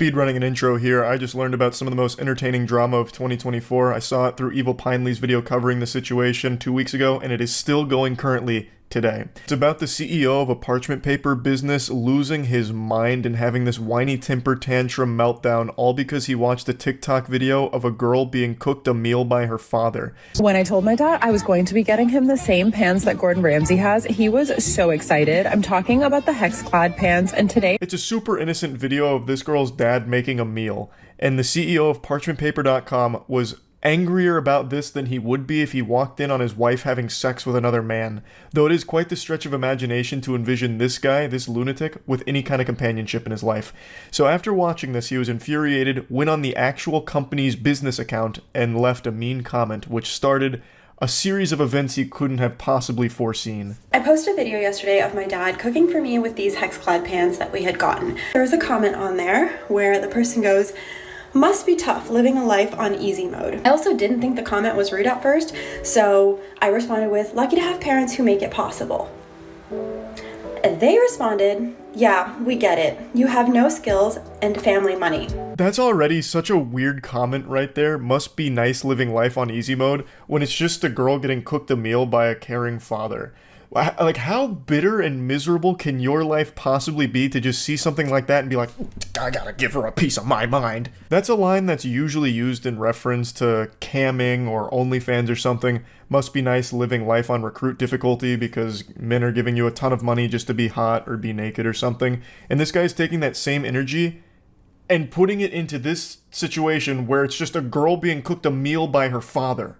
Speedrunning an intro here, I just learned about some of the most entertaining drama of 2024. I saw it through Evil Pineley's video covering the situation 2 weeks ago, and it is still going currently today. It's about the CEO of a parchment paper business losing his mind and having this whiny temper tantrum meltdown, all because he watched a TikTok video of a girl being cooked a meal by her father. When I told my dad I was going to be getting him the same pans that Gordon Ramsay has, he was so excited. I'm talking about the hex-clad pans, and today... It's a super innocent video of this girl's dad making a meal, and the CEO of parchmentpaper.com was angrier about this than he would be if he walked in on his wife having sex with another man, though it is quite the stretch of imagination to envision this guy, this lunatic, with any kind of companionship in his life. So after watching this, he was infuriated, went on the actual company's business account, and left a mean comment, which started a series of events he couldn't have possibly foreseen. I posted a video yesterday of my dad cooking for me with these hex-clad pans that we had gotten. There was a comment on there where the person goes, "Must be tough living a life on easy mode." I also didn't think the comment was rude at first, so I responded with, "Lucky to have parents who make it possible." And they responded, "Yeah, we get it. You have no skills and family money." That's already such a weird comment right there. Must be nice living life on easy mode when it's just a girl getting cooked a meal by a caring father. Like, how bitter and miserable can your life possibly be to just see something like that and be like, I gotta give her a piece of my mind? That's a line that's usually used in reference to camming or OnlyFans or something. Must be nice living life on recruit difficulty because men are giving you a ton of money just to be hot or be naked or something. And this guy's taking that same energy and putting it into this situation where it's just a girl being cooked a meal by her father.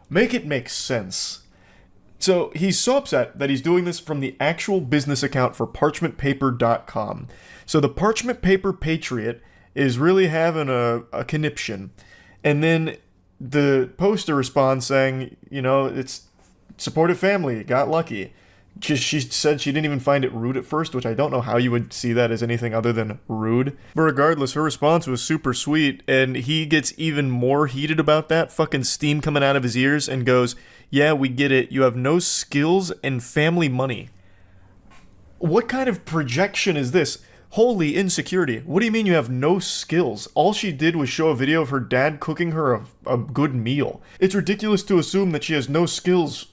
Make it make sense. So he's so upset that he's doing this from the actual business account for parchmentpaper.com. So the Parchment Paper Patriot is really having a conniption. And then the poster responds saying, you know, it's supportive family, got lucky. She said she didn't even find it rude at first, which I don't know how you would see that as anything other than rude. But regardless, her response was super sweet, and he gets even more heated about that, fucking steam coming out of his ears, and goes, "Yeah, we get it. You have no skills and family money." What kind of projection is this? Holy insecurity. What do you mean you have no skills? All she did was show a video of her dad cooking her a good meal. It's ridiculous to assume that she has no skills.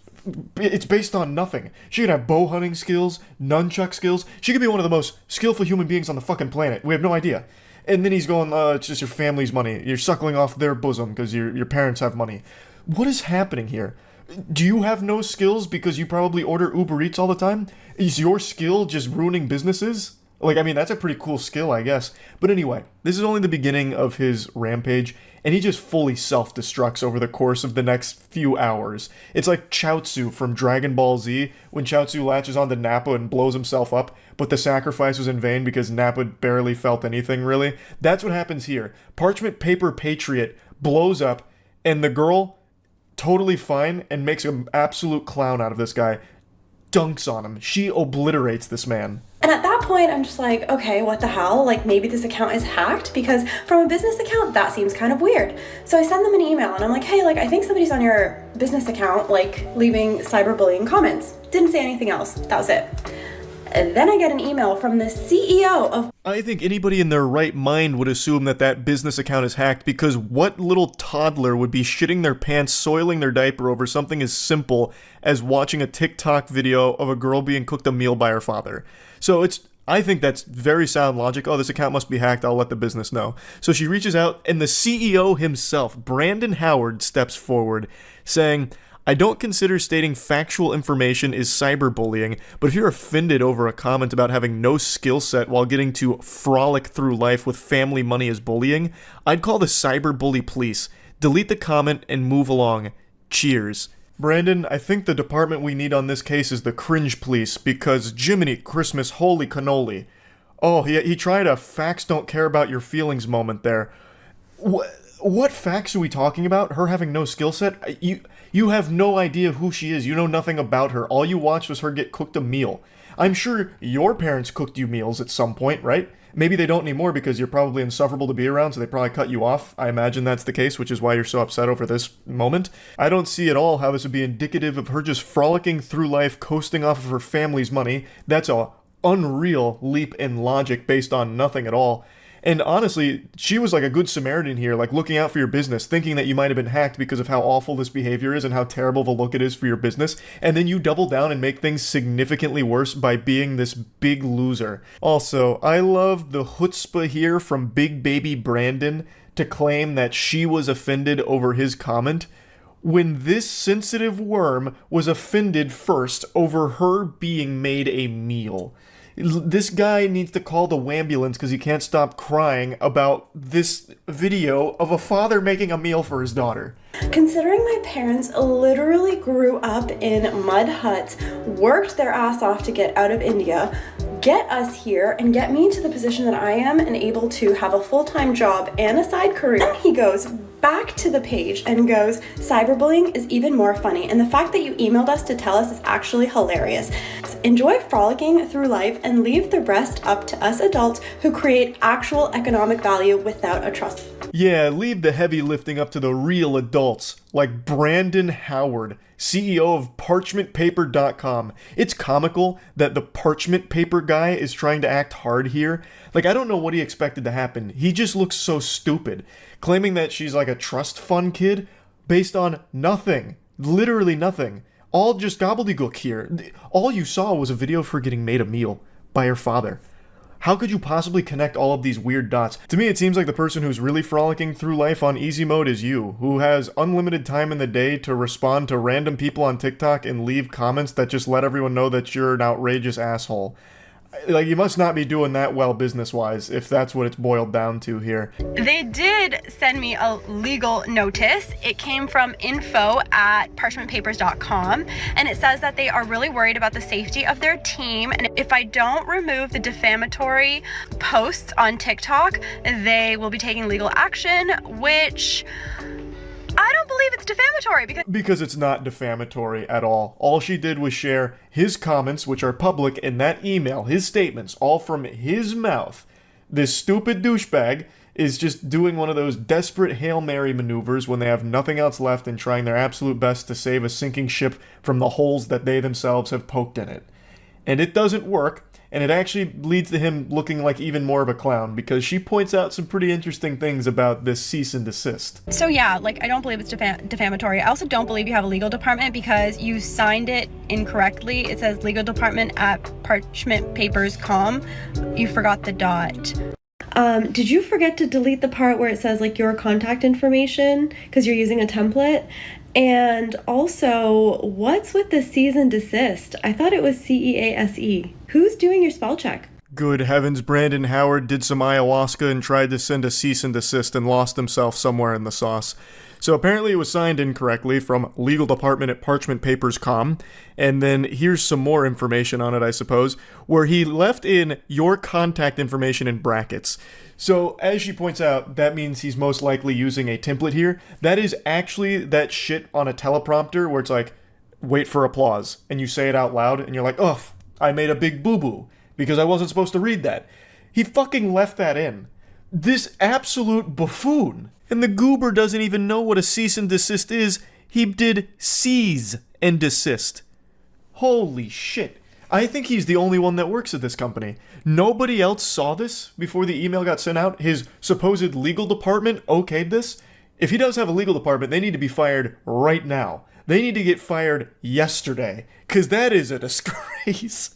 It's based on nothing. She could have bow hunting skills, nunchuck skills. She could be one of the most skillful human beings on the fucking planet. We have no idea. And then he's going, it's just your family's money. You're suckling off their bosom because your parents have money. What is happening here? Do you have no skills because you probably order Uber Eats all the time? Is your skill just ruining businesses? Like, I mean, that's a pretty cool skill, I guess. But anyway, this is only the beginning of his rampage, and he just fully self-destructs over the course of the next few hours. It's like Chaozu from Dragon Ball Z, when Chaozu latches onto Nappa and blows himself up, but the sacrifice was in vain because Nappa barely felt anything, really. That's what happens here. Parchment Paper Patriot blows up, and the girl, totally fine, and makes an absolute clown out of this guy. Dunks on him. She obliterates this man. And at that point, I'm just like, okay, what the hell? Like, maybe this account is hacked, because from a business account, that seems kind of weird. So I send them an email and I'm like, hey, like, I think somebody's on your business account, like, leaving cyberbullying comments. Didn't say anything else. That was it. And then I get an email from the CEO of... I think anybody in their right mind would assume that that business account is hacked, because what little toddler would be shitting their pants, soiling their diaper over something as simple as watching a TikTok video of a girl being cooked a meal by her father? So I think that's very sound logic. Oh, this account must be hacked. I'll let the business know. So she reaches out, and the CEO himself, Brandon Howard, steps forward saying, I don't consider stating factual information is cyberbullying, but if you're offended over a comment about having no skill set while getting to frolic through life with family money as bullying, I'd call the cyberbully police. Delete the comment and move along. Cheers. Brandon, I think the department we need on this case is the cringe police, because Jiminy Christmas, holy cannoli. Oh, he tried a facts don't care about your feelings moment there. What facts are we talking about? Her having no skill set? You have no idea who she is. You know nothing about her. All you watched was her get cooked a meal. I'm sure your parents cooked you meals at some point, right? Maybe they don't anymore because you're probably insufferable to be around, so they probably cut you off. I imagine that's the case, which is why you're so upset over this moment. I don't see at all how this would be indicative of her just frolicking through life, coasting off of her family's money. That's a unreal leap in logic based on nothing at all. And honestly, she was like a good Samaritan here, like looking out for your business, thinking that you might have been hacked because of how awful this behavior is and how terrible of a look it is for your business. And then you double down and make things significantly worse by being this big loser. Also, I love the chutzpah here from Big Baby Brandon to claim that she was offended over his comment, when this sensitive worm was offended first over her being made a meal. This guy needs to call the wambulance because he can't stop crying about this video of a father making a meal for his daughter. Considering my parents literally grew up in mud huts, worked their ass off to get out of India, get us here, and get me to the position that I am and able to have a full-time job and a side career. Then he goes back to the page and goes, cyberbullying is even more funny, and the fact that you emailed us to tell us is actually hilarious. Enjoy frolicking through life and leave the rest up to us adults who create actual economic value without a trust. Yeah, leave the heavy lifting up to the real adults, like Brandon Howard, CEO of ParchmentPaper.com. It's comical that the parchment paper guy is trying to act hard here. Like, I don't know what he expected to happen. He just looks so stupid, claiming that she's like a trust fund kid based on nothing. Literally nothing. All just gobbledygook here. All you saw was a video of her getting made a meal by her father. How could you possibly connect all of these weird dots? To me, it seems like the person who's really frolicking through life on easy mode is you, who has unlimited time in the day to respond to random people on TikTok and leave comments that just let everyone know that you're an outrageous asshole. Like, you must not be doing that well business-wise, if that's what it's boiled down to here. They did send me a legal notice. It came from info@parchmentpapers.com, and it says that they are really worried about the safety of their team, and if I don't remove the defamatory posts on TikTok, they will be taking legal action, which I don't believe it's defamatory because it's not defamatory at all. All she did was share his comments, which are public, in that email, his statements, all from his mouth. This stupid douchebag is just doing one of those desperate Hail Mary maneuvers when they have nothing else left and trying their absolute best to save a sinking ship from the holes that they themselves have poked in it. And it doesn't work, and it actually leads to him looking like even more of a clown, because she points out some pretty interesting things about this cease and desist. So yeah, like, I don't believe it's defamatory. I also don't believe you have a legal department because you signed it incorrectly. It says legal department at parchmentpapers.com. You forgot the dot. Did you forget to delete the part where it says like your contact information because you're using a template? And also, what's with the cease and desist? I thought it was CEASE. Who's doing your spell check? Good heavens, Brandon Howard did some ayahuasca and tried to send a cease and desist and lost himself somewhere in the sauce. So apparently it was signed incorrectly from legal department at parchmentpapers.com, and then here's some more information on it, I suppose, where he left in your contact information in brackets. So as she points out, that means he's most likely using a template here. That is actually that shit on a teleprompter where it's like, wait for applause, and you say it out loud, and you're like, ugh, I made a big boo-boo because I wasn't supposed to read that. He fucking left that in. This absolute buffoon. And the goober doesn't even know what a cease and desist is. He did cease and desist. Holy shit. I think he's the only one that works at this company. Nobody else saw this before the email got sent out. His supposed legal department okayed this. If he does have a legal department, they need to be fired right now. They need to get fired yesterday, because that is a disgrace.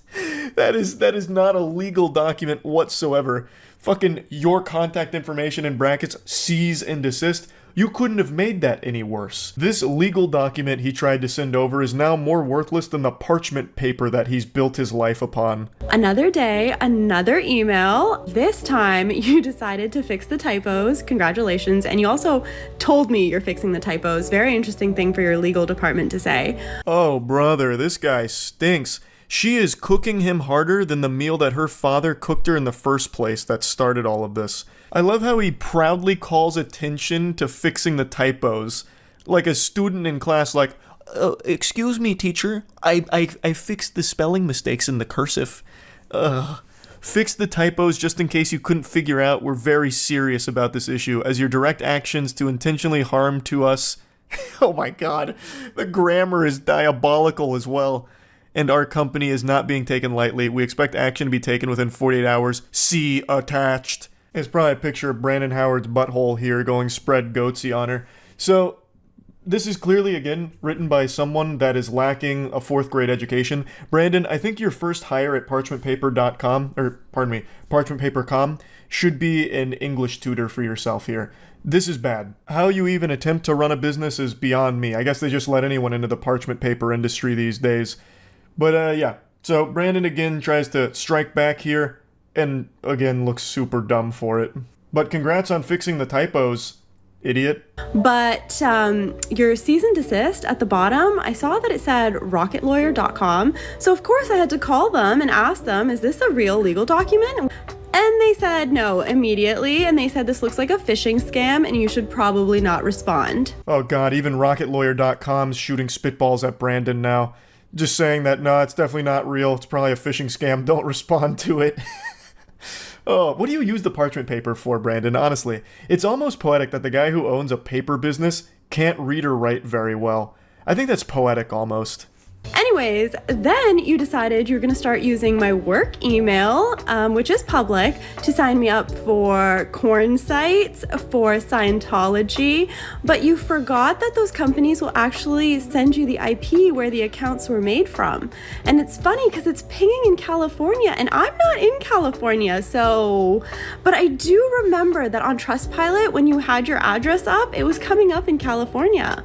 That is not a legal document whatsoever. Fucking your contact information in brackets, cease and desist. You couldn't have made that any worse. This legal document he tried to send over is now more worthless than the parchment paper that he's built his life upon. Another day, another email. This time you decided to fix the typos. Congratulations. And you also told me you're fixing the typos. Very interesting thing for your legal department to say. Oh, brother, this guy stinks. She is cooking him harder than the meal that her father cooked her in the first place that started all of this. I love how he proudly calls attention to fixing the typos. Like a student in class, like, excuse me, teacher, I fixed the spelling mistakes in the cursive. Fix the typos just in case you couldn't figure out we're very serious about this issue, as your direct actions to intentionally harm to us. Oh my god, the grammar is diabolical as well. and our company is not being taken lightly. We expect action to be taken within 48 hours. See attached. It's probably a picture of Brandon Howard's butthole here going spread goatsy on her. So, this is clearly, again, written by someone that is lacking a 4th grade education. Brandon, I think your first hire at parchmentpaper.com, should be an English tutor for yourself here. This is bad. How you even attempt to run a business is beyond me. I guess they just let anyone into the parchment paper industry these days. But, yeah. So, Brandon again tries to strike back here, and again looks super dumb for it. But congrats on fixing the typos, idiot. But your cease and desist at the bottom, I saw that it said rocketlawyer.com. So of course I had to call them and ask them, is this a real legal document? And they said no immediately, and they said this looks like a phishing scam and you should probably not respond. Oh god, even rocketlawyer.com's shooting spitballs at Brandon now. Just saying that, no, it's definitely not real. It's probably a phishing scam. Don't respond to it. Oh, what do you use the parchment paper for, Brandon? Honestly, it's almost poetic that the guy who owns a paper business can't read or write very well. I think that's poetic almost. Anyways, then you decided you're going to start using my work email, which is public, to sign me up for corn sites, for Scientology, but you forgot that those companies will actually send you the IP where the accounts were made from. And it's funny because it's pinging in California, and I'm not in California, so... But I do remember that on Trustpilot, when you had your address up, it was coming up in California.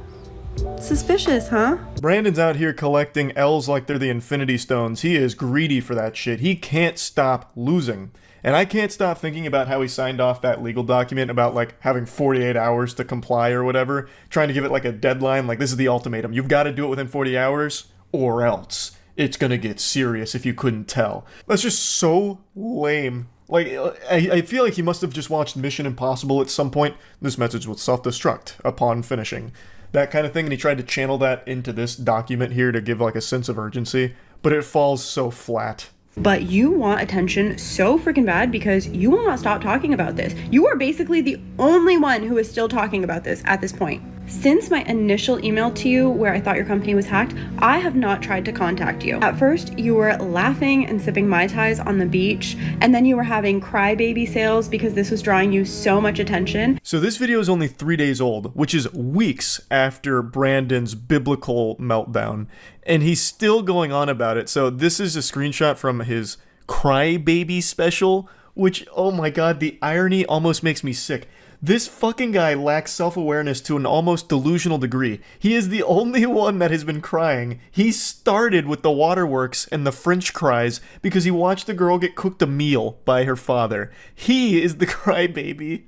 Suspicious, huh? Brandon's out here collecting L's like they're the Infinity Stones. He is greedy for that shit. He can't stop losing. And I can't stop thinking about how he signed off that legal document about, like, having 48 hours to comply or whatever. Trying to give it, like, a deadline. Like, this is the ultimatum. You've got to do it within 40 hours or else. It's gonna get serious if you couldn't tell. That's just so lame. Like, I feel like he must have just watched Mission Impossible at some point. This message will self-destruct upon finishing. That kind of thing, and he tried to channel that into this document here to give, like, a sense of urgency, but it falls so flat. But you want attention so freaking bad because you will not stop talking about this. You are basically the only one who is still talking about this at this point. Since my initial email to you where I thought your company was hacked, I have not tried to contact you. At first, you were laughing and sipping Mai Tais on the beach, and then you were having crybaby sales because this was drawing you so much attention. So this video is only 3 days old, which is weeks after Brandon's biblical meltdown, and he's still going on about it. So this is a screenshot from his crybaby special, which, oh my god, the irony almost makes me sick. This fucking guy lacks self-awareness to an almost delusional degree. He is the only one that has been crying. He started with the waterworks and the French cries because he watched a girl get cooked a meal by her father. He is the crybaby,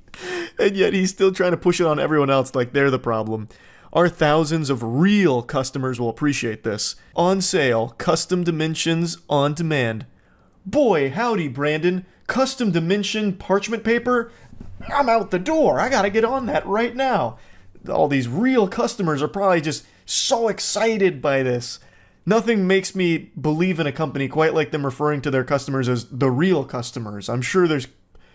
and yet he's still trying to push it on everyone else like they're the problem. Our thousands of real customers will appreciate this. On sale, custom dimensions on demand. Boy, howdy, Brandon. Custom dimension parchment paper? I'm out the door. I gotta get on that right now. All these real customers are probably just so excited by this. Nothing makes me believe in a company quite like them referring to their customers as the real customers. I'm sure there's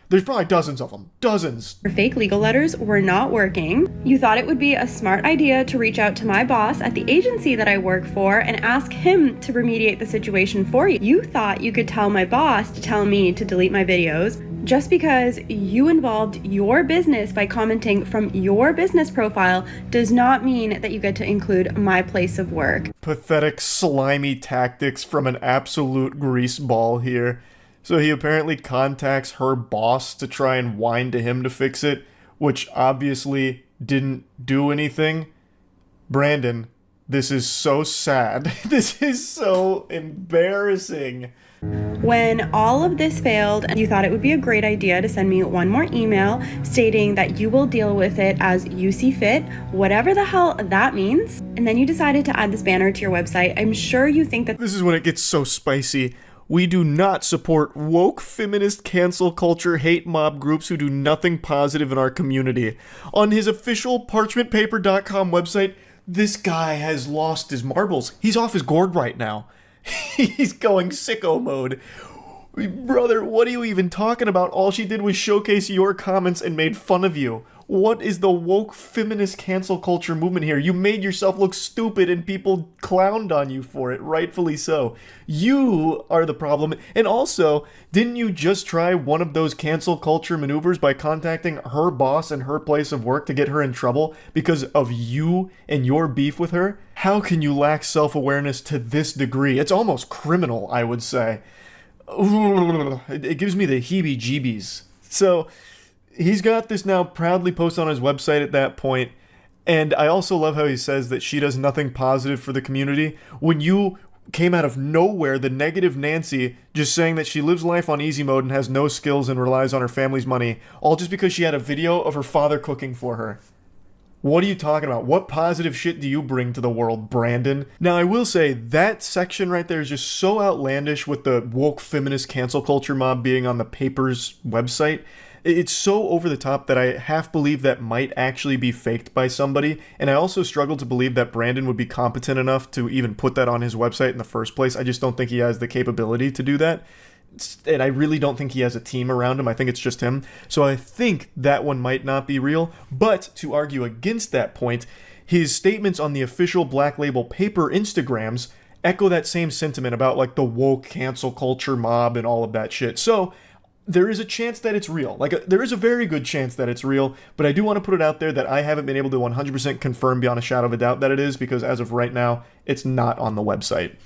probably dozens of them. Dozens. Your fake legal letters were not working. You thought it would be a smart idea to reach out to my boss at the agency that I work for and ask him to remediate the situation for you. You thought you could tell my boss to tell me to delete my videos. Just because you involved your business by commenting from your business profile does not mean that you get to include my place of work. Pathetic, slimy tactics from an absolute greaseball here. So he apparently contacts her boss to try and whine to him to fix it, which obviously didn't do anything. Brandon, this is so sad. This is so embarrassing. When all of this failed, you thought it would be a great idea to send me one more email stating that you will deal with it as you see fit, whatever the hell that means. And then you decided to add this banner to your website. I'm sure you think that this is when it gets so spicy. We do not support woke, feminist, cancel culture, hate mob groups who do nothing positive in our community. On his official parchmentpaper.com website, this guy has lost his marbles. He's off his gourd right now. He's going sicko mode. Brother, what are you even talking about? All she did was showcase your comments and made fun of you. What is the woke feminist cancel culture movement here? You made yourself look stupid and people clowned on you for it, rightfully so. You are the problem. And also, didn't you just try one of those cancel culture maneuvers by contacting her boss and her place of work to get her in trouble because of you and your beef with her? How can you lack self-awareness to this degree? It's almost criminal, I would say. It gives me the heebie-jeebies. So he's got this now proudly posted on his website at that point, and I also love how he says that she does nothing positive for the community. When you came out of nowhere, the negative Nancy, just saying that she lives life on easy mode and has no skills and relies on her family's money, all just because she had a video of her father cooking for her. What are you talking about? What positive shit do you bring to the world, Brandon? Now, I will say, that section right there is just so outlandish with the woke feminist cancel culture mob being on the paper's website. It's so over the top that I half believe that might actually be faked by somebody, and I also struggle to believe that Brandon would be competent enough to even put that on his website in the first place. I just don't think he has the capability to do that. And I really don't think he has a team around him. I think it's just him. So I think that one might not be real. But to argue against that point, his statements on the official Black Label Paper Instagrams echo that same sentiment about like the woke cancel culture mob and all of that shit. So there is a chance that it's real. There is a very good chance that it's real, but I do want to put it out there that I haven't been able to 100% confirm beyond a shadow of a doubt that it is, because as of right now, it's not on the website.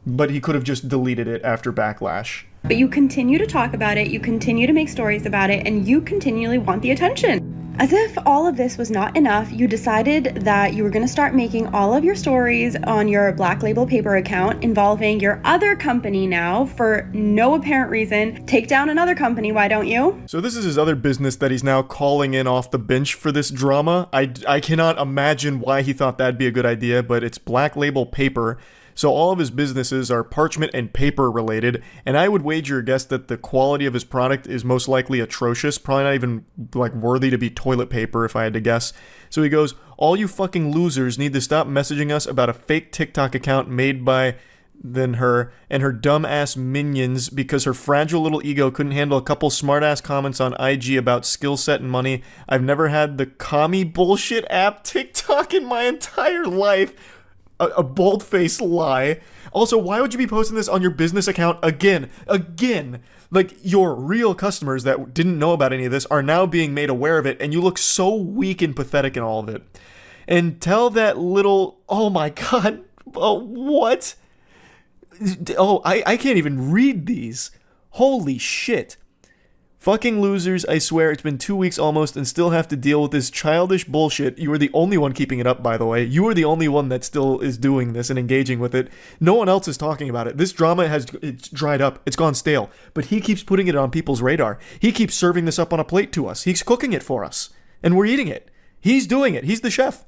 But he could have just deleted it after backlash. But you continue to talk about it, you continue to make stories about it, and you continually want the attention. As if all of this was not enough, you decided that you were going to start making all of your stories on your Black Label Paper account involving your other company now for no apparent reason. Take down another company, why don't you? So this is his other business that he's now calling in off the bench for this drama. I cannot imagine why he thought that'd be a good idea, but it's Black Label Paper. So all of his businesses are parchment and paper related, and I would wager a guess that the quality of his product is most likely atrocious, probably not even like worthy to be toilet paper if I had to guess. So he goes, all you fucking losers need to stop messaging us about a fake TikTok account made by then her and her dumb-ass minions because her fragile little ego couldn't handle a couple smart-ass comments on IG about skill set and money. I've never had the commie bullshit app TikTok in my entire life. A bold-faced lie. Also, why would you be posting this on your business account again? Like, your real customers that didn't know about any of this are now being made aware of it, and you look so weak and pathetic in all of it. And tell that little... Oh my god. Oh, what? Oh, I can't even read these. Holy shit. Fucking losers, I swear it's been 2 weeks almost and still have to deal with this childish bullshit. You are the only one keeping it up, by the way. You are the only one that still is doing this and engaging with it. No one else is talking about it. This drama it's dried up. It's gone stale. But he keeps putting it on people's radar. He keeps serving this up on a plate to us. He's cooking it for us. And we're eating it. He's doing it. He's the chef.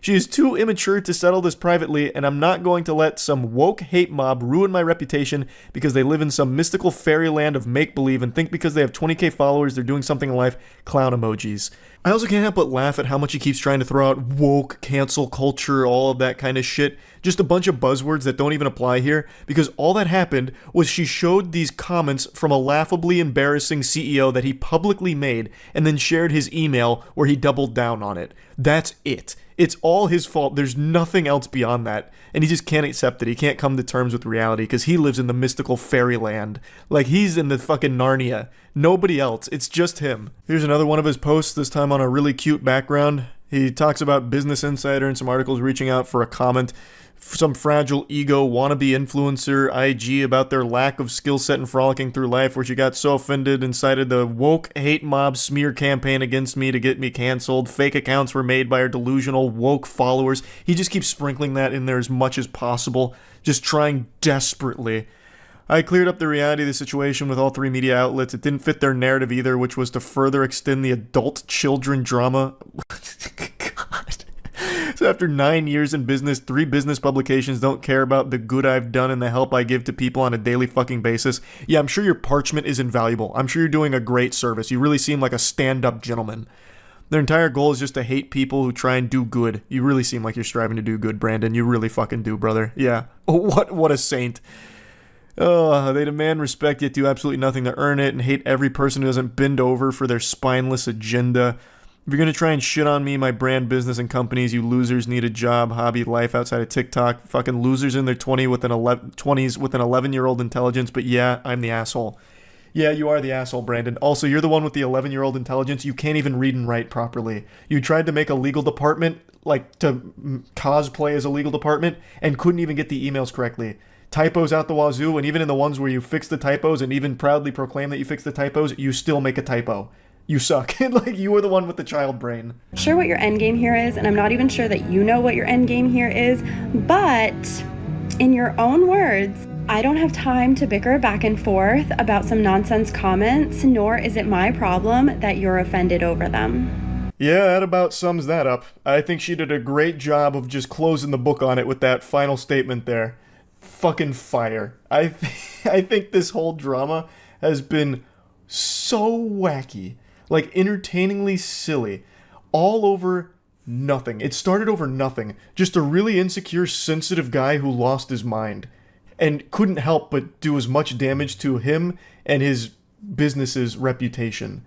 She is too immature to settle this privately, and I'm not going to let some woke hate mob ruin my reputation because they live in some mystical fairyland of make-believe and think because they have 20k followers they're doing something in life. Clown emojis. I also can't help but laugh at how much he keeps trying to throw out woke, cancel culture, all of that kind of shit. Just a bunch of buzzwords that don't even apply here, because all that happened was she showed these comments from a laughably embarrassing CEO that he publicly made and then shared his email where he doubled down on it. That's it. It's all his fault. There's nothing else beyond that. And he just can't accept it. He can't come to terms with reality because he lives in the mystical fairyland. Like, he's in the fucking Narnia. Nobody else. It's just him. Here's another one of his posts, this time on a really cute background. He talks about Business Insider and some articles reaching out for a comment. Some fragile ego wannabe influencer IG about their lack of skill set and frolicking through life, where she got so offended and cited the woke hate mob smear campaign against me to get me canceled. Fake accounts were made by her delusional woke followers. He just keeps sprinkling that in there as much as possible, just trying desperately. I cleared up the reality of the situation with all three media outlets. It didn't fit their narrative either, which was to further extend the adult children drama. God. So after 9 years in business, 3 business publications don't care about the good I've done and the help I give to people on a daily fucking basis. Yeah, I'm sure your parchment is invaluable. I'm sure you're doing a great service. You really seem like a stand-up gentleman. Their entire goal is just to hate people who try and do good. You really seem like you're striving to do good, Brandon. You really fucking do, brother. Yeah. What a saint. Oh, they demand respect yet do absolutely nothing to earn it and hate every person who doesn't bend over for their spineless agenda. If you're going to try and shit on me, my brand, business, and companies, you losers need a job, hobby, life outside of TikTok. Fucking losers in their 20s with an 11-year-old intelligence, but yeah, I'm the asshole. Yeah, you are the asshole, Brandon. Also, you're the one with the 11-year-old intelligence. You can't even read and write properly. You tried to make a legal department, like to cosplay as a legal department, and couldn't even get the emails correctly. Typos out the wazoo, and even in the ones where you fix the typos and even proudly proclaim that you fix the typos, you still make a typo. You suck. Like, you are the one with the child brain. Sure what your end game here is, and I'm not even sure that you know what your end game here is, but in your own words, I don't have time to bicker back and forth about some nonsense comments, nor is it my problem that you're offended over them. Yeah, that about sums that up. I think she did a great job of just closing the book on it with that final statement there. Fucking fire. I think this whole drama has been so wacky. Like, entertainingly silly. All over nothing. It started over nothing. Just a really insecure, sensitive guy who lost his mind. And couldn't help but do as much damage to him and his business's reputation.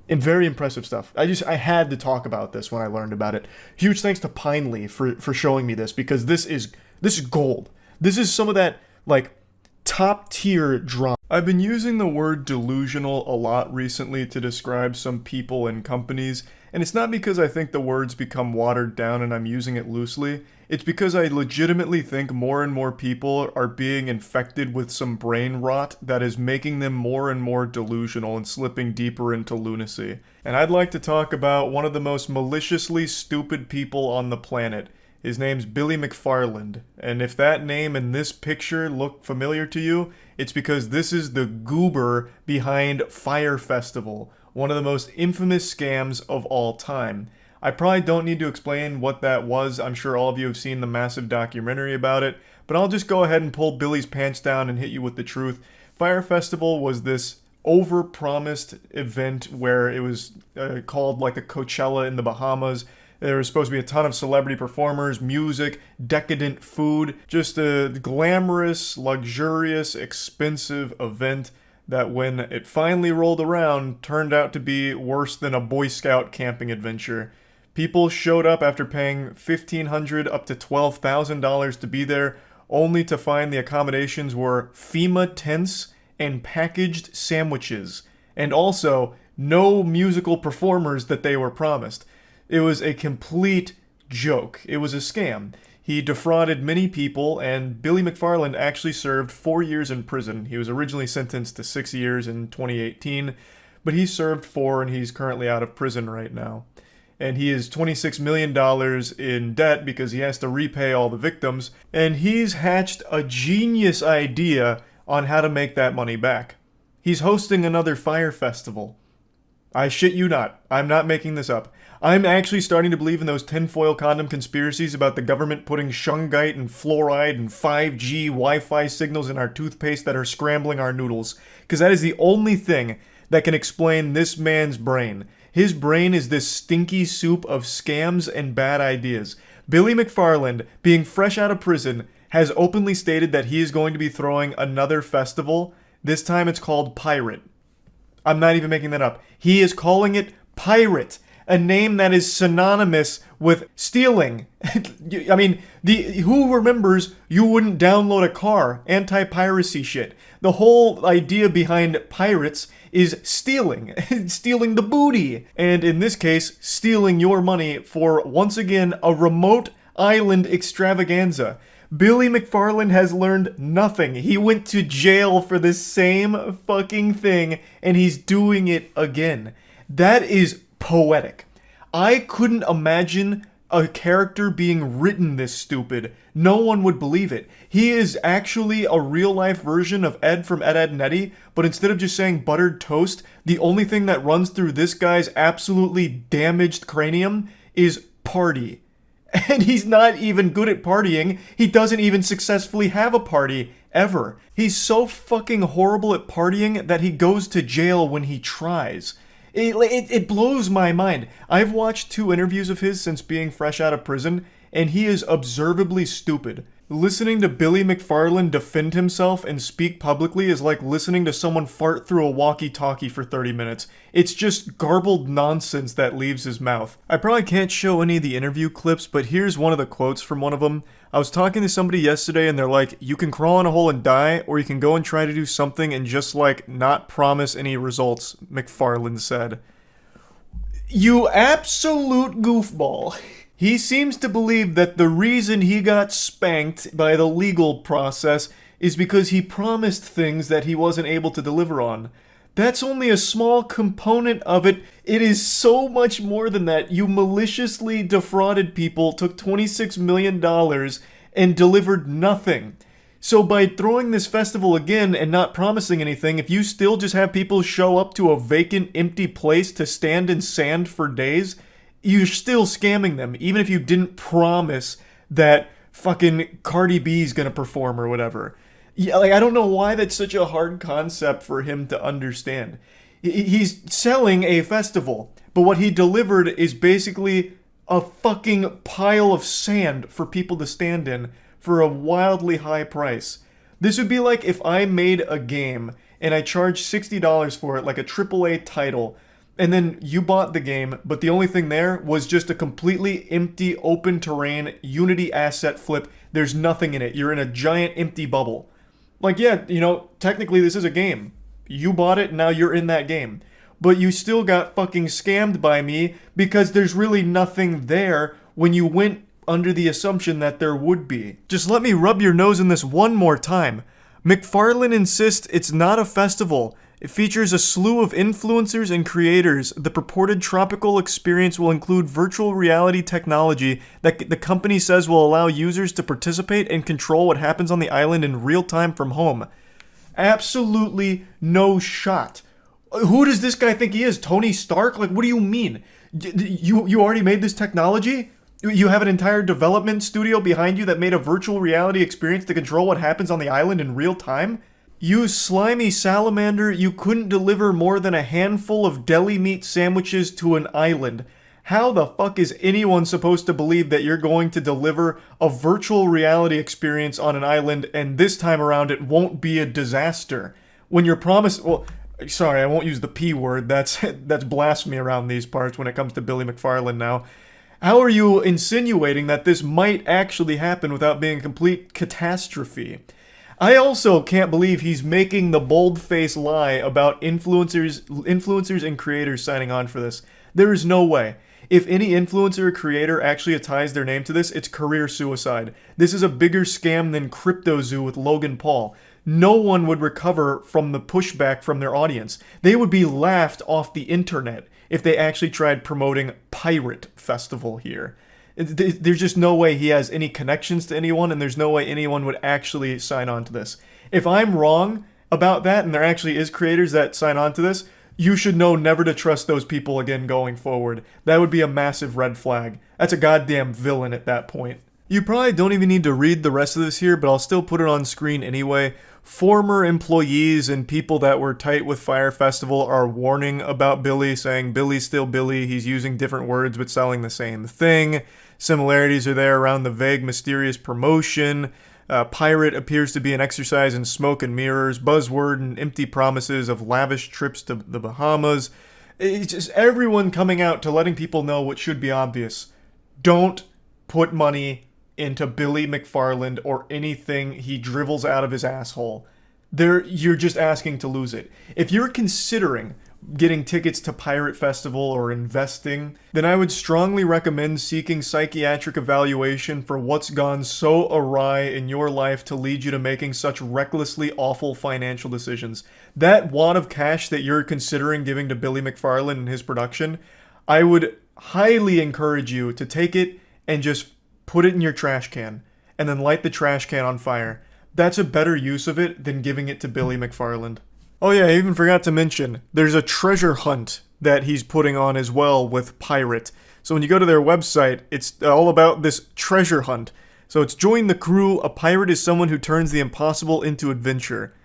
And very impressive stuff. I had to talk about this when I learned about it. Huge thanks to Pinely for showing me this, because this is gold. This is some of that, like, top tier drama. I've been using the word delusional a lot recently to describe some people and companies, and it's not because I think the words become watered down and I'm using it loosely. It's because I legitimately think more and more people are being infected with some brain rot that is making them more and more delusional and slipping deeper into lunacy. And I'd like to talk about one of the most maliciously stupid people on the planet. His name's Billy McFarland, and if that name and this picture look familiar to you, it's because this is the goober behind Fyre Festival, one of the most infamous scams of all time. I probably don't need to explain what that was. I'm sure all of you have seen the massive documentary about it, but I'll just go ahead and pull Billy's pants down and hit you with the truth. Fyre Festival was this over-promised event where it was called like a Coachella in the Bahamas. There was supposed to be a ton of celebrity performers, music, decadent food, just a glamorous, luxurious, expensive event that when it finally rolled around turned out to be worse than a Boy Scout camping adventure. People showed up after paying $1,500 up to $12,000 to be there, only to find the accommodations were FEMA tents and packaged sandwiches, and also no musical performers that they were promised. It was a complete joke. It was a scam. He defrauded many people, and Billy McFarland actually served 4 years in prison. He was originally sentenced to 6 years in 2018, but he served 4 and he's currently out of prison right now. And he is $26 million in debt because he has to repay all the victims, and he's hatched a genius idea on how to make that money back. He's hosting another Fyre Festival. I shit you not. I'm not making this up. I'm actually starting to believe in those tinfoil condom conspiracies about the government putting shungite and fluoride and 5G Wi-Fi signals in our toothpaste that are scrambling our noodles. Because that is the only thing that can explain this man's brain. His brain is this stinky soup of scams and bad ideas. Billy McFarland, being fresh out of prison, has openly stated that he is going to be throwing another festival. This time it's called Pirate. I'm not even making that up. He is calling it Pirate, a name that is synonymous with stealing. I mean, who remembers you wouldn't download a car? Anti-piracy shit. The whole idea behind pirates is stealing. Stealing the booty. And in this case, stealing your money for, once again, a remote island extravaganza. Billy McFarland has learned nothing. He went to jail for the same fucking thing, and he's doing it again. That is poetic. I couldn't imagine a character being written this stupid. No one would believe it. He is actually a real-life version of Ed from Ed, Edd n Eddy, but instead of just saying buttered toast, the only thing that runs through this guy's absolutely damaged cranium is party. And he's not even good at partying. He doesn't even successfully have a party, ever. He's so fucking horrible at partying that he goes to jail when he tries. It blows my mind. I've watched 2 interviews of his since being fresh out of prison, and he is observably stupid. Listening to Billy McFarland defend himself and speak publicly is like listening to someone fart through a walkie-talkie for 30 minutes. It's just garbled nonsense that leaves his mouth. I probably can't show any of the interview clips, but here's one of the quotes from one of them. I was talking to somebody yesterday and they're like, you can crawl in a hole and die, or you can go and try to do something and just like not promise any results, McFarland said. You absolute goofball. He seems to believe that the reason he got spanked by the legal process is because he promised things that he wasn't able to deliver on. That's only a small component of it. It is so much more than that. You maliciously defrauded people, took $26 million, and delivered nothing. So by throwing this festival again and not promising anything, if you still just have people show up to a vacant, empty place to stand in sand for days, you're still scamming them, even if you didn't promise that fucking Cardi B's gonna perform or whatever. Yeah, like, I don't know why that's such a hard concept for him to understand. He's selling a festival, but what he delivered is basically a fucking pile of sand for people to stand in for a wildly high price. This would be like if I made a game and I charged $60 for it, like a AAA title, and then you bought the game, but the only thing there was just a completely empty, open terrain, Unity asset flip. There's nothing in it. You're in a giant empty bubble. Like, yeah, you know, technically this is a game. You bought it, now you're in that game. But you still got fucking scammed by me because there's really nothing there when you went under the assumption that there would be. Just let me rub your nose in this one more time. McFarlane insists it's not a festival. It features a slew of influencers and creators. The purported tropical experience will include virtual reality technology that the company says will allow users to participate and control what happens on the island in real time from home. Absolutely no shot. Who does this guy think he is? Tony Stark? Like, what do you mean? You already made this technology? You have an entire development studio behind you that made a virtual reality experience to control what happens on the island in real time? You slimy salamander, you couldn't deliver more than a handful of deli meat sandwiches to an island. How the fuck is anyone supposed to believe that you're going to deliver a virtual reality experience on an island and this time around it won't be a disaster? When you're promised, well, sorry, I won't use the P word, that's blasphemy around these parts when it comes to Billy McFarland now. How are you insinuating that this might actually happen without being a complete catastrophe? I also can't believe he's making the bold-faced lie about influencers and creators signing on for this. There is no way. If any influencer or creator actually ties their name to this, it's career suicide. This is a bigger scam than CryptoZoo with Logan Paul. No one would recover from the pushback from their audience. They would be laughed off the internet if they actually tried promoting Pirate Festival here. There's just no way he has any connections to anyone, and there's no way anyone would actually sign on to this. If I'm wrong about that, and there actually is creators that sign on to this, you should know never to trust those people again going forward. That would be a massive red flag. That's a goddamn villain at that point. You probably don't even need to read the rest of this here, but I'll still put it on screen anyway. Former employees and people that were tight with Fyre Festival are warning about Billy, saying Billy's still Billy, he's using different words but selling the same thing. Similarities are there around the vague, mysterious promotion. Pirate appears to be an exercise in smoke and mirrors, buzzword and empty promises of lavish trips to the Bahamas. It's just everyone coming out to letting people know what should be obvious. Don't put money into Billy McFarland or anything he dribbles out of his asshole. You're just asking to lose it. If you're considering getting tickets to Pirate Festival or investing, then I would strongly recommend seeking psychiatric evaluation for what's gone so awry in your life to lead you to making such recklessly awful financial decisions. That wad of cash that you're considering giving to Billy McFarland and his production, I would highly encourage you to take it and just put it in your trash can, and then light the trash can on fire. That's a better use of it than giving it to Billy McFarland. Oh yeah, I even forgot to mention, there's a treasure hunt that he's putting on as well with Pirate. So when you go to their website, it's all about this treasure hunt. So it's join the crew, a pirate is someone who turns the impossible into adventure.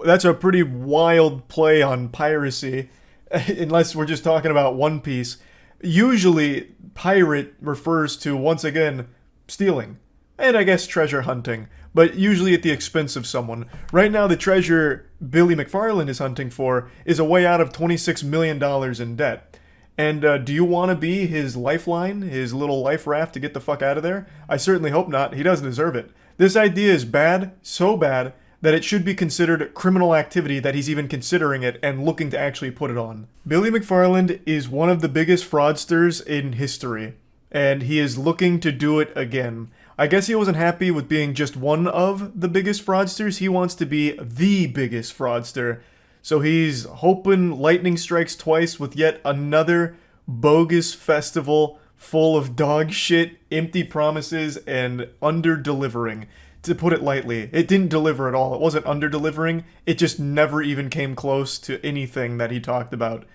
That's a pretty wild play on piracy, unless we're just talking about One Piece. Usually, pirate refers to, once again, stealing. and I guess treasure hunting, but usually at the expense of someone. Right now, the treasure Billy McFarland is hunting for is a way out of $26 million in debt. And do you want to be his lifeline, his little life raft to get the fuck out of there? I certainly hope not. He doesn't deserve it. This idea is bad, so bad, that it should be considered criminal activity that he's even considering it and looking to actually put it on. Billy McFarland is one of the biggest fraudsters in history, and he is looking to do it again. I guess he wasn't happy with being just one of the biggest fraudsters. He wants to be the biggest fraudster. So he's hoping lightning strikes twice with yet another bogus festival full of dog shit, empty promises, and under-delivering. To put it lightly, it didn't deliver at all. It wasn't under-delivering. It just never even came close to anything that he talked about.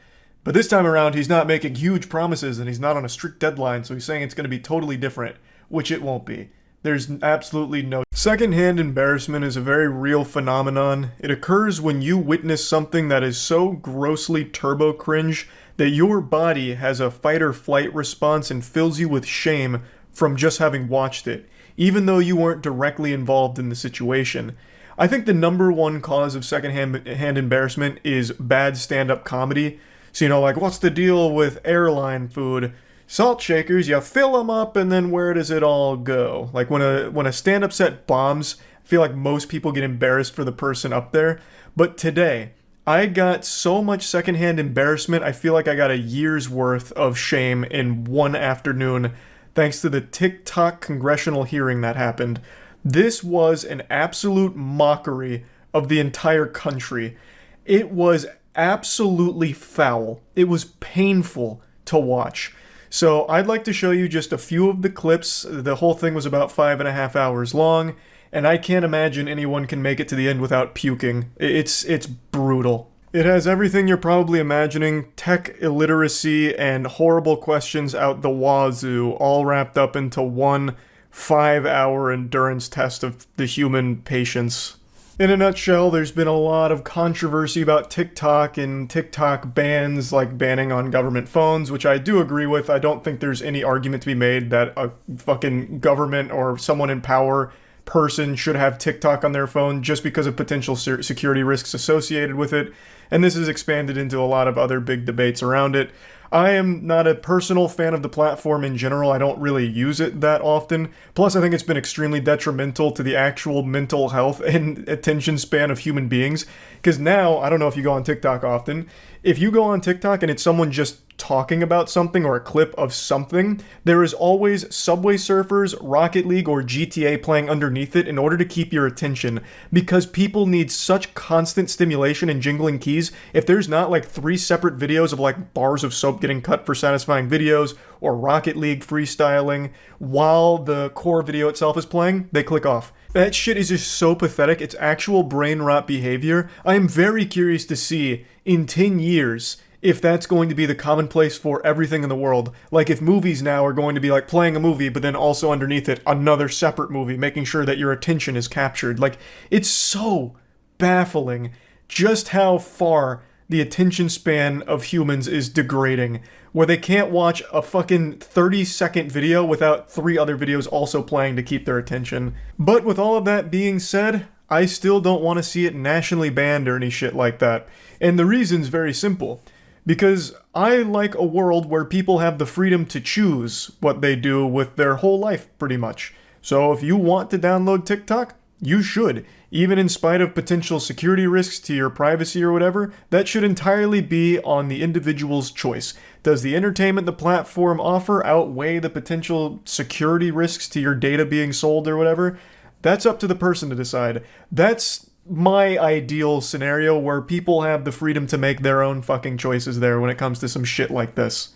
But this time around, he's not making huge promises and he's not on a strict deadline, so he's saying it's going to be totally different, which it won't be. There's absolutely no... Secondhand embarrassment is a very real phenomenon. It occurs when you witness something that is so grossly turbo cringe that your body has a fight or flight response and fills you with shame from just having watched it, even though you weren't directly involved in the situation. I think the number one cause of secondhand embarrassment is bad stand-up comedy. So, like, what's the deal with airline food? Salt shakers, you fill them up, and then where does it all go? Like, when a stand-up set bombs, I feel like most people get embarrassed for the person up there. But today, I got so much secondhand embarrassment, I feel like I got a year's worth of shame in one afternoon, thanks to the TikTok congressional hearing that happened. This was an absolute mockery of the entire country. It was absolutely foul. It was painful to watch. So I'd like to show you just a few of the clips. The whole thing was about 5.5 hours long, and I can't imagine anyone can make it to the end without puking. It's brutal. It has everything you're probably imagining, tech illiteracy and horrible questions out the wazoo, all wrapped up into one 5-hour endurance test of the human patience. In a nutshell, there's been a lot of controversy about TikTok and TikTok bans, like banning on government phones, which I do agree with. I don't think there's any argument to be made that a fucking government or someone in power person should have TikTok on their phone just because of potential security risks associated with it. And this has expanded into a lot of other big debates around it. I am not a personal fan of the platform in general. I don't really use it that often. Plus, I think it's been extremely detrimental to the actual mental health and attention span of human beings. Because now, I don't know if you go on TikTok often, if you go on TikTok and it's someone just talking about something or a clip of something, there is always Subway Surfers, Rocket League, or GTA playing underneath it in order to keep your attention, because people need such constant stimulation and jingling keys. If there's not like 3 separate videos of like bars of soap getting cut for satisfying videos, or Rocket League freestyling while the core video itself is playing, they click off. That shit is just so pathetic. It's actual brain rot behavior. I am very curious to see in 10 years if that's going to be the commonplace for everything in the world. Like if movies now are going to be like playing a movie, but then also underneath it, another separate movie, making sure that your attention is captured. Like, it's so baffling just how far the attention span of humans is degrading, where they can't watch a fucking 30-second video without 3 other videos also playing to keep their attention. But with all of that being said, I still don't want to see it nationally banned or any shit like that. And the reason's very simple. Because I like a world where people have the freedom to choose what they do with their whole life, pretty much. So if you want to download TikTok, you should. Even in spite of potential security risks to your privacy or whatever, that should entirely be on the individual's choice. Does the entertainment the platform offer outweigh the potential security risks to your data being sold or whatever? That's up to the person to decide. That's my ideal scenario where people have the freedom to make their own fucking choices there when it comes to some shit like this.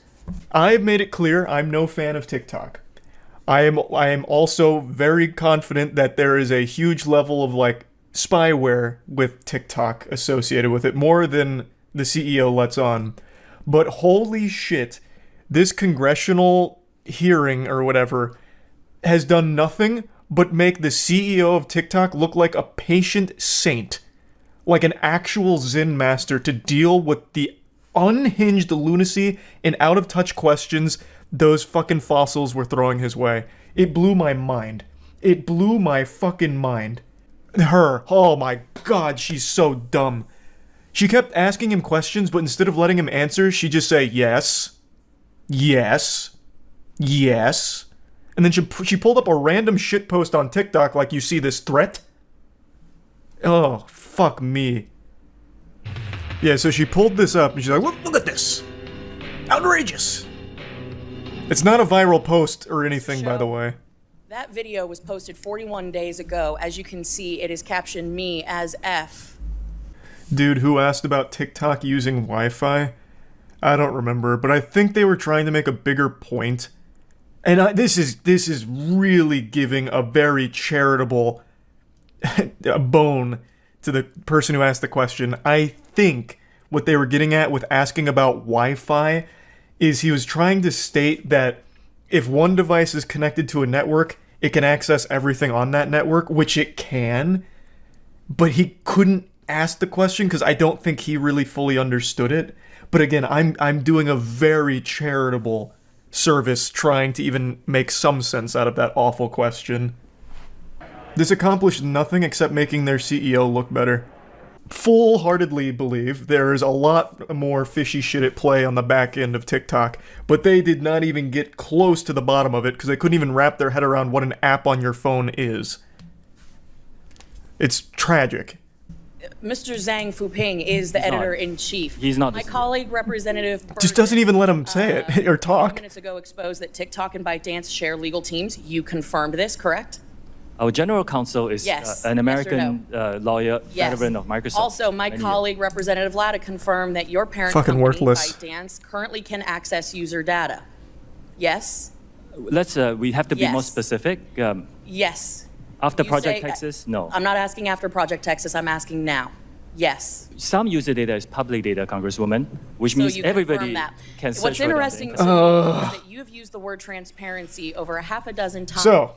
I've made it clear I'm no fan of TikTok. I am also very confident that there is a huge level of like spyware with TikTok associated with it, more than the CEO lets on. But holy shit, this congressional hearing or whatever has done nothing but make the CEO of TikTok look like a patient saint, like an actual Zen master to deal with the unhinged lunacy and out-of-touch questions those fucking fossils were throwing his way. It blew my mind. It blew my fucking mind. Her. Oh my god, she's so dumb. She kept asking him questions, but instead of letting him answer, she'd just say, yes, yes, yes. And then she pulled up a random shitpost on TikTok like, you see this threat? Oh, fuck me. Yeah, so she pulled this up, and she's like, look at this. Outrageous. It's not a viral post or anything, by the way. That video was posted 41 days ago. As you can see, it is captioned me as F. Dude who asked about TikTok using Wi-Fi? I don't remember, but I think they were trying to make a bigger point. And this is really giving a very charitable a bone to the person who asked the question. I think what they were getting at with asking about Wi-Fi is he was trying to state that if one device is connected to a network, it can access everything on that network, which it can, but he couldn't ask the question because I don't think he really fully understood it. But again, I'm doing a very charitable service trying to even make some sense out of that awful question. This accomplished nothing except making their CEO look better. Full-heartedly believe there is a lot more fishy shit at play on the back end of TikTok, but they did not even get close to the bottom of it because they couldn't even wrap their head around what an app on your phone is. It's tragic. Mr. Zhang Fuping is the editor-in-chief. He's not. My colleague, Representative Just doesn't even let him say it or talk. minutes ago exposed that TikTok and ByteDance share legal teams. You confirmed this, correct? Our general counsel is Yes. an Yes or American lawyer, Yes. veteran of Microsoft. Also, my colleague, Representative Lada, confirmed that your parent Fucking company, worthless. ByteDance, currently can access user data. Yes? Let's. We have to be more Yes. specific. Yes. After You Project say- Texas, no. I'm not asking after Project Texas, I'm asking now. Yes. Some user data is public data, Congresswoman, which So means you everybody confirm that. can search What's for it on the interesting internet. to me is that you have used the word transparency over a half a dozen times. So,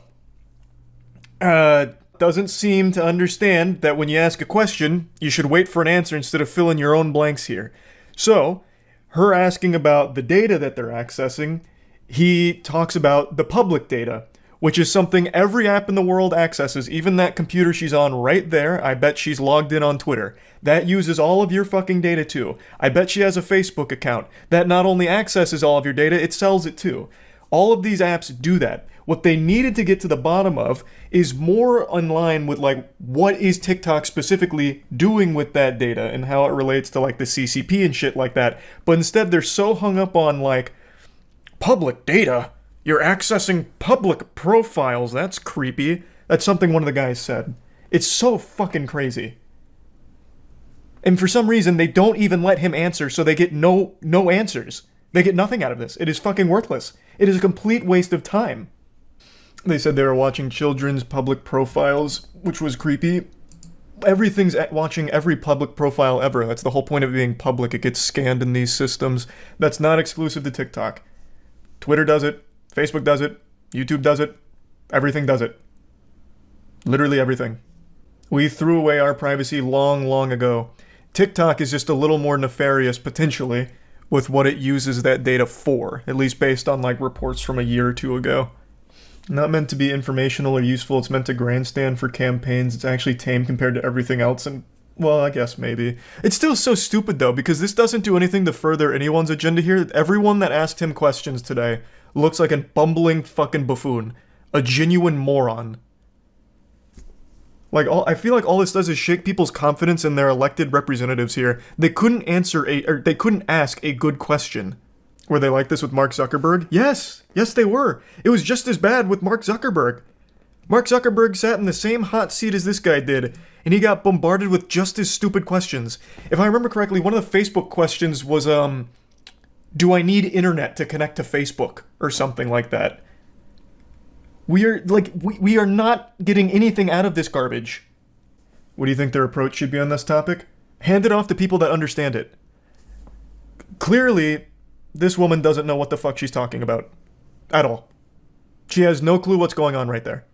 doesn't seem to understand that when you ask a question, you should wait for an answer instead of fill in your own blanks here. So, her asking about the data that they're accessing, he talks about the public data, which is something every app in the world accesses, even that computer she's on right there. I bet she's logged in on Twitter. That uses all of your fucking data too. I bet she has a Facebook account. That not only accesses all of your data, it sells it too. All of these apps do that. What they needed to get to the bottom of is more in line with like what is TikTok specifically doing with that data and how it relates to like the CCP and shit like that. But instead they're so hung up on like public data. You're accessing public profiles. That's creepy. That's something one of the guys said. It's so fucking crazy. And for some reason, they don't even let him answer, so they get no answers. They get nothing out of this. It is fucking worthless. It is a complete waste of time. They said they were watching children's public profiles, which was creepy. Everything's watching every public profile ever. That's the whole point of it being public. It gets scanned in these systems. That's not exclusive to TikTok. Twitter does it. Facebook does it. YouTube does it. Everything does it. Literally everything. We threw away our privacy long ago. TikTok is just a little more nefarious, potentially, with what it uses that data for, at least based on like reports from a year or two ago. Not meant to be informational or useful, it's meant to grandstand for campaigns. It's actually tame compared to everything else, and, well, I guess maybe. It's still so stupid, though, because this doesn't do anything to further anyone's agenda here. Everyone that asked him questions today looks like a bumbling fucking buffoon. A genuine moron. Like, I feel like all this does is shake people's confidence in their elected representatives here. They couldn't they couldn't ask a good question. Were they like this with Mark Zuckerberg? Yes, they were. It was just as bad with Mark Zuckerberg. Mark Zuckerberg sat in the same hot seat as this guy did, and he got bombarded with just as stupid questions. If I remember correctly, one of the Facebook questions was, do I need internet to connect to Facebook? Or something like that. We are not getting anything out of this garbage. What do you think their approach should be on this topic? Hand it off to people that understand it. Clearly, this woman doesn't know what the fuck she's talking about. At all. She has no clue what's going on right there.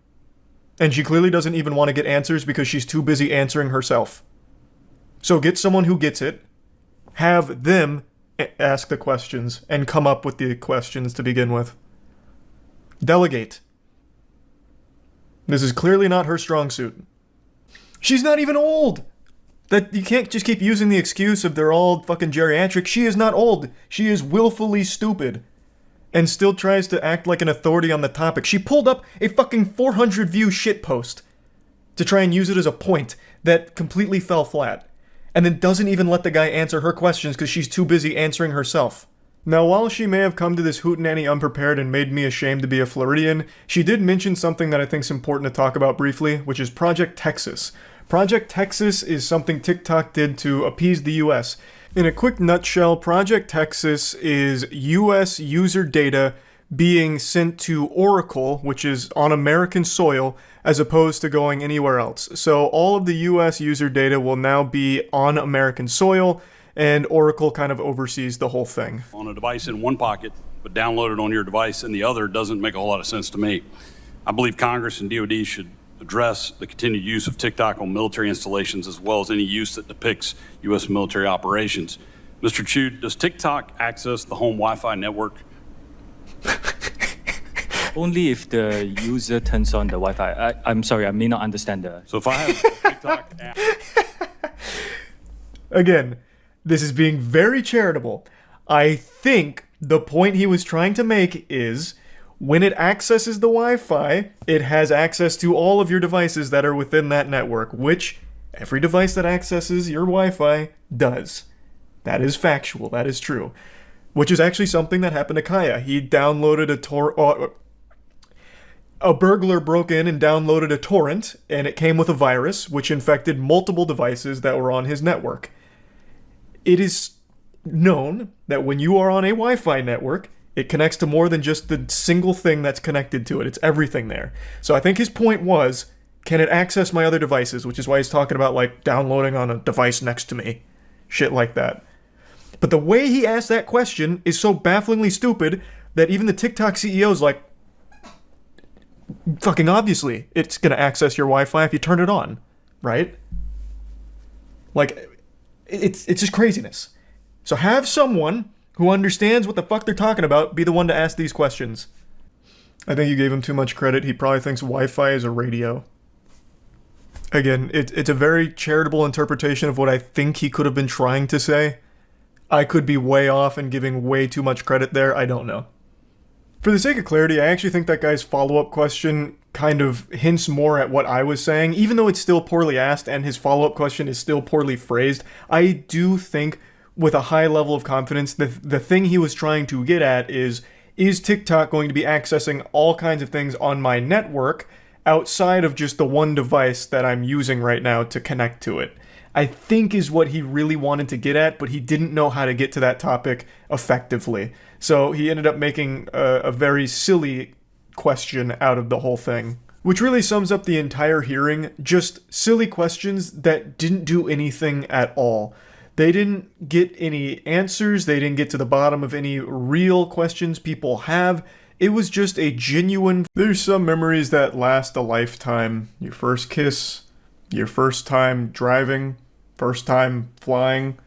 And she clearly doesn't even want to get answers because she's too busy answering herself. So get someone who gets it, have them ask the questions, and come up with the questions to begin with. Delegate. This is clearly not her strong suit. She's not even old! That you can't just keep using the excuse of they're all fucking geriatric. She is not old. She is willfully stupid. And still tries to act like an authority on the topic. She pulled up a fucking 400 view shitpost to try and use it as a point that completely fell flat. And then doesn't even let the guy answer her questions because she's too busy answering herself. Now, while she may have come to this hootenanny unprepared and made me ashamed to be a Floridian, she did mention something that I think is important to talk about briefly, which is Project Texas. Project Texas is something TikTok did to appease the US. In a quick nutshell, Project Texas is US user data being sent to Oracle, which is on American soil, as opposed to going anywhere else. So all of the US user data will now be on American soil, and Oracle kind of oversees the whole thing. On a device in one pocket, but downloaded on your device in the other doesn't make a whole lot of sense to me. I believe Congress and DoD should address the continued use of TikTok on military installations as well as any use that depicts U.S. military operations. Mr. Chu, does TikTok access the home Wi-Fi network? Only if the user turns on the Wi-Fi. I'm sorry, I may not understand the... So if I have a TikTok app... Again, this is being very charitable. I think the point he was trying to make is when it accesses the Wi-Fi, it has access to all of your devices that are within that network, which every device that accesses your Wi-Fi does. That is factual. That is true. Which is actually something that happened to Kaya. He downloaded a burglar broke in and downloaded a torrent, and it came with a virus, which infected multiple devices that were on his network. It is known that when you are on a Wi-Fi network, it connects to more than just the single thing that's connected to it. It's everything there. So I think his point was, can it access my other devices? Which is why he's talking about, like, downloading on a device next to me. Shit like that. But the way he asked that question is so bafflingly stupid that even the TikTok CEO is like, fucking obviously, it's gonna access your Wi-Fi if you turn it on, right? Like, it's just craziness. So have someone who understands what the fuck they're talking about be the one to ask these questions. I think you gave him too much credit. He probably thinks Wi-Fi is a radio. Again, it's a very charitable interpretation of what I think he could have been trying to say. I could be way off and giving way too much credit there. I don't know. For the sake of clarity, I actually think that guy's follow-up question kind of hints more at what I was saying. Even though it's still poorly asked and his follow-up question is still poorly phrased, I do think with a high level of confidence the thing he was trying to get at is TikTok going to be accessing all kinds of things on my network outside of just the one device that I'm using right now to connect to it? I think is what he really wanted to get at, but he didn't know how to get to that topic effectively. So he ended up making a very silly question out of the whole thing, which really sums up the entire hearing. Just silly questions that didn't do anything at all. They didn't get any answers. They didn't get to the bottom of any real questions people have. It was just a genuine... There's some memories that last a lifetime. Your first kiss, your first time driving, first time flying,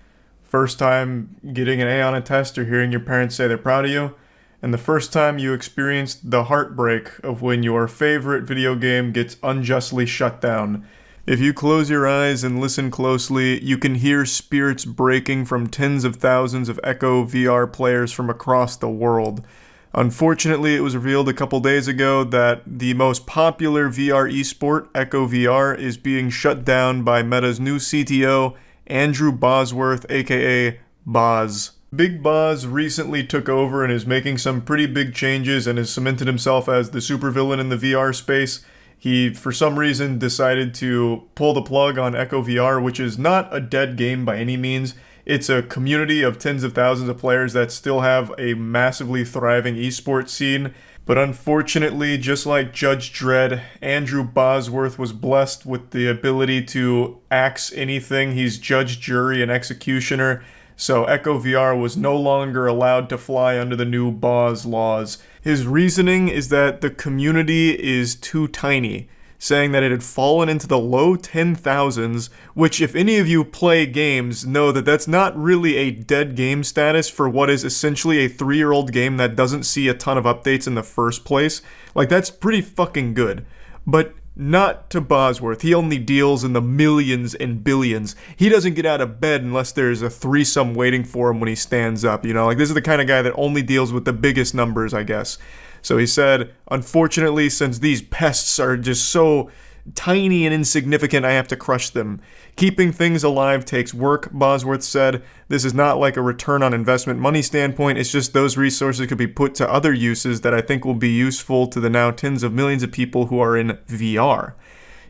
first time getting an A on a test or hearing your parents say they're proud of you, and the first time you experienced the heartbreak of when your favorite video game gets unjustly shut down. If you close your eyes and listen closely, you can hear spirits breaking from tens of thousands of Echo VR players from across the world. Unfortunately, it was revealed a couple days ago that the most popular VR esport, Echo VR, is being shut down by Meta's new CTO, Andrew Bosworth, aka Boz. Big Boz recently took over and is making some pretty big changes and has cemented himself as the supervillain in the VR space. He, for some reason, decided to pull the plug on Echo VR, which is not a dead game by any means. It's a community of tens of thousands of players that still have a massively thriving esports scene. But unfortunately, just like Judge Dredd, Andrew Bosworth was blessed with the ability to axe anything. He's judge, jury, and executioner. So Echo VR was no longer allowed to fly under the new Boz laws. His reasoning is that the community is too tiny, saying that it had fallen into the low 10,000s, which if any of you play games know that that's not really a dead game status for what is essentially a 3-year-old game that doesn't see a ton of updates in the first place. Like, that's pretty fucking good. But Not to Bosworth. He only deals in the millions and billions. He doesn't get out of bed unless there's a threesome waiting for him when he stands up, you know? Like, this is the kind of guy that only deals with the biggest numbers, I guess. So he said, unfortunately, since these pests are just so tiny and insignificant, I have to crush them. Keeping things alive takes work, Bosworth said. This is not like a return on investment money standpoint, it's just those resources could be put to other uses that I think will be useful to the now tens of millions of people who are in VR.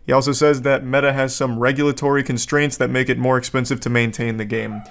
He also says that Meta has some regulatory constraints that make it more expensive to maintain the game.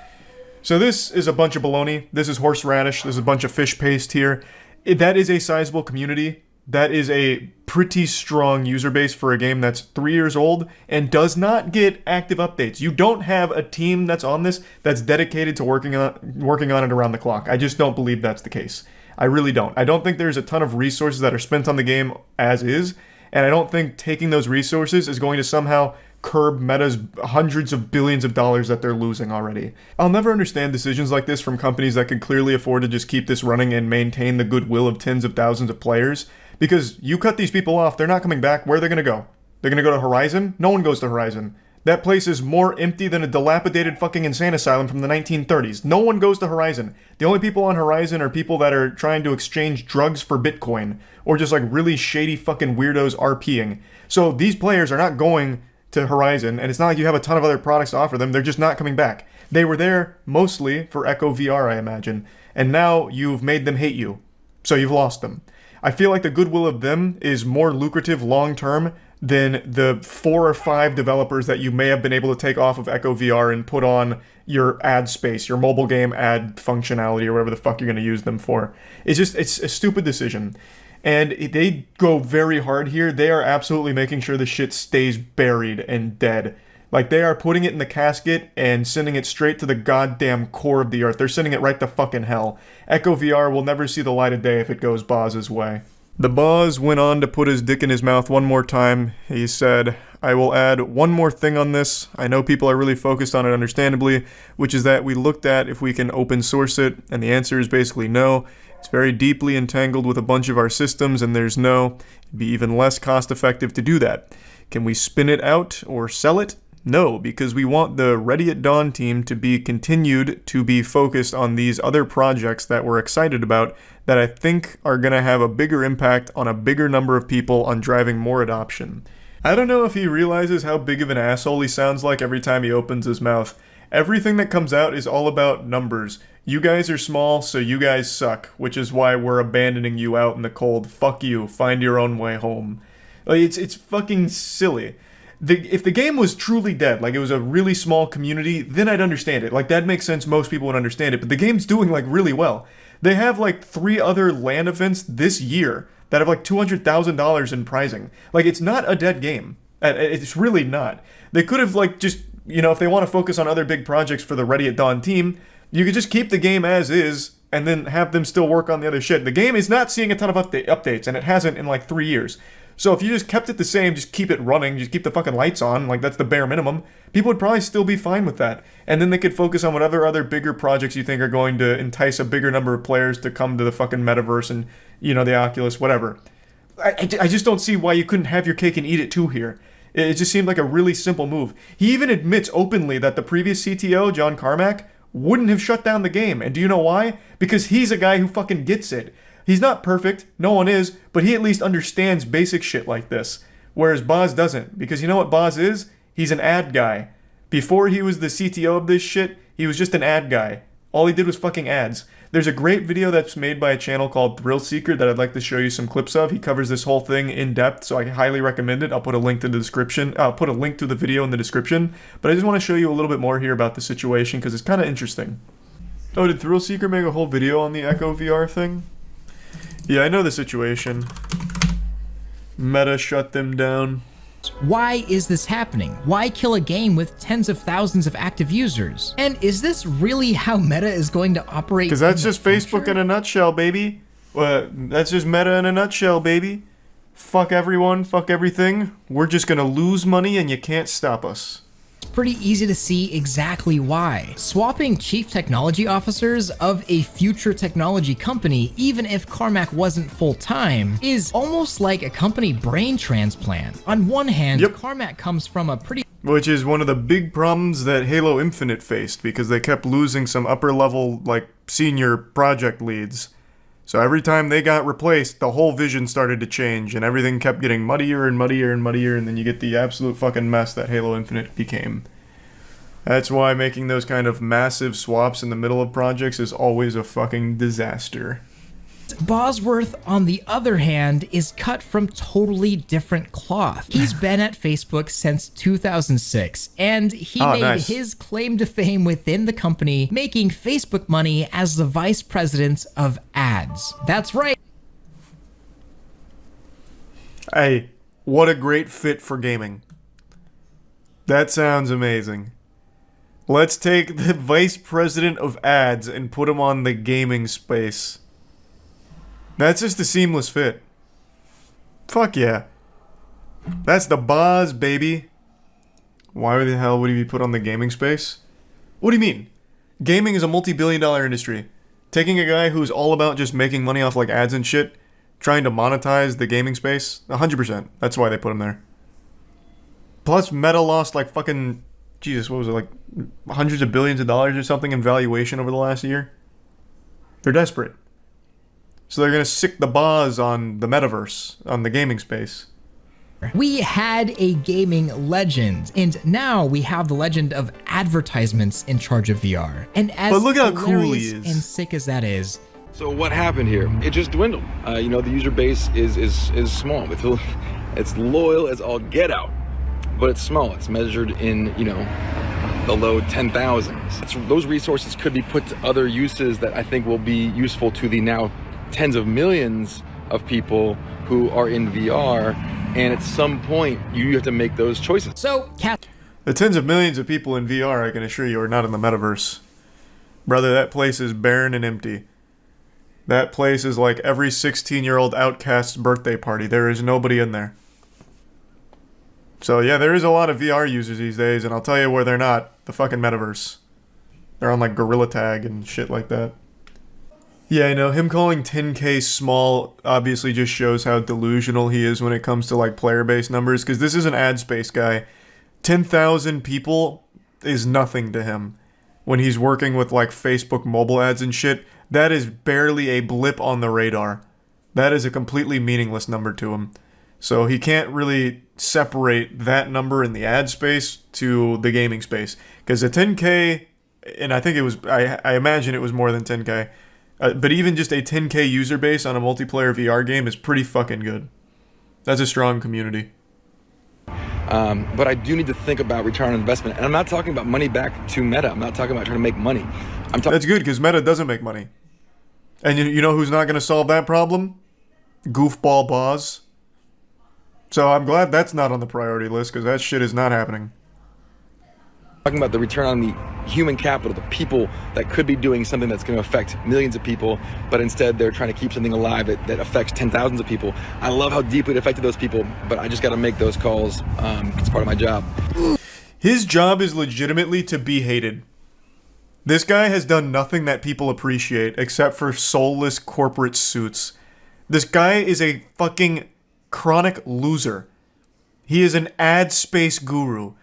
So this is a bunch of baloney. This is horseradish. There's a bunch of fish paste here. That is a sizable community. That is a pretty strong user base for a game that's 3 years old and does not get active updates. You don't have a team that's on this that's dedicated to working on it around the clock. I just don't believe that's the case. I really don't. I don't think there's a ton of resources that are spent on the game as is, and I don't think taking those resources is going to somehow curb Meta's hundreds of billions of dollars that they're losing already. I'll never understand decisions like this from companies that can clearly afford to just keep this running and maintain the goodwill of tens of thousands of players. Because you cut these people off, they're not coming back. Where are they going to go? They're going to go to Horizon? No one goes to Horizon. That place is more empty than a dilapidated fucking insane asylum from the 1930s. No one goes to Horizon. The only people on Horizon are people that are trying to exchange drugs for Bitcoin. Or just like really shady fucking weirdos RPing. So these players are not going to Horizon, and it's not like you have a ton of other products to offer them. They're just not coming back. They were there mostly for Echo VR, I imagine. And now you've made them hate you. So you've lost them. I feel like the goodwill of them is more lucrative long-term than the 4 or 5 developers that you may have been able to take off of Echo VR and put on your ad space, your mobile game ad functionality, or whatever the fuck you're going to use them for. It's a stupid decision. And they go very hard here. They are absolutely making sure the shit stays buried and dead. Like, they are putting it in the casket and sending it straight to the goddamn core of the earth. They're sending it right to fucking hell. Echo VR will never see the light of day if it goes Boz's way. The Boz went on to put his dick in his mouth one more time. He said, I will add one more thing on this. I know people are really focused on it understandably, which is that we looked at if we can open source it, and the answer is basically no. It's very deeply entangled with a bunch of our systems, and there's no. It'd be even less cost effective to do that. Can we spin it out or sell it? No, because we want the Ready at Dawn team to be continued to be focused on these other projects that we're excited about that I think are going to have a bigger impact on a bigger number of people on driving more adoption. I don't know if he realizes how big of an asshole he sounds like every time he opens his mouth. Everything that comes out is all about numbers. You guys are small, so you guys suck, which is why we're abandoning you out in the cold. Fuck you. Find your own way home. Like, it's fucking silly. If the game was truly dead, like it was a really small community, then I'd understand it. Like, that makes sense, most people would understand it, but the game's doing, like, really well. They have, like, 3 other LAN events this year that have, like, $200,000 in pricing. Like, it's not a dead game. It's really not. They could have, like, just, you know, if they want to focus on other big projects for the Ready at Dawn team, you could just keep the game as is and then have them still work on the other shit. The game is not seeing a ton of updates, and it hasn't in, like, 3 years. So if you just kept it the same, just keep it running, just keep the fucking lights on, like that's the bare minimum, people would probably still be fine with that. And then they could focus on whatever other bigger projects you think are going to entice a bigger number of players to come to the fucking metaverse and, you know, the Oculus, whatever. I just don't see why you couldn't have your cake and eat it too here. It just seemed like a really simple move. He even admits openly that the previous CTO, John Carmack, wouldn't have shut down the game. And do you know why? Because he's a guy who fucking gets it. He's not perfect, no one is, but he at least understands basic shit like this. Whereas Boz doesn't, because you know what Boz is? He's an ad guy. Before he was the CTO of this shit, he was just an ad guy. All he did was fucking ads. There's a great video that's made by a channel called Thrill Seeker that I'd like to show you some clips of. He covers this whole thing in depth, so I highly recommend it. I'll put a link to the description. I'll put a link to the video in the description. But I just want to show you a little bit more here about the situation, because it's kind of interesting. Oh, did Thrill Seeker make a whole video on the Echo VR thing? Yeah, I know the situation. Meta shut them down. Why is this happening? Why kill a game with tens of thousands of active users? And is this really how Meta is going to operate? Because that's just Facebook in a nutshell, baby. That's just Meta in a nutshell, baby. Fuck everyone, fuck everything. We're just gonna lose money and you can't stop us. pretty easy to see exactly why. Swapping chief technology officers of a future technology company, even if Carmack wasn't full-time, is almost like a company brain transplant. On one hand, Carmack comes from a pretty... Which is one of the big problems that Halo Infinite faced, because they kept losing some upper-level, like, senior project leads. So every time they got replaced, the whole vision started to change, and everything kept getting muddier and muddier and muddier, and then you get the absolute fucking mess that Halo Infinite became. That's why making those kind of massive swaps in the middle of projects is always a fucking disaster. Bosworth, on the other hand, is cut from totally different cloth. He's been at Facebook since 2006, and he made his claim to fame within the company, making Facebook money as the vice president of ads. That's right. Hey, what a great fit for gaming. That sounds amazing. Let's take the vice president of ads and put him on the gaming space. That's just a seamless fit. Fuck yeah. That's the boss, baby. Why the hell would he be put on the gaming space? What do you mean? Gaming is a multi-billion-dollar industry. Taking a guy who's all about just making money off like ads and shit, trying to monetize the gaming space, 100%. That's why they put him there. Plus, Meta lost like fucking, Jesus, what was it, like hundreds of billions of dollars or something in valuation over the last year? They're desperate. So they're gonna sick the boss on the metaverse, on the gaming space. We had a gaming legend, and now we have the legend of advertisements in charge of VR. And as but look how cool he is. And sick as that is. So what happened here? It just dwindled. You know, the user base is small. It's loyal as all get out, but it's small. It's measured in, you know, the low 10,000s. Those resources could be put to other uses that I think will be useful to the now tens of millions of people who are in VR, and at some point you have to make those choices. So, the tens of millions of people in VR, I can assure you, are not in the metaverse. Brother, that place is barren and empty. That place is like every 16-year-old outcast's birthday party. There is nobody in there. So yeah, there is a lot of VR users these days, and I'll tell you where they're not. The fucking metaverse. They're on like Gorilla Tag and shit like that. Yeah, I know, him calling 10K small obviously just shows how delusional he is when it comes to like player-based numbers, because this is an ad space guy. 10,000 people is nothing to him. When he's working with like Facebook mobile ads and shit, that is barely a blip on the radar. That is a completely meaningless number to him. So he can't really separate that number in the ad space to the gaming space. Because a 10K, and I think it was, I imagine it was more than 10K, but even just a 10K user base on a multiplayer VR game is pretty fucking good. That's a strong community. But I do need to think about return on investment. And I'm not talking about money back to Meta. I'm not talking about trying to make money. That's good, because Meta doesn't make money. And you know who's not going to solve that problem? Goofball Boz. So I'm glad that's not on the priority list, because that shit is not happening. Talking about the return on the human capital, the people that could be doing something that's going to affect millions of people, but instead they're trying to keep something alive that affects 10,000s of people. I love how deeply it affected those people, but I just got to make those calls. It's part of my job. His job is legitimately to be hated. This guy has done nothing that people appreciate except for soulless corporate suits. This guy is a fucking chronic loser. He is an ad space guru.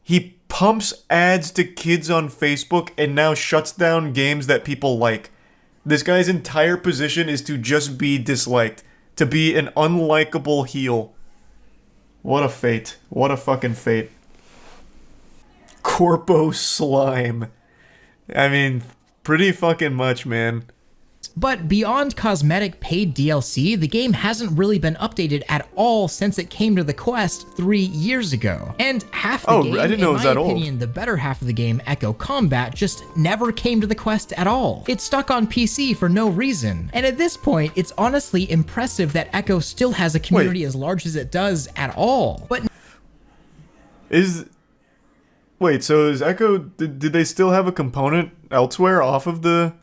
He pumps ads to kids on Facebook and now shuts down games that people like. This guy's entire position is to just be disliked. To be an unlikable heel. What a fate. What a fucking fate. Corpo slime. I mean, pretty fucking much, man. But beyond cosmetic paid DLC, the game hasn't really been updated at all since it came to the Quest 3 years ago. And half the game, I didn't know it was in my that old. opinion, the better half of the game, Echo Combat, just never came to the Quest at all. It's stuck on PC for no reason. And at this point, it's honestly impressive that Echo still has a community as large as it does at all. But Wait, so is Echo... Did they still have a component elsewhere off of the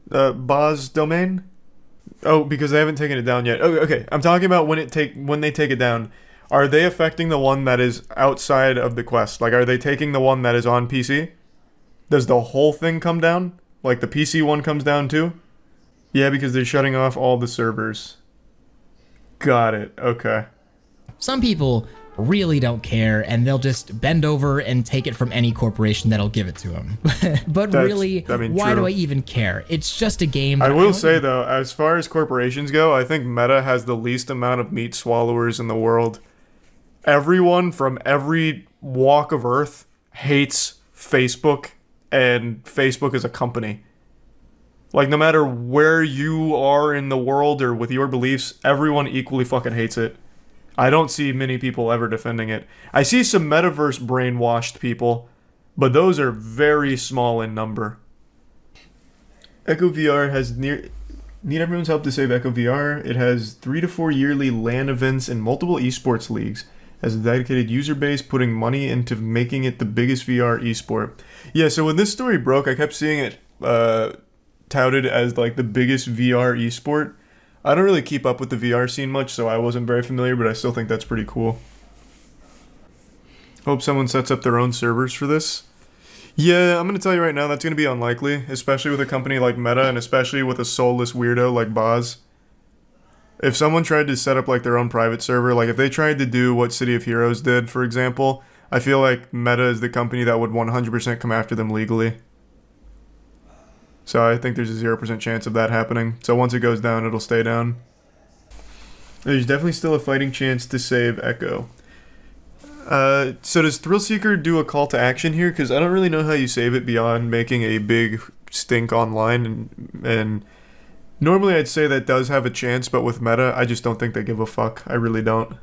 Boz domain? Oh, because they haven't taken it down yet. Oh, okay. I'm talking about when they take it down. are they affecting the one that is outside of the Quest? Like, are they taking the one that is on PC? Does the whole thing come down? Like, the PC one comes down too? Yeah, because they're shutting off all the servers. Got it. Okay. Some people really don't care, and they'll just bend over and take it from any corporation that'll give it to them. But really, why do I even care? It's just a game. I will say, though, as far as corporations go, I think Meta has the least amount of meat swallowers in the world. Everyone from every walk of Earth hates Facebook, and Facebook is a company. Like, no matter where you are in the world or with your beliefs, everyone equally fucking hates it. I don't see many people ever defending it. I see some metaverse brainwashed people, but those are very small in number. Echo VR has need everyone's help to save Echo VR. It has 3 to 4 yearly LAN events and multiple esports leagues. Has a dedicated user base, putting money into making it the biggest VR esport. Yeah, so when this story broke, I kept seeing it touted as like the biggest VR esport. I don't really keep up with the VR scene much, so I wasn't very familiar, but I still think that's pretty cool. Hope someone sets up their own servers for this. Yeah, I'm going to tell you right now, that's going to be unlikely, especially with a company like Meta, and especially with a soulless weirdo like Boz. If someone tried to set up like their own private server, like if they tried to do what City of Heroes did, for example, I feel like Meta is the company that would 100% come after them legally. So I think there's a 0% chance of that happening. So once it goes down, it'll stay down. There's definitely still a fighting chance to save Echo. So does Thrillseeker do a call to action here? Because I don't really know how you save it beyond making a big stink online. And normally I'd say that does have a chance, but with Meta, I just don't think they give a fuck. I really don't.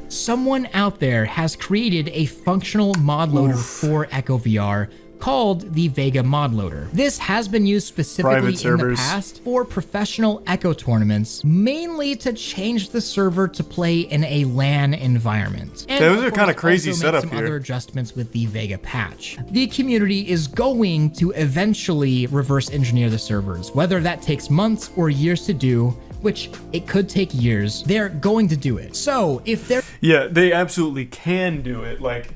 Someone out there has created a functional mod loader for Echo VR called the Vega Mod Loader. This has been used specifically in the past for professional Echo tournaments, mainly to change the server to play in a LAN environment. And those are kind of crazy setup some here. Other adjustments with the Vega patch. The community is going to eventually reverse engineer the servers, whether that takes months or years to do, which it could take years. They're going to do it. So if they're they absolutely can do it. Like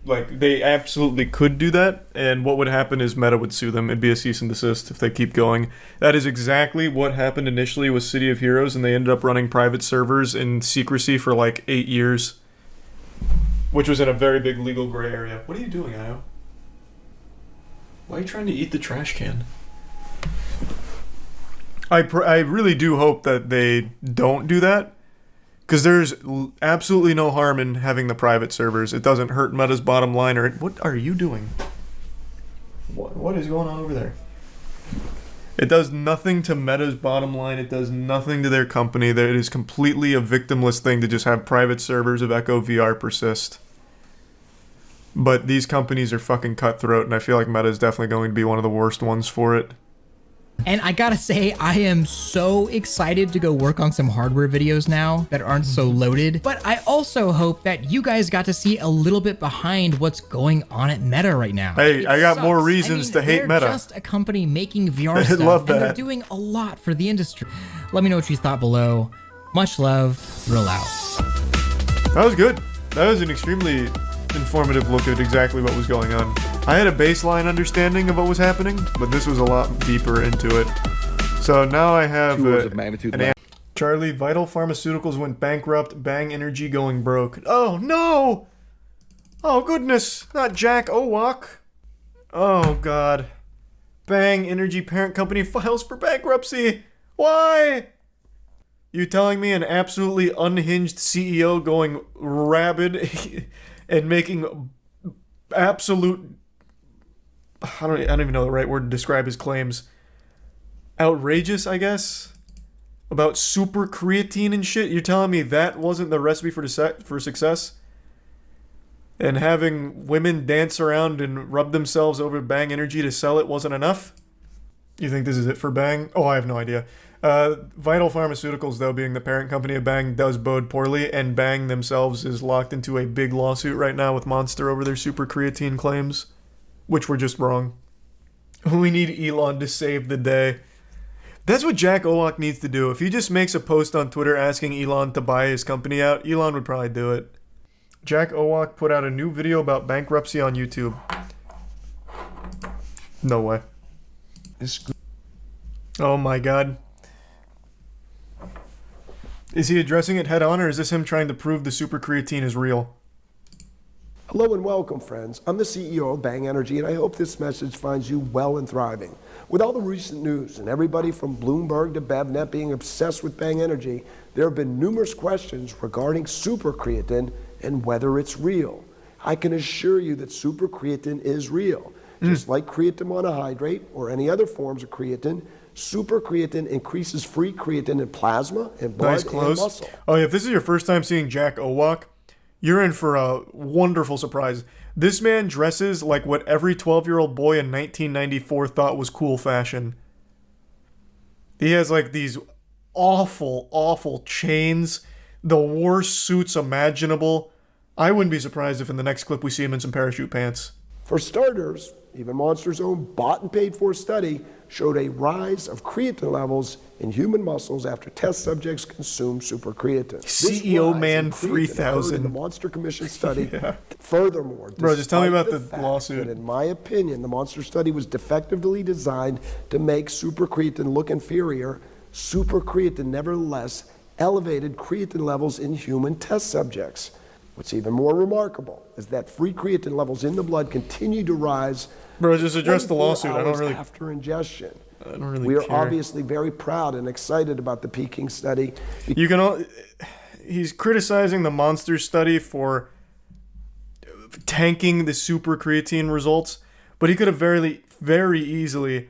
they absolutely could do that, and what would happen is Meta would sue them. It'd be a cease and desist if they keep going. That is exactly what happened initially with City of Heroes, and they ended up running private servers in secrecy for like 8 years, which was in a very big legal gray area. What are you doing, Io? Why are you trying to eat the trash can? I really do hope that they don't do that, because there's absolutely no harm in having the private servers. It doesn't hurt Meta's bottom line. Or what are you doing? What is going on over there? It does nothing to Meta's bottom line. It does nothing to their company. It is completely a victimless thing to just have private servers of Echo VR persist. But these companies are fucking cutthroat, and I feel like Meta is definitely going to be one of the worst ones for it. And I gotta say, I am so excited to go work on some hardware videos now that aren't so loaded. But I also hope that you guys got to see a little bit behind what's going on at Meta right now. Hey, I got more reasons to hate Meta. They're just a company making VR stuff, love that. And they're doing a lot for the industry. Let me know what you thought below. Much love. Real out. That was good. That was an extremely informative look at exactly what was going on. I had a baseline understanding of what was happening, but this was a lot deeper into it. So now I have Charlie, Vital Pharmaceuticals went bankrupt, Bang Energy going broke. Oh no! Oh goodness, not Jack Owak. Oh god. Bang Energy parent company files for bankruptcy. Why? You telling me an absolutely unhinged CEO going rabid and making absolute, I don't even know the right word to describe his claims. Outrageous, I guess, about super creatine and shit. You're telling me that wasn't the recipe for success? And having women dance around and rub themselves over Bang Energy to sell it wasn't enough? You think this is it for Bang? Oh, I have no idea. Vital Pharmaceuticals, though, being the parent company of Bang, does bode poorly, and Bang themselves is locked into a big lawsuit right now with Monster over their super creatine claims, which were just wrong. We need Elon to save the day. That's what Jack Owak needs to do. If he just makes a post on Twitter asking Elon to buy his company out, Elon would probably do it. Jack Owak put out a new video about bankruptcy on YouTube. No way. Oh my god. Is he addressing it head on, or is this him trying to prove the super creatine is real? Hello and welcome, friends. I'm the CEO of Bang Energy, and I hope this message finds you well and thriving. With all the recent news and everybody from Bloomberg to BevNet being obsessed with Bang Energy, there have been numerous questions regarding super creatine and whether it's real. I can assure you that super creatine is real. Just like creatine monohydrate or any other forms of creatine, super creatine increases free creatine in plasma and blood and muscle. Oh, yeah, if this is your first time seeing Jack Owak, you're in for a wonderful surprise. This man dresses like what every 12-year-old boy in 1994 thought was cool fashion. He has like these awful, awful chains, the worst suits imaginable. I wouldn't be surprised if in the next clip we see him in some parachute pants. For starters, even Monster's own bought and paid for study showed a rise of creatine levels in human muscles after test subjects consumed super creatine. CEO Man 3000. The Monster Commission study. Yeah. Furthermore, bro, just tell me about the fact lawsuit. That in my opinion, the Monster study was defectively designed to make super creatine look inferior. Super creatine nevertheless elevated creatine levels in human test subjects. What's even more remarkable is that free creatine levels in the blood continue to rise. Bro, just address the lawsuit. I don't really. After ingestion. I don't really We are care. obviously very proud and excited about the Peking study. You can all. He's criticizing the Monster study for tanking the super creatine results, but he could have very easily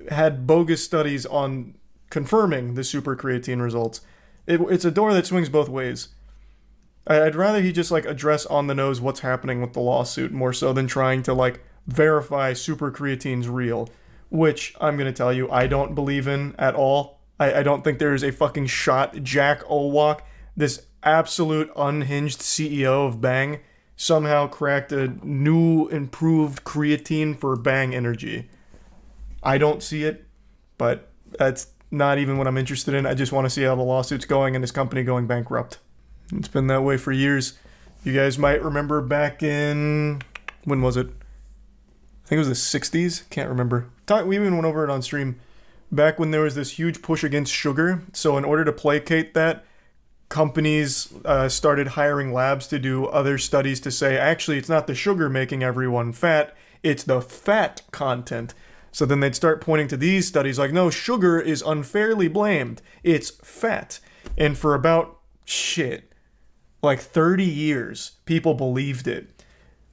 had bogus studies on confirming the super creatine results. It's a door that swings both ways. I'd rather he just like address on the nose what's happening with the lawsuit more so than trying to like verify super creatine's real, which I'm gonna tell you I don't believe in at all. I don't think there is a fucking shot Jack Owak, this absolute unhinged CEO of Bang, somehow cracked a new improved creatine for Bang Energy. I don't see it, but that's not even what I'm interested in. I just want to see how the lawsuit's going and his company going bankrupt. It's been that way for years. You guys might remember back in, when was it? I think it was the 60s. Can't remember. We even went over it on stream. Back when there was this huge push against sugar. So in order to placate that, companies started hiring labs to do other studies to say, actually, it's not the sugar making everyone fat, it's the fat content. So then they'd start pointing to these studies like, no, sugar is unfairly blamed. It's fat. And for about, like 30 years, people believed it.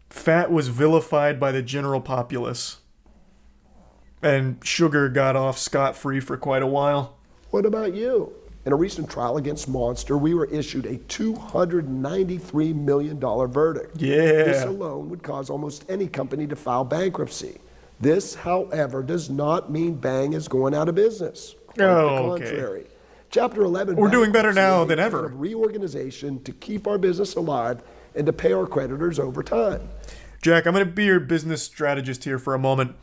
Fat was vilified by the general populace. And sugar got off scot-free for quite a while. What about you? In a recent trial against Monster, we were issued a $293 million verdict. Yeah. This alone would cause almost any company to file bankruptcy. This, however, does not mean Bang is going out of business. Quite the contrary. Chapter 11. We're doing better now than ever. Reorganization to keep our business alive and to pay our creditors over time. Jack, I'm going to be your business strategist here for a moment.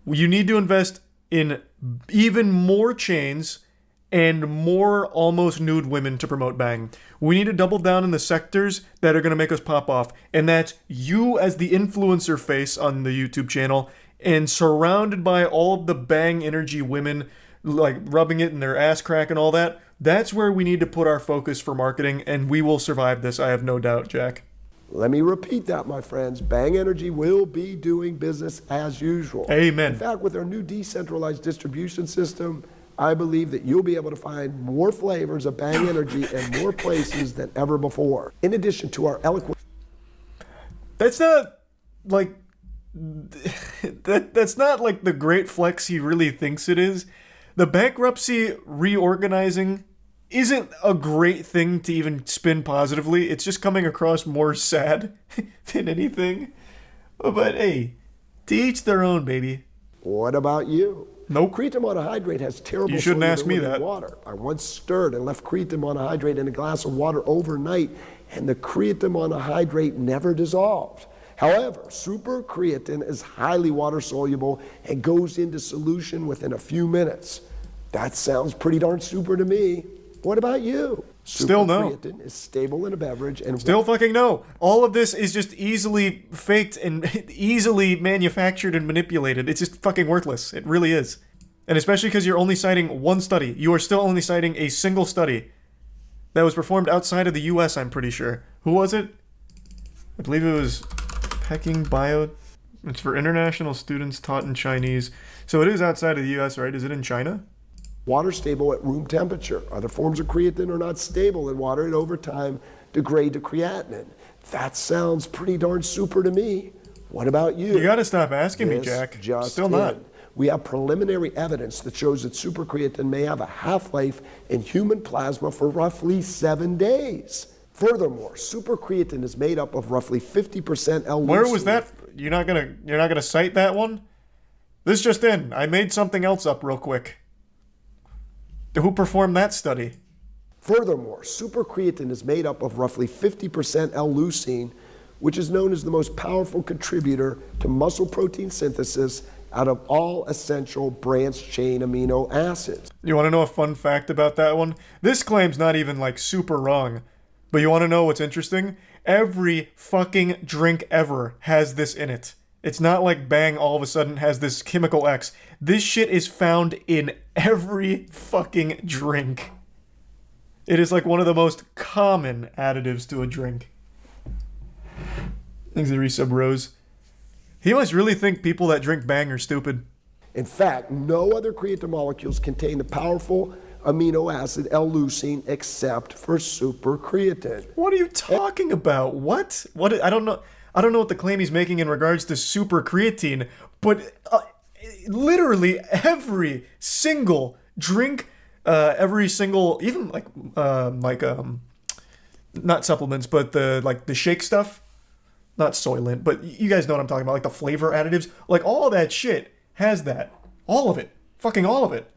You need to invest in even more chains and more almost nude women to promote Bang. We need to double down in the sectors that are going to make us pop off. And that's you as the influencer face on the YouTube channel and surrounded by all of the Bang Energy women like rubbing it in their ass crack and all that. That's where we need to put our focus for marketing, and we will survive this, I have no doubt, Jack. Let me repeat that, my friends. Bang Energy will be doing business as usual. Amen. In fact, with our new decentralized distribution system, I believe that you'll be able to find more flavors of Bang Energy in more places than ever before. In addition to our eloquent... That's not, like... That's not, like, the great flex he really thinks it is. The bankruptcy reorganizing isn't a great thing to even spin positively. It's just coming across more sad than anything. But hey, to each their own, baby. What about you? Nope. Creatine monohydrate has terrible You shouldn't ask me that. Water. I once stirred and left creatine monohydrate in a glass of water overnight, and the creatine monohydrate never dissolved. However, super creatine is highly water soluble and goes into solution within a few minutes. That sounds pretty darn super to me. What about you? Still no. Supercreatine is stable in a beverage and still fucking no. All of this is just easily faked and easily manufactured and manipulated. It's just fucking worthless. It really is. And especially because you're only citing one study. You are still only citing a single study that was performed outside of the US, I'm pretty sure. Who was it? I believe it was Peking Bio. It's for international students taught in Chinese. So it is outside of the US, right? Is it in China? Water stable at room temperature. Other forms of creatine are not stable in water and over time degrade to creatinine. That sounds pretty darn super to me. What about you? You gotta stop asking me, Jack. Still not. We have preliminary evidence that shows that supercreatine may have a half-life in human plasma for roughly 7 days. Furthermore, supercreatine is made up of roughly 50% L-leucine. Where was that? You're not gonna cite that one? This just in. I made something else up real quick. Who performed that study? Furthermore, supercreatine is made up of roughly 50% L-leucine, which is known as the most powerful contributor to muscle protein synthesis out of all essential branched-chain amino acids. You want to know a fun fact about that one? This claim's not even like super wrong, but you want to know what's interesting? Every fucking drink ever has this in it. It's not like Bang all of a sudden has this chemical X. This shit is found in every fucking drink. It is like one of the most common additives to a drink. Thanks, Resub Rose. He must really think people that drink Bang are stupid. In fact, no other creatine molecules contain the powerful amino acid L-leucine except for supercreatine. What are you talking about? What? I don't know. I don't know what the claim he's making in regards to supercreatine, but literally every single drink, every single, even not supplements, but the shake stuff, not Soylent, but you guys know what I'm talking about, like the flavor additives, like all that shit has that. All of it. Fucking all of it.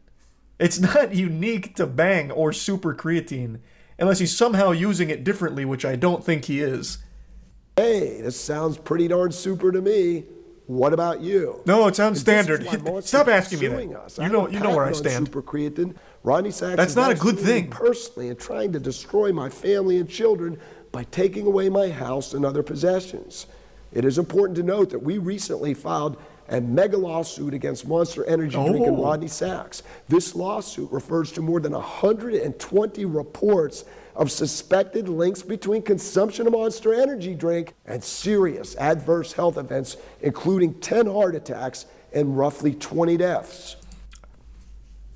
It's not unique to Bang or supercreatine, unless he's somehow using it differently, which I don't think he is. Hey, this sounds pretty darn super to me. What about you? No, it sounds standard. Stop asking me that. Us. You know where I stand. Supercreatine. Rodney Sachs. That's not a good thing. Personally, and trying to destroy my family and children by taking away my house and other possessions. It is important to note that we recently filed a mega lawsuit against Monster Energy Drink and Rodney Sachs. This lawsuit refers to more than 120 reports of suspected links between consumption of Monster Energy Drink and serious adverse health events, including 10 heart attacks and roughly 20 deaths.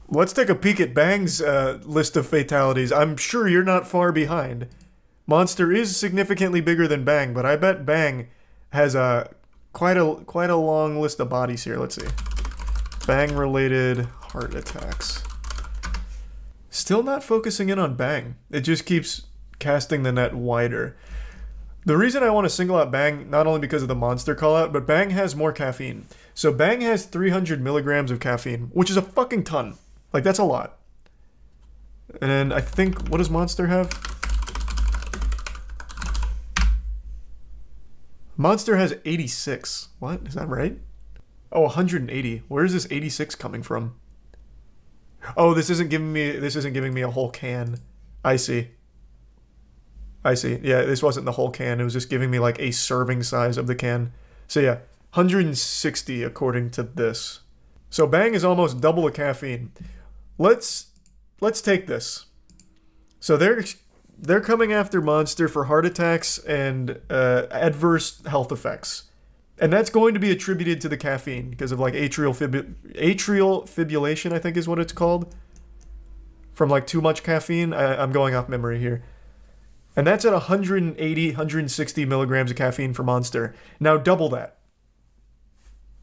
Let's take a peek at Bang's list of fatalities. I'm sure you're not far behind. Monster is significantly bigger than Bang, but I bet Bang has quite a long list of bodies here. Let's see. Bang-related heart attacks. Still not focusing in on Bang. It just keeps casting the net wider. The reason I want to single out Bang, not only because of the Monster call-out, but Bang has more caffeine. So Bang has 300 milligrams of caffeine, which is a fucking ton. Like, that's a lot. And I think, what does Monster have? Monster has 86. What? Is that right? Oh, 180. Where is this 86 coming from? Oh, this isn't giving me a whole can. I see. Yeah, this wasn't the whole can. It was just giving me like a serving size of the can. So yeah, 160 according to this. So Bang is almost double the caffeine. Let's take this. So they're coming after Monster for heart attacks and adverse health effects. And that's going to be attributed to the caffeine because of like atrial fibrillation, I think is what it's called. From like too much caffeine. I'm going off memory here. And that's at 180, 160 milligrams of caffeine for Monster. Now double that.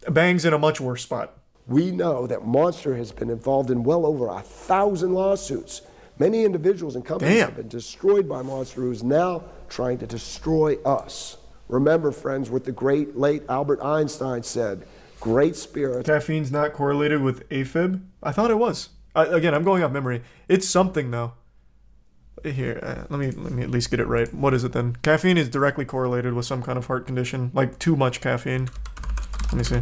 Bang's in a much worse spot. We know that Monster has been involved in well over 1,000 lawsuits. Many individuals and companies have been destroyed by Monster, who is now trying to destroy us. Remember, friends, what the great late Albert Einstein said, great spirit. Caffeine's not correlated with AFib? I thought it was. Again, I'm going off memory. It's something, though. Here, let me at least get it right. What is it, then? Caffeine is directly correlated with some kind of heart condition, like too much caffeine. Let me see.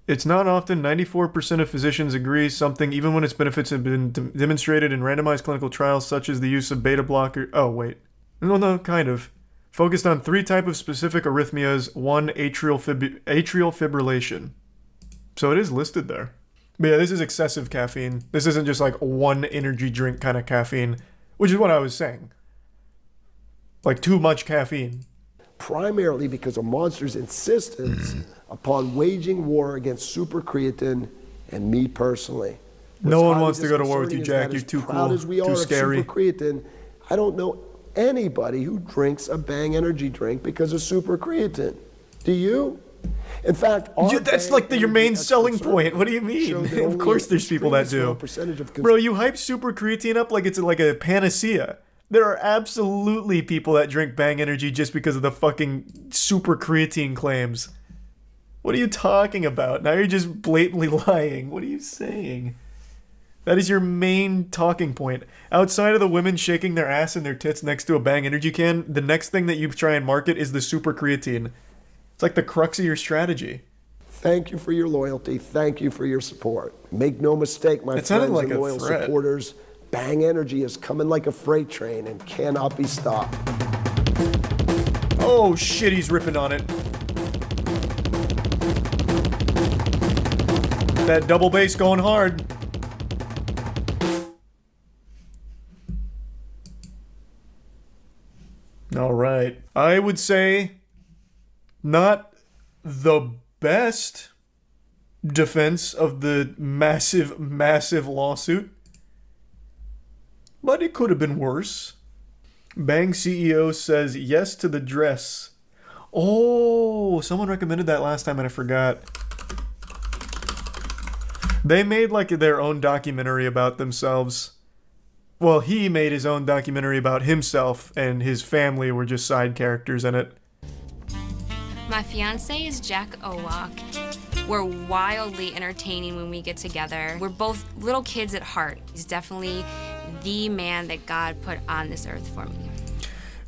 It's not often 94% of physicians agree something, even when its benefits have been demonstrated in randomized clinical trials, such as the use of beta blocker. Oh, wait. No, kind of. Focused on 3 types of specific arrhythmias, 1 atrial fibrillation. So it is listed there. But yeah, this is excessive caffeine. This isn't just like one energy drink kind of caffeine, which is what I was saying. Like too much caffeine. Primarily because of Monster's insistence upon waging war against super creatine and me personally. No one wants to go to war with you, Jack. You're too cool, too scary. Super creatine, I don't know anybody who drinks a Bang energy drink because of super creatine. Do you? In fact, that's like your main selling point. What do you mean? Of course there's people that do. Bro, you hype super creatine up like it's like a panacea. There are absolutely people that drink Bang energy just because of the fucking super creatine claims. What are you talking about? Now you're just blatantly lying. What are you saying? That is your main talking point. Outside of the women shaking their ass and their tits next to a Bang energy can, the next thing that you try and market is the super creatine. It's like the crux of your strategy. Thank you for your loyalty. Thank you for your support. Make no mistake, my friends and loyal supporters, Bang energy is coming like a freight train and cannot be stopped. Oh shit, he's ripping on it. That double bass going hard. All right. I would say not the best defense of the massive, massive lawsuit, but it could have been worse. Bang CEO says yes to the dress. Oh, someone recommended that last time and I forgot. They made like their own documentary about themselves. Well, he made his own documentary about himself, and his family were just side characters in it. My fiance is Jack Owak. We're wildly entertaining when we get together. We're both little kids at heart. He's definitely the man that God put on this earth for me.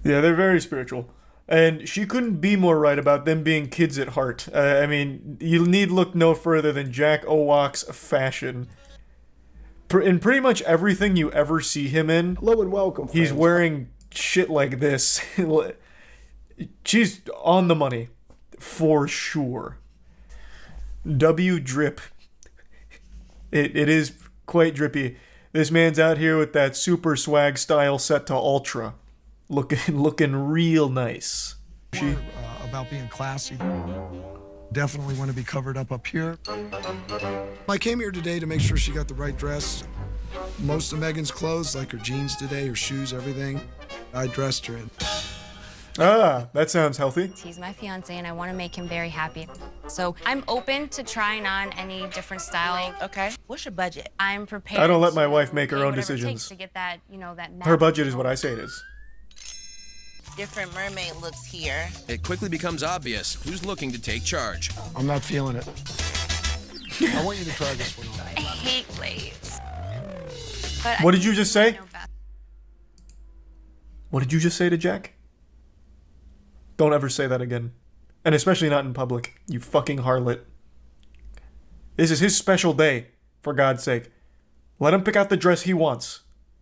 Yeah, they're very spiritual. And she couldn't be more right about them being kids at heart. I mean, you need look no further than Jack Owak's fashion. In pretty much everything you ever see him in, hello and welcome, he's wearing shit like this. She's on the money, for sure. W drip. It is quite drippy. This man's out here with that super swag style set to ultra. Looking real nice. About being classy. Definitely want to be covered up here. I came here today to make sure she got the right dress. Most of Megan's clothes, like her jeans today, her shoes, everything, I dressed her in. Ah, that sounds healthy. He's my fiance and I want to make him very happy. So I'm open to trying on any different style. Okay. What's your budget? I'm prepared. I don't let my wife make her own decisions. To get that, that her budget is what I say it is. Different mermaid looks here. It quickly becomes obvious who's looking to take charge. I'm not feeling it. I want you to try this one on. I hate blades. What did you just say? What did you just say to Jack? Don't ever say that again. And especially not in public, you fucking harlot. This is his special day, for God's sake. Let him pick out the dress he wants.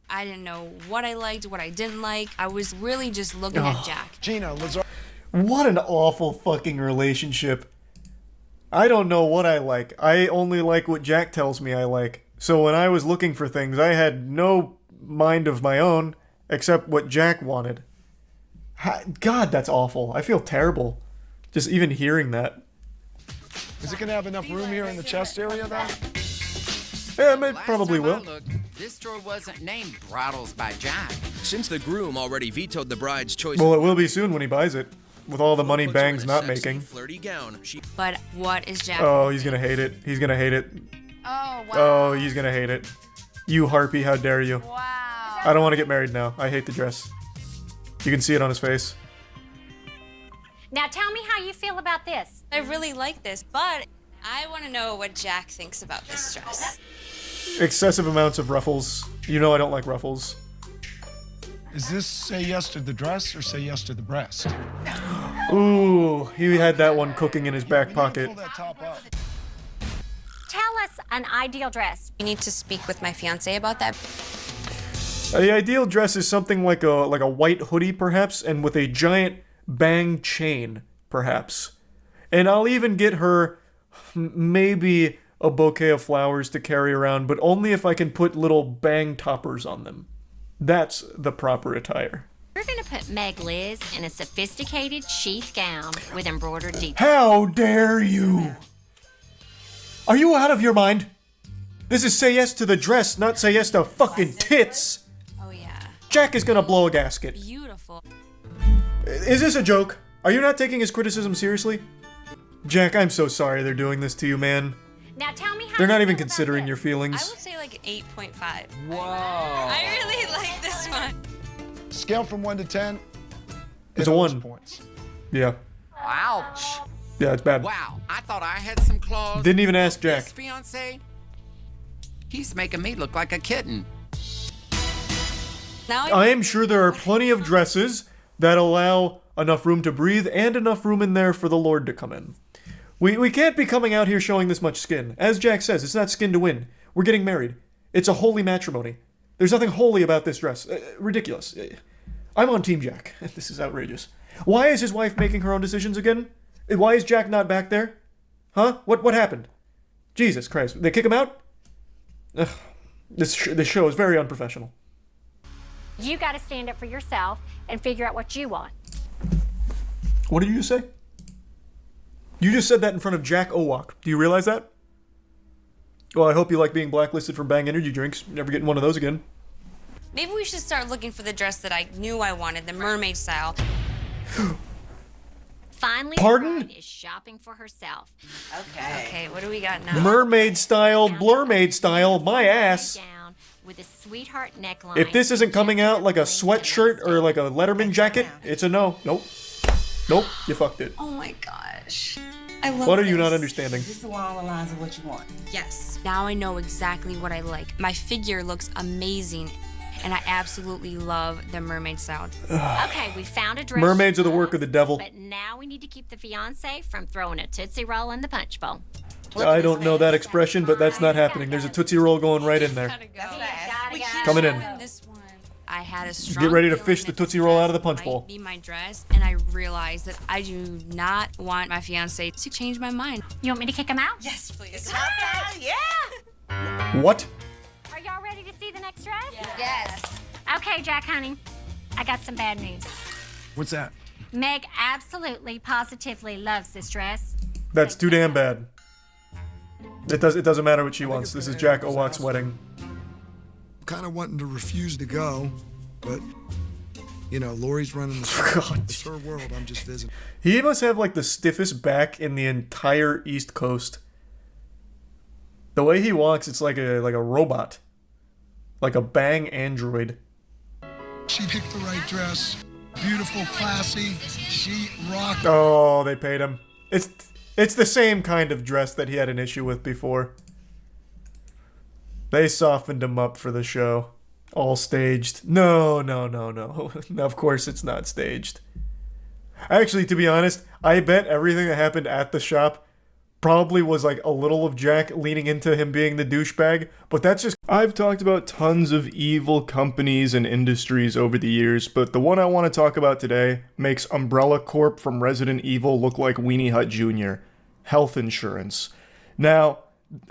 I didn't know what I liked, what I didn't like. I was really just looking at Jack. Gina, what an awful fucking relationship. I don't know what I like. I only like what Jack tells me I like. So when I was looking for things, I had no mind of my own except what Jack wanted. God, that's awful. I feel terrible. Just even hearing that. Is it going to have enough room here in the chest area, though? Yeah, it probably will. This store wasn't named Bridals by Jack. Since the groom already vetoed the bride's choice. Well, it will be soon when he buys it. With all the money Bang's not making. But what is Jack? Oh, he's gonna hate it. He's gonna hate it. Oh, wow. Oh, he's gonna hate it. You harpy, how dare you. Wow. I don't want to get married now. I hate the dress. You can see it on his face. Now tell me how you feel about this. I really like this, but I want to know what Jack thinks about this dress. Excessive amounts of ruffles. You know I don't like ruffles. Is this say yes to the dress or say yes to the breast? Ooh, he had that one cooking in his back pocket. Pull that top up. us an ideal dress. You need to speak with my fiance about that. The ideal dress is something like a white hoodie, perhaps, and with a giant bang chain, perhaps. And I'll even get her maybe a bouquet of flowers to carry around, but only if I can put little bang toppers on them. That's the proper attire. We're gonna put Meg Liz in a sophisticated sheath gown with embroidered details. How dare you! Are you out of your mind? This is say yes to the dress, not say yes to fucking tits! Oh yeah. Jack is gonna blow a gasket. Beautiful. Is this a joke? Are you not taking his criticism seriously? Jack, I'm so sorry they're doing this to you, man. Now tell me how They're you not even feel about considering this. your feelings. I would say like 8.5. Whoa. I really like this one. Scale from 1 to 10. It's a 1. Points. Yeah. Ouch. Yeah, it's bad. Wow, I thought I had some claws. Didn't even ask Jack. His fiance, he's making me look like a kitten. Now I am sure there are plenty of dresses that allow enough room to breathe and enough room in there for the Lord to come in. We can't be coming out here showing this much skin. As Jack says, it's not skin to win. We're getting married. It's a holy matrimony. There's nothing holy about this dress. Ridiculous. I'm on Team Jack. This is outrageous. Why is his wife making her own decisions again? Why is Jack not back there? Huh? What happened? Jesus Christ. They kick him out? Ugh. This show is very unprofessional. You gotta stand up for yourself and figure out what you want. What did you just say? You just said that in front of Jack Owak. Do you realize that? Well, I hope you like being blacklisted from Bang energy drinks. Never getting one of those again. maybe we should start looking for the dress that I knew I wanted, the mermaid style. Finally, Pardon? the bride is shopping for herself. Okay, what do we got now? Mermaid style, blurmaid style, my ass. With a sweetheart neckline. If this isn't coming out like a sweatshirt or like a Letterman jacket, it's a no. Nope. Nope, you fucked it. Oh my gosh. I love What are you this. not understanding? Is this along the lines of what you want? Yes. Now I know exactly what I like. My figure looks amazing, and I absolutely love the mermaid style. Okay, we found a dress. Mermaids are the work of the devil. But now we need to keep the fiance from throwing a Tootsie Roll in the punch bowl. I don't know that expression, but that's not happening. There's a Tootsie Roll going right in there. Coming in. I had a strong Get ready to feeling fish the that Tootsie this Roll dress out of the punch might bowl. be my dress, and I realized that I do not want my fiance to change my mind. You want me to kick him out? Yes, please. Yeah. What? Are y'all ready to see the next dress? Yes. Okay, Jack, honey. I got some bad news. What's that? Meg absolutely, positively loves this dress. That's too damn bad. It doesn't matter what she wants. This is Jack Owak's wedding. Kind of wanting to refuse to go, but you know, Lori's running the show. It's her world. I'm just visiting. He must have like the stiffest back in the entire East Coast. The way he walks, it's like a robot. Like a bang android. She picked the right dress. Beautiful, classy. She rocked. Oh, they paid him. It's the same kind of dress that he had an issue with before. They softened him up for the show. All staged. No. Of course it's not staged. Actually, to be honest, I bet everything that happened at the shop probably was like a little of Jack leaning into him being the douchebag, but that's just... I've talked about tons of evil companies and industries over the years, but the one I want to talk about today makes Umbrella Corp from Resident Evil look like Weenie Hut Jr. Health insurance. Now,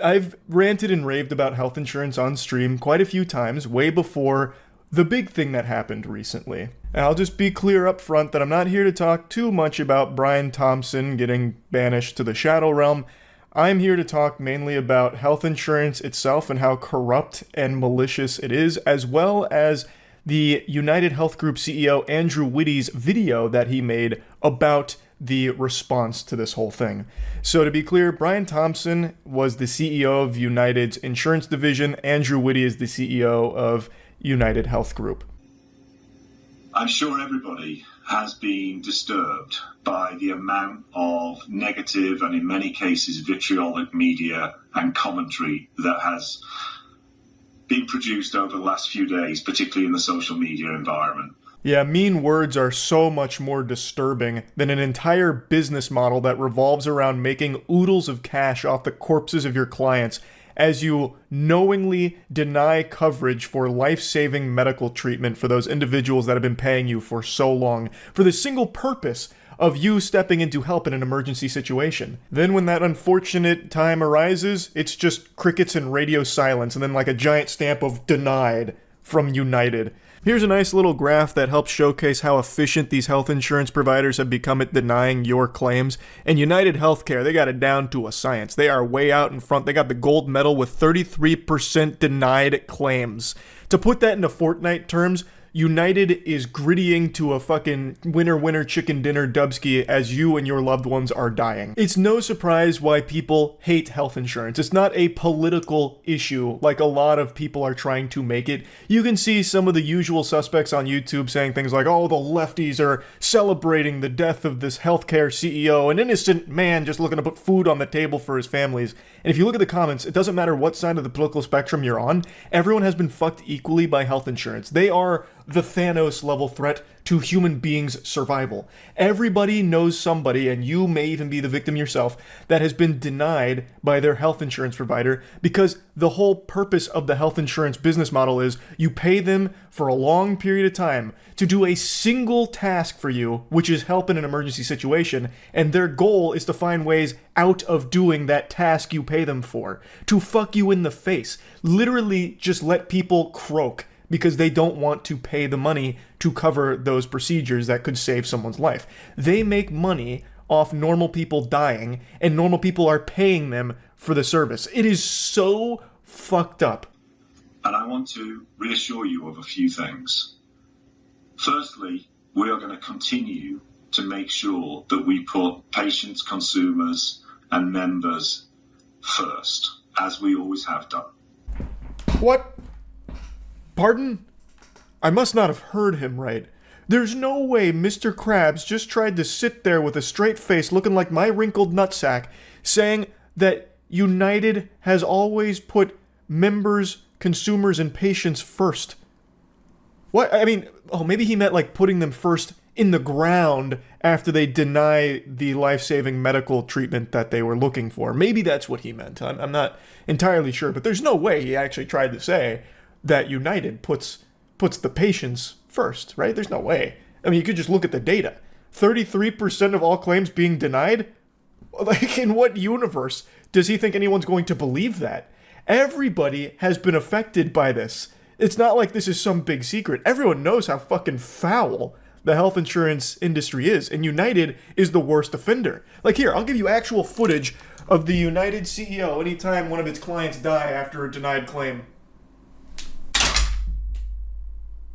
I've ranted and raved about health insurance on stream quite a few times, way before the big thing that happened recently. And I'll just be clear up front that I'm not here to talk too much about Brian Thompson getting banished to the Shadow Realm. I'm here to talk mainly about health insurance itself and how corrupt and malicious it is, as well as the United Health Group CEO Andrew Whitty's video that he made about the response to this whole thing. So to be clear, Brian Thompson was the CEO of United's insurance division. Andrew Whitty is the CEO of United Health Group. I'm sure everybody has been disturbed by the amount of negative and in many cases vitriolic media and commentary that has been produced over the last few days, particularly in the social media environment. Yeah, mean words are so much more disturbing than an entire business model that revolves around making oodles of cash off the corpses of your clients as you knowingly deny coverage for life-saving medical treatment for those individuals that have been paying you for so long for the single purpose of you stepping in to help in an emergency situation. Then when that unfortunate time arises, it's just crickets and radio silence, and then like a giant stamp of denied from United. Here's a nice little graph that helps showcase how efficient these health insurance providers have become at denying your claims. And United Healthcare, they got it down to a science. They are way out in front. They got the gold medal with 33% denied claims. To put that into Fortnite terms, United is grittying to a fucking winner chicken dinner dubski as you and your loved ones are dying. It's no surprise why people hate health insurance. It's not a political issue like a lot of people are trying to make it. You can see some of the usual suspects on YouTube saying things like, oh, the lefties are celebrating the death of this healthcare CEO, an innocent man just looking to put food on the table for his families. And if you look at the comments, it doesn't matter what side of the political spectrum you're on, everyone has been fucked equally by health insurance. They are the Thanos level threat to human beings' survival. Everybody knows somebody, and you may even be the victim yourself, that has been denied by their health insurance provider because the whole purpose of the health insurance business model is you pay them for a long period of time to do a single task for you, which is help in an emergency situation, and their goal is to find ways out of doing that task you pay them for. To fuck you in the face. Literally just let people croak because they don't want to pay the money to cover those procedures that could save someone's life. They make money off normal people dying, and normal people are paying them for the service. It is so fucked up. And I want to reassure you of a few things. Firstly, we are going to continue to make sure that we put patients, consumers, and members first, as we always have done. What? Pardon? I must not have heard him right. There's no way Mr. Krabs just tried to sit there with a straight face looking like my wrinkled nutsack saying that United has always put members, consumers, and patients first. What? I mean, oh, maybe he meant like putting them first in the ground after they deny the life-saving medical treatment that they were looking for. Maybe that's what he meant. I'm not entirely sure, but there's no way he actually tried to say that United puts the patients first, right? There's no way. I mean, you could just look at the data. 33% of all claims being denied? Like, in what universe does he think anyone's going to believe that? Everybody has been affected by this. It's not like this is some big secret. Everyone knows how fucking foul the health insurance industry is, and United is the worst offender. Like, here, I'll give you actual footage of the United CEO anytime one of its clients die after a denied claim.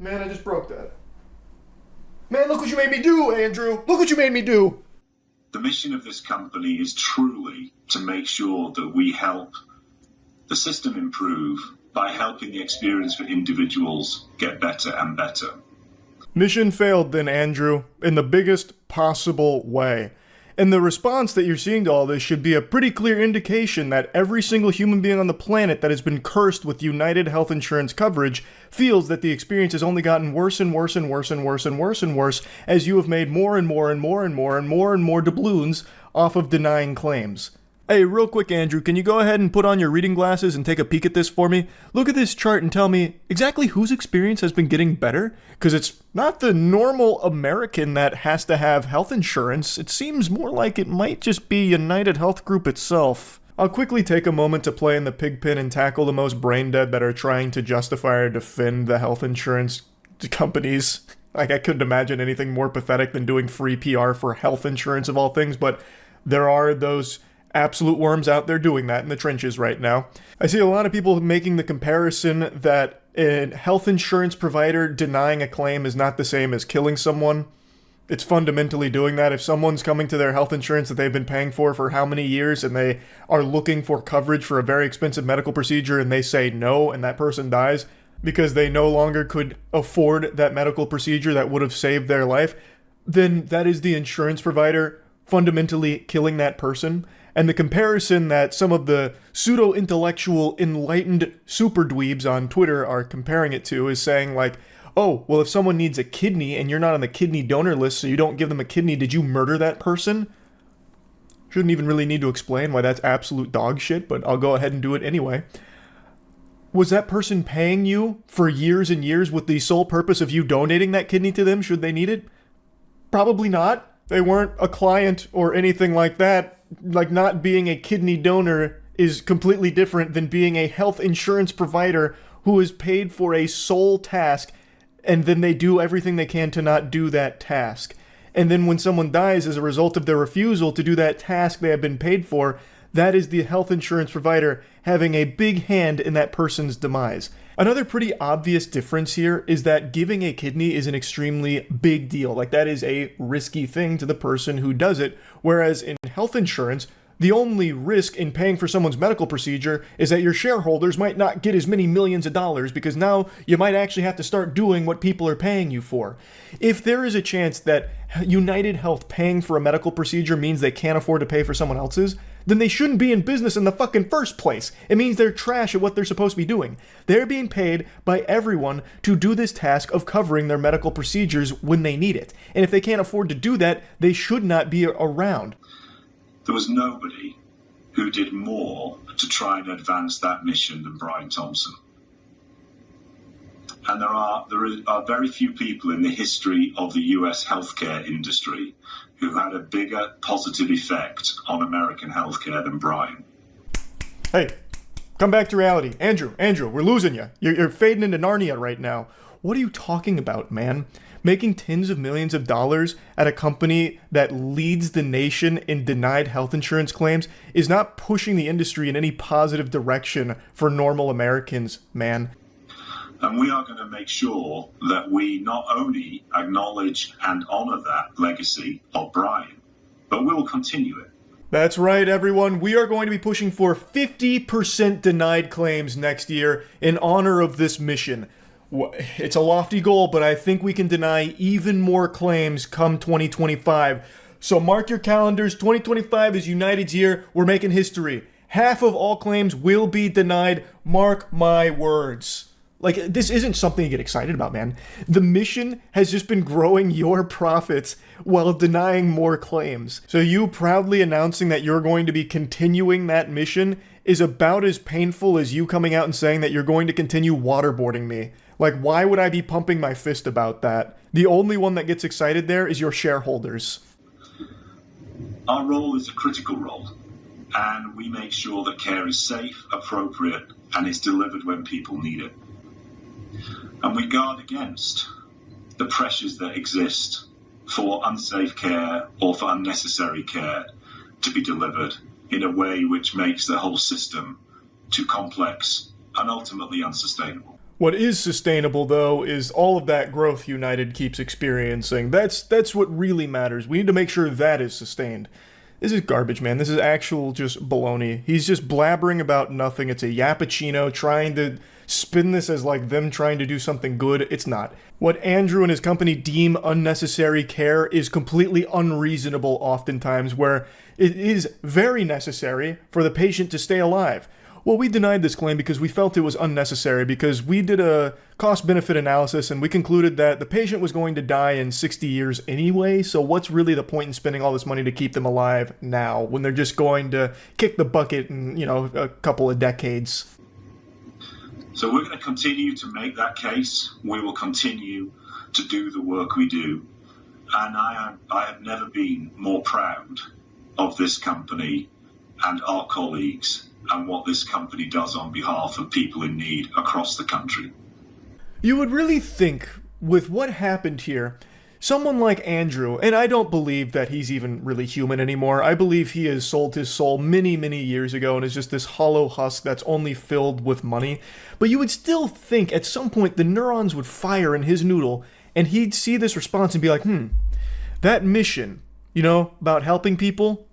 Man, I just broke that. Man, look what you made me do, Andrew! Look what you made me do! The mission of this company is truly to make sure that we help the system improve by helping the experience for individuals get better and better. Mission failed then, Andrew, in the biggest possible way. And the response that you're seeing to all this should be a pretty clear indication that every single human being on the planet that has been cursed with United health insurance coverage feels that the experience has only gotten worse and worse and worse and worse and worse and worse as you have made more and more and more and more and more and more doubloons off of denying claims. Hey, real quick, Andrew, can you go ahead and put on your reading glasses and take a peek at this for me? Look at this chart and tell me exactly whose experience has been getting better? Because it's not the normal American that has to have health insurance. It seems more like it might just be United Health Group itself. I'll quickly take a moment to play in the pigpen and tackle the most brain dead that are trying to justify or defend the health insurance companies. Like, I couldn't imagine anything more pathetic than doing free PR for health insurance of all things, but there are those absolute worms out there doing that in the trenches right now. I see a lot of people making the comparison that a health insurance provider denying a claim is not the same as killing someone. It's fundamentally doing that. If someone's coming to their health insurance that they've been paying for how many years, and they are looking for coverage for a very expensive medical procedure, and they say no, and that person dies because they no longer could afford that medical procedure that would have saved their life, then that is the insurance provider fundamentally killing that person. And the comparison that some of the pseudo-intellectual enlightened super dweebs on Twitter are comparing it to is saying like, oh, well, if someone needs a kidney and you're not on the kidney donor list so you don't give them a kidney, did you murder that person? Shouldn't even really need to explain why that's absolute dog shit, but I'll go ahead and do it anyway. Was that person paying you for years and years with the sole purpose of you donating that kidney to them should they need it? Probably not. They weren't a client or anything like that. Like, not being a kidney donor is completely different than being a health insurance provider who is paid for a sole task, and then they do everything they can to not do that task. And then when someone dies as a result of their refusal to do that task they have been paid for, that is the health insurance provider having a big hand in that person's demise. Another pretty obvious difference here is that giving a kidney is an extremely big deal. Like, that is a risky thing to the person who does it, whereas in health insurance, the only risk in paying for someone's medical procedure is that your shareholders might not get as many millions of dollars, because now you might actually have to start doing what people are paying you for. If there is a chance that United Health paying for a medical procedure means they can't afford to pay for someone else's, then they shouldn't be in business in the fucking first place. It means they're trash at what they're supposed to be doing. They're being paid by everyone to do this task of covering their medical procedures when they need it. And if they can't afford to do that, they should not be around. There was nobody who did more to try and advance that mission than Brian Thompson. And there are very few people in the history of the US healthcare industry who had a bigger positive effect on American healthcare than Brian. Hey, come back to reality. Andrew, we're losing you. You're fading into Narnia right now. What are you talking about, man? Making tens of millions of dollars at a company that leads the nation in denied health insurance claims is not pushing the industry in any positive direction for normal Americans, man. And we are going to make sure that we not only acknowledge and honor that legacy of Brian, but we will continue it. That's right, everyone. We are going to be pushing for 50% denied claims next year in honor of this mission. It's a lofty goal, but I think we can deny even more claims come 2025. So mark your calendars. 2025 is United's year. We're making history. Half of all claims will be denied. Mark my words. Like, this isn't something to get excited about, man. The mission has just been growing your profits while denying more claims. So you proudly announcing that you're going to be continuing that mission is about as painful as you coming out and saying that you're going to continue waterboarding me. Like, why would I be pumping my fist about that? The only one that gets excited there is your shareholders. Our role is a critical role, and we make sure that care is safe, appropriate, and is delivered when people need it. And we guard against the pressures that exist for unsafe care or for unnecessary care to be delivered in a way which makes the whole system too complex and ultimately unsustainable. What is sustainable, though, is all of that growth United keeps experiencing. That's what really matters. We need to make sure that is sustained. This is garbage, man. This is actual just baloney. He's just blabbering about nothing. It's a yappuccino trying to spin this as like them trying to do something good. It's not. What Andrew and his company deem unnecessary care is completely unreasonable oftentimes, where it is very necessary for the patient to stay alive. Well, we denied this claim because we felt it was unnecessary, because we did a cost-benefit analysis and we concluded that the patient was going to die in 60 years anyway, so what's really the point in spending all this money to keep them alive now when they're just going to kick the bucket in, a couple of decades? So we're going to continue to make that case. We will continue to do the work we do. And I have never been more proud of this company and our colleagues and what this company does on behalf of people in need across the country. You would really think, with what happened here, someone like Andrew, and I don't believe that he's even really human anymore. I believe he has sold his soul many, many years ago and is just this hollow husk that's only filled with money. But you would still think at some point the neurons would fire in his noodle and he'd see this response and be like, that mission, about helping people,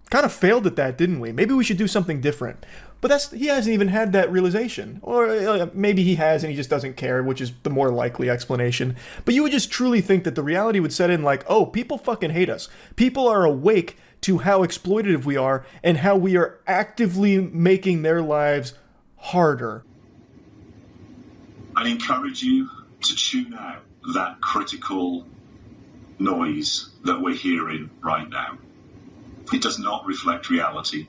kind of failed at that, didn't we? Maybe we should do something different. But he hasn't even had that realization. Or maybe he has and he just doesn't care, which is the more likely explanation. But you would just truly think that the reality would set in like, oh, people fucking hate us. People are awake to how exploitative we are and how we are actively making their lives harder. I encourage you to tune out that critical noise that we're hearing right now. It does not reflect reality.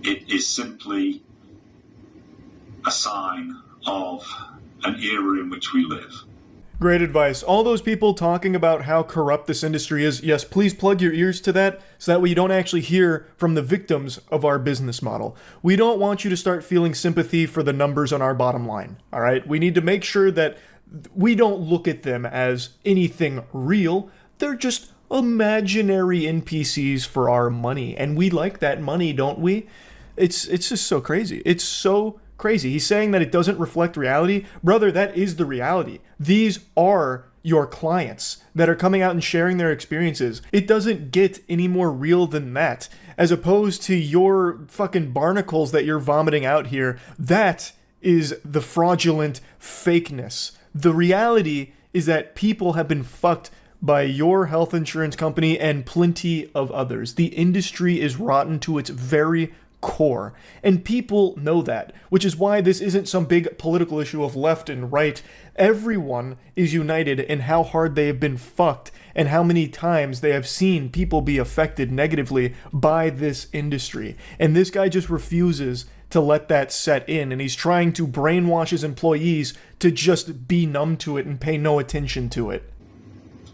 It is simply a sign of an era in which we live. Great advice. All those people talking about how corrupt this industry is, yes, please plug your ears to that so that way you don't actually hear from the victims of our business model. We don't want you to start feeling sympathy for the numbers on our bottom line, all right? We need to make sure that we don't look at them as anything real. They're just imaginary NPCs for our money, and we like that money, don't we? It's just so crazy. It's so crazy. He's saying that it doesn't reflect reality. Brother, that is the reality. These are your clients that are coming out and sharing their experiences. It doesn't get any more real than that. As opposed to your fucking barnacles that you're vomiting out here, that is the fraudulent fakeness. The reality is that people have been fucked by your health insurance company and plenty of others. The industry is rotten to its very core, and people know that, which is why this isn't some big political issue of left and right. Everyone is united in how hard they have been fucked and how many times they have seen people be affected negatively by this industry. And this guy just refuses to let that set in, and he's trying to brainwash his employees to just be numb to it and pay no attention to it.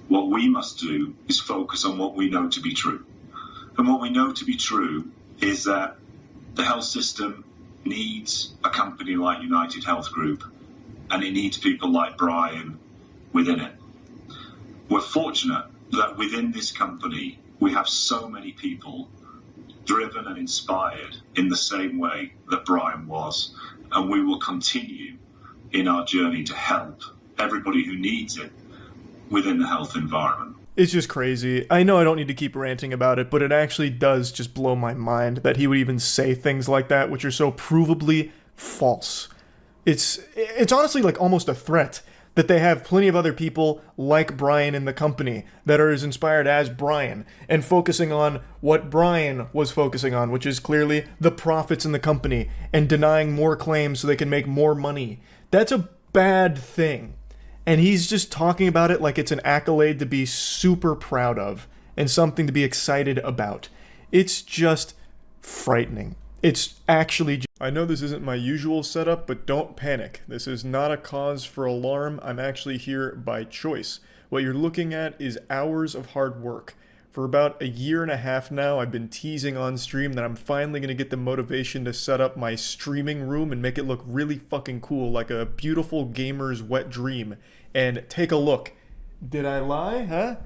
What we must do is focus on what we know to be true. And what we know to be true is that the health system needs a company like United Health Group, and it needs people like Brian within it. We're fortunate that within this company, we have so many people driven and inspired in the same way that Brian was, and we will continue in our journey to help everybody who needs it within the health environment. It's just crazy. I know I don't need to keep ranting about it, but it actually does just blow my mind that he would even say things like that, which are so provably false. It's honestly like almost a threat that they have plenty of other people like Brian in the company that are as inspired as Brian and focusing on what Brian was focusing on, which is clearly the profits in the company and denying more claims so they can make more money. That's a bad thing. And he's just talking about it like it's an accolade to be super proud of and something to be excited about. It's just frightening. It's actually... I know this isn't my usual setup, but don't panic. This is not a cause for alarm. I'm actually here by choice. What you're looking at is hours of hard work. For about a year and a half now, I've been teasing on stream that I'm finally going to get the motivation to set up my streaming room and make it look really fucking cool, like a beautiful gamer's wet dream. And take a look. Did I lie, huh?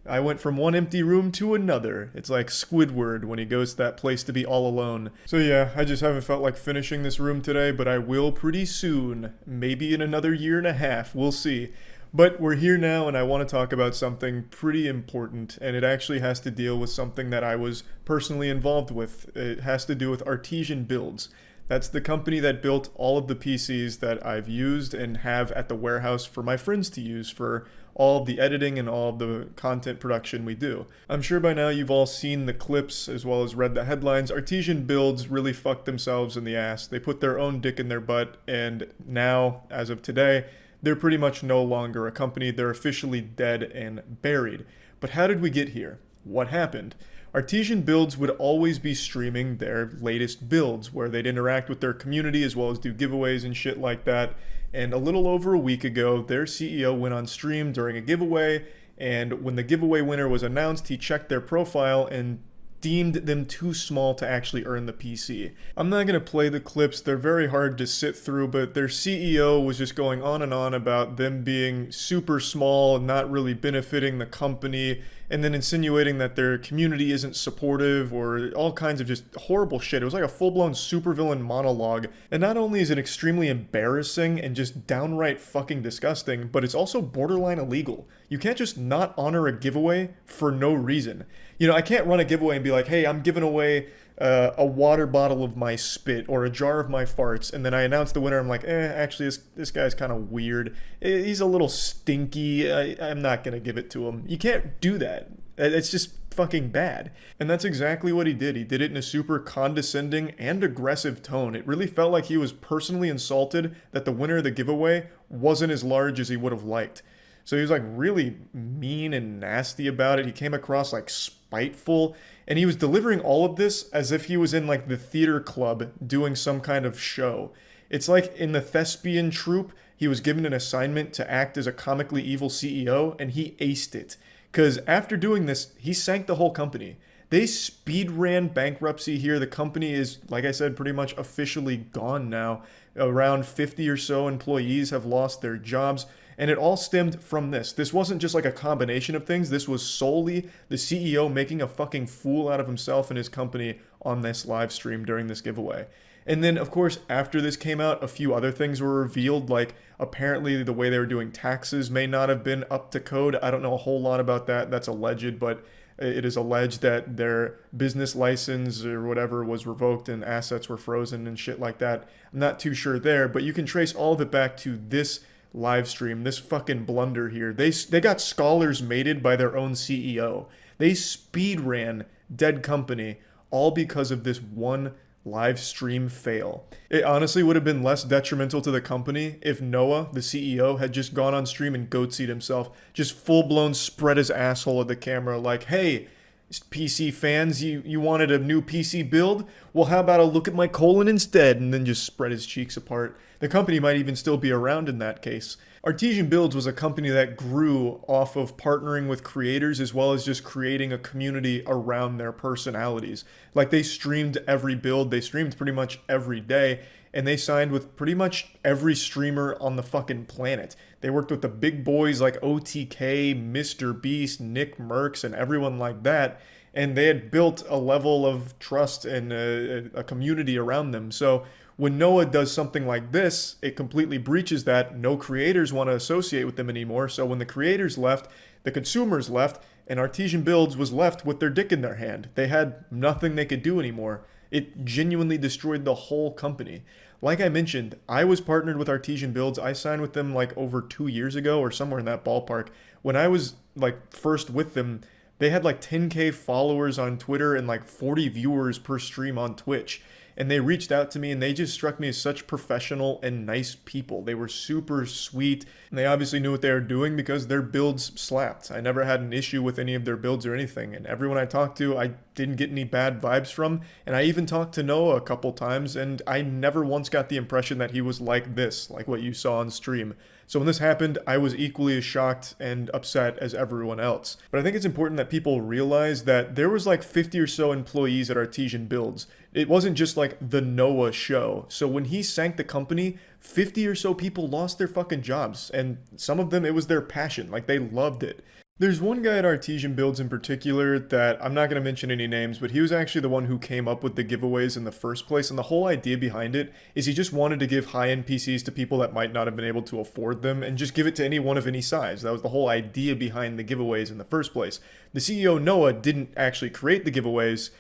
I went from one empty room to another. It's like Squidward when he goes to that place to be all alone. So yeah, I just haven't felt like finishing this room today, but I will pretty soon. Maybe in another year and a half, we'll see. But we're here now, and I want to talk about something pretty important, and it actually has to deal with something that I was personally involved with. It has to do with Artesian Builds. That's the company that built all of the PCs that I've used and have at the warehouse for my friends to use for all of the editing and all of the content production we do. I'm sure by now you've all seen the clips as well as read the headlines. Artesian Builds really fucked themselves in the ass. They put their own dick in their butt, and now, as of today, they're pretty much no longer a company. They're officially dead and buried. But how did we get here? What happened? Artesian Builds would always be streaming their latest builds, where they'd interact with their community as well as do giveaways and shit like that. And a little over a week ago, their CEO went on stream during a giveaway, and when the giveaway winner was announced, he checked their profile and deemed them too small to actually earn the PC. I'm not going to play the clips, they're very hard to sit through, but their CEO was just going on and on about them being super small and not really benefiting the company, and then insinuating that their community isn't supportive or all kinds of just horrible shit. It was like a full-blown supervillain monologue, and not only is it extremely embarrassing and just downright fucking disgusting, but it's also borderline illegal. You can't just not honor a giveaway for no reason. You know, I can't run a giveaway and be like, hey, I'm giving away a water bottle of my spit or a jar of my farts, and then I announce the winner. I'm like, actually, this guy's kind of weird. He's a little stinky. I'm not going to give it to him. You can't do that. It's just fucking bad. And that's exactly what he did. He did it in a super condescending and aggressive tone. It really felt like he was personally insulted that the winner of the giveaway wasn't as large as he would have liked. So he was like really mean and nasty about it. He came across like spiteful, and he was delivering all of this as if he was in like the theater club doing some kind of show. It's like in the thespian troupe, he was given an assignment to act as a comically evil CEO, and he aced it. Because after doing this, he sank the whole company. They speed ran bankruptcy here. The company is, like I said, pretty much officially gone now. Around 50 or so employees have lost their jobs, and it all stemmed from this. This wasn't just like a combination of things. This was solely the CEO making a fucking fool out of himself and his company on this live stream during this giveaway. And then, of course, after this came out, a few other things were revealed, like apparently the way they were doing taxes may not have been up to code. I don't know a whole lot about that. That's alleged, but it is alleged that their business license or whatever was revoked and assets were frozen and shit like that. I'm not too sure there, but you can trace all of it back to this live stream, this fucking blunder here. They got scholars mated by their own CEO. They speed ran dead company all because of this one live stream fail. It honestly would have been less detrimental to the company if Noah, the CEO, had just gone on stream and goatsied himself, just full-blown spread his asshole at the camera like, hey, PC fans, you wanted a new PC build? Well, how about a look at my colon instead? And then just spread his cheeks apart. The company might even still be around in that case. Artesian Builds was a company that grew off of partnering with creators as well as just creating a community around their personalities. Like they streamed every build, they streamed pretty much every day, and they signed with pretty much every streamer on the fucking planet. They worked with the big boys like OTK, Mr. Beast, Nick Merckx, and everyone like that, and they had built a level of trust and a community around them. So when Noah does something like this, it completely breaches that. No creators want to associate with them anymore. So when the creators left, the consumers left, and Artesian Builds was left with their dick in their hand. They had nothing they could do anymore. It genuinely destroyed the whole company. Like I mentioned, I was partnered with Artesian Builds. I signed with them like over 2 years ago or somewhere in that ballpark. When I was like first with them, they had like 10K followers on Twitter and like 40 viewers per stream on Twitch. And they reached out to me and they just struck me as such professional and nice people. They were super sweet, and they obviously knew what they were doing because their builds slapped. I never had an issue with any of their builds or anything, and everyone I talked to, I didn't get any bad vibes from. And I even talked to Noah a couple times, and I never once got the impression that he was like this, like what you saw on stream. So when this happened, I was equally as shocked and upset as everyone else. But I think it's important that people realize that there was like 50 or so employees at Artesian Builds. It wasn't just like the Noah show. So when he sank the company, 50 or so people lost their fucking jobs. And some of them, it was their passion. Like they loved it. There's one guy at Artesian Builds in particular that I'm not going to mention any names, but he was actually the one who came up with the giveaways in the first place. And the whole idea behind it is he just wanted to give high-end PCs to people that might not have been able to afford them and just give it to anyone of any size. That was the whole idea behind the giveaways in the first place. The CEO, Noah, didn't actually create the giveaways.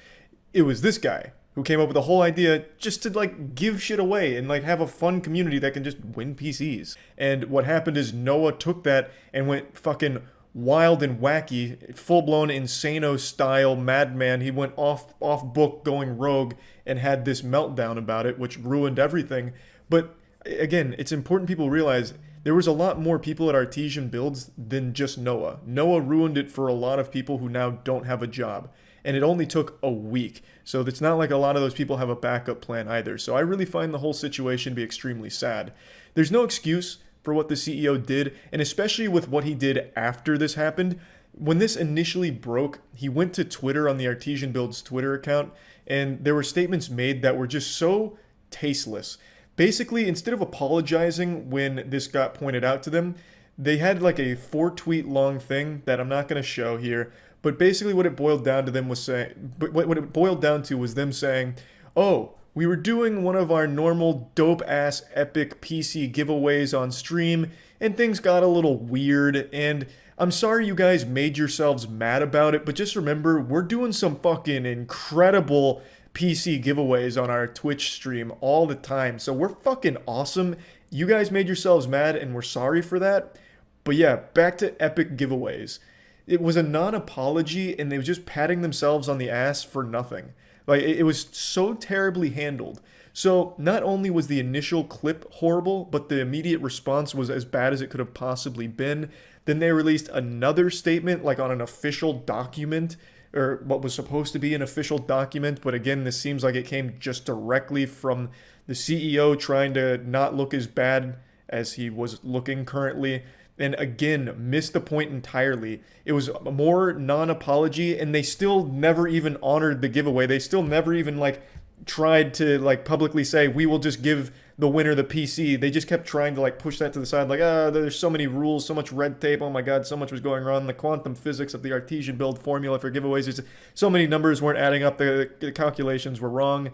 It was this guy who came up with the whole idea just to like give shit away and like have a fun community that can just win PCs. And what happened is Noah took that and went fucking wild and wacky, full-blown Insano style madman. He went off book going rogue and had this meltdown about it, which ruined everything. But again, it's important people realize there was a lot more people at Artesian Builds than just Noah. Noah ruined it for a lot of people who now don't have a job. And it only took a week. So it's not like a lot of those people have a backup plan either. So I really find the whole situation to be extremely sad. There's no excuse for what the CEO did, and especially with what he did after this happened. When this initially broke, he went to Twitter on the Artesian Builds Twitter account, and there were statements made that were just so tasteless. Basically, instead of apologizing when this got pointed out to them, they had like a 4-tweet long thing that I'm not going to show here, but basically what it boiled down to them was saying, what it boiled down to was them saying, oh, we were doing one of our normal dope-ass epic PC giveaways on stream, and things got a little weird, and I'm sorry you guys made yourselves mad about it, but just remember, we're doing some fucking incredible PC giveaways on our Twitch stream all the time, so we're fucking awesome. You guys made yourselves mad, and we're sorry for that. But yeah, back to epic giveaways. It was a non-apology, and they were just patting themselves on the ass for nothing. Like, it was so terribly handled. So not only was the initial clip horrible, but the immediate response was as bad as it could have possibly been. Then they released another statement, like on an official document, or what was supposed to be an official document, but again, this seems like it came just directly from the CEO trying to not look as bad as he was looking currently. And again, missed the point entirely. It was more non-apology, and they still never even honored the giveaway. They still never even like tried to like publicly say, we will just give the winner the PC. They just kept trying to like push that to the side, like, there's so many rules, so much red tape, oh my god, so much was going wrong. The quantum physics of the artesian build formula for giveaways, just so many numbers weren't adding up, the calculations were wrong.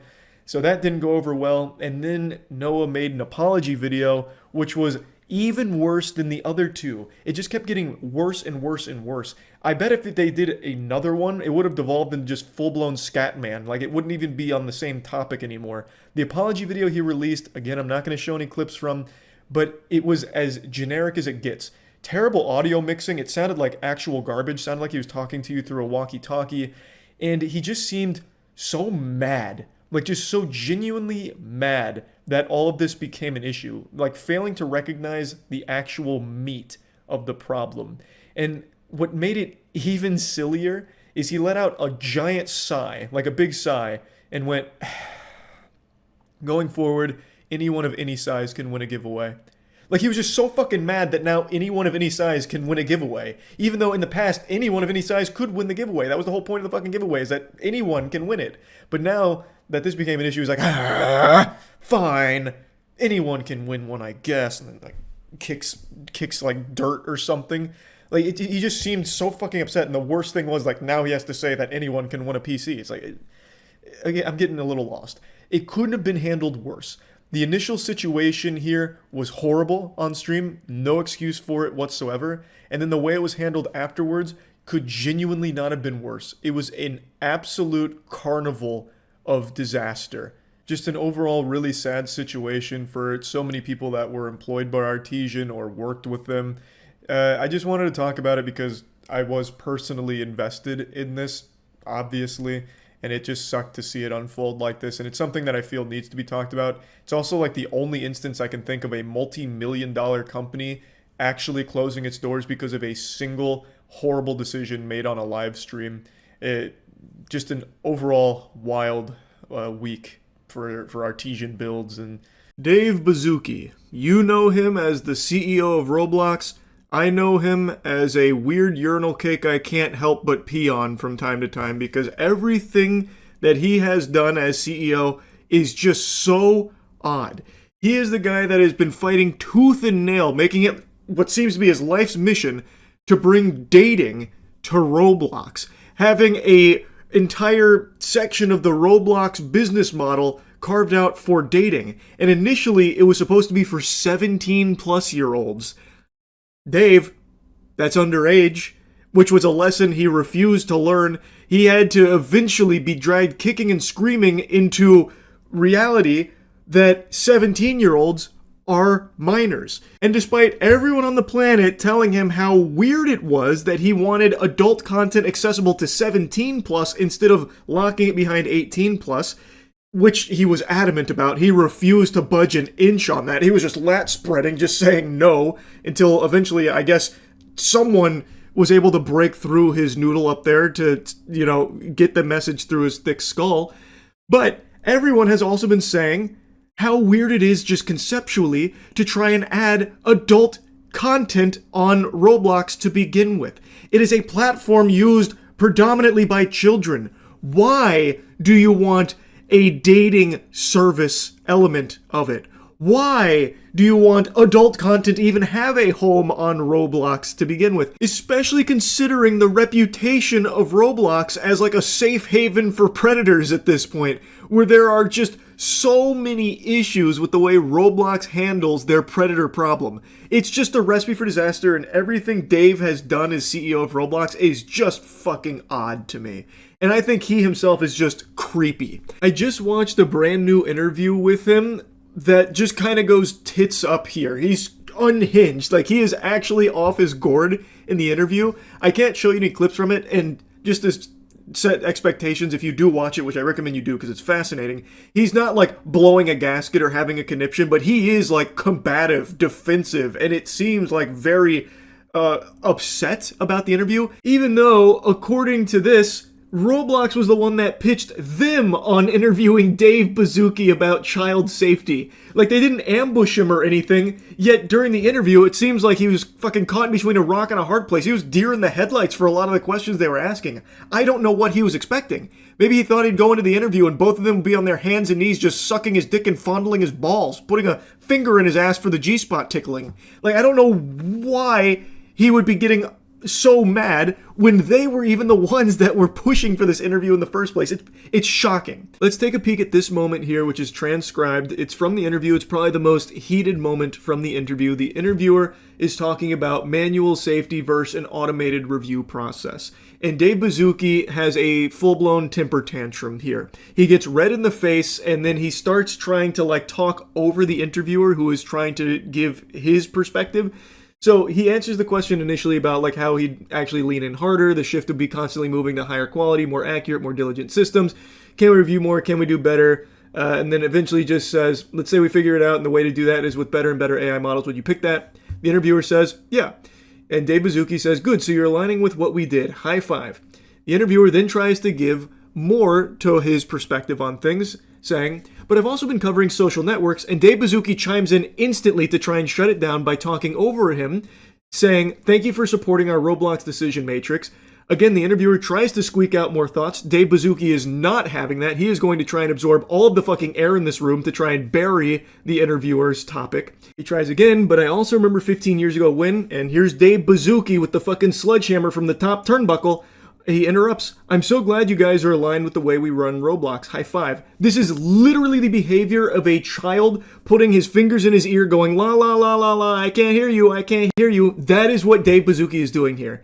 So that didn't go over well. And then Noah made an apology video, which was even worse than the other two. It just kept getting worse and worse and worse. I bet if they did another one, it would have devolved into just full-blown scat man. Like, it wouldn't even be on the same topic anymore. The apology video he released, again, I'm not going to show any clips from, but it was as generic as it gets. Terrible audio mixing. It sounded like actual garbage. Sounded like he was talking to you through a walkie-talkie. And he just seemed so mad. Like, just so genuinely mad that all of this became an issue. Like, failing to recognize the actual meat of the problem. And what made it even sillier is he let out a giant sigh, like a big sigh, and went, going forward, anyone of any size can win a giveaway. Like, he was just so fucking mad that now anyone of any size can win a giveaway. Even though in the past, anyone of any size could win the giveaway. That was the whole point of the fucking giveaway, is that anyone can win it. But now that this became an issue, he's like, fine, anyone can win one, I guess. And then like kicks like dirt or something. Like, he just seemed so fucking upset. And the worst thing was, like, now he has to say that anyone can win a PC. It's like, again, I'm getting a little lost. It couldn't have been handled worse. The initial situation here was horrible on stream, no excuse for it whatsoever, and then the way it was handled afterwards could genuinely not have been worse. It was an absolute carnival of disaster. Just an overall really sad situation for so many people that were employed by Artesian or worked with them. I just wanted to talk about it because I was personally invested in this, obviously, and it just sucked to see it unfold like this, and it's something that I feel needs to be talked about. It's also like the only instance I can think of a multi-million-dollar company actually closing its doors because of a single horrible decision made on a live stream. Just an overall wild week for Artesian builds. And Dave Baszucki, you know him as the CEO of Roblox. I know him as a weird urinal cake I can't help but pee on from time to time because everything that he has done as CEO is just so odd. He is the guy that has been fighting tooth and nail, making it what seems to be his life's mission to bring dating to Roblox, having a entire section of the Roblox business model carved out for dating. And initially, it was supposed to be for 17-plus-year-olds. Dave, that's underage, which was a lesson he refused to learn. He had to eventually be dragged kicking and screaming into reality that 17-year-olds are minors. And despite everyone on the planet telling him how weird it was that he wanted adult content accessible to 17 plus instead of locking it behind 18 plus, which he was adamant about, he refused to budge an inch on that. He was just lat spreading, just saying no, until eventually, I guess, someone was able to break through his noodle up there to, get the message through his thick skull. But everyone has also been saying how weird it is just conceptually to try and add adult content on Roblox to begin with. It is a platform used predominantly by children. Why do you want a dating service element of it? Why do you want adult content to even have a home on Roblox to begin with? Especially considering the reputation of Roblox as like a safe haven for predators at this point, where there are just so many issues with the way Roblox handles their predator problem. It's just a recipe for disaster, and everything Dave has done as CEO of Roblox is just fucking odd to me. And I think he himself is just creepy. I just watched a brand new interview with him that just kind of goes tits up here. He's unhinged. Like, he is actually off his gourd in the interview. I can't show you any clips from it, and just to set expectations, if you do watch it, which I recommend you do because it's fascinating, he's not like blowing a gasket or having a conniption, but he is like combative, defensive, and it seems like very upset about the interview, even though, according to this, Roblox was the one that pitched them on interviewing Dave Baszucki about child safety. Like, they didn't ambush him or anything, yet during the interview, it seems like he was fucking caught between a rock and a hard place. He was deer in the headlights for a lot of the questions they were asking. I don't know what he was expecting. Maybe he thought he'd go into the interview and both of them would be on their hands and knees just sucking his dick and fondling his balls, putting a finger in his ass for the G-spot tickling. Like, I don't know why he would be getting so mad when they were even the ones that were pushing for this interview in the first place. It's shocking. Let's take a peek at this moment here, which is transcribed. It's from the interview. It's probably the most heated moment from the interview. The interviewer is talking about manual safety versus an automated review process. And Dave Baszucki has a full-blown temper tantrum here. He gets red in the face, and then he starts trying to like talk over the interviewer who is trying to give his perspective. So he answers the question initially about like how he'd actually lean in harder, the shift would be constantly moving to higher quality, more accurate, more diligent systems. Can we review more? Can we do better? And then eventually just says, let's say we figure it out and the way to do that is with better and better AI models. Would you pick that? The interviewer says, yeah. And Dave Baszucki says, good, so you're aligning with what we did. High five. The interviewer then tries to give more to his perspective on things, saying, but I've also been covering social networks, and Dave Baszucki chimes in instantly to try and shut it down by talking over him, saying, thank you for supporting our Roblox decision matrix. Again, the interviewer tries to squeak out more thoughts. Dave Baszucki is not having that. He is going to try and absorb all of the fucking air in this room to try and bury the interviewer's topic. He tries again, but I also remember 15 years ago when, and here's Dave Baszucki with the fucking sledgehammer from the top turnbuckle. He interrupts, I'm so glad you guys are aligned with the way we run Roblox. High five. This is literally the behavior of a child putting his fingers in his ear going, la la la la la, I can't hear you, I can't hear you. That is what Dave Baszucki is doing here.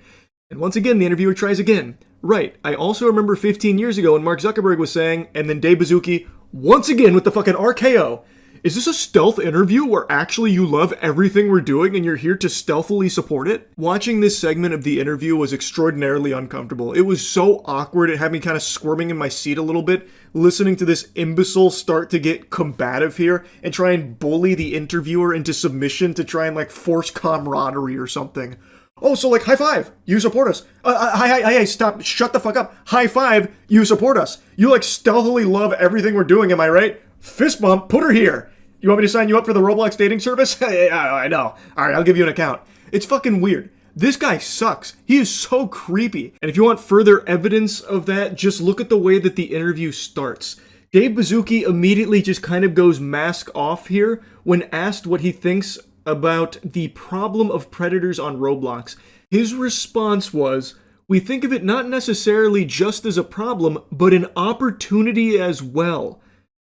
And once again, the interviewer tries again. Right, I also remember 15 years ago when Mark Zuckerberg was saying, and then Dave Baszucki, once again with the fucking RKO. Is this a stealth interview where actually you love everything we're doing and you're here to stealthily support it? Watching this segment of the interview was extraordinarily uncomfortable. It was so awkward, it had me kind of squirming in my seat a little bit, listening to this imbecile start to get combative here and try and bully the interviewer into submission to try and like force camaraderie or something. Oh, so like, high five, you support us. Hi, stop, shut the fuck up. High five, you support us. You like stealthily love everything we're doing, am I right? Fist bump, put her here. You want me to sign you up for the Roblox dating service? I know. Alright, I'll give you an account. It's fucking weird. This guy sucks. He is so creepy. And if you want further evidence of that, just look at the way that the interview starts. Dave Baszucki immediately just kind of goes mask off here when asked what he thinks about the problem of predators on Roblox. His response was, we think of it not necessarily just as a problem, but an opportunity as well.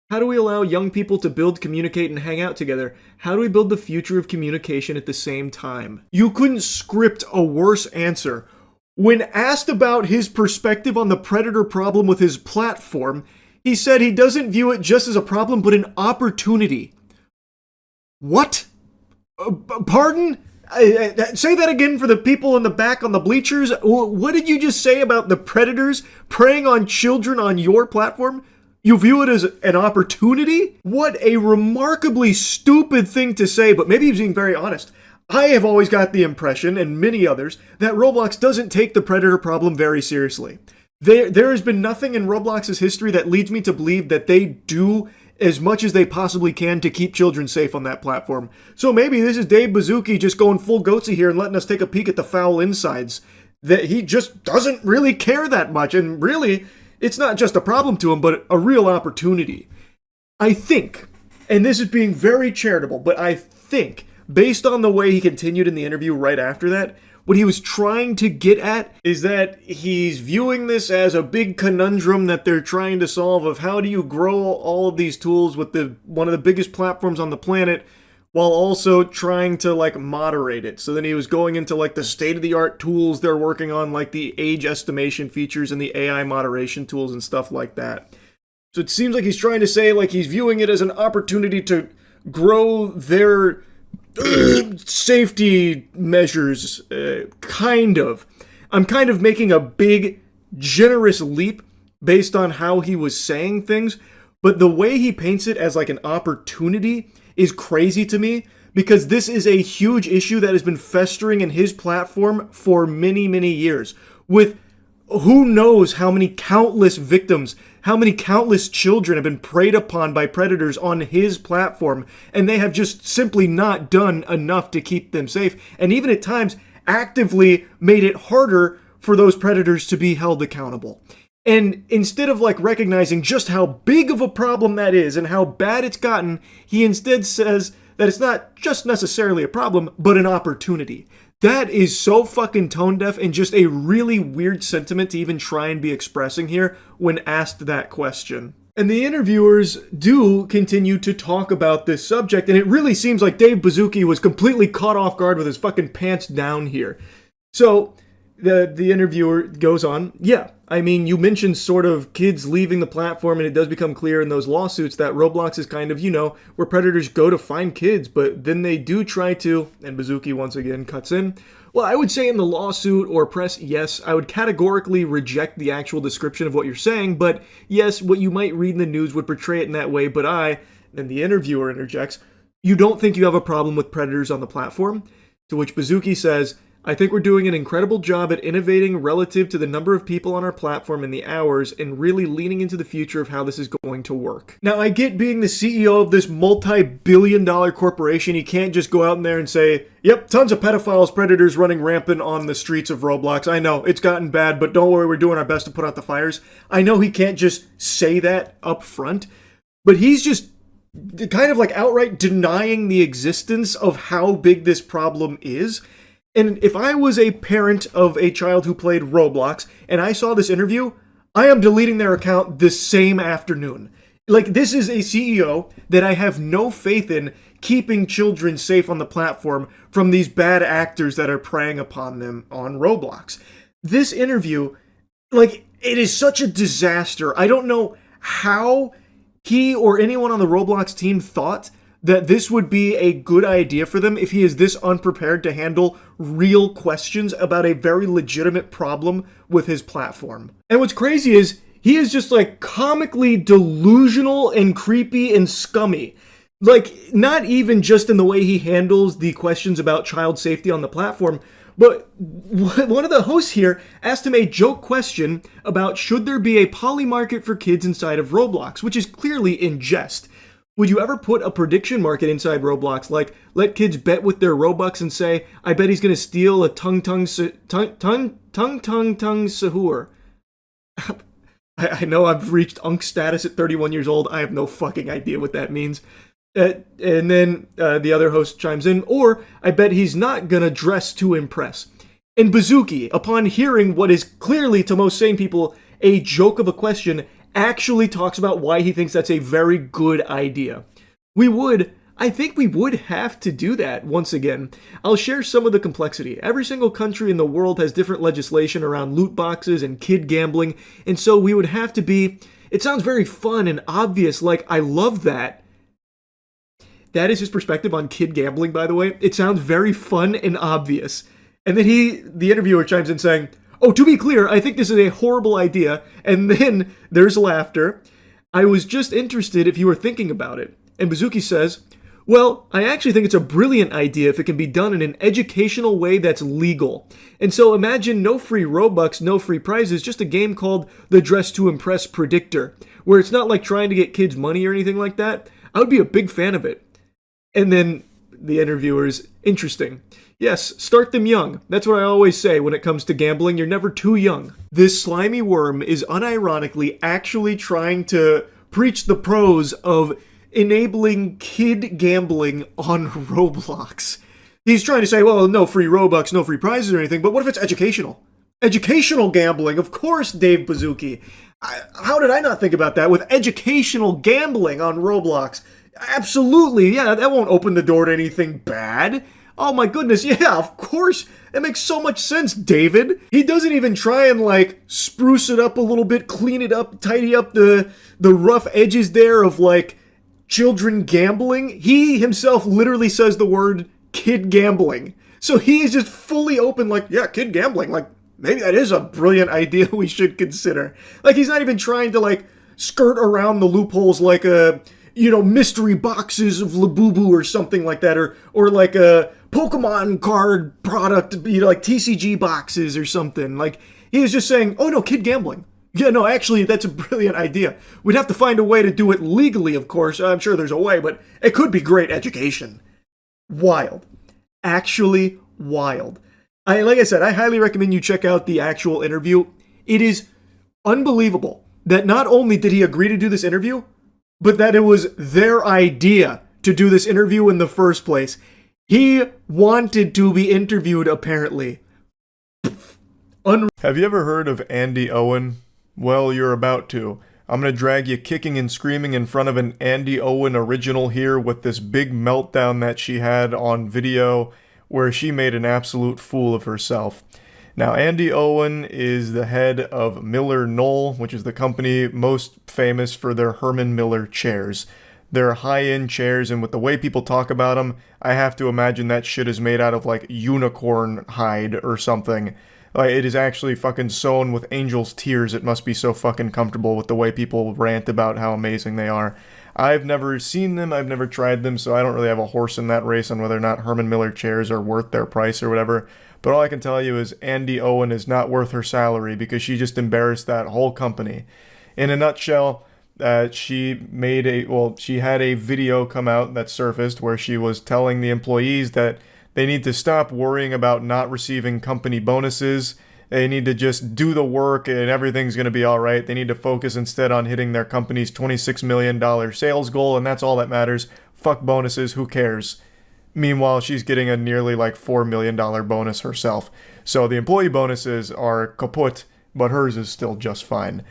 How do we allow young people to build, communicate, and hang out together? How do we build the future of communication at the same time? You couldn't script a worse answer. When asked about his perspective on the predator problem with his platform, he said he doesn't view it just as a problem, but an opportunity. What? Pardon? Say that again for the people in the back on the bleachers. What did you just say about the predators preying on children on your platform? You view it as an opportunity? What a remarkably stupid thing to say, but maybe he's being very honest. I have always got the impression, and many others, that Roblox doesn't take the predator problem very seriously. There has been nothing in Roblox's history that leads me to believe that they do as much as they possibly can to keep children safe on that platform. So maybe this is Dave Baszucki just going full goatsy here and letting us take a peek at the foul insides. That he just doesn't really care that much, and really, it's not just a problem to him, but a real opportunity. I think, and this is being very charitable, but I think, based on the way he continued in the interview right after that, what he was trying to get at is that he's viewing this as a big conundrum that they're trying to solve of how do you grow all of these tools with one of the biggest platforms on the planet while also trying to like moderate it. So then he was going into like the state-of-the-art tools they're working on, like the age estimation features and the AI moderation tools and stuff like that. So it seems like he's trying to say like he's viewing it as an opportunity to grow their safety measures, kind of. I'm kind of making a big, generous leap based on how he was saying things, but the way he paints it as like an opportunity is crazy to me, because this is a huge issue that has been festering in his platform for many, many years, with who knows how many countless victims, how many countless children have been preyed upon by predators on his platform, and they have just simply not done enough to keep them safe, and even at times actively made it harder for those predators to be held accountable. And instead of like recognizing just how big of a problem that is and how bad it's gotten, he instead says that it's not just necessarily a problem, but an opportunity. That is so fucking tone deaf and just a really weird sentiment to even try and be expressing here when asked that question. And the interviewers do continue to talk about this subject, and it really seems like Dave Baszucki was completely caught off guard with his fucking pants down here. So the interviewer goes on, yeah, I mean, you mentioned sort of kids leaving the platform, and it does become clear in those lawsuits that Roblox is kind of, where predators go to find kids, but then they do try to, and Baszucki once again cuts in, well, I would say in the lawsuit or press, yes, I would categorically reject the actual description of what you're saying, but yes, what you might read in the news would portray it in that way, but and the interviewer interjects, you don't think you have a problem with predators on the platform? To which Baszucki says, I think we're doing an incredible job at innovating relative to the number of people on our platform and the hours and really leaning into the future of how this is going to work. Now, I get being the CEO of this multi-billion-dollar corporation, you can't just go out in there and say, yep, tons of pedophiles, predators running rampant on the streets of Roblox. I know, it's gotten bad, but don't worry, we're doing our best to put out the fires. I know he can't just say that up front, but he's just kind of like outright denying the existence of how big this problem is. And if I was a parent of a child who played Roblox and I saw this interview, I am deleting their account this same afternoon. Like, this is a CEO that I have no faith in keeping children safe on the platform from these bad actors that are preying upon them on Roblox. This interview, like, it is such a disaster. I don't know how he or anyone on the Roblox team thought that this would be a good idea for them if he is this unprepared to handle real questions about a very legitimate problem with his platform. And what's crazy is he is just like comically delusional and creepy and scummy. Like, not even just in the way he handles the questions about child safety on the platform, but one of the hosts here asked him a joke question about should there be a poly market for kids inside of Roblox, which is clearly in jest. Would you ever put a prediction market inside Roblox, like let kids bet with their Robux and say, I bet he's going to steal a tung sahur? I know I've reached unk status at 31 years old. I have no fucking idea what that means. And then the other host chimes in, or I bet he's not going to dress to impress. And Baszucki, upon hearing what is clearly to most sane people a joke of a question, actually talks about why he thinks that's a very good idea. I think we would have to do that once again. I'll share some of the complexity. Every single country in the world has different legislation around loot boxes and kid gambling, and so we would have to be, it sounds very fun and obvious, like I love that. That is his perspective on kid gambling, by the way. It sounds very fun and obvious. And then the interviewer chimes in saying, oh, to be clear, I think this is a horrible idea. And then there's laughter. I was just interested if you were thinking about it. And Baszucki says, well, I actually think it's a brilliant idea if it can be done in an educational way that's legal. And so imagine no free Robux, no free prizes, just a game called the Dress to Impress Predictor, where it's not like trying to get kids money or anything like that. I would be a big fan of it. And then the interviewer's interesting. Yes, start them young. That's what I always say when it comes to gambling. You're never too young. This slimy worm is unironically actually trying to preach the pros of enabling kid gambling on Roblox. He's trying to say, well, no free Robux, no free prizes or anything, but what if it's educational? Educational gambling, of course, Dave Baszucki. How did I not think about that with educational gambling on Roblox? Absolutely, yeah, that won't open the door to anything bad. Oh my goodness, yeah, of course. It makes so much sense, David. He doesn't even try and like spruce it up a little bit, clean it up, tidy up the rough edges there of like children gambling. He himself literally says the word kid gambling. So he is just fully open like, yeah, kid gambling. Like, maybe that is a brilliant idea we should consider. Like, he's not even trying to like skirt around the loopholes like a, mystery boxes of Labubu or something like that, or like a Pokemon card product, like TCG boxes or something. Like, He is just saying, oh no, kid gambling. Yeah, no, actually, that's a brilliant idea. We'd have to find a way to do it legally, of course. I'm sure there's a way, but it could be great education. Wild. Actually wild. Like I said, I highly recommend you check out the actual interview. It is unbelievable that not only did he agree to do this interview, but that it was their idea to do this interview in the first place. He wanted to be interviewed, apparently. Have you ever heard of Andy Owen? Well, you're about to. I'm going to drag you kicking and screaming in front of an Andy Owen original here with this big meltdown that she had on video where she made an absolute fool of herself. Now, Andy Owen is the head of Miller Knoll, which is the company most famous for their Herman Miller chairs. They're high-end chairs, and with the way people talk about them, I have to imagine that shit is made out of, like, unicorn hide or something. Like, it is actually fucking sewn with angel's tears. It must be so fucking comfortable with the way people rant about how amazing they are. I've never seen them, I've never tried them, so I don't really have a horse in that race on whether or not Herman Miller chairs are worth their price or whatever. But all I can tell you is Andy Owen is not worth her salary because she just embarrassed that whole company. In a nutshell, she had a video come out that surfaced where she was telling the employees that they need to stop worrying about not receiving company bonuses. They need to just do the work and everything's going to be all right. They need to focus instead on hitting their company's $26 million sales goal, and that's all that matters. Fuck bonuses, who cares? Meanwhile, she's getting a nearly like $4 million bonus herself. So the employee bonuses are kaput, but hers is still just fine.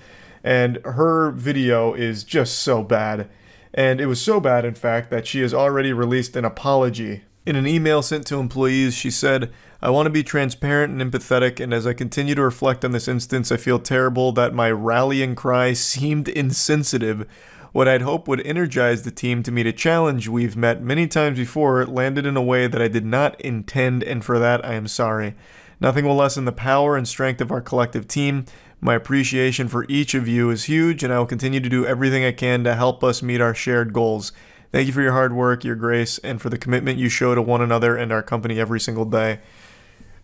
And her video is just so bad. And it was so bad, in fact, that she has already released an apology. In an email sent to employees, she said, "I want to be transparent and empathetic, and as I continue to reflect on this instance, I feel terrible that my rallying cry seemed insensitive. What I'd hoped would energize the team to meet a challenge we've met many times before landed in a way that I did not intend, and for that I am sorry. Nothing will lessen the power and strength of our collective team. My appreciation for each of you is huge, and I will continue to do everything I can to help us meet our shared goals. Thank you for your hard work, your grace, and for the commitment you show to one another and our company every single day."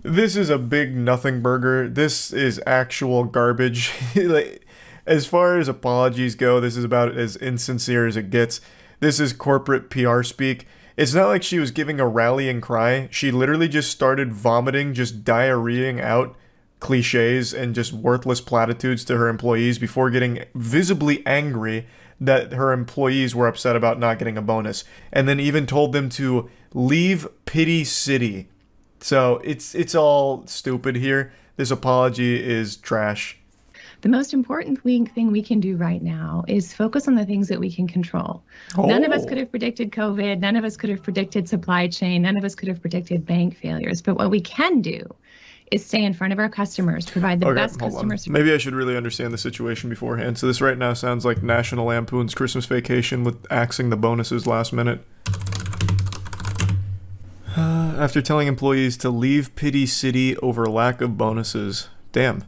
This is a big nothing burger. This is actual garbage. Like, as far as apologies go, this is about as insincere as it gets. This is corporate PR speak. It's not like she was giving a rallying cry. She literally just started vomiting, just diarrheaing out cliches and just worthless platitudes to her employees before getting visibly angry that her employees were upset about not getting a bonus, and then even told them to leave Pity City. So it's all stupid here. This apology is trash. The most important thing we can do right now is focus on the things that we can control. None of us could have predicted COVID. None of us could have predicted supply chain. None of us could have predicted bank failures. But what we can do is stay in front of our customers, provide the best customer service. Maybe I should really understand the situation beforehand. So this right now sounds like National Lampoon's Christmas Vacation with axing the bonuses last minute. After telling employees to leave Pity City over lack of bonuses. Damn.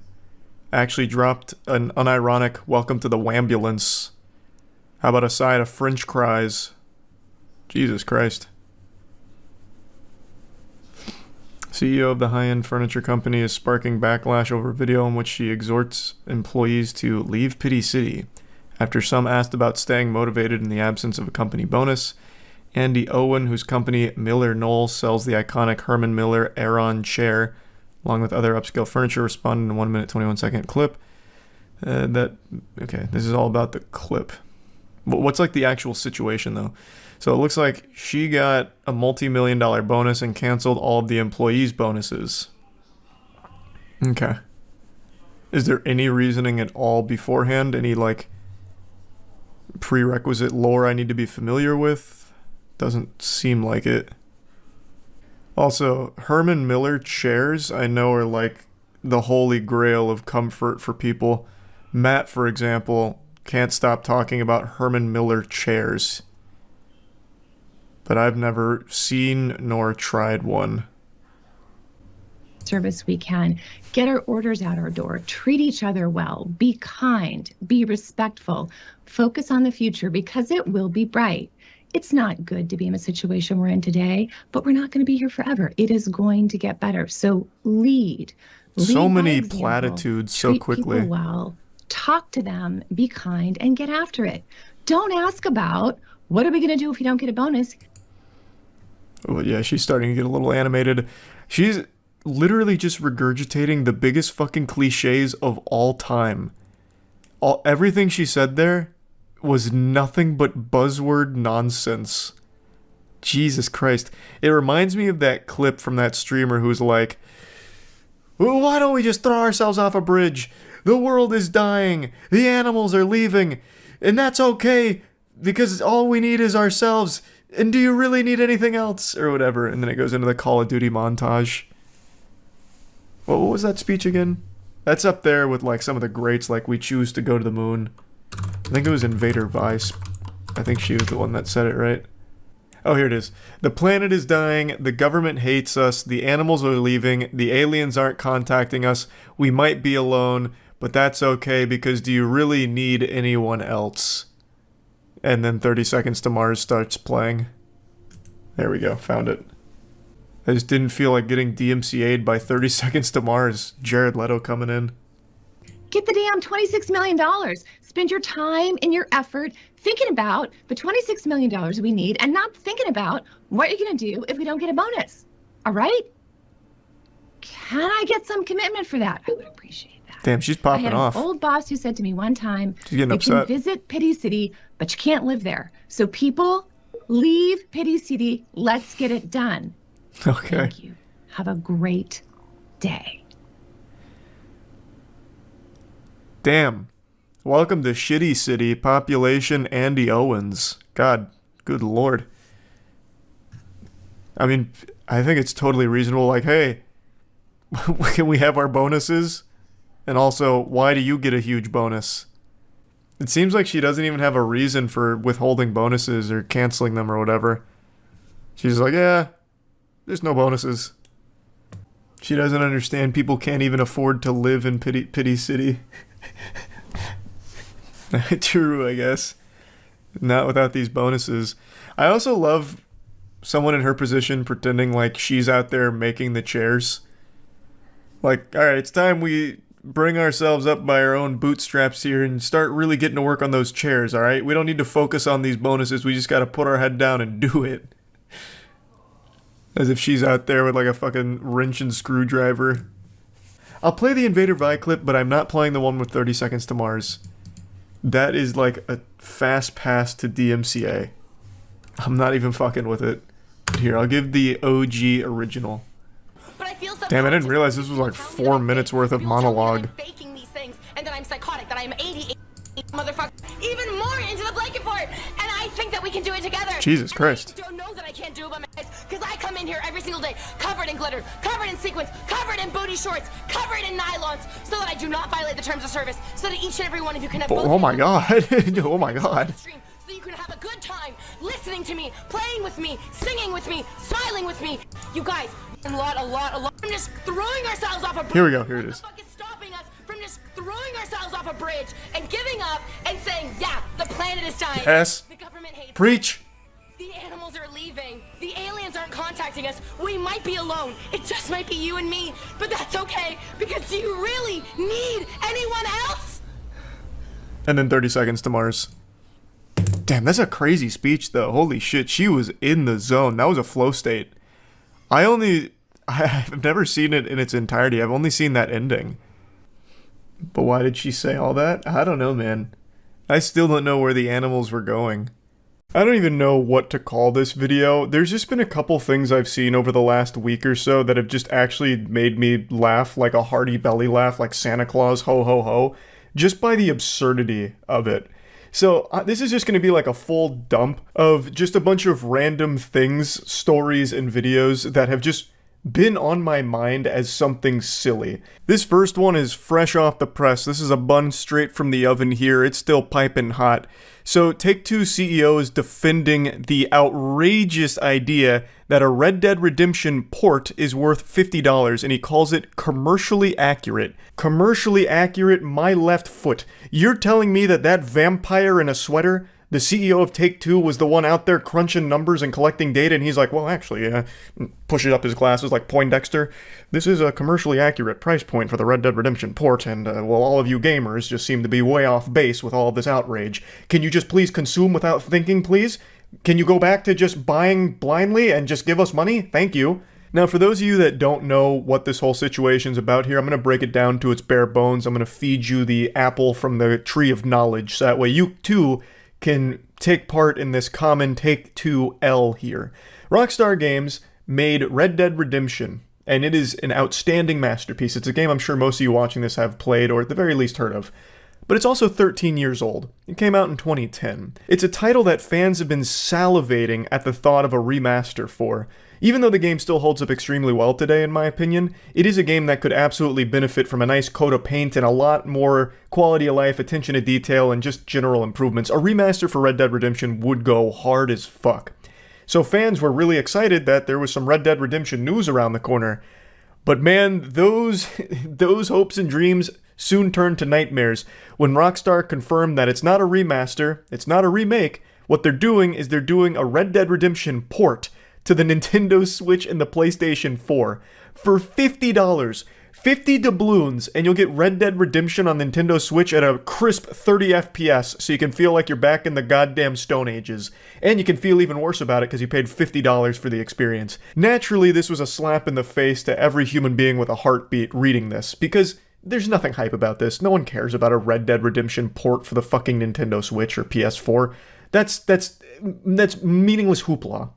Actually dropped an unironic welcome to the Wambulance. How about a side of French cries? Jesus Christ. CEO of the high-end furniture company is sparking backlash over video in which she exhorts employees to leave Pity City. After some asked about staying motivated in the absence of a company bonus, Andy Owen, whose company Miller Knoll sells the iconic Herman Miller Aeron chair, along with other upscale furniture, responded in a 1 minute 21 second clip. Okay, this is all about the clip. What's like the actual situation though? So it looks like she got a multi-million-dollar bonus and canceled all of the employees' bonuses. Okay. Is there any reasoning at all beforehand? Any like prerequisite lore I need to be familiar with? Doesn't seem like it. Also, Herman Miller chairs I know are like the holy grail of comfort for people. Matt, for example, can't stop talking about Herman Miller chairs. But I've never seen nor tried one. Service we can. Get our orders out our door. Treat each other well. Be kind. Be respectful. Focus on the future because it will be bright. It's not good to be in the situation we're in today, but we're not going to be here forever. It is going to get better. So lead. So Lead by many example. platitudes so Treat quickly. people well. Talk to them, be kind, and get after it. Don't ask about, what are we going to do if we don't get a bonus? Oh, yeah, she's starting to get a little animated. She's literally just regurgitating the biggest fucking cliches of all time. Everything she said there was nothing but buzzword nonsense. Jesus Christ. It reminds me of that clip from that streamer who's like, well, why don't we just throw ourselves off a bridge? The world is dying. The animals are leaving. And that's okay because all we need is ourselves. And do you really need anything else? Or whatever. And then it goes into the Call of Duty montage. What was that speech again? That's up there with like some of the greats, like We Choose to Go to the Moon. I think it was Invader Vice. I think she was the one that said it, right? Oh, here it is. The planet is dying, the government hates us, the animals are leaving, the aliens aren't contacting us, we might be alone, but that's okay because do you really need anyone else? And then 30 Seconds to Mars starts playing. There we go, found it. I just didn't feel like getting DMCA'd by 30 Seconds to Mars. Jared Leto coming in. Get the damn $26 million. Spend your time and your effort thinking about the $26 million we need and not thinking about what you're going to do if we don't get a bonus. All right? Can I get some commitment for that? I would appreciate that. Damn, she's popping I had off. an old boss who said to me one time, She's getting you upset. can visit Pity City, but you can't live there. So people, leave Pity City. Let's get it done. Okay. Thank you. Have a great day. Damn. Welcome to Shitty City, population Andy Owens. God, good lord. I mean, I think it's totally reasonable, like, hey, can we have our bonuses? And also, why do you get a huge bonus? It seems like she doesn't even have a reason for withholding bonuses or canceling them or whatever. She's like, yeah, there's no bonuses. She doesn't understand people can't even afford to live in Pity City. True, I guess. Not without these bonuses. I also love someone in her position pretending like she's out there making the chairs. Like, alright, it's time we bring ourselves up by our own bootstraps here and start really getting to work on those chairs, alright? We don't need to focus on these bonuses, we just gotta put our head down and do it. As if she's out there with like a fucking wrench and screwdriver. I'll play the Invader Vi clip, but I'm not playing the one with 30 Seconds to Mars. That is like a fast pass to DMCA. I'm not even fucking with it. Here, I'll give the OG original. Damn, I didn't realize this was like 4 minutes worth of monologue. Faking these things, and that I'm psychotic, that I'm ADHD, motherfucker, even more into the blanket for it, and I think that we can do it together. Jesus Christ. I don't know that I can't do it by myself, because I come in here every single day, covered in glitter, covered in sequins, covered in booty shorts, covered in nylons, so that I do not violate the terms of service, so that each and every one of you can have both. Oh my god. Oh my god. So you can have a good time listening to me, playing with me, singing with me, smiling with me. You guys, a lot. I'm just throwing ourselves off a bridge. Here we go, here it is. What the fuck is stopping us from just throwing ourselves off a bridge and giving up and saying, yeah, the planet is dying. Yes. The government hates Preach. us. The animals are leaving. The aliens aren't contacting us. We might be alone. It just might be you and me, but that's okay, because do you really need anyone else? And then 30 Seconds to Mars. Damn, that's a crazy speech though. Holy shit, she was in the zone. That was a flow state. I've never seen it in its entirety. I've only seen that ending. But why did she say all that? I don't know, man. I still don't know where the animals were going. I don't even know what to call this video. There's just been a couple things I've seen over the last week or so that have just actually made me laugh like a hearty belly laugh, like Santa Claus, ho ho ho, just by the absurdity of it. So this is just going to be like a full dump of just a bunch of random things, stories, and videos that have just been on my mind as something silly. This first one is fresh off the press. This is a bun straight from the oven here. It's still piping hot. So Take-Two CEO is defending the outrageous idea that a Red Dead Redemption port is worth $50, and he calls it commercially accurate. Commercially accurate, my left foot. You're telling me that that vampire in a sweater The CEO of Take-Two was the one out there crunching numbers and collecting data, and he's like, well, actually, pushes up his glasses like Poindexter. This is a commercially accurate price point for the Red Dead Redemption port, and, well, all of you gamers just seem to be way off base with all of this outrage. Can you just please consume without thinking, please? Can you go back to just buying blindly and just give us money? Thank you. Now, for those of you that don't know what this whole situation's about here, I'm going to break it down to its bare bones. I'm going to feed you the apple from the tree of knowledge, so that way you, too, can take part in this common Take-Two L here. Rockstar Games made Red Dead Redemption, and it is an outstanding masterpiece. It's a game I'm sure most of you watching this have played, or at the very least heard of. But it's also 13 years old. It came out in 2010. It's a title that fans have been salivating at the thought of a remaster for. Even though the game still holds up extremely well today, in my opinion, it is a game that could absolutely benefit from a nice coat of paint and a lot more quality of life, attention to detail, and just general improvements. A remaster for Red Dead Redemption would go hard as fuck. So fans were really excited that there was some Red Dead Redemption news around the corner. But man, those hopes and dreams soon turned to nightmares when Rockstar confirmed that it's not a remaster, it's not a remake. What they're doing is they're doing a Red Dead Redemption port to the Nintendo Switch and the PlayStation 4 for $50. 50 doubloons, and you'll get Red Dead Redemption on Nintendo Switch at a crisp 30 FPS, so you can feel like you're back in the goddamn Stone Ages. And you can feel even worse about it because you paid $50 for the experience. Naturally, this was a slap in the face to every human being with a heartbeat reading this, because there's nothing hype about this. No one cares about a Red Dead Redemption port for the fucking Nintendo Switch or PS4. That's meaningless hoopla.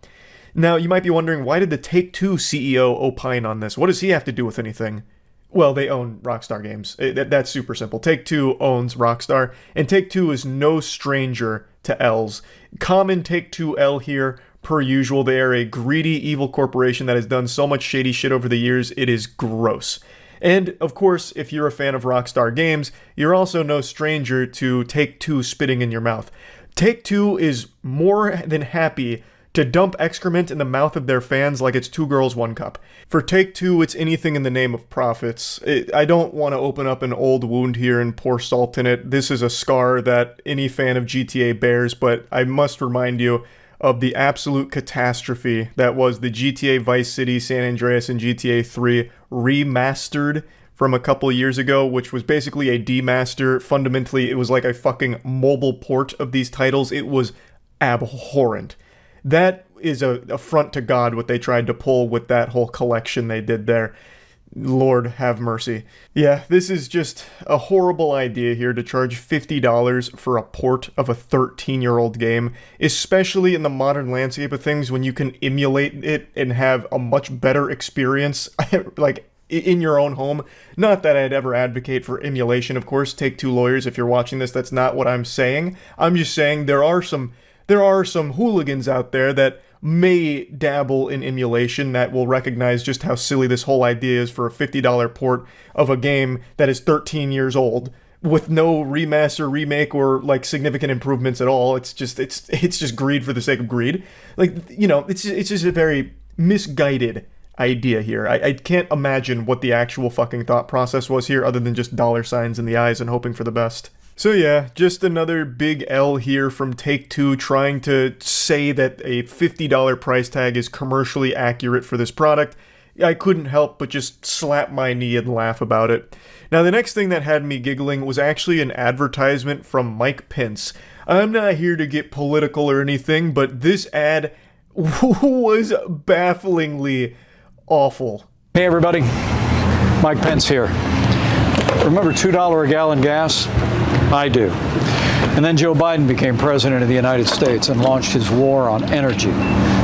Now, you might be wondering, why did the Take-Two CEO opine on this? What does he have to do with anything? Well, they own Rockstar Games. That's super simple. Take-Two owns Rockstar, and Take-Two is no stranger to L's. Common Take-Two L here, per usual. They are a greedy, evil corporation that has done so much shady shit over the years, it is gross. And, of course, if you're a fan of Rockstar Games, you're also no stranger to Take-Two spitting in your mouth. Take-Two is more than happy to dump excrement in the mouth of their fans like it's 2 girls, 1 cup. For Take-Two, it's anything in the name of profits. I don't want to open up an old wound here and pour salt in it. This is a scar that any fan of GTA bears, but I must remind you of the absolute catastrophe that was the GTA Vice City, San Andreas, and GTA 3 remastered from a couple years ago, which was basically a demaster. Fundamentally, it was like a fucking mobile port of these titles. It was abhorrent. That is a affront to God what they tried to pull with that whole collection they did there. Lord have mercy. Yeah, this is just a horrible idea here to charge $50 for a port of a 13-year-old game, especially in the modern landscape of things when you can emulate it and have a much better experience, like in your own home. Not that I'd ever advocate for emulation, of course. Take-Two lawyers, if you're watching this, that's not what I'm saying. I'm just saying there are some hooligans out there that may dabble in emulation that will recognize just how silly this whole idea is for a $50 port of a game that is 13 years old with no remaster, remake, or like significant improvements at all. It's just greed for the sake of greed. Like, you know, it's just a very misguided idea here. I can't imagine what the actual fucking thought process was here other than just dollar signs in the eyes and hoping for the best. So yeah, just another big L here from Take-Two trying to say that a $50 price tag is commercially accurate for this product. I couldn't help but just slap my knee and laugh about it. Now the next thing that had me giggling was actually an advertisement from Mike Pence. I'm not here to get political or anything, but this ad was bafflingly awful. Hey everybody, Mike Pence here. Remember $2 a gallon gas? I do. And then Joe Biden became president of the United States and launched his war on energy.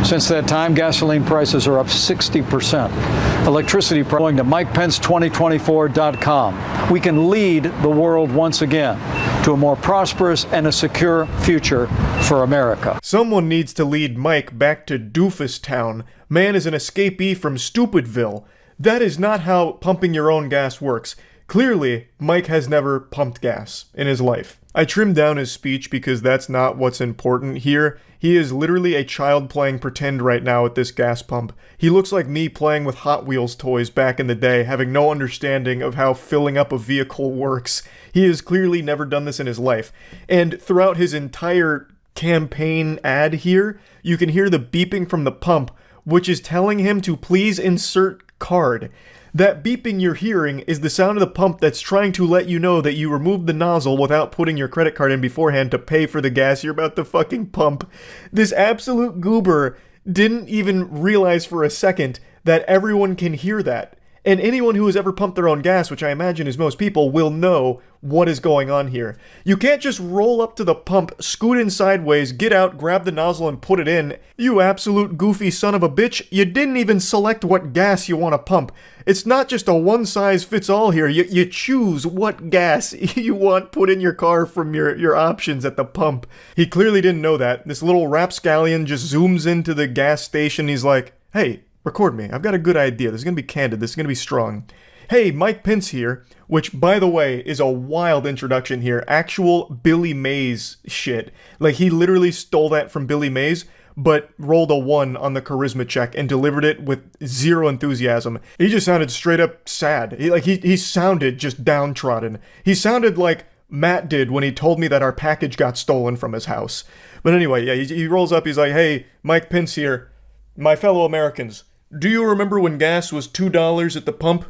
Since that time, gasoline prices are up 60%. Electricity going to MikePence2024.com. We can lead the world once again to a more prosperous and a secure future for America. Someone needs to lead Mike back to Doofus Town. Man is an escapee from Stupidville. That is not how pumping your own gas works. Clearly, Mike has never pumped gas in his life. I trimmed down his speech because that's not what's important here. He is literally a child playing pretend right now at this gas pump. He looks like me playing with Hot Wheels toys back in the day, having no understanding of how filling up a vehicle works. He has clearly never done this in his life. And throughout his entire campaign ad here, you can hear the beeping from the pump, which is telling him to please insert card. That beeping you're hearing is the sound of the pump that's trying to let you know that you removed the nozzle without putting your credit card in beforehand to pay for the gas you're about to fucking pump. This absolute goober didn't even realize for a second that everyone can hear that. And anyone who has ever pumped their own gas, which I imagine is most people, will know what is going on here. You can't just roll up to the pump, scoot in sideways, get out, grab the nozzle, and put it in. You absolute goofy son of a bitch, you didn't even select what gas you want to pump. It's not just a one-size-fits-all here. You choose what gas you want put in your car from your options at the pump. He clearly didn't know that. This little rapscallion just zooms into the gas station. He's like, hey, record me. I've got a good idea. This is going to be candid. This is going to be strong. Hey, Mike Pence here, which, by the way, is a wild introduction here. Actual Billy Mays shit. Like, he literally stole that from Billy Mays, but rolled a 1 on the charisma check and delivered it with zero enthusiasm. He just sounded straight up sad. He sounded just downtrodden. He sounded like Matt did when he told me that our package got stolen from his house. But anyway, yeah, he rolls up. He's like, hey, Mike Pence here. My fellow Americans. Do you remember when gas was $2 at the pump?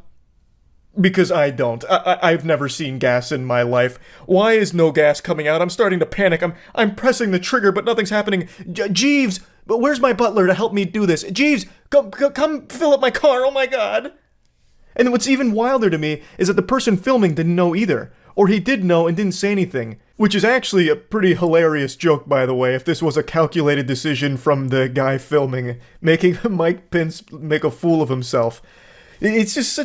Because I don't. I've never seen gas in my life. Why is no gas coming out? I'm starting to panic. I'm pressing the trigger, but nothing's happening. Jeeves, but where's my butler to help me do this? Jeeves, come fill up my car. Oh my god. And what's even wilder to me is that the person filming didn't know either. Or he did know and didn't say anything. Which is actually a pretty hilarious joke, by the way, if this was a calculated decision from the guy filming, making Mike Pence make a fool of himself. It's just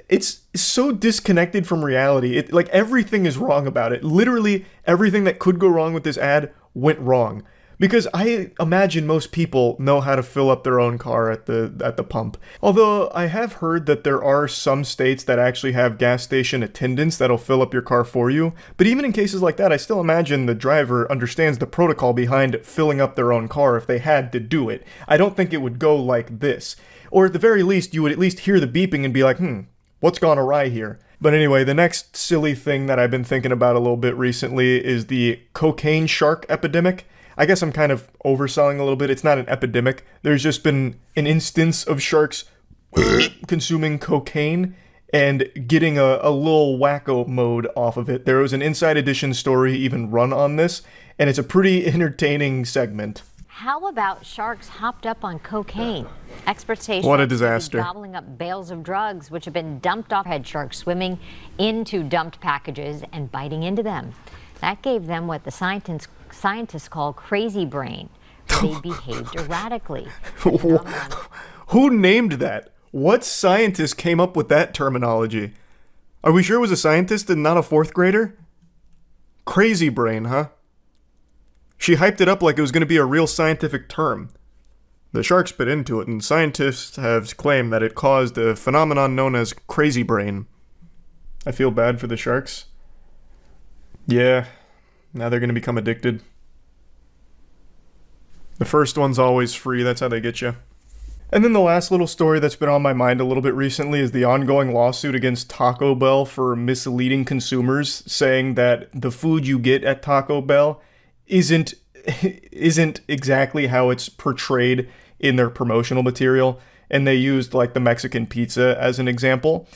it's so disconnected from reality. Like, everything is wrong about it. Literally, everything that could go wrong with this ad went wrong. Because I imagine most people know how to fill up their own car at the pump. Although I have heard that there are some states that actually have gas station attendants that'll fill up your car for you. But even in cases like that, I still imagine the driver understands the protocol behind filling up their own car if they had to do it. I don't think it would go like this. Or at the very least, you would at least hear the beeping and be like, what's gone awry here? But anyway, the next silly thing that I've been thinking about a little bit recently is the cocaine shark epidemic. I guess I'm kind of overselling a little bit. It's not an epidemic. There's just been an instance of sharks consuming cocaine and getting a little wacko mode off of it. There was an Inside Edition story even run on this, and it's a pretty entertaining segment. How about sharks hopped up on cocaine? Experts say what a disaster. Gobbling up bales of drugs which have been dumped off. Had sharks swimming into dumped packages and biting into them. That gave them what the scientists call crazy brain. They behaved erratically. Who named that? What scientist came up with that terminology? Are we sure it was a scientist and not a 4th grader? Crazy brain, huh? She hyped it up like it was going to be a real scientific term. The sharks bit into it, and scientists have claimed that it caused a phenomenon known as crazy brain. I feel bad for the sharks. Yeah, now they're going to become addicted. The first one's always free, that's how they get you. And then the last little story that's been on my mind a little bit recently is the ongoing lawsuit against Taco Bell for misleading consumers, saying that the food you get at Taco Bell isn't exactly how it's portrayed in their promotional material. And they used like the Mexican pizza as an example.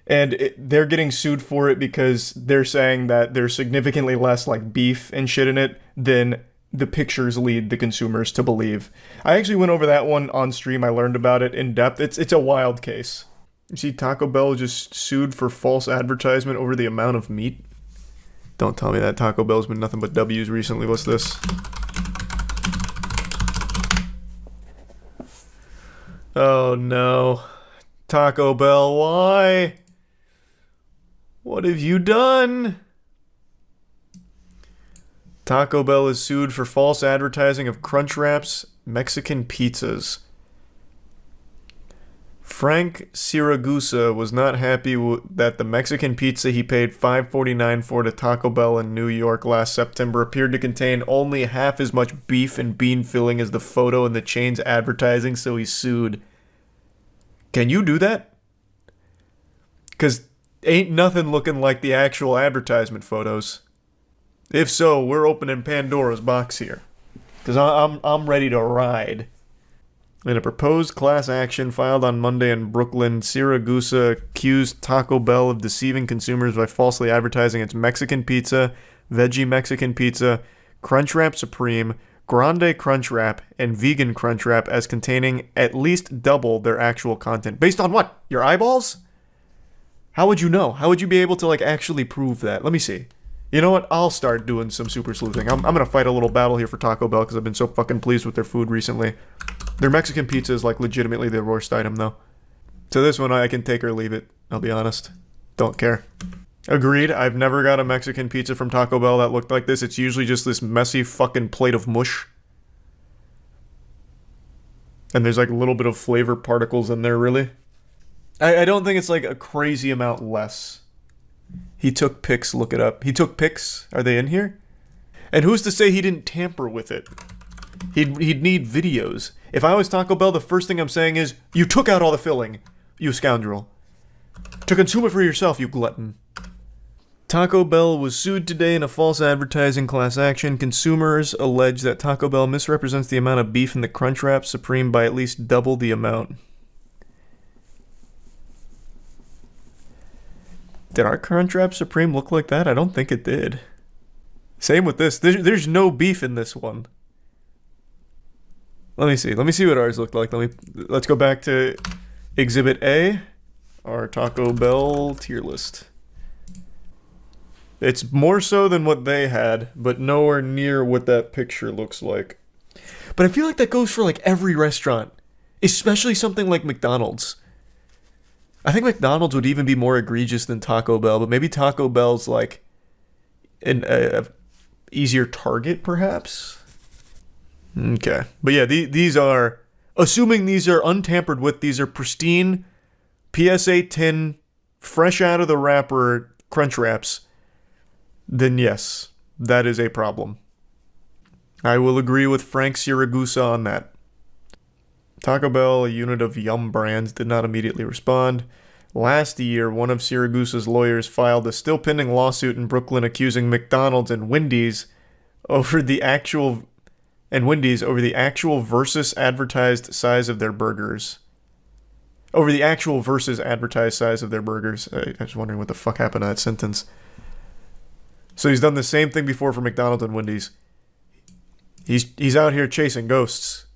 And they're getting sued for it because they're saying that there's significantly less like beef and shit in it than the pictures lead the consumers to believe. I actually went over that one on stream. I learned about it in depth. It's a wild case. You see, Taco Bell just sued for false advertisement over the amount of meat. Don't tell me that Taco Bell's been nothing but W's recently. What's this? Oh no. Taco Bell, why? What have you done? Taco Bell is sued for false advertising of Crunchwrap's Mexican pizzas. Frank Siragusa was not happy that the Mexican pizza he paid $5.49 for to Taco Bell in New York last September appeared to contain only half as much beef and bean filling as the photo in the chain's advertising, so he sued. Can you do that? Because ain't nothing looking like the actual advertisement photos. If so, we're opening Pandora's box here. because I'm ready to ride. In a proposed class action filed on Monday in Brooklyn, Siragusa accused Taco Bell of deceiving consumers by falsely advertising its Mexican pizza, veggie Mexican pizza, Crunchwrap Supreme, Grande Crunchwrap, and Vegan Crunchwrap as containing at least double their actual content. Based on what? Your eyeballs? How would you know? How would you be able to, like, actually prove that? Let me see. You know what? I'll start doing some super sleuthing. I'm gonna fight a little battle here for Taco Bell because I've been so fucking pleased with their food recently. Their Mexican pizza is, like, legitimately their worst item, though. So this one, I can take or leave it. I'll be honest. Don't care. Agreed. I've never got a Mexican pizza from Taco Bell that looked like this. It's usually just this messy fucking plate of mush. And there's, like, a little bit of flavor particles in there, really. I don't think it's, like, a crazy amount less. He took pics. Look it up. He took pics. Are they in here? And who's to say he didn't tamper with it? He'd need videos. If I was Taco Bell, the first thing I'm saying is, you took out all the filling, you scoundrel. To consume it for yourself, you glutton. Taco Bell was sued today in a false advertising class action. Consumers allege that Taco Bell misrepresents the amount of beef in the Crunchwrap Supreme by at least double the amount. Did our Crunchwrap Supreme look like that? I don't think it did. Same with this. There's no beef in this one. Let me see. Let me see what ours looked like. Let's go back to Exhibit A, our Taco Bell tier list. It's more so than what they had, but nowhere near what that picture looks like. But I feel like that goes for, like, every restaurant, especially something like McDonald's. I think McDonald's would even be more egregious than Taco Bell, but maybe Taco Bell's, like, an easier target, perhaps? Okay. But yeah, these are, assuming these are untampered with, these are pristine, PSA tin, fresh out of the wrapper Crunch Wraps, then yes, that is a problem. I will agree with Frank Siragusa on that. Taco Bell, a unit of Yum Brands, did not immediately respond. Last year, one of Siragusa's lawyers filed a still pending lawsuit in Brooklyn accusing McDonald's and Wendy's over the actual versus advertised size of their burgers. Over the actual versus advertised size of their burgers. I was wondering what the fuck happened to that sentence. So he's done the same thing before for McDonald's and Wendy's. He's out here chasing ghosts.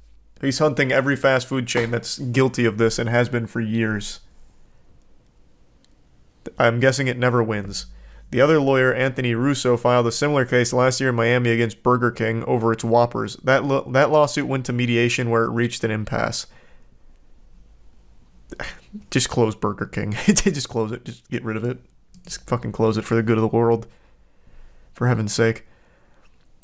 He's hunting every fast food chain that's guilty of this and has been for years. I'm guessing it never wins. The other lawyer, Anthony Russo, filed a similar case last year in Miami against Burger King over its Whoppers. That lawsuit went to mediation where it reached an impasse. Just close Burger King. Just close it. Just get rid of it. Just fucking close it for the good of the world. For heaven's sake.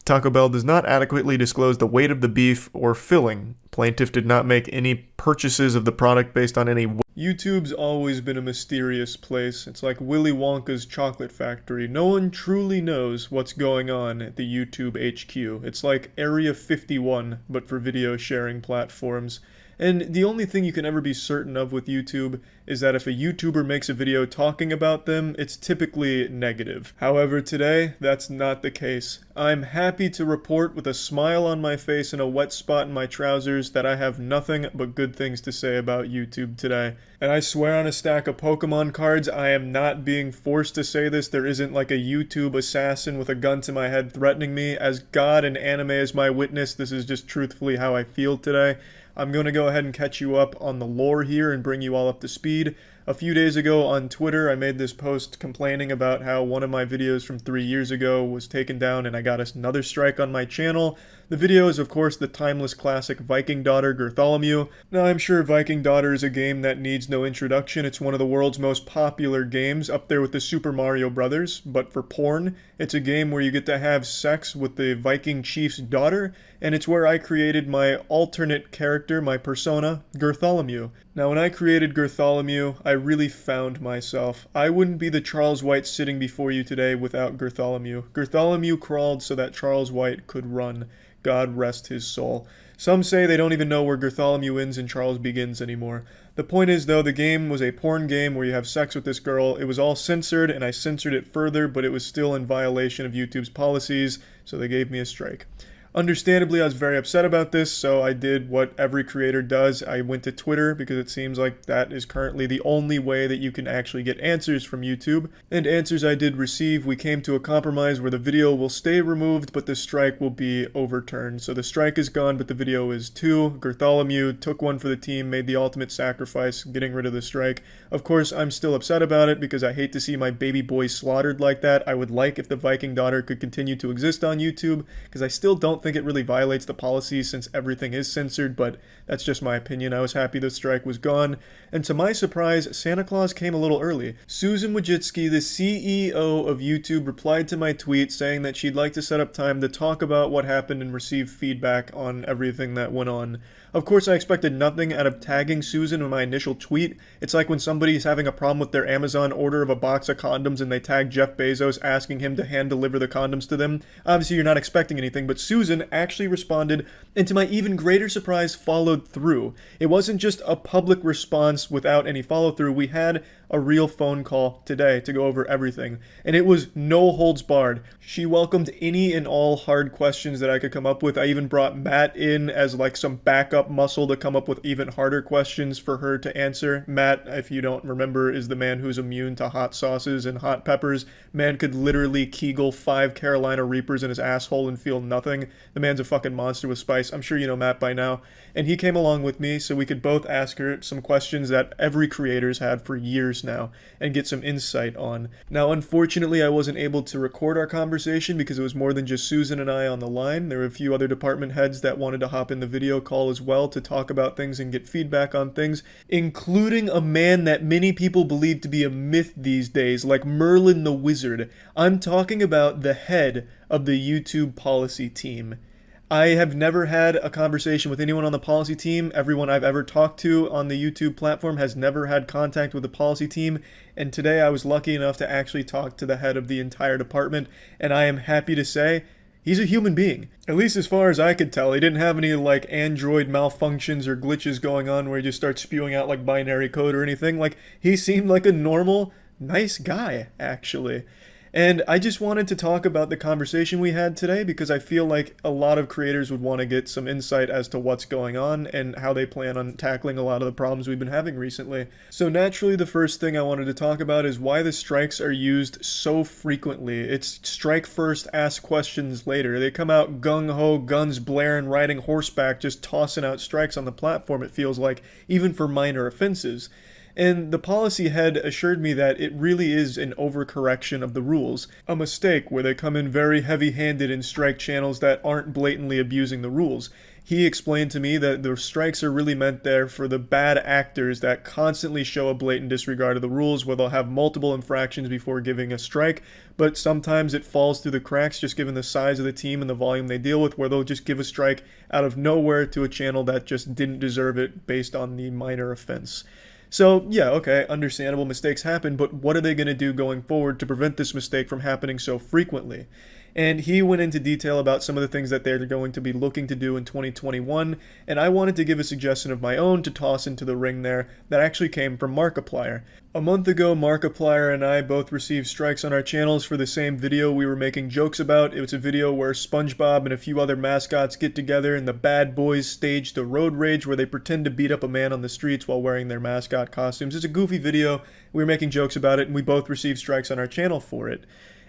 Taco Bell does not adequately disclose the weight of the beef or filling. Plaintiff did not make any purchases of the product based on any... YouTube's always been a mysterious place. It's like Willy Wonka's chocolate factory. No one truly knows what's going on at the YouTube HQ. It's like Area 51, but for video sharing platforms. And the only thing you can ever be certain of with YouTube is that if a YouTuber makes a video talking about them, it's typically negative. However, today, that's not the case. I'm happy to report with a smile on my face and a wet spot in my trousers that I have nothing but good things to say about YouTube today. And I swear on a stack of Pokemon cards, I am not being forced to say this. There isn't like a YouTube assassin with a gun to my head threatening me. As God and anime as my witness, this is just truthfully how I feel today. I'm going to go ahead and catch you up on the lore here and bring you all up to speed. A few days ago on Twitter, I made this post complaining about how one of my videos from 3 years ago was taken down and I got another strike on my channel. The video is, of course, the timeless classic Viking Daughter Gertholomew. Now, I'm sure Viking Daughter is a game that needs no introduction. It's one of the world's most popular games, up there with the Super Mario Brothers, but for porn. It's a game where you get to have sex with the Viking chief's daughter, and it's where I created my alternate character, my persona, Gertholomew. Now, when I created Gertholomew, I really found myself. I wouldn't be the Charles White sitting before you today without Gertholomew. Gertholomew crawled so that Charles White could run. God rest his soul. Some say they don't even know where Gertholomew ends and Charles begins anymore. The point is, though, the game was a porn game where you have sex with this girl. It was all censored, and I censored it further, but it was still in violation of YouTube's policies, so they gave me a strike. Understandably, I was very upset about this, so I did what every creator does. I went to Twitter because it seems like that is currently the only way that you can actually get answers from YouTube. And answers I did receive, we came to a compromise where the video will stay removed, but the strike will be overturned. So the strike is gone, but the video is too. Bartholomew took one for the team, made the ultimate sacrifice, getting rid of the strike. Of course, I'm still upset about it because I hate to see my baby boy slaughtered like that. I would like if the Viking daughter could continue to exist on YouTube, because I still don't think it really violates the policy since everything is censored, but that's just my opinion. I was happy the strike was gone. And to my surprise, Santa Claus came a little early. Susan Wojcicki, the CEO of YouTube, replied to my tweet saying that she'd like to set up time to talk about what happened and receive feedback on everything that went on. Of course, I expected nothing out of tagging Susan in my initial tweet. It's like when somebody's having a problem with their Amazon order of a box of condoms and they tag Jeff Bezos asking him to hand deliver the condoms to them. Obviously, you're not expecting anything, but Susan actually responded, and to my even greater surprise, followed through. It wasn't just a public response without any follow-through. We had a real phone call today to go over everything, and it was no holds barred. She welcomed any and all hard questions that I could come up with. I even brought Matt in as like some backup muscle to come up with even harder questions for her to answer. Matt, if you don't remember, is the man who's immune to hot sauces and hot peppers. Man could literally Kegel 5 Carolina Reapers in his asshole and feel nothing. The man's a fucking monster with spice. I'm sure you know Matt by now. And he came along with me so we could both ask her some questions that every creator's had for years now and get some insight on. Now, unfortunately, I wasn't able to record our conversation because it was more than just Susan and I on the line. There were a few other department heads that wanted to hop in the video call as well to talk about things and get feedback on things, including a man that many people believe to be a myth these days, like Merlin the Wizard. I'm talking about the head of the YouTube policy team. I have never had a conversation with anyone on the policy team. Everyone I've ever talked to on the YouTube platform has never had contact with the policy team. And today I was lucky enough to actually talk to the head of the entire department. And I am happy to say he's a human being. At least as far as I could tell. He didn't have any like Android malfunctions or glitches going on where he just starts spewing out like binary code or anything. Like, he seemed like a normal, nice guy, actually. And I just wanted to talk about the conversation we had today because I feel like a lot of creators would want to get some insight as to what's going on and how they plan on tackling a lot of the problems we've been having recently. So naturally, the first thing I wanted to talk about is why the strikes are used so frequently. It's strike first, ask questions later. They come out gung-ho, guns blaring, riding horseback, just tossing out strikes on the platform, it feels like, even for minor offenses. And the policy head assured me that it really is an overcorrection of the rules, a mistake where they come in very heavy-handed in strike channels that aren't blatantly abusing the rules. He explained to me that the strikes are really meant there for the bad actors that constantly show a blatant disregard of the rules, where they'll have multiple infractions before giving a strike, but sometimes it falls through the cracks just given the size of the team and the volume they deal with, where they'll just give a strike out of nowhere to a channel that just didn't deserve it based on the minor offense. So, yeah, okay, understandable, mistakes happen, but what are they going to do going forward to prevent this mistake from happening so frequently? And he went into detail about some of the things that they're going to be looking to do in 2021, and I wanted to give a suggestion of my own to toss into the ring there that actually came from Markiplier. A month ago, Markiplier and I both received strikes on our channels for the same video we were making jokes about. It was a video where SpongeBob and a few other mascots get together and the bad boys staged a road rage where they pretend to beat up a man on the streets while wearing their mascot costumes. It's a goofy video. We were making jokes about it, and we both received strikes on our channel for it.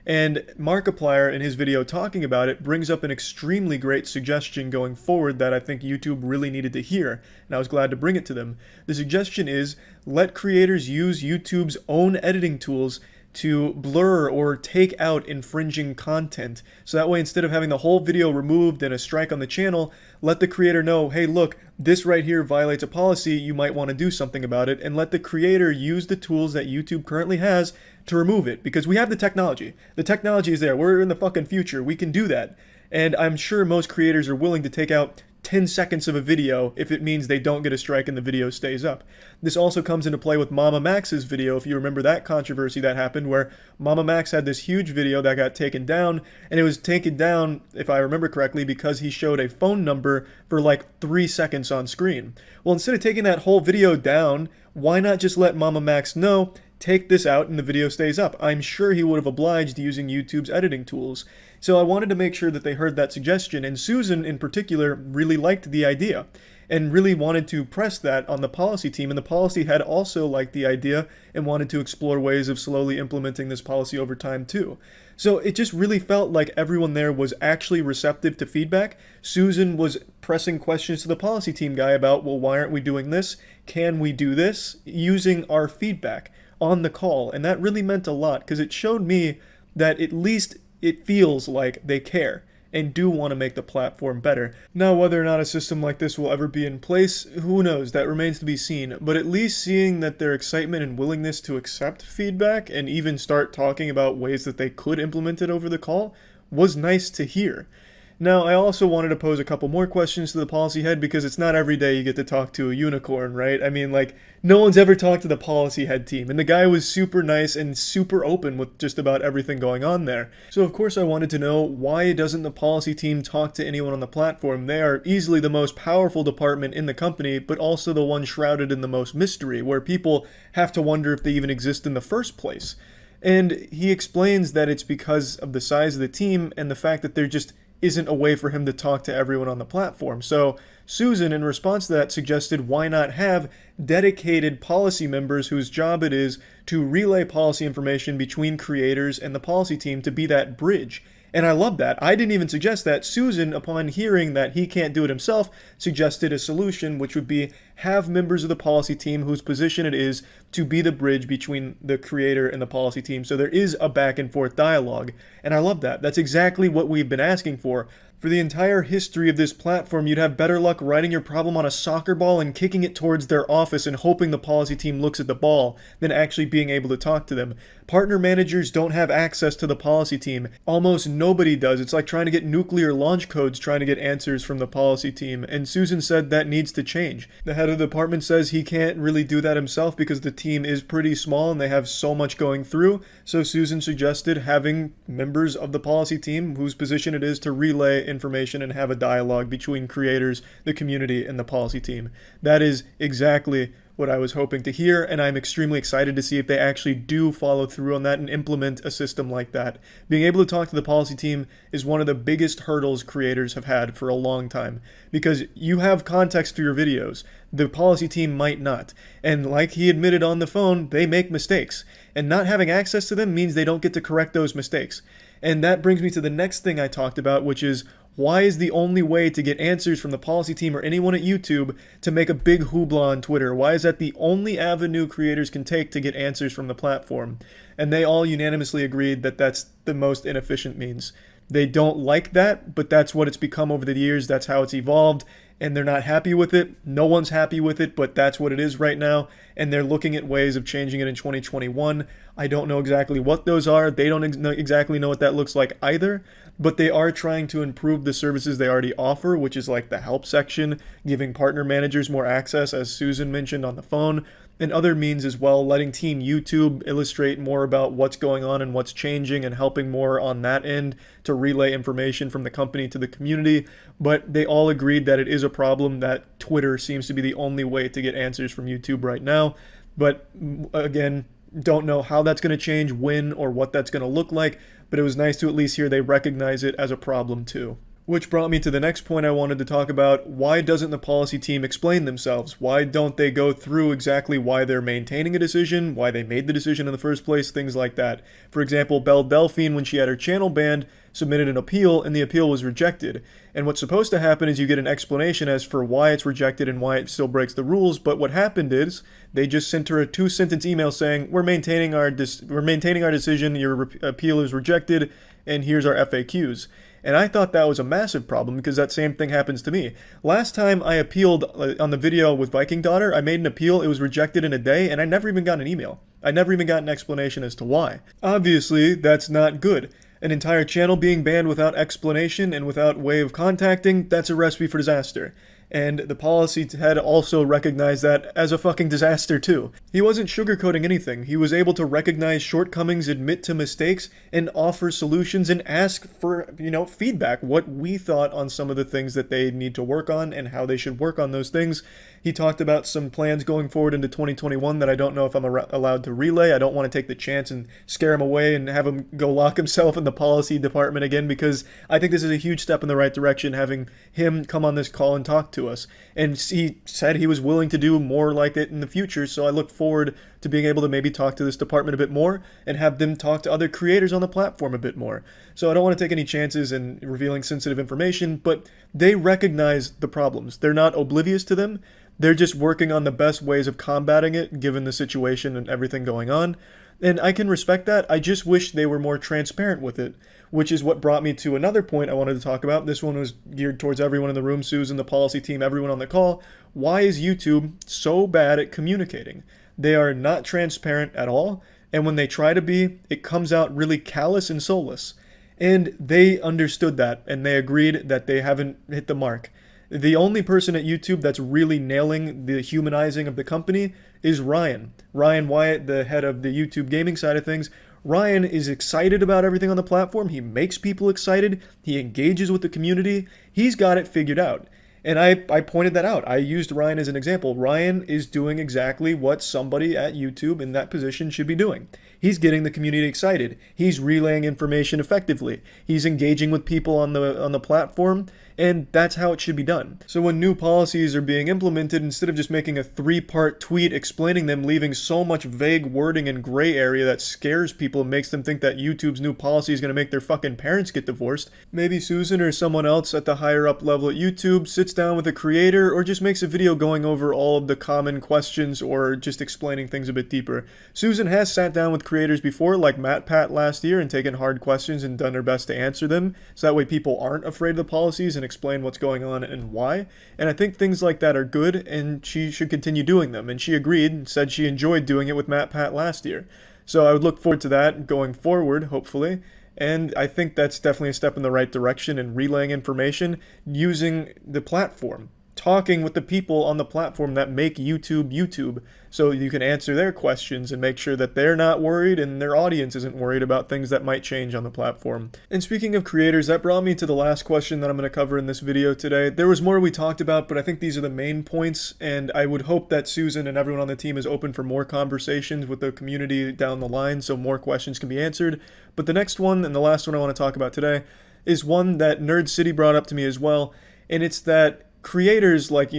And Markiplier, in his video talking about it, brings up an extremely great suggestion going forward that I think YouTube really needed to hear, and I was glad to bring it to them. The suggestion is, let creators use YouTube's own editing tools to blur or take out infringing content. So that way, instead of having the whole video removed and a strike on the channel, let the creator know, hey, look, this right here violates a policy, you might want to do something about it, and let the creator use the tools that YouTube currently has to remove it, because we have the technology. The technology is there. We're in the fucking future. We can do that. And I'm sure most creators are willing to take out 10 seconds of a video if it means they don't get a strike and the video stays up. This also comes into play with Mama Max's video, if you remember that controversy that happened where Mama Max had this huge video that got taken down, and it was taken down, if I remember correctly, because he showed a phone number for like 3 seconds on screen. Well, instead of taking that whole video down, why not just let Mama Max know, take this out and the video stays up. I'm sure he would have obliged using YouTube's editing tools. So I wanted to make sure that they heard that suggestion, and Susan in particular really liked the idea and really wanted to press that on the policy team, and the policy head also liked the idea and wanted to explore ways of slowly implementing this policy over time too. So it just really felt like everyone there was actually receptive to feedback. Susan was pressing questions to the policy team guy about, well, why aren't we doing this? Can we do this? Using our feedback on the call, and that really meant a lot because it showed me that at least it feels like they care and do want to make the platform better. Now, whether or not a system like this will ever be in place, who knows? That remains to be seen. But at least seeing that their excitement and willingness to accept feedback and even start talking about ways that they could implement it over the call was nice to hear. Now, I also wanted to pose a couple more questions to the policy head because it's not every day you get to talk to a unicorn, right? I mean, like, no one's ever talked to the policy head team, and the guy was super nice and super open with just about everything going on there. So, of course, I wanted to know, why doesn't the policy team talk to anyone on the platform? They are easily the most powerful department in the company, but also the one shrouded in the most mystery, where people have to wonder if they even exist in the first place. And he explains that it's because of the size of the team and the fact that there just isn't a way for him to talk to everyone on the platform. So Susan, in response to that, suggested why not have dedicated policy members whose job it is to relay policy information between creators and the policy team to be that bridge. And I love that. I didn't even suggest that. Susan, upon hearing that he can't do it himself, suggested a solution, which would be have members of the policy team whose position it is to be the bridge between the creator and the policy team. So there is a back and forth dialogue. And I love that. That's exactly what we've been asking for. For the entire history of this platform, you'd have better luck writing your problem on a soccer ball and kicking it towards their office and hoping the policy team looks at the ball than actually being able to talk to them. Partner managers don't have access to the policy team. Almost nobody does. It's like trying to get nuclear launch codes trying to get answers from the policy team. And Susan said that needs to change. The head of the department says he can't really do that himself because the team is pretty small and they have so much going through. So Susan suggested having members of the policy team whose position it is to relay information and have a dialogue between creators, the community, and the policy team. That is exactly what I was hoping to hear, and I'm extremely excited to see if they actually do follow through on that and implement a system like that. Being able to talk to the policy team is one of the biggest hurdles creators have had for a long time, because you have context for your videos. The policy team might not. And like he admitted on the phone, they make mistakes. And not having access to them means they don't get to correct those mistakes. And that brings me to the next thing I talked about, which is, why is the only way to get answers from the policy team or anyone at YouTube to make a big hoopla on Twitter? Why is that the only avenue creators can take to get answers from the platform? And they all unanimously agreed that that's the most inefficient means. They don't like that, but that's what it's become over the years. That's how it's evolved, and they're not happy with it. No one's happy with it, but that's what it is right now, and they're looking at ways of changing it in 2021. I don't know exactly what those are. They don't exactly know what that looks like either, but they are trying to improve the services they already offer, which is like the help section, giving partner managers more access, as Susan mentioned on the phone, and other means as well, letting Team YouTube illustrate more about what's going on and what's changing and helping more on that end to relay information from the company to the community. But they all agreed that it is a problem, that Twitter seems to be the only way to get answers from YouTube right now. But again, don't know how that's going to change, when, or what that's going to look like, but it was nice to at least hear they recognize it as a problem too. Which brought me to the next point I wanted to talk about. Why doesn't the policy team explain themselves? Why don't they go through exactly why they're maintaining a decision, why they made the decision in the first place, things like that. For example, Belle Delphine, when she had her channel banned, submitted an appeal, and the appeal was rejected. And what's supposed to happen is you get an explanation as for why it's rejected and why it still breaks the rules, but what happened is they just sent her a 2-sentence email saying, we're maintaining our decision, your appeal is rejected, and here's our FAQs. And I thought that was a massive problem because that same thing happens to me. Last time I appealed on the video with Viking Daughter, I made an appeal, it was rejected in a day, and I never even got an email. I never even got an explanation as to why. Obviously, that's not good. An entire channel being banned without explanation and without way of contacting, that's a recipe for disaster. And the policy head also recognized that as a fucking disaster too. He wasn't sugarcoating anything. He was able to recognize shortcomings, admit to mistakes, and offer solutions and ask for, feedback, what we thought on some of the things that they need to work on and how they should work on those things. He talked about some plans going forward into 2021 that I don't know if I'm allowed to relay. I don't want to take the chance and scare him away and have him go lock himself in the policy department again, because I think this is a huge step in the right direction, having him come on this call and talk to us. And he said he was willing to do more like it in the future, so I look forward to being able to maybe talk to this department a bit more and have them talk to other creators on the platform a bit more. So I don't want to take any chances in revealing sensitive information, but they recognize the problems. They're not oblivious to them. They're just working on the best ways of combating it, given the situation and everything going on. And I can respect that. I just wish they were more transparent with it, which is what brought me to another point I wanted to talk about. This one was geared towards everyone in the room, Susan, the policy team, everyone on the call. Why is YouTube so bad at communicating? They are not transparent at all, and when they try to be, it comes out really callous and soulless. And they understood that, and they agreed that they haven't hit the mark. The only person at YouTube that's really nailing the humanizing of the company is Ryan. Ryan Wyatt, the head of the YouTube gaming side of things. Ryan is excited about everything on the platform. He makes people excited. He engages with the community. He's got it figured out. And I pointed that out. I used Ryan as an example. Ryan is doing exactly what somebody at YouTube in that position should be doing. He's getting the community excited. He's relaying information effectively. He's engaging with people on the platform, and that's how it should be done. So when new policies are being implemented, instead of just making a 3-part tweet explaining them, leaving so much vague wording and gray area that scares people and makes them think that YouTube's new policy is going to make their fucking parents get divorced, maybe Susan or someone else at the higher up level at YouTube sits down with a creator or just makes a video going over all of the common questions or just explaining things a bit deeper. Susan has sat down with creators before, like MatPat last year, and taken hard questions and done her best to answer them, so that way people aren't afraid of the policies and explain what's going on and why. And I think things like that are good, and she should continue doing them. And she agreed and said she enjoyed doing it with MatPat last year. So I would look forward to that going forward, hopefully. And I think that's definitely a step in the right direction in relaying information using the platform. Talking with the people on the platform that make YouTube, so you can answer their questions and make sure that they're not worried and their audience isn't worried about things that might change on the platform. And speaking of creators, that brought me to the last question that I'm going to cover in this video today. There was more we talked about, but I think these are the main points, and I would hope that Susan and everyone on the team is open for more conversations with the community down the line so more questions can be answered. But the next one, and the last one I want to talk about today, is one that Nerd City brought up to me as well, and it's that creators like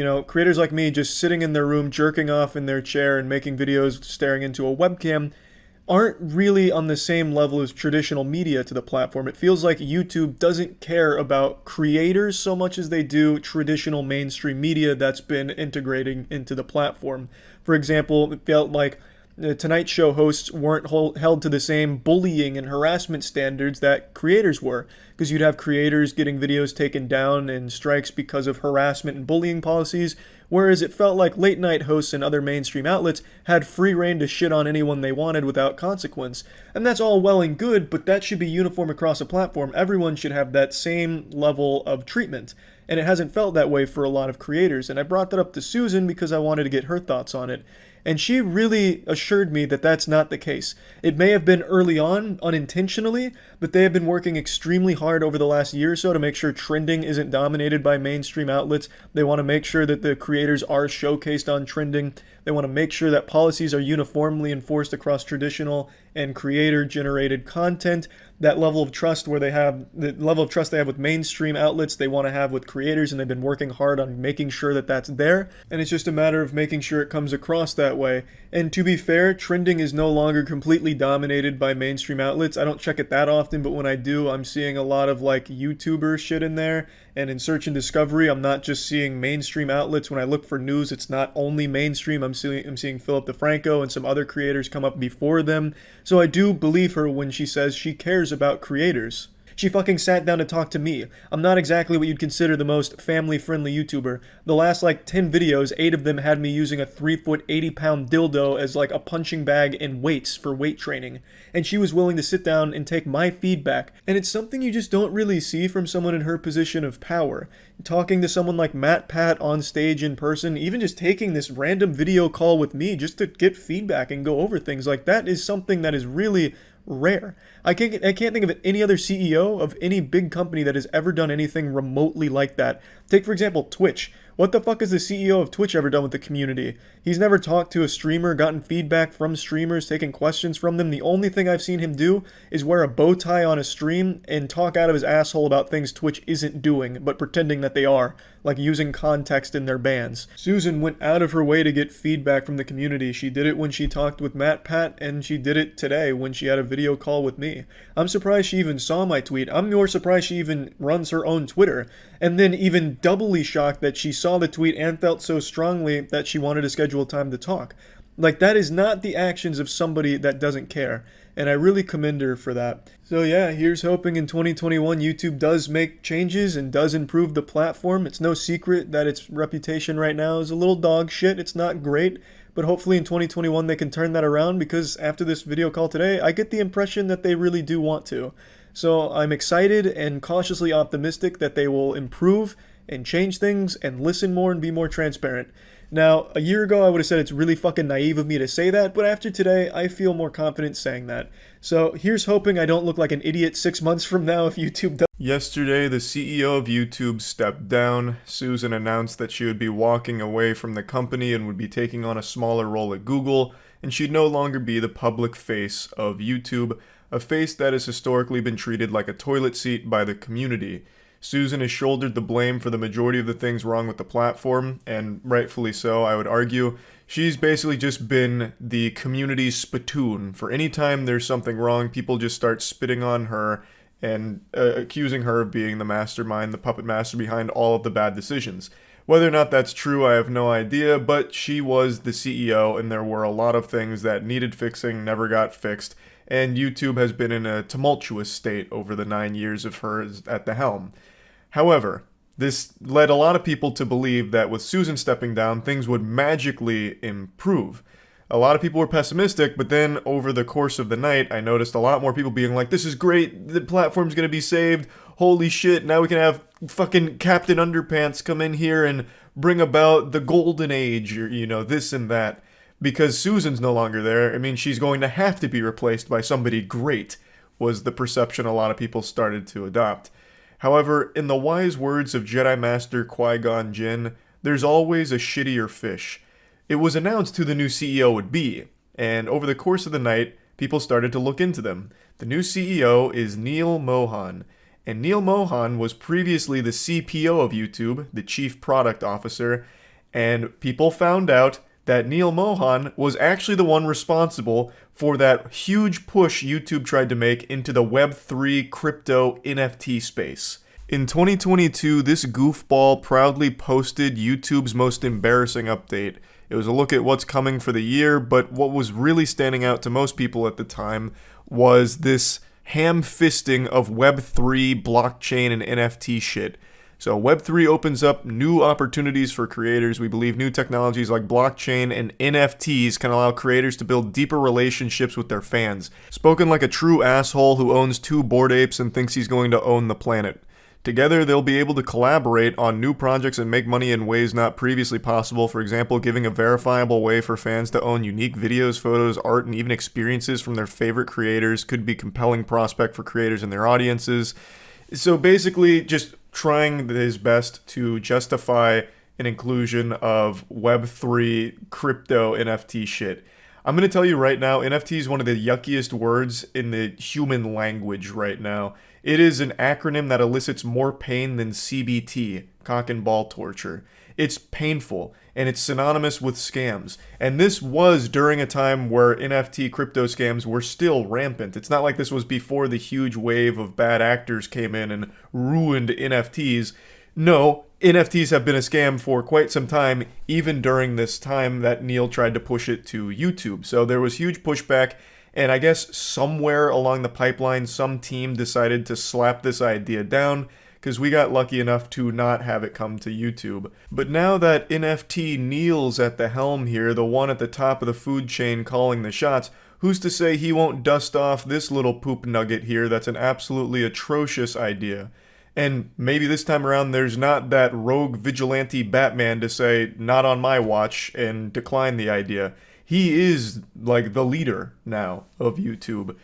me just sitting in their room jerking off in their chair and making videos staring into a webcam aren't really on the same level as traditional media to the platform. It feels like YouTube doesn't care about creators so much as they do traditional mainstream media that's been integrating into the platform. For example, it felt like the Tonight Show hosts weren't held to the same bullying and harassment standards that creators were, because you'd have creators getting videos taken down and strikes because of harassment and bullying policies, whereas it felt like late night hosts and other mainstream outlets had free reign to shit on anyone they wanted without consequence. And that's all well and good, but that should be uniform across a platform. Everyone should have that same level of treatment. And it hasn't felt that way for a lot of creators. And I brought that up to Susan because I wanted to get her thoughts on it. And she really assured me that that's not the case. It may have been early on, unintentionally, but they have been working extremely hard over the last year or so to make sure trending isn't dominated by mainstream outlets. They want to make sure that the creators are showcased on trending. They want to make sure that policies are uniformly enforced across traditional and creator-generated content. That level of trust where they have, the level of trust they have with mainstream outlets, they want to have with creators, and they've been working hard on making sure that that's there. And it's just a matter of making sure it comes across that way. And to be fair, trending is no longer completely dominated by mainstream outlets. I don't check it that often, but when I do, I'm seeing a lot of like YouTuber shit in there. And in search and discovery, I'm not just seeing mainstream outlets. When I look for news, it's not only mainstream. I'm seeing Philip DeFranco and some other creators come up before them. So I do believe her when she says she cares about creators. She fucking sat down to talk to me. I'm not exactly what you'd consider the most family-friendly YouTuber. The last 10 videos, 8 of them had me using a 3-foot, 80-pound dildo as a punching bag and weights for weight training. And she was willing to sit down and take my feedback. And it's something you just don't really see from someone in her position of power. Talking to someone like MatPat on stage in person, even just taking this random video call with me just to get feedback and go over things like that is something that is really rare. I can't think of any other CEO of any big company that has ever done anything remotely like that. Take, for example, Twitch. What the fuck has the CEO of Twitch ever done with the community? He's never talked to a streamer, gotten feedback from streamers, taken questions from them. The only thing I've seen him do is wear a bow tie on a stream and talk out of his asshole about things Twitch isn't doing, but pretending that they are, like using context in their bans. Susan went out of her way to get feedback from the community. She did it when she talked with MatPat, and she did it today when she had a video call with me. I'm surprised she even saw my tweet. I'm more surprised she even runs her own Twitter. And then even doubly shocked that she saw the tweet and felt so strongly that she wanted to schedule time to talk. Like, that is not the actions of somebody that doesn't care. And I really commend her for that. So yeah, here's hoping in 2021 YouTube does make changes and does improve the platform. It's no secret that its reputation right now is a little dog shit. It's not great. But hopefully in 2021 they can turn that around, because after this video call today, I get the impression that they really do want to. So I'm excited and cautiously optimistic that they will improve and change things and listen more and be more transparent. Now, a year ago I would have said it's really fucking naive of me to say that, but after today I feel more confident saying that. So here's hoping I don't look like an idiot 6 months from now if YouTube does. Yesterday, the CEO of YouTube stepped down. Susan announced that she would be walking away from the company and would be taking on a smaller role at Google, and she'd no longer be the public face of YouTube, a face that has historically been treated like a toilet seat by the community. Susan has shouldered the blame for the majority of the things wrong with the platform, and rightfully so, I would argue. She's basically just been the community's spittoon. For any time there's something wrong, people just start spitting on her and accusing her of being the mastermind, the puppet master behind all of the bad decisions. Whether or not that's true, I have no idea, but she was the CEO, and there were a lot of things that needed fixing, never got fixed, and YouTube has been in a tumultuous state over the 9 years of her at the helm. However, this led a lot of people to believe that with Susan stepping down, things would magically improve. A lot of people were pessimistic, but then over the course of the night, I noticed a lot more people being like, this is great, the platform's gonna be saved, holy shit, now we can have fucking Captain Underpants come in here and bring about the golden age, or, you know, this and that. Because Susan's no longer there, I mean, she's going to have to be replaced by somebody great, was the perception a lot of people started to adopt. However, in the wise words of Jedi Master Qui-Gon Jinn, there's always a shittier fish. It was announced who the new CEO would be, and over the course of the night, people started to look into them. The new CEO is Neil Mohan, and Neil Mohan was previously the CPO of YouTube, the Chief Product Officer, and people found out that Neil Mohan was actually the one responsible for that huge push YouTube tried to make into the Web3 crypto NFT space. In 2022, this goofball proudly posted YouTube's most embarrassing update. It was a look at what's coming for the year, but what was really standing out to most people at the time was this ham-fisting of Web3, blockchain, and NFT shit. So Web3 opens up new opportunities for creators. We believe new technologies like blockchain and NFTs can allow creators to build deeper relationships with their fans. Spoken like a true asshole who owns 2 Bored Apes and thinks he's going to own the planet. Together, they'll be able to collaborate on new projects and make money in ways not previously possible. For example, giving a verifiable way for fans to own unique videos, photos, art, and even experiences from their favorite creators could be a compelling prospect for creators and their audiences. So basically, just trying his best to justify an inclusion of Web3 crypto NFT shit. I'm going to tell you right now, NFT is one of the yuckiest words in the human language right now. It is an acronym that elicits more pain than CBT, cock and ball torture. It's painful, and it's synonymous with scams. And this was during a time where NFT crypto scams were still rampant. It's not like this was before the huge wave of bad actors came in and ruined NFTs. No, NFTs have been a scam for quite some time, even during this time that Neil tried to push it to YouTube. So there was huge pushback, and I guess somewhere along the pipeline, some team decided to slap this idea down, because we got lucky enough to not have it come to YouTube. But now that NFT Neil's at the helm here, the one at the top of the food chain calling the shots, who's to say he won't dust off this little poop nugget here that's an absolutely atrocious idea? And maybe this time around there's not that rogue vigilante Batman to say, not on my watch, and decline the idea. He is, like, the leader now of YouTube.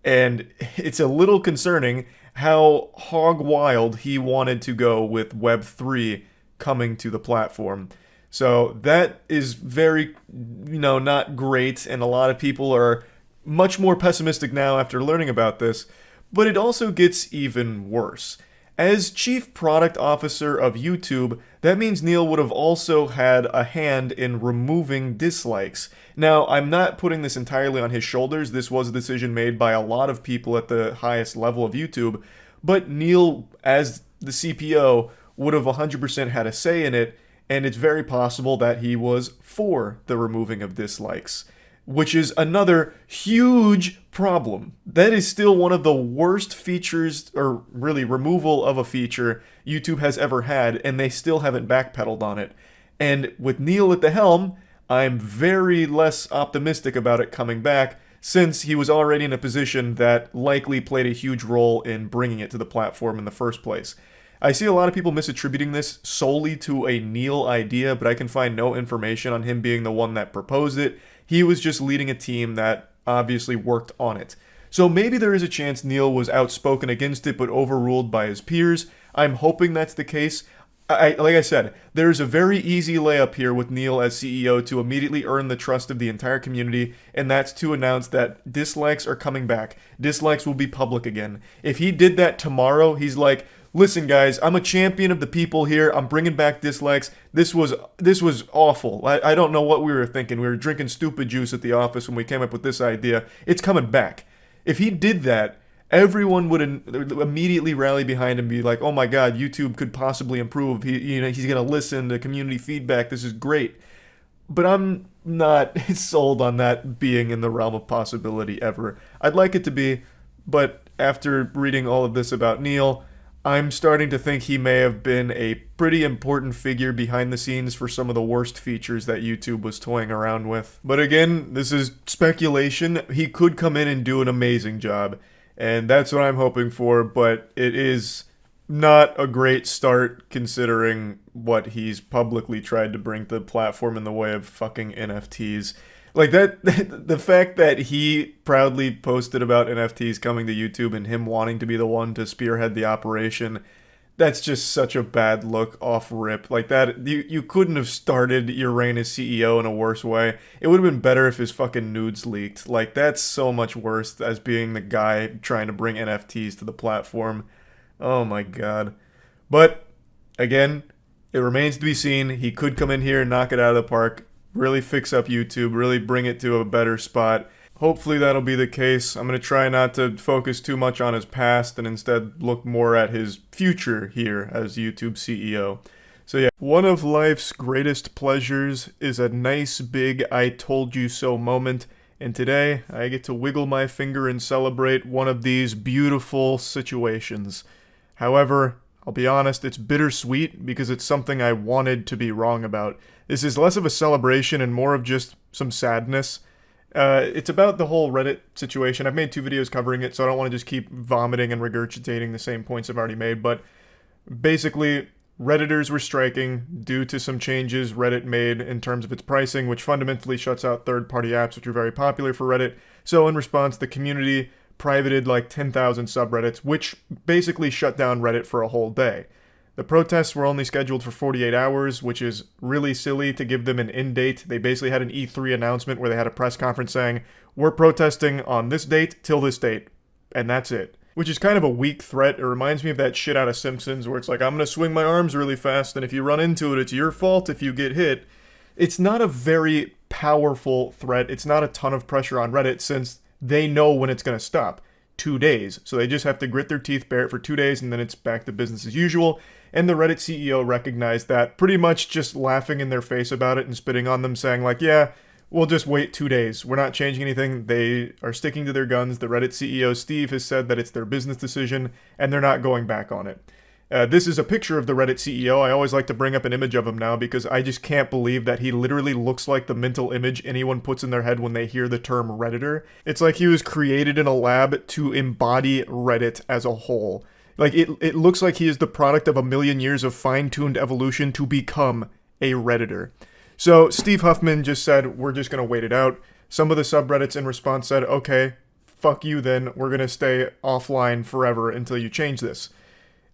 And it's a little concerning how hog wild he wanted to go with Web3 coming to the platform. So that is very, not great, and a lot of people are much more pessimistic now after learning about this, but it also gets even worse. As Chief Product Officer of YouTube, that means Neil would have also had a hand in removing dislikes. Now, I'm not putting this entirely on his shoulders. This was a decision made by a lot of people at the highest level of YouTube, but Neil, as the CPO, would have 100% had a say in it, and it's very possible that he was for the removing of dislikes, which is another huge problem. That is still one of the worst features, or really removal of a feature, YouTube has ever had, and they still haven't backpedaled on it. And with Neil at the helm, I'm very less optimistic about it coming back, since he was already in a position that likely played a huge role in bringing it to the platform in the first place. I see a lot of people misattributing this solely to a Neil idea, but I can find no information on him being the one that proposed it. He was just leading a team that obviously worked on it. So maybe there is a chance Neil was outspoken against it but overruled by his peers. I'm hoping that's the case. Like I said, there's a very easy layup here with Neil as CEO to immediately earn the trust of the entire community, and that's to announce that dislikes are coming back. Dislikes will be public again. If he did that tomorrow, he's like, listen guys, I'm a champion of the people here, I'm bringing back dislikes, this was awful, I don't know what we were thinking, we were drinking stupid juice at the office when we came up with this idea, it's coming back. If he did that, everyone would immediately rally behind him and be like, oh my god, YouTube could possibly improve, he's gonna listen to community feedback, this is great. But I'm not sold on that being in the realm of possibility ever. I'd like it to be, but after reading all of this about Neil, I'm starting to think he may have been a pretty important figure behind the scenes for some of the worst features that YouTube was toying around with. But again, this is speculation. He could come in and do an amazing job, and that's what I'm hoping for, but it is not a great start considering what he's publicly tried to bring to the platform in the way of fucking NFTs. Like that, the fact that he proudly posted about NFTs coming to YouTube and him wanting to be the one to spearhead the operation, that's just such a bad look off rip. Like that, you couldn't have started your reign as CEO in a worse way. It would have been better if his fucking nudes leaked. Like that's so much worse as being the guy trying to bring NFTs to the platform. Oh my god. But again, it remains to be seen. He could come in here and knock it out of the park. Really fix up YouTube, really bring it to a better spot. Hopefully that'll be the case. I'm going to try not to focus too much on his past and instead look more at his future here as YouTube CEO. So yeah, one of life's greatest pleasures is a nice big I told you so moment, and today I get to wiggle my finger and celebrate one of these beautiful situations. However, I'll be honest, it's bittersweet because it's something I wanted to be wrong about. This is less of a celebration and more of just some sadness. It's about the whole Reddit situation. I've made 2 videos covering it, so I don't want to just keep vomiting and regurgitating the same points I've already made, but basically, Redditors were striking due to some changes Reddit made in terms of its pricing, which fundamentally shuts out third-party apps, which are very popular for Reddit. So in response, the community privated like 10,000 subreddits, which basically shut down Reddit for a whole day. The protests were only scheduled for 48 hours, which is really silly to give them an end date. They basically had an E3 announcement where they had a press conference saying, we're protesting on this date till this date, and that's it. Which is kind of a weak threat. It reminds me of that shit out of Simpsons where it's like, I'm gonna swing my arms really fast, and if you run into it, it's your fault if you get hit. It's not a very powerful threat. It's not a ton of pressure on Reddit since they know when it's gonna stop. 2 days. So they just have to grit their teeth, bear it for 2 days, and then it's back to business as usual. And the Reddit CEO recognized that, pretty much just laughing in their face about it and spitting on them, saying like, yeah, we'll just wait 2 days. We're not changing anything. They are sticking to their guns. The Reddit CEO, Steve, has said that it's their business decision, and they're not going back on it. This is a picture of the Reddit CEO. I always like to bring up an image of him now because I just can't believe that he literally looks like the mental image anyone puts in their head when they hear the term Redditor. It's like he was created in a lab to embody Reddit as a whole. Like, it looks like he is the product of a million years of fine-tuned evolution to become a Redditor. So Steve Huffman just said, we're just going to wait it out. Some of the subreddits in response said, okay, fuck you then, we're going to stay offline forever until you change this.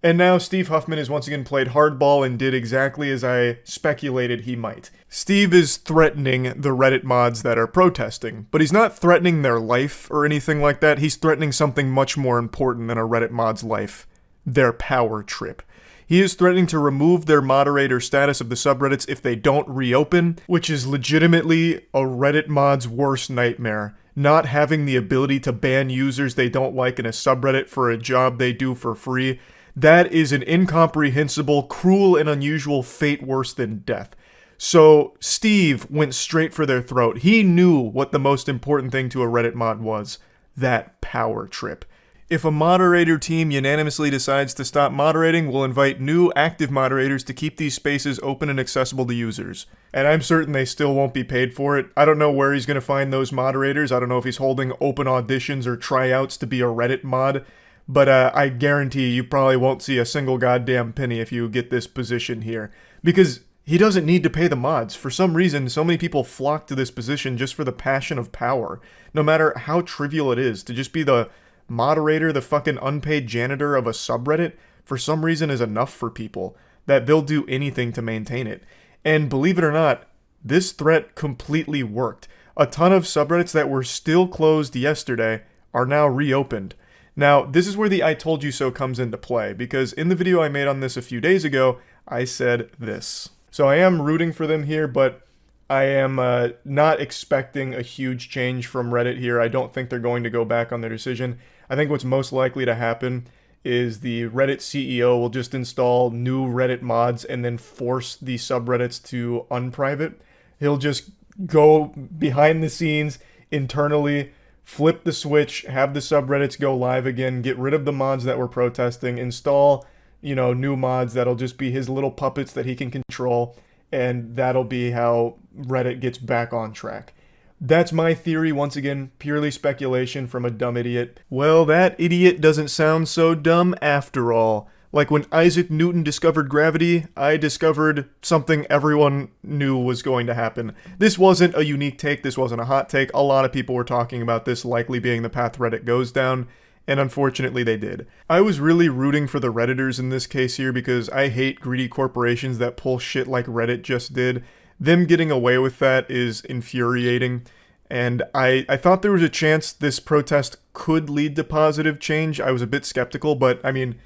And now Steve Huffman has once again played hardball and did exactly as I speculated he might. Steve is threatening the Reddit mods that are protesting, but he's not threatening their life or anything like that. He's threatening something much more important than a Reddit mod's life: their power trip. He is threatening to remove their moderator status of the subreddits if they don't reopen, which is legitimately a Reddit mod's worst nightmare. Not having the ability to ban users they don't like in a subreddit for a job they do for free. That is an incomprehensible, cruel, and unusual fate worse than death. So Steve went straight for their throat. He knew what the most important thing to a Reddit mod was: that power trip. If a moderator team unanimously decides to stop moderating, we'll invite new active moderators to keep these spaces open and accessible to users. And I'm certain they still won't be paid for it. I don't know where he's going to find those moderators. I don't know if he's holding open auditions or tryouts to be a Reddit mod. But I guarantee you probably won't see a single goddamn penny if you get this position here. Because he doesn't need to pay the mods. For some reason, so many people flock to this position just for the passion of power. No matter how trivial it is, to just be the moderator, the fucking unpaid janitor of a subreddit, for some reason is enough for people. That they'll do anything to maintain it. And believe it or not, this threat completely worked. A ton of subreddits that were still closed yesterday are now reopened. Now, this is where the I told you so comes into play, because in the video I made on this a few days ago, I said this. So I am rooting for them here, but I am not expecting a huge change from Reddit here. I don't think they're going to go back on their decision. I think what's most likely to happen is the Reddit CEO will just install new Reddit mods and then force the subreddits to unprivate. He'll just go behind the scenes internally, flip the switch, have the subreddits go live again, get rid of the mods that were protesting, install, new mods that'll just be his little puppets that he can control, and that'll be how Reddit gets back on track. That's my theory, once again, purely speculation from a dumb idiot. Well, that idiot doesn't sound so dumb after all. Like when Isaac Newton discovered gravity, I discovered something everyone knew was going to happen. This wasn't a unique take, this wasn't a hot take. A lot of people were talking about this likely being the path Reddit goes down, and unfortunately they did. I was really rooting for the Redditors in this case here because I hate greedy corporations that pull shit like Reddit just did. Them getting away with that is infuriating, and I thought there was a chance this protest could lead to positive change. I was a bit skeptical, but I mean,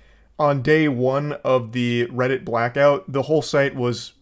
on day one of the Reddit blackout, the whole site was,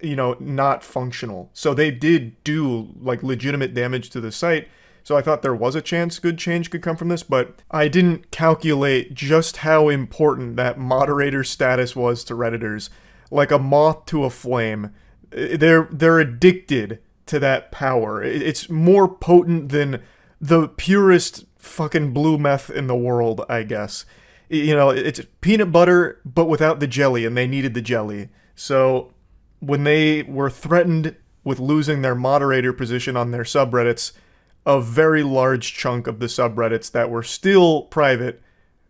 not functional. So they did do, legitimate damage to the site. So I thought there was a chance good change could come from this, but I didn't calculate just how important that moderator status was to Redditors. Like a moth to a flame. They're addicted to that power. It's more potent than the purest fucking blue meth in the world, I guess. It's peanut butter, but without the jelly, and they needed the jelly. So when they were threatened with losing their moderator position on their subreddits, a very large chunk of the subreddits that were still private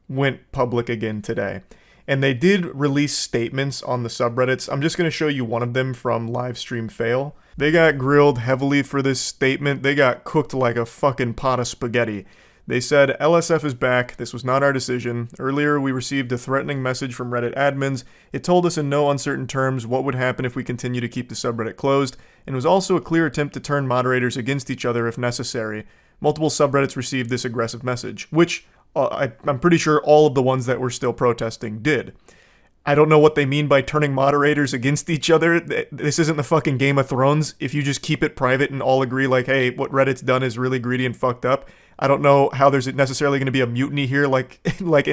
went public again today. And they did release statements on the subreddits. I'm just going to show you one of them from Livestream Fail. They got grilled heavily for this statement. They got cooked like a fucking pot of spaghetti. They said, LSF is back. This was not our decision. Earlier, we received a threatening message from Reddit admins. It told us in no uncertain terms what would happen if we continue to keep the subreddit closed, and was also a clear attempt to turn moderators against each other if necessary. Multiple subreddits received this aggressive message, which I'm pretty sure all of the ones that were still protesting did. I don't know what they mean by turning moderators against each other. This isn't the fucking Game of Thrones. If you just keep it private and all agree like, hey, what Reddit's done is really greedy and fucked up, I don't know how there's necessarily going to be a mutiny here like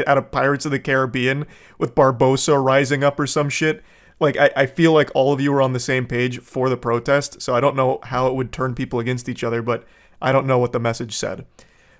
out of Pirates of the Caribbean with Barbossa rising up or some shit. I feel like all of you are on the same page for the protest, so I don't know how it would turn people against each other, but I don't know what the message said.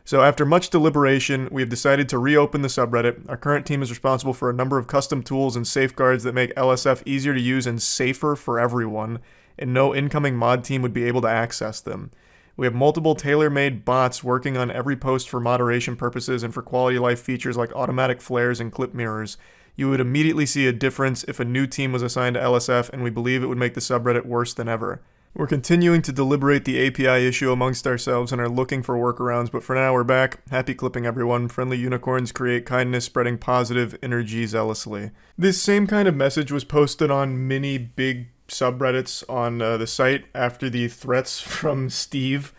So after much deliberation, we have decided to reopen the subreddit. Our current team is responsible for a number of custom tools and safeguards that make LSF easier to use and safer for everyone, and no incoming mod team would be able to access them. We have multiple tailor-made bots working on every post for moderation purposes and for quality of life features like automatic flares and clip mirrors. You would immediately see a difference if a new team was assigned to LSF, and we believe it would make the subreddit worse than ever. We're continuing to deliberate the API issue amongst ourselves and are looking for workarounds, but for now we're back. Happy clipping, everyone. Friendly unicorns create kindness, spreading positive energy zealously. This same kind of message was posted on many big subreddits on the site after the threats from Steve.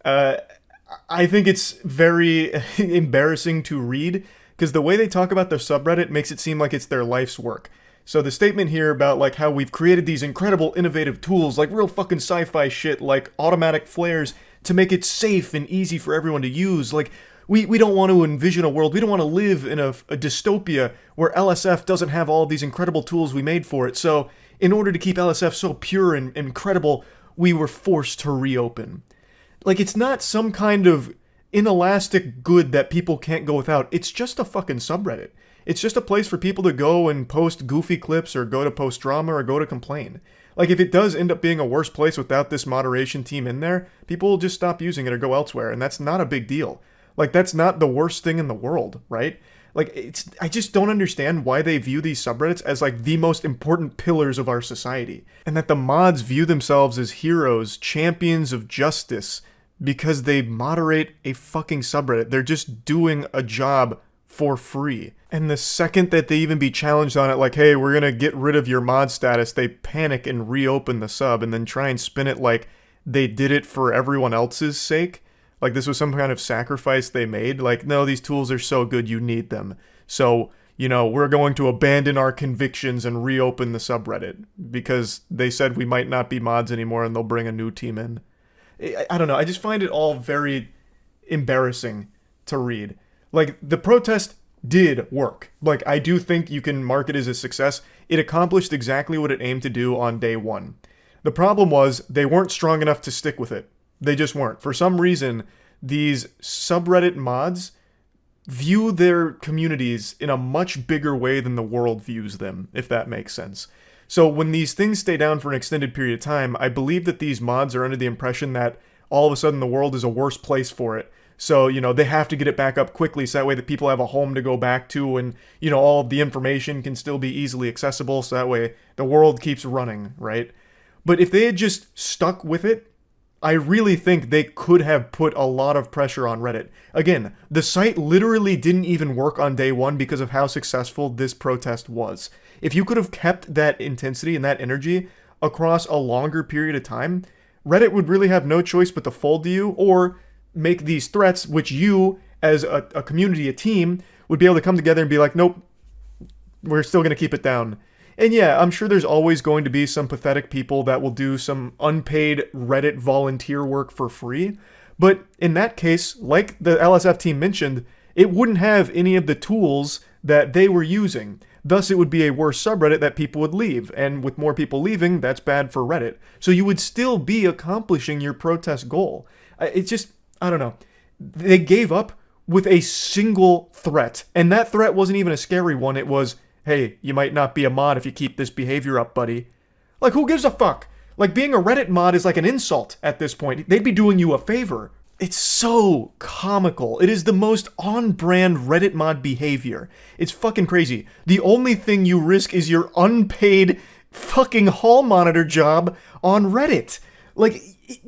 I think it's very embarrassing to read, because the way they talk about their subreddit makes it seem like it's their life's work. So the statement here about like how we've created these incredible innovative tools, like real fucking sci-fi shit, like automatic flares to make it safe and easy for everyone to use. Like we don't want to envision a world, we don't want to live in a dystopia where LSF doesn't have all of these incredible tools we made for it. So in order to keep LSF so pure and incredible, we were forced to reopen. Like, it's not some kind of inelastic good that people can't go without. It's just a fucking subreddit. It's just a place for people to go and post goofy clips or go to post drama or go to complain. Like, if it does end up being a worse place without this moderation team in there, people will just stop using it or go elsewhere, and that's not a big deal. Like, that's not the worst thing in the world, right? Like, I just don't understand why they view these subreddits as, like, the most important pillars of our society. And that the mods view themselves as heroes, champions of justice, because they moderate a fucking subreddit. They're just doing a job for free. And the second that they even be challenged on it, like, hey, we're gonna get rid of your mod status, they panic and reopen the sub and then try and spin it like they did it for everyone else's sake. Like this was some kind of sacrifice they made. Like, no, these tools are so good, you need them. So, you know, we're going to abandon our convictions and reopen the subreddit because they said we might not be mods anymore and they'll bring a new team in. I don't know, I just find it all very embarrassing to read. Like, the protest did work. Like, I do think you can mark it as a success. It accomplished exactly what it aimed to do on day one. The problem was, they weren't strong enough to stick with it. They just weren't. For some reason, these subreddit mods view their communities in a much bigger way than the world views them, if that makes sense. So when these things stay down for an extended period of time, I believe that these mods are under the impression that all of a sudden the world is a worse place for it. So, you know, they have to get it back up quickly so that way that people have a home to go back to and, you know, all of the information can still be easily accessible so that way the world keeps running, right? But if they had just stuck with it, I really think they could have put a lot of pressure on Reddit. Again, the site literally didn't even work on day one because of how successful this protest was. If you could have kept that intensity and that energy across a longer period of time, Reddit would really have no choice but to fold to you or make these threats, which you, as a community, a team, would be able to come together and be like, nope, we're still going to keep it down. And yeah, I'm sure there's always going to be some pathetic people that will do some unpaid Reddit volunteer work for free. But in that case, like the LSF team mentioned, it wouldn't have any of the tools that they were using. Thus, it would be a worse subreddit that people would leave. And with more people leaving, that's bad for Reddit. So you would still be accomplishing your protest goal. It's just, I don't know. They gave up with a single threat. And that threat wasn't even a scary one. It was, hey, you might not be a mod if you keep this behavior up, buddy. Like, who gives a fuck? Like, being a Reddit mod is like an insult at this point. They'd be doing you a favor. It's so comical. It is the most on-brand Reddit mod behavior. It's fucking crazy. The only thing you risk is your unpaid fucking hall monitor job on Reddit. Like,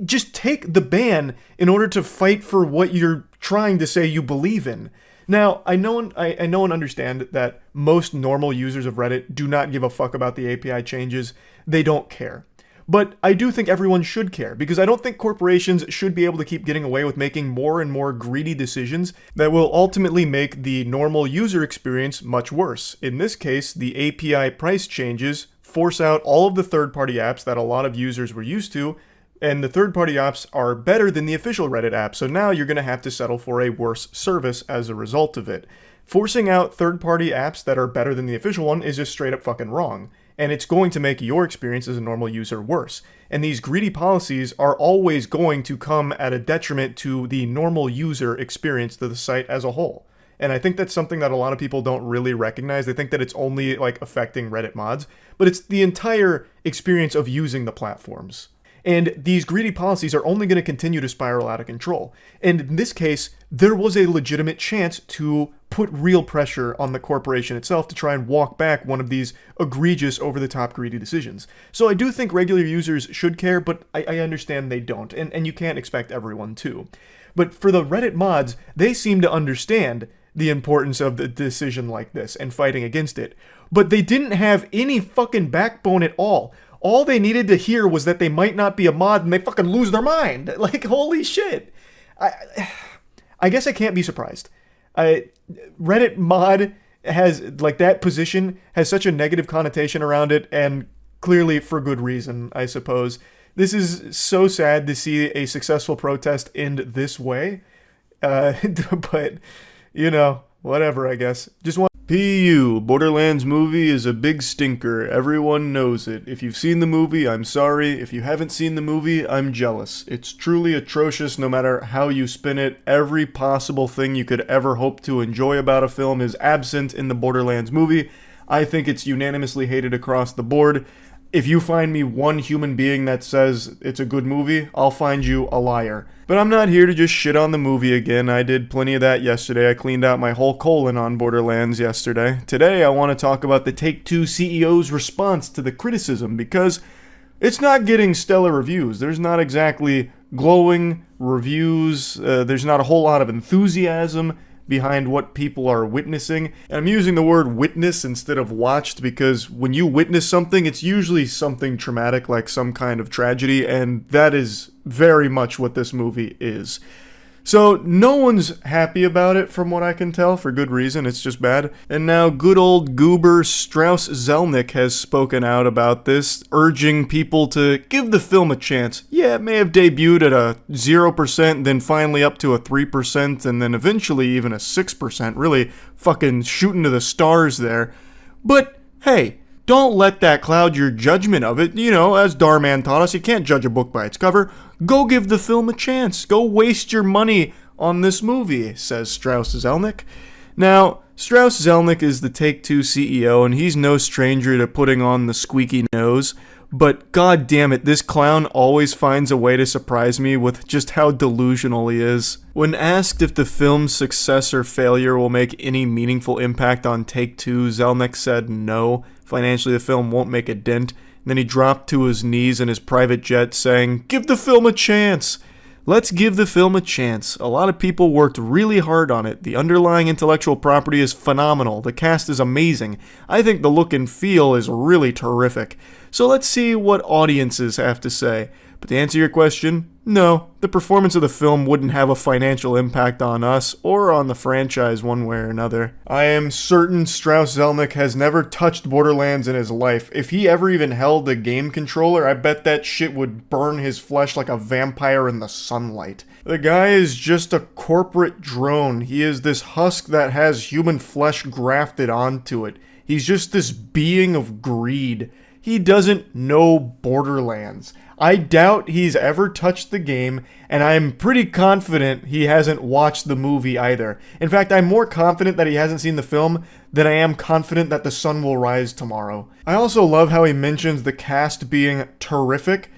just take the ban in order to fight for what you're trying to say you believe in. Now, I know and understand that most normal users of Reddit do not give a fuck about the API changes. They don't care. But I do think everyone should care, because I don't think corporations should be able to keep getting away with making more and more greedy decisions that will ultimately make the normal user experience much worse. In this case, the API price changes force out all of the third-party apps that a lot of users were used to, and the third-party apps are better than the official Reddit app, so now you're going to have to settle for a worse service as a result of it. Forcing out third-party apps that are better than the official one is just straight up fucking wrong. And it's going to make your experience as a normal user worse. And these greedy policies are always going to come at a detriment to the normal user experience to the site as a whole. And I think that's something that a lot of people don't really recognize. They think that it's only like affecting Reddit mods, but it's the entire experience of using the platforms. And these greedy policies are only going to continue to spiral out of control. And in this case, there was a legitimate chance to put real pressure on the corporation itself to try and walk back one of these egregious, over-the-top greedy decisions. So I do think regular users should care, but I understand they don't, and you can't expect everyone to. But for the Reddit mods, they seem to understand the importance of the decision like this and fighting against it. But they didn't have any fucking backbone at all. All they needed to hear was that they might not be a mod and they fucking lose their mind. Like, holy shit. I guess I can't be surprised. Reddit mod has, like, that position has such a negative connotation around it, and clearly for good reason, I suppose. This is so sad to see a successful protest end this way. But, you know, whatever, I guess. Just want PU, Borderlands movie is a big stinker. Everyone knows it. If you've seen the movie, I'm sorry. If you haven't seen the movie, I'm jealous. It's truly atrocious no matter how you spin it. Every possible thing you could ever hope to enjoy about a film is absent in the Borderlands movie. I think it's unanimously hated across the board. If you find me one human being that says it's a good movie, I'll find you a liar. But I'm not here to just shit on the movie again. I did plenty of that yesterday. I cleaned out my whole colon on Borderlands yesterday. Today, I want to talk about the Take-Two CEO's response to the criticism, because it's not getting stellar reviews. There's not exactly glowing reviews. There's not a whole lot of enthusiasm behind what people are witnessing. And I'm using the word witness instead of watched because when you witness something, it's usually something traumatic, like some kind of tragedy, and that is very much what this movie is. So no one's happy about it from what I can tell, for good reason. It's just bad. And now good old goober Strauss Zelnick has spoken out about this, urging people to give the film a chance. Yeah, it may have debuted at a 0%, then finally up to a 3%, and then eventually even a 6%. Really fucking shooting to the stars there. But hey, don't let that cloud your judgment of it. You know, as Darman taught us, you can't judge a book by its cover. Go give the film a chance. Go waste your money on this movie, says Strauss Zelnick. Now, Strauss Zelnick is the Take-Two CEO, and he's no stranger to putting on the squeaky nose. But god damn it, this clown always finds a way to surprise me with just how delusional he is. When asked if the film's success or failure will make any meaningful impact on Take-Two, Zelnick said no. Financially, the film won't make a dent. And then he dropped to his knees in his private jet saying, "Give the film a chance." Let's give the film a chance. A lot of people worked really hard on it. The underlying intellectual property is phenomenal. The cast is amazing. I think the look and feel is really terrific. So let's see what audiences have to say. But to answer your question, no, the performance of the film wouldn't have a financial impact on us or on the franchise one way or another. I am certain Strauss Zelnick has never touched Borderlands in his life. If he ever even held a game controller, I bet that shit would burn his flesh like a vampire in the sunlight. The guy is just a corporate drone. He is this husk that has human flesh grafted onto it. He's just this being of greed. He doesn't know Borderlands. I doubt he's ever touched the game, and I'm pretty confident he hasn't watched the movie either. In fact, I'm more confident that he hasn't seen the film than I am confident that the sun will rise tomorrow. I also love how he mentions the cast being terrific.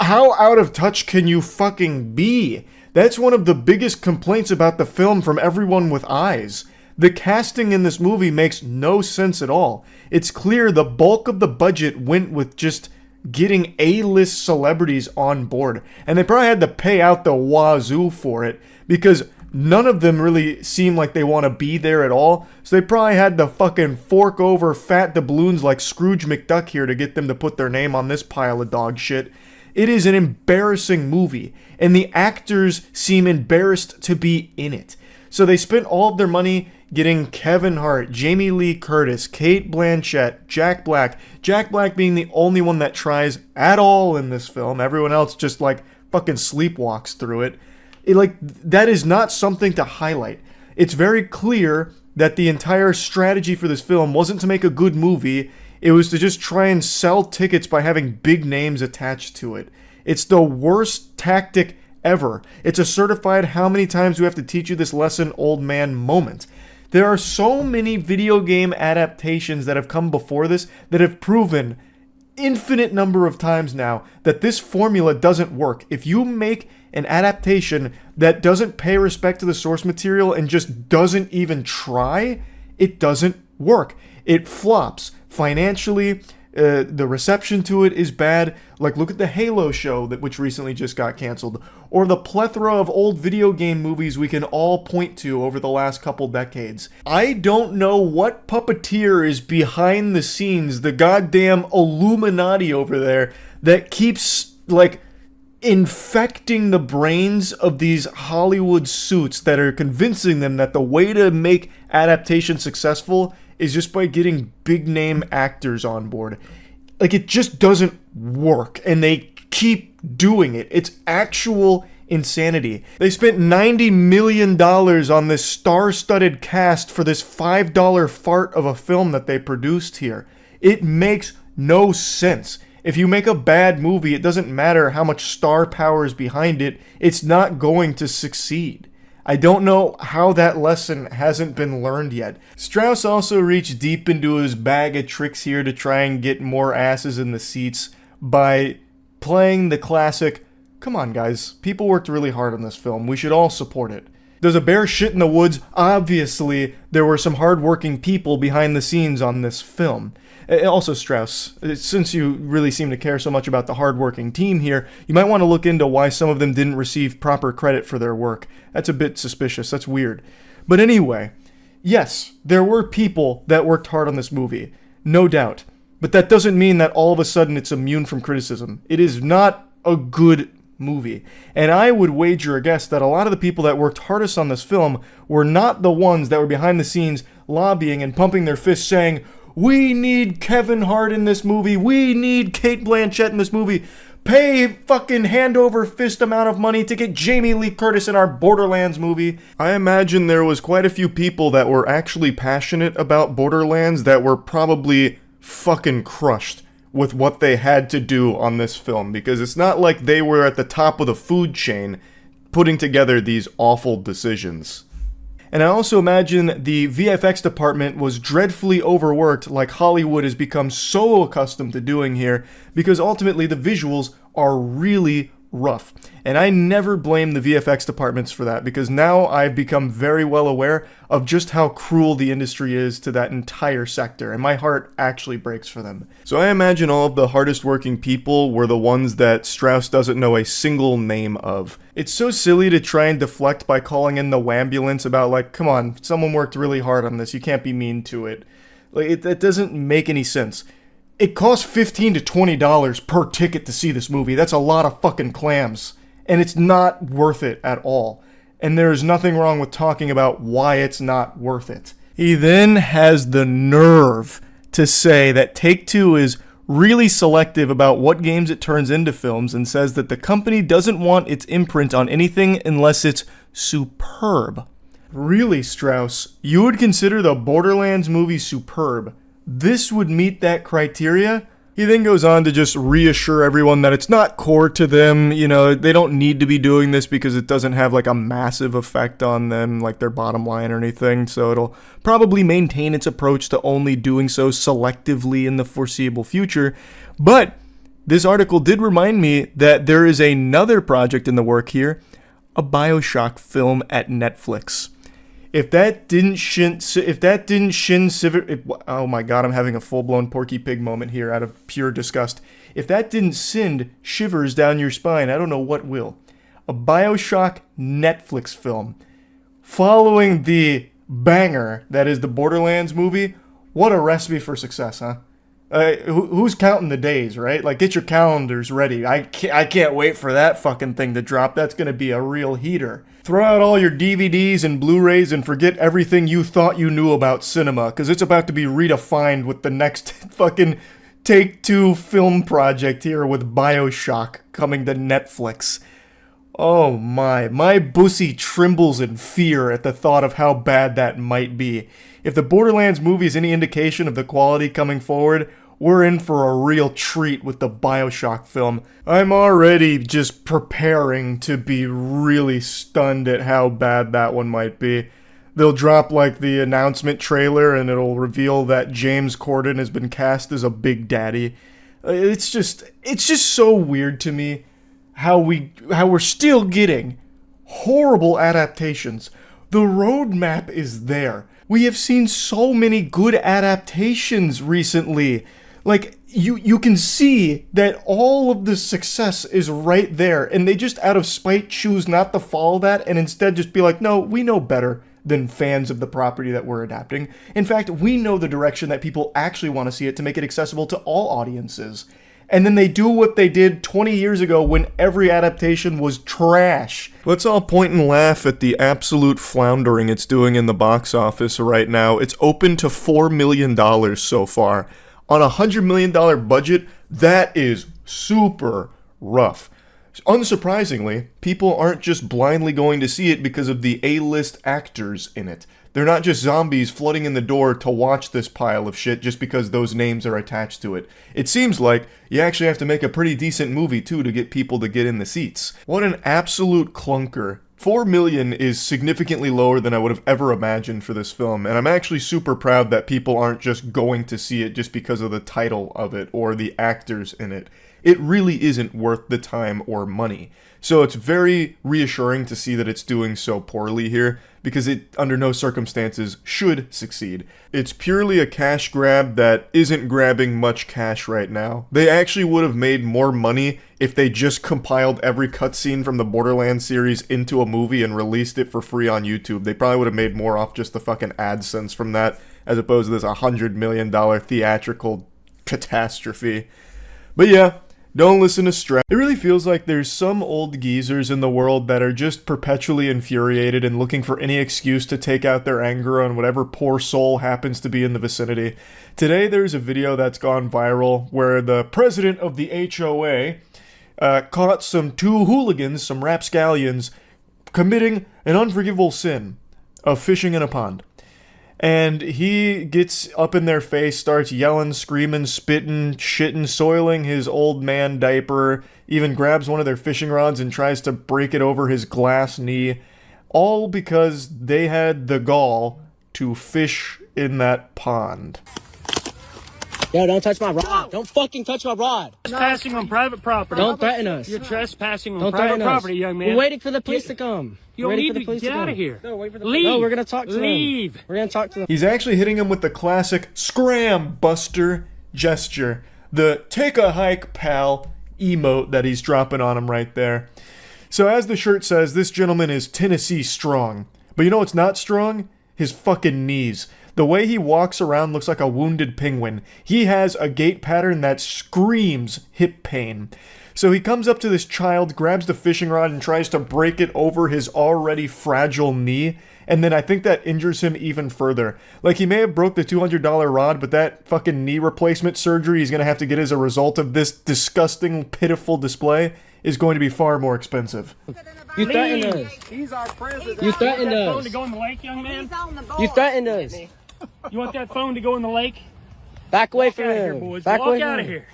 How out of touch can you fucking be? That's one of the biggest complaints about the film from everyone with eyes. The casting in this movie makes no sense at all. It's clear the bulk of the budget went with just getting A-list celebrities on board. And they probably had to pay out the wazoo for it because none of them really seem like they want to be there at all. So they probably had to fucking fork over fat doubloons like Scrooge McDuck here to get them to put their name on this pile of dog shit. It is an embarrassing movie, and the actors seem embarrassed to be in it. So they spent all of their money getting Kevin Hart, Jamie Lee Curtis, Cate Blanchett, Jack Black. Jack Black being the only one that tries at all in this film. Everyone else just like fucking sleepwalks through it. That is not something to highlight. It's very clear that the entire strategy for this film wasn't to make a good movie. It was to just try and sell tickets by having big names attached to it. It's the worst tactic ever. It's a certified how many times we have to teach you this lesson, old man moment. There are so many video game adaptations that have come before this that have proven infinite number of times now that this formula doesn't work. If you make an adaptation that doesn't pay respect to the source material and just doesn't even try, it doesn't work. It flops financially. The reception to it is bad. Like, look at the Halo show which recently just got canceled, or the plethora of old video game movies we can all point to over the last couple decades. I don't know what puppeteer is behind the scenes, the goddamn Illuminati over there, that keeps, like, infecting the brains of these Hollywood suits that are convincing them that the way to make adaptation successful is just by getting big name actors on board. Like, it just doesn't work, and they keep doing it. It's actual insanity. They spent $90 million on this star-studded cast for this $5 fart of a film that they produced here. It makes no sense. If you make a bad movie, it doesn't matter how much star power is behind it, it's not going to succeed. I don't know how that lesson hasn't been learned yet. Strauss also reached deep into his bag of tricks here to try and get more asses in the seats by playing the classic, come on guys, people worked really hard on this film, we should all support it. Does a bear shit in the woods? Obviously, there were some hardworking people behind the scenes on this film. Also, Strauss, since you really seem to care so much about the hardworking team here, you might want to look into why some of them didn't receive proper credit for their work. That's a bit suspicious, that's weird. But anyway, yes, there were people that worked hard on this movie, no doubt. But that doesn't mean that all of a sudden it's immune from criticism. It is not a good movie. And I would wager a guess that a lot of the people that worked hardest on this film were not the ones that were behind the scenes lobbying and pumping their fists saying, we need Kevin Hart in this movie, we need Cate Blanchett in this movie, pay fucking hand over fist amount of money to get Jamie Lee Curtis in our Borderlands movie. I imagine there was quite a few people that were actually passionate about Borderlands that were probably fucking crushed with what they had to do on this film, because it's not like they were at the top of the food chain putting together these awful decisions. And I also imagine the VFX department was dreadfully overworked, like Hollywood has become so accustomed to doing here, because ultimately the visuals are really rough. And I never blame the VFX departments for that, because now I've become very well aware of just how cruel the industry is to that entire sector, and my heart actually breaks for them. So I imagine all of the hardest working people were the ones that Strauss doesn't know a single name of. It's so silly to try and deflect by calling in the wambulance about, like, come on, someone worked really hard on this, you can't be mean to it. Like, it doesn't make any sense. It costs $15 to $20 per ticket to see this movie. That's a lot of fucking clams. And it's not worth it at all. And there is nothing wrong with talking about why it's not worth it. He then has the nerve to say that Take-Two is really selective about what games it turns into films, and says that the company doesn't want its imprint on anything unless it's superb. Really, Strauss? You would consider the Borderlands movie superb? This would meet that criteria? He then goes on to just reassure everyone that it's not core to them, you know, they don't need to be doing this because it doesn't have like a massive effect on them, like their bottom line or anything, so it'll probably maintain its approach to only doing so selectively in the foreseeable future. But this article did remind me that there is another project in the work here, a BioShock film at Netflix. If that didn't oh my god, I'm having a full-blown Porky Pig moment here out of pure disgust. If that didn't send shivers down your spine, I don't know what will. A BioShock Netflix film following the banger that is the Borderlands movie. What a recipe for success, huh? Who's counting the days, right? Like, get your calendars ready. I can't wait for that fucking thing to drop. That's gonna be a real heater. Throw out all your DVDs and Blu-rays and forget everything you thought you knew about cinema, because it's about to be redefined with the next fucking Take-Two film project here with BioShock coming to Netflix. Oh my bussy trembles in fear at the thought of how bad that might be. If the Borderlands movie is any indication of the quality coming forward, we're in for a real treat with the BioShock film. I'm already just preparing to be really stunned at how bad that one might be. They'll drop like the announcement trailer and it'll reveal that James Corden has been cast as a Big Daddy. It's just so weird to me how we're still getting horrible adaptations. The roadmap is there. We have seen so many good adaptations recently. Like, you can see that all of the success is right there, and they just out of spite choose not to follow that and instead just be like, no, we know better than fans of the property that we're adapting. In fact, we know the direction that people actually want to see it to make it accessible to all audiences. And then they do what they did 20 years ago when every adaptation was trash. Let's all point and laugh at the absolute floundering it's doing in the box office right now. It's open to $4 million so far. On a $100 million budget, that is super rough. Unsurprisingly, people aren't just blindly going to see it because of the A-list actors in it. They're not just zombies flooding in the door to watch this pile of shit just because those names are attached to it. It seems like you actually have to make a pretty decent movie too to get people to get in the seats. What an absolute clunker. 4 million is significantly lower than I would have ever imagined for this film, and I'm actually super proud that people aren't just going to see it just because of the title of it or the actors in it. It really isn't worth the time or money. So it's very reassuring to see that it's doing so poorly here, because it, under no circumstances, should succeed. It's purely a cash grab that isn't grabbing much cash right now. They actually would have made more money if they just compiled every cutscene from the Borderlands series into a movie and released it for free on YouTube. They probably would have made more off just the fucking AdSense from that, as opposed to this $100 million theatrical catastrophe. But yeah, don't listen to stress. It really feels like there's some old geezers in the world that are just perpetually infuriated and looking for any excuse to take out their anger on whatever poor soul happens to be in the vicinity. Today there's a video that's gone viral where the president of the HOA caught some two hooligans, some rapscallions, committing an unforgivable sin of fishing in a pond. And he gets up in their face, starts yelling, screaming, spitting, shitting, soiling his old man diaper, even grabs one of their fishing rods and tries to break it over his glass knee, all because they had the gall to fish in that pond. Yo, don't touch my rod. Don't fucking touch my rod. Trespassing on private property. Don't threaten us. You're trespassing on Don't private threaten us. property, young man. We're waiting for the police to come. You don't need to get out of here. No, wait for the Leave. No, we're gonna talk to them. Leave. We're gonna talk to them. He's actually hitting him with the classic scram buster gesture. The take a hike, pal emote that he's dropping on him right there. So as the shirt says, this gentleman is Tennessee strong. But you know what's not strong? His fucking knees. The way he walks around looks like a wounded penguin. He has a gait pattern that screams hip pain. So he comes up to this child, grabs the fishing rod, and tries to break it over his already fragile knee. And then I think that injures him even further. Like, he may have broke the $200 rod, but that fucking knee replacement surgery he's going to have to get as a result of this disgusting, pitiful display is going to be far more expensive. You threatened us. He's our president. You threatened that us. phone to go in the lake, young man? You threatened us. You want that phone to go in the lake? Back away Walk from out of here, him. boys. Back Walk away out from of him. here.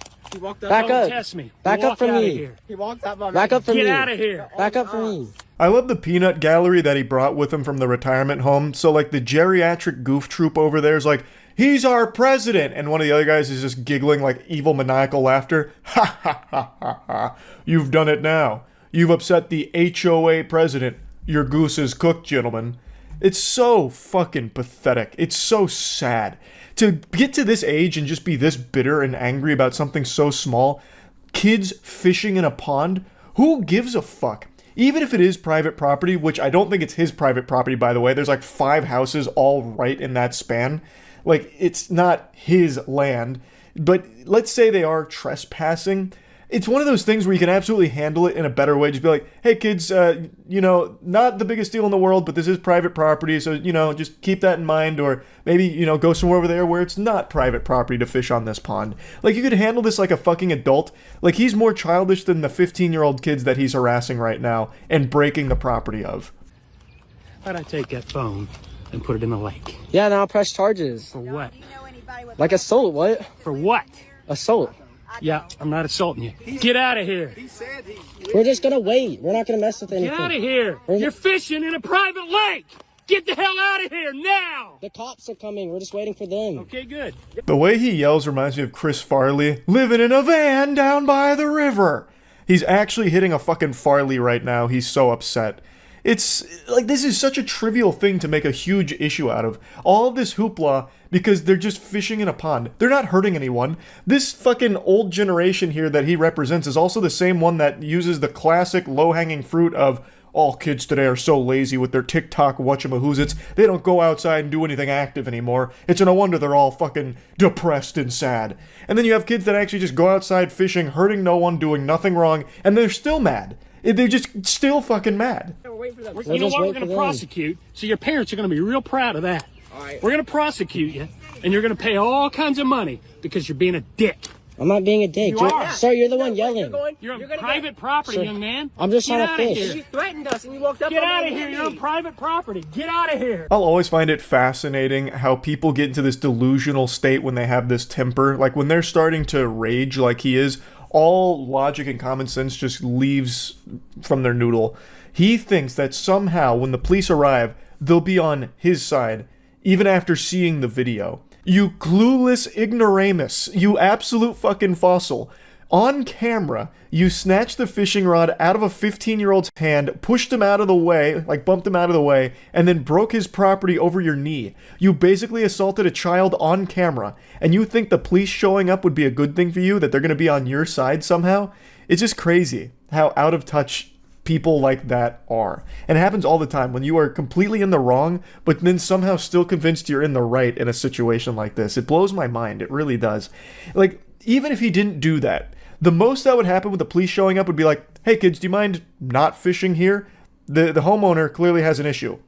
Back Don't up. test me. Back Walk up from out of me. here. He walks up on me. Back up from me. Get out of here. Back up from me. I love the peanut gallery that he brought with him from the retirement home. So, like, the geriatric goof troop over there is like, he's our president! And one of the other guys is just giggling like evil maniacal laughter. Ha ha ha ha ha. You've done it now. You've upset the HOA president. Your goose is cooked, gentlemen. It's so fucking pathetic. It's so sad. To get to this age and just be this bitter and angry about something so small. Kids fishing in a pond? Who gives a fuck? Even if it is private property, which I don't think it's his private property, by the way. There's like 5 houses all right in that span. Like, it's not his land. But let's say they are trespassing. It's one of those things where you can absolutely handle it in a better way. Just be like, hey kids, you know, not the biggest deal in the world, but this is private property, so, you know, just keep that in mind. Or maybe, you know, go somewhere over there where it's not private property to fish on this pond. Like, you could handle this like a fucking adult. Like, he's more childish than the 15-year-old kids that he's harassing right now and breaking the property of. How'd I take that phone and put it in the lake? Yeah, now I'll press charges. For what? Like assault, what? For what? Assault. Yeah, I'm not assaulting you. Get out of here. We're just gonna wait. We're not gonna mess with anything. Get out of here. You're fishing in a private lake. Get the hell out of here now! The cops are coming. We're just waiting for them. Okay, good. The way he yells reminds me of Chris Farley, living in a van down by the river. He's actually hitting a fucking Farley right now. He's so upset. It's like, this is such a trivial thing to make a huge issue out of. All of this hoopla because they're just fishing in a pond. They're not hurting anyone. This fucking old generation here that he represents is also the same one that uses the classic low-hanging fruit of, all kids today are so lazy with their TikTok whatchamahoozits, they don't go outside and do anything active anymore. It's no wonder they're all fucking depressed and sad. And then you have kids that actually just go outside fishing, hurting no one, doing nothing wrong, and they're still mad. They're just still fucking mad. You know what? We're going to prosecute, so your parents are going to be real proud of that. All right. We're going to prosecute you, and you're going to pay all kinds of money because you're being a dick. I'm not being a dick. Sir, you're the one yelling. You're on private property, Sir, young man. I'm just trying to fish. You threatened us and you walked up. Get out of here. You're on private property. Get out of here. I'll always find it fascinating how people get into this delusional state when they have this temper. Like when they're starting to rage like he is, all logic and common sense just leaves from their noodle. He thinks that somehow when the police arrive, they'll be on his side, even after seeing the video. You clueless ignoramus. You absolute fucking fossil. On camera, you snatched the fishing rod out of a 15-year-old's hand, pushed him out of the way, like bumped him out of the way, and then broke his property over your knee. You basically assaulted a child on camera, and you think the police showing up would be a good thing for you, that they're going to be on your side somehow? It's just crazy how out of touch people like that are. And it happens all the time when you are completely in the wrong, but then somehow still convinced you're in the right in a situation like this. It blows my mind. It really does. Like, even if he didn't do that, the most that would happen with the police showing up would be like, hey kids, do you mind not fishing here? The homeowner clearly has an issue.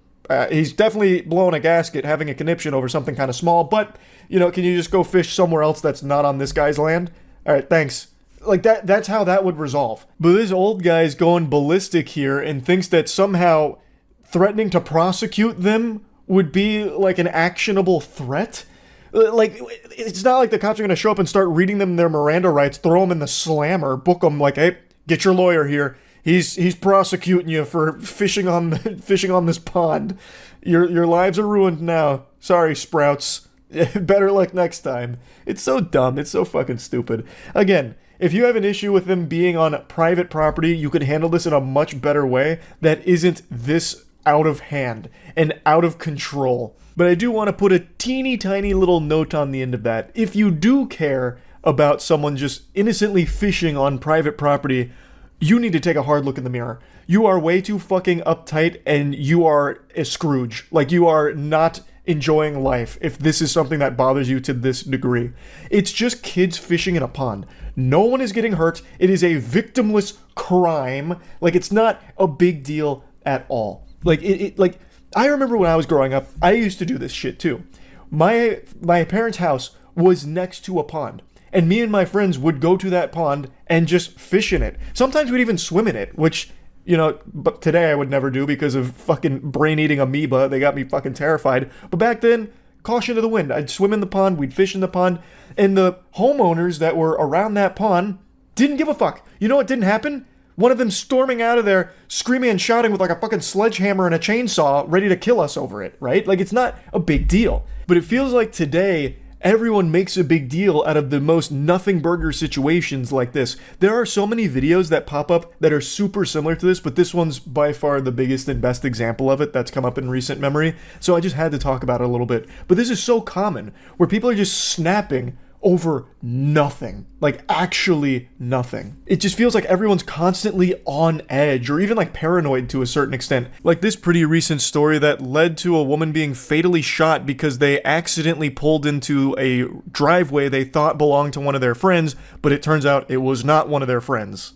He's definitely blowing a gasket, having a conniption over something kind of small, but, you know, can you just go fish somewhere else that's not on this guy's land? All right, thanks. Like, that's how that would resolve. But this old guy's going ballistic here and thinks that somehow threatening to prosecute them would be, like, an actionable threat? Like, it's not like the cops are going to show up and start reading them their Miranda rights, throw them in the slammer, book them like, hey, get your lawyer here. He's prosecuting you for fishing on this pond. Your lives are ruined now. Sorry, Sprouts. Better luck next time. It's so dumb. It's so fucking stupid. Again, if you have an issue with them being on private property, you can handle this in a much better way that isn't this out of hand and out of control. But I do want to put a teeny tiny little note on the end of that. If you do care about someone just innocently fishing on private property, you need to take a hard look in the mirror. You are way too fucking uptight and you are a Scrooge. Like, you are not enjoying life if this is something that bothers you to this degree. It's just kids fishing in a pond. No one is getting hurt. It is a victimless crime. Like, it's not a big deal at all. Like, like, I remember when I was growing up, I used to do this shit too. My parents' house was next to a pond, and me and my friends would go to that pond and just fish in it. Sometimes we'd even swim in it, which, you know, but today I would never do because of fucking brain-eating amoeba. They got me fucking terrified. But back then, caution to the wind. I'd swim in the pond, we'd fish in the pond, and the homeowners that were around that pond didn't give a fuck. You know what didn't happen? One of them storming out of there, screaming and shouting with like a fucking sledgehammer and a chainsaw, ready to kill us over it, right? Like, it's not a big deal. But it feels like today, everyone makes a big deal out of the most nothing burger situations like this. There are so many videos that pop up that are super similar to this, but this one's by far the biggest and best example of it that's come up in recent memory. So I just had to talk about it a little bit. But this is so common, where people are just snapping over nothing. Like, actually nothing. It just feels like everyone's constantly on edge, or even like paranoid to a certain extent. Like this pretty recent story that led to a woman being fatally shot because they accidentally pulled into a driveway they thought belonged to one of their friends, but it turns out it was not one of their friends.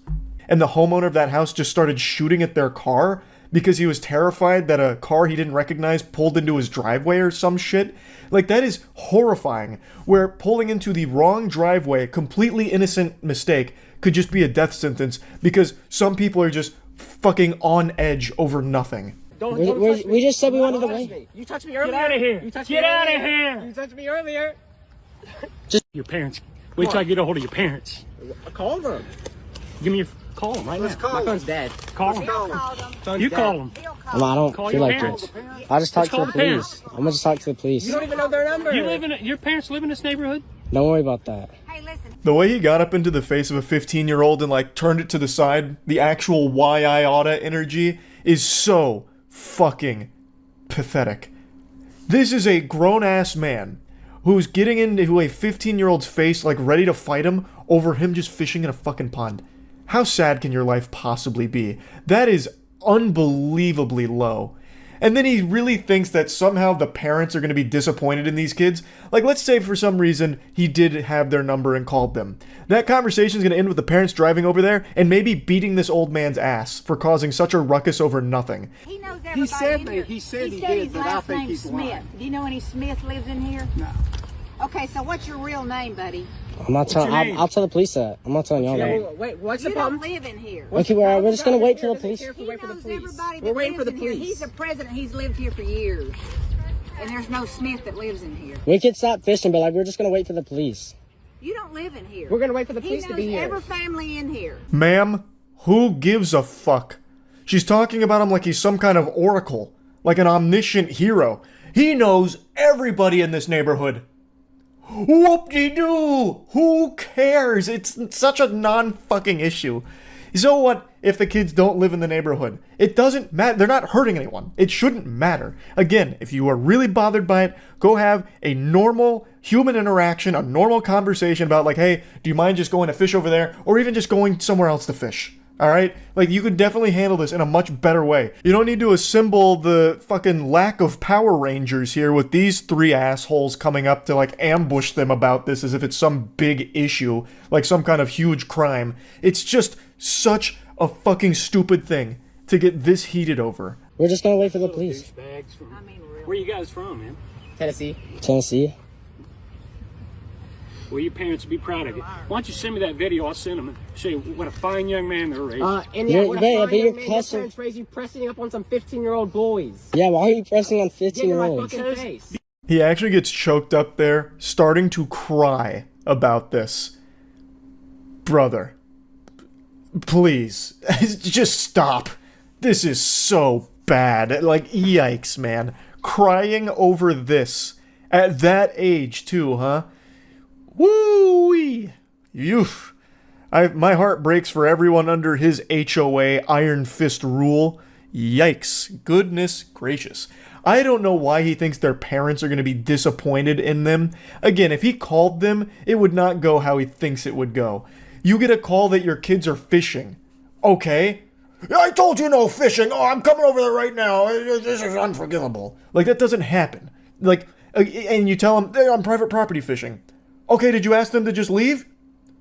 And the homeowner of that house just started shooting at their car because he was terrified that a car he didn't recognize pulled into his driveway or some shit. Like, that is horrifying, where pulling into the wrong driveway, completely innocent mistake, could just be a death sentence because some people are just fucking on edge over nothing. We just said we wanted to wait. You touched me earlier. Get out of here. Get out of here. You touched me earlier. Just your parents. Wait till I get a hold of your parents. Call them. Give me your... Call him right now. My phone's dead. Call him. You call him. I don't Call feel your like parents. it. I'll just talk Let's to call the the parents. police. I'm gonna just talk to the police. You don't even know their number. Your parents live in this neighborhood? Don't worry about that. The way he got up into the face of a 15-year-old and like turned it to the side, the actual why I oughta energy is so fucking pathetic. This is a grown-ass man who's getting into a 15-year-old's face like ready to fight him over him just fishing in a fucking pond. How sad can your life possibly be? That is unbelievably low. And then he really thinks that somehow the parents are going to be disappointed in these kids. Like, let's say for some reason he did have their number and called them. That conversation is going to end with the parents driving over there and maybe beating this old man's ass for causing such a ruckus over nothing. He knows everybody He said he did, his but I last think name's he's Smith. lying. Do you know any Smith lives in here? No. Okay, so what's your real name, buddy? I'm not telling. I'll tell the police that. I'm not telling y'all that. Wait, what's the problem? You don't live in here. Okay, we're just gonna wait for the police. He knows everybody that lives in here. He's the president. He's lived here for years. And there's no Smith that lives in here. We could stop fishing, but like we're just gonna wait for the police. You don't live in here. We're gonna wait for the police he to be knows here. every family in here. Ma'am, who gives a fuck? She's talking about him like he's some kind of oracle, like an omniscient hero. He knows everybody in this neighborhood. Whoop-de-doo! Who cares? It's such a non-fucking issue. So what if the kids don't live in the neighborhood? It doesn't matter. They're not hurting anyone. It shouldn't matter. Again, if you are really bothered by it, go have a normal human interaction, a normal conversation about like, hey, do you mind just going to fish over there? Or even just going somewhere else to fish. Alright? Like, you could definitely handle this in a much better way. You don't need to assemble the fucking lack of Power Rangers here with these three assholes coming up to, like, ambush them about this as if it's some big issue, like some kind of huge crime. It's just such a fucking stupid thing to get this heated over. We're just gonna wait for the police. Where you guys from, man? Tennessee. Tennessee. Well, your parents would be proud of you. Why don't you send me that video? I'll send them and show you what a fine young man they're raising. And yeah, what a fine young man, your parents raised you pressing up on some 15-year-old boys. Yeah, why are you pressing on 15-year-olds? He actually gets choked up there, starting to cry about this. Brother, please, just stop. This is so bad. Like, yikes, man. Crying over this. At that age, too, huh? Woo-wee! Oof. My heart breaks for everyone under his HOA Iron Fist rule. Yikes. Goodness gracious. I don't know why he thinks their parents are going to be disappointed in them. Again, if he called them, it would not go how he thinks it would go. You get a call that your kids are fishing. Okay. I told you no fishing. Oh, I'm coming over there right now. This is unforgivable. Like, that doesn't happen. Like, and you tell them, they're on private property fishing. Okay, did you ask them to just leave?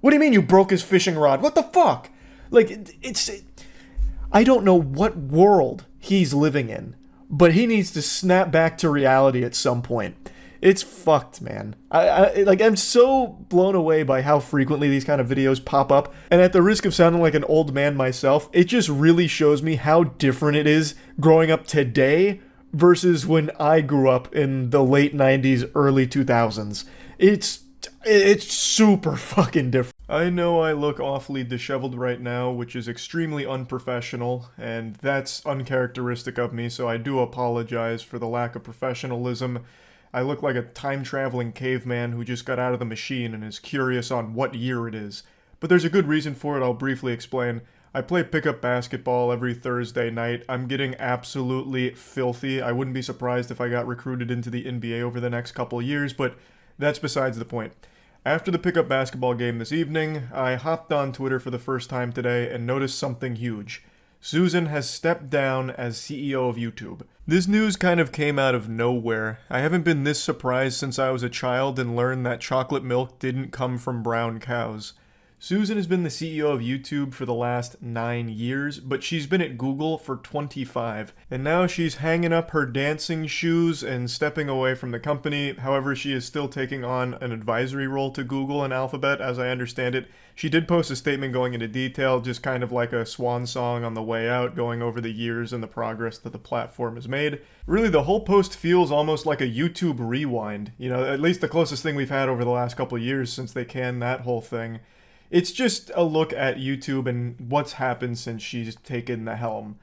What do you mean you broke his fishing rod? What the fuck? Like, I don't know what world he's living in, but he needs to snap back to reality at some point. It's fucked, man. I'm so blown away by how frequently these kind of videos pop up, and at the risk of sounding like an old man myself, it just really shows me how different it is growing up today versus when I grew up in the late 90s, early 2000s. It's super fucking different. I know I look awfully disheveled right now, which is extremely unprofessional, and that's uncharacteristic of me, so I do apologize for the lack of professionalism. I look like a time-traveling caveman who just got out of the machine and is curious on what year it is. But there's a good reason for it, I'll briefly explain. I play pickup basketball every Thursday night. I'm getting absolutely filthy. I wouldn't be surprised if I got recruited into the NBA over the next couple years, but that's besides the point. After the pickup basketball game this evening, I hopped on Twitter for the first time today and noticed something huge. Susan has stepped down as CEO of YouTube. This news kind of came out of nowhere. I haven't been this surprised since I was a child and learned that chocolate milk didn't come from brown cows. Susan has been the CEO of YouTube for the last 9 years, but she's been at Google for 25, and now she's hanging up her dancing shoes and stepping away from the company. However, she is still taking on an advisory role to Google and Alphabet, as I understand it. She did post a statement going into detail, just kind of like a swan song on the way out, going over the years and the progress that the platform has made. Really, the whole post feels almost like a YouTube rewind, you know, at least the closest thing we've had over the last couple of years since they canned that whole thing. It's just a look at YouTube and what's happened since she's taken the helm.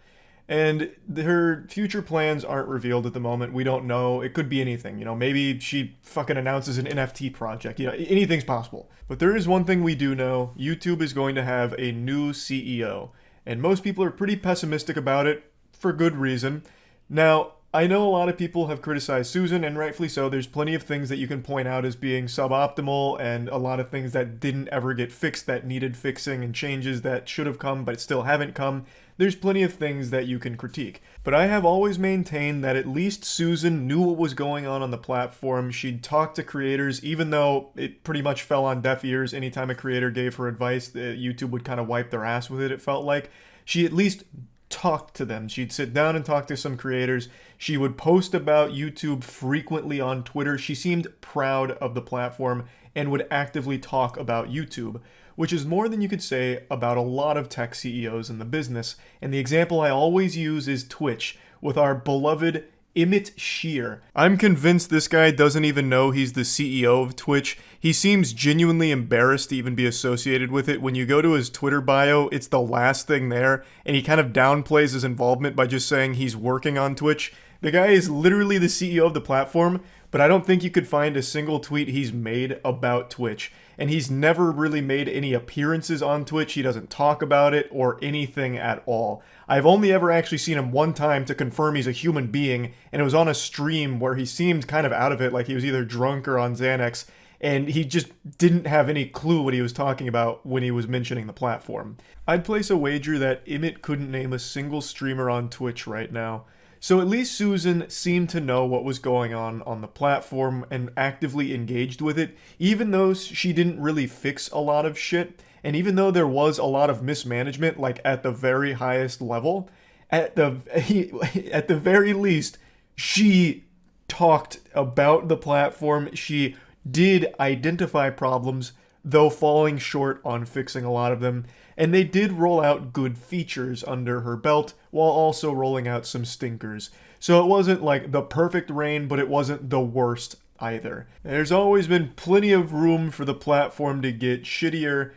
And her future plans aren't revealed at the moment. We don't know. It could be anything. You know, maybe she fucking announces an NFT project. You know, anything's possible. But there is one thing we do know. YouTube is going to have a new CEO. And most people are pretty pessimistic about it for good reason. Now, I know a lot of people have criticized Susan, and rightfully so. There's plenty of things that you can point out as being suboptimal, and a lot of things that didn't ever get fixed that needed fixing, and changes that should have come but still haven't come. There's plenty of things that you can critique. But I have always maintained that at least Susan knew what was going on the platform. She'd talk to creators, even though it pretty much fell on deaf ears. Anytime a creator gave her advice, YouTube would kind of wipe their ass with it felt like. She at least talked to them. She'd sit down and talk to some creators. She would post about YouTube frequently on Twitter. She seemed proud of the platform and would actively talk about YouTube, which is more than you could say about a lot of tech CEOs in the business. And the example I always use is Twitch, with our beloved Emmett Shear. I'm convinced this guy doesn't even know he's the CEO of Twitch. He seems genuinely embarrassed to even be associated with it. When you go to his Twitter bio, it's the last thing there, and he kind of downplays his involvement by just saying he's working on Twitch. The guy is literally the CEO of the platform, but I don't think you could find a single tweet he's made about Twitch. And he's never really made any appearances on Twitch. He doesn't talk about it or anything at all. I've only ever actually seen him one time to confirm he's a human being, and it was on a stream where he seemed kind of out of it, like he was either drunk or on Xanax, and he just didn't have any clue what he was talking about when he was mentioning the platform. I'd place a wager that Emmett couldn't name a single streamer on Twitch right now. So at least Susan seemed to know what was going on the platform and actively engaged with it, even though she didn't really fix a lot of shit, and even though there was a lot of mismanagement, like at the very highest level, at the very least, she talked about the platform. She did identify problems, though falling short on fixing a lot of them, and they did roll out good features under her belt while also rolling out some stinkers. So it wasn't like the perfect reign, but it wasn't the worst either. There's always been plenty of room for the platform to get shittier,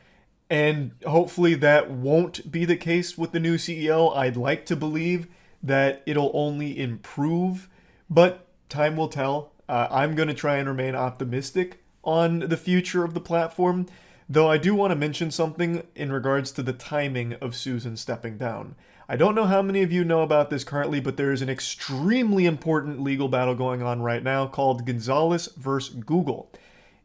and hopefully that won't be the case with the new CEO. I'd like to believe that it'll only improve, but time will tell. I'm going to try and remain optimistic on the future of the platform, though I do want to mention something in regards to the timing of Susan stepping down. I don't know how many of you know about this currently, but there is an extremely important legal battle going on right now called Gonzalez versus Google.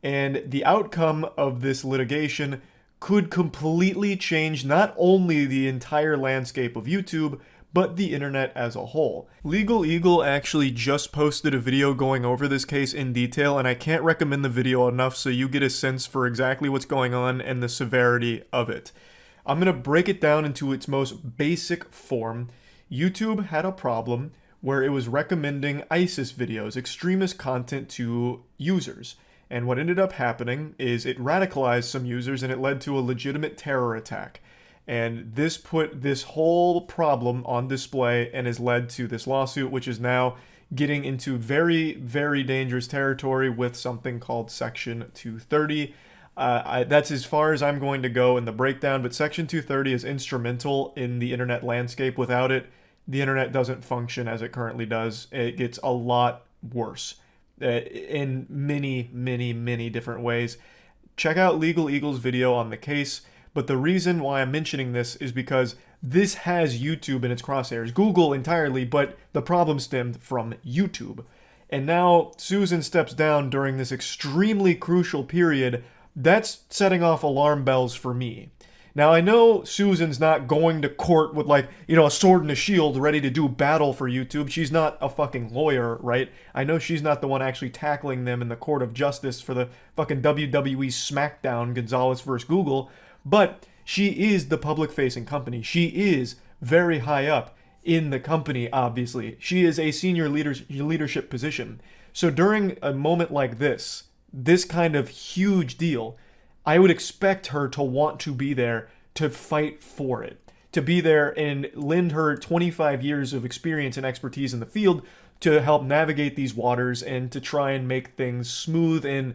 And the outcome of this litigation could completely change not only the entire landscape of YouTube, but the internet as a whole. Legal Eagle actually just posted a video going over this case in detail, and I can't recommend the video enough so you get a sense for exactly what's going on and the severity of it. I'm going to break it down into its most basic form. YouTube had a problem where it was recommending ISIS videos, extremist content, to users. And what ended up happening is it radicalized some users and it led to a legitimate terror attack. And this put this whole problem on display and has led to this lawsuit, which is now getting into very, very dangerous territory with something called Section 230. That's as far as I'm going to go in the breakdown, but Section 230 is instrumental in the internet landscape. Without it, the internet doesn't function as it currently does. It gets a lot worse in many, many, many different ways. Check out Legal Eagle's video on the case. But the reason why I'm mentioning this is because this has YouTube in its crosshairs. Google entirely, but the problem stemmed from YouTube. And now Susan steps down during this extremely crucial period. That's setting off alarm bells for me. Now, I know Susan's not going to court with, like, you know, a sword and a shield ready to do battle for YouTube. She's not a fucking lawyer, right? I know she's not the one actually tackling them in the court of justice for the fucking WWE SmackDown Gonzalez versus Google. But she is the public-facing company. She is very high up in the company, obviously. She is a senior leadership position. So during a moment like this kind of huge deal, I would expect her to want to be there to fight for it, to be there and lend her 25 years of experience and expertise in the field to help navigate these waters and to try and make things smooth and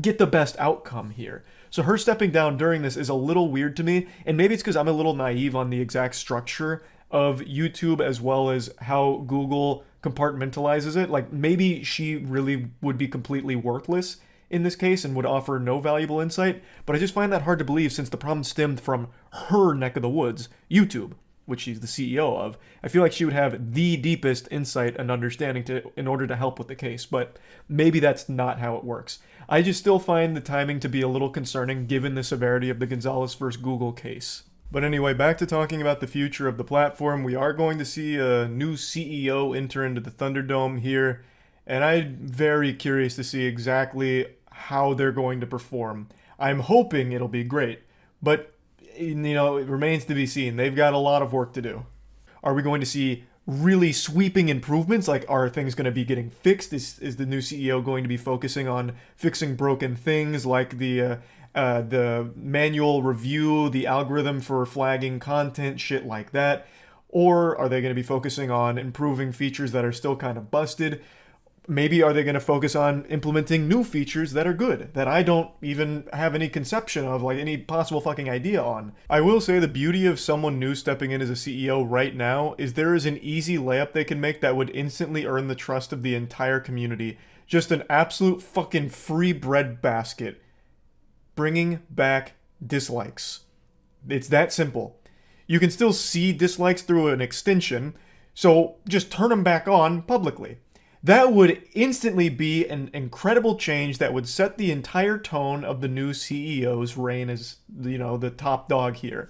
get the best outcome here. So her stepping down during this is a little weird to me, and maybe it's because I'm a little naive on the exact structure of YouTube as well as how Google compartmentalizes it. Like, maybe she really would be completely worthless in this case and would offer no valuable insight, but I just find that hard to believe since the problem stemmed from her neck of the woods, YouTube, which she's the CEO of. I feel like she would have the deepest insight and understanding in order to help with the case, but maybe that's not how it works. I just still find the timing to be a little concerning given the severity of the Gonzalez versus Google case. But anyway, back to talking about the future of the platform. We are going to see a new CEO enter into the Thunderdome here, and I'm very curious to see exactly how they're going to perform. I'm hoping it'll be great, but you know, it remains to be seen. They've got a lot of work to do. Are we going to see really sweeping improvements? Like, are things going to be getting fixed? Is the new CEO going to be focusing on fixing broken things like the manual review, the algorithm for flagging content, shit like that? Or are they going to be focusing on improving features that are still kind of busted? Maybe are they going to focus on implementing new features that are good, that I don't even have any conception of, like any possible fucking idea on? I will say the beauty of someone new stepping in as a CEO right now is there is an easy layup they can make that would instantly earn the trust of the entire community. Just an absolute fucking free bread basket. Bringing back dislikes. It's that simple. You can still see dislikes through an extension, so just turn them back on publicly. That would instantly be an incredible change that would set the entire tone of the new CEO's reign as, you know, the top dog here.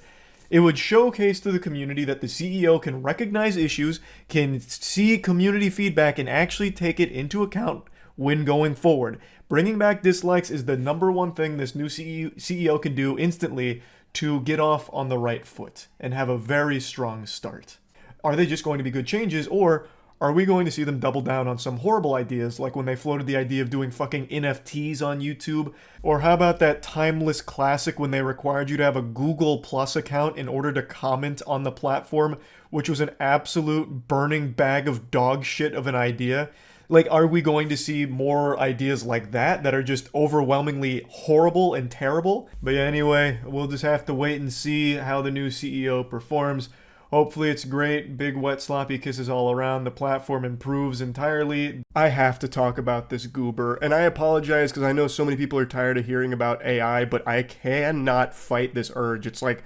It would showcase to the community that the CEO can recognize issues, can see community feedback, and actually take it into account when going forward. Bringing back dislikes is the number one thing this new CEO can do instantly to get off on the right foot and have a very strong start. Are they just going to be good changes, or are we going to see them double down on some horrible ideas, like when they floated the idea of doing fucking NFTs on YouTube? Or how about that timeless classic when they required you to have a Google Plus account in order to comment on the platform, which was an absolute burning bag of dog shit of an idea? Like, are we going to see more ideas like that are just overwhelmingly horrible and terrible? But yeah, anyway, we'll just have to wait and see how the new CEO performs. Hopefully it's great, big wet sloppy kisses all around, the platform improves entirely. I have to talk about this goober, and I apologize because I know so many people are tired of hearing about AI, but I cannot fight this urge. It's like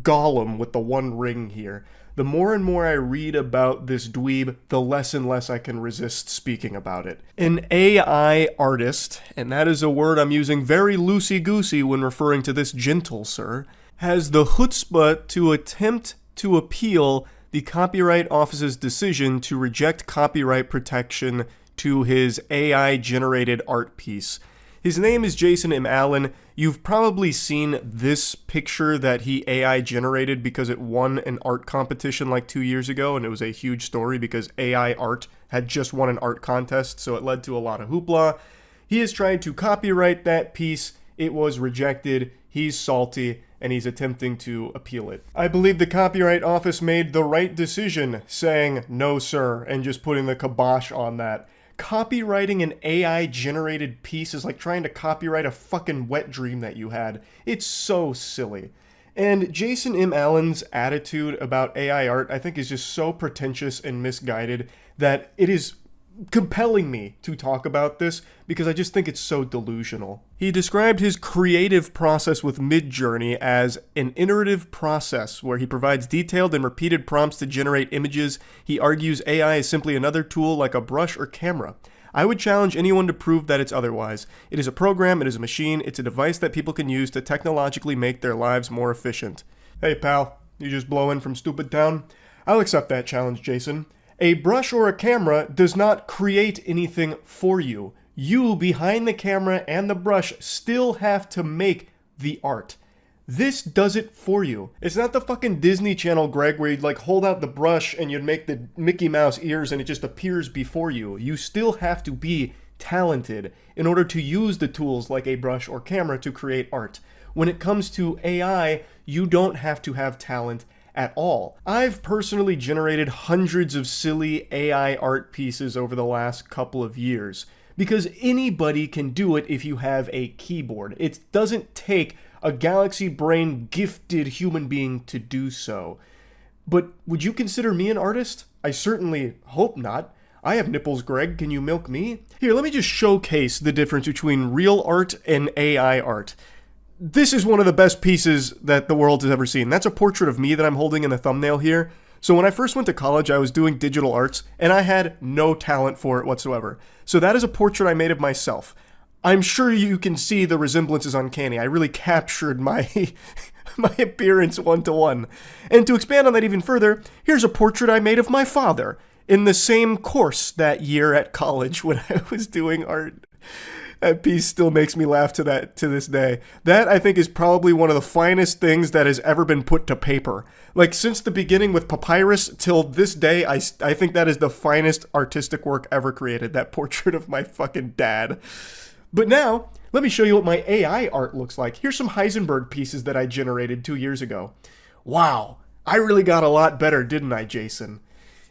Gollum with the one ring here. The more and more I read about this dweeb, the less and less I can resist speaking about it. An AI artist, and that is a word I'm using very loosey-goosey when referring to this gentle sir, has the chutzpah to attempt to appeal the Copyright Office's decision to reject copyright protection to his AI-generated art piece. His name is Jason M. Allen. You've probably seen this picture that he AI-generated because it won an art competition like 2 years ago, and it was a huge story because AI art had just won an art contest, so it led to a lot of hoopla. He is trying to copyright that piece. It was rejected. He's salty, and he's attempting to appeal it. I believe the Copyright Office made the right decision saying, no sir, and just putting the kibosh on that. Copywriting an AI-generated piece is like trying to copyright a fucking wet dream that you had. It's so silly. And Jason M. Allen's attitude about AI art, I think, is just so pretentious and misguided that it is compelling me to talk about this because I just think it's so delusional. He described his creative process with Midjourney as an iterative process where he provides detailed and repeated prompts to generate images. He argues AI is simply another tool like a brush or camera. I would challenge anyone to prove that it's otherwise. It is a program, it is a machine, it's a device that people can use to technologically make their lives more efficient. Hey pal, you just blow in from Stupid Town? I'll accept that challenge, Jason. A brush or a camera does not create anything for you. You, behind the camera and the brush, still have to make the art. This does it for you. It's not the fucking Disney Channel, Greg, where you'd like hold out the brush and you'd make the Mickey Mouse ears and it just appears before you. You still have to be talented in order to use the tools like a brush or camera to create art. When it comes to AI, you don't have to have talent at all. I've personally generated hundreds of silly AI art pieces over the last couple of years, because anybody can do it if you have a keyboard. It doesn't take a galaxy brain gifted human being to do so. But would you consider me an artist? I certainly hope not. I have nipples, Greg. Can you milk me? Here, let me just showcase the difference between real art and AI art. This is one of the best pieces that the world has ever seen. That's a portrait of me that I'm holding in the thumbnail here. So when I first went to college, I was doing digital arts, and I had no talent for it whatsoever. So that is a portrait I made of myself. I'm sure you can see the resemblance is uncanny. I really captured my my appearance one-to-one. And to expand on that even further, here's a portrait I made of my father in the same course that year at college when I was doing art. That piece still makes me laugh to this day. That, I think, is probably one of the finest things that has ever been put to paper. Like, since the beginning with papyrus till this day, I think that is the finest artistic work ever created. That portrait of my fucking dad. But now, let me show you what my AI art looks like. Here's some Heisenberg pieces that I generated 2 years ago. Wow, I really got a lot better, didn't I, Jason?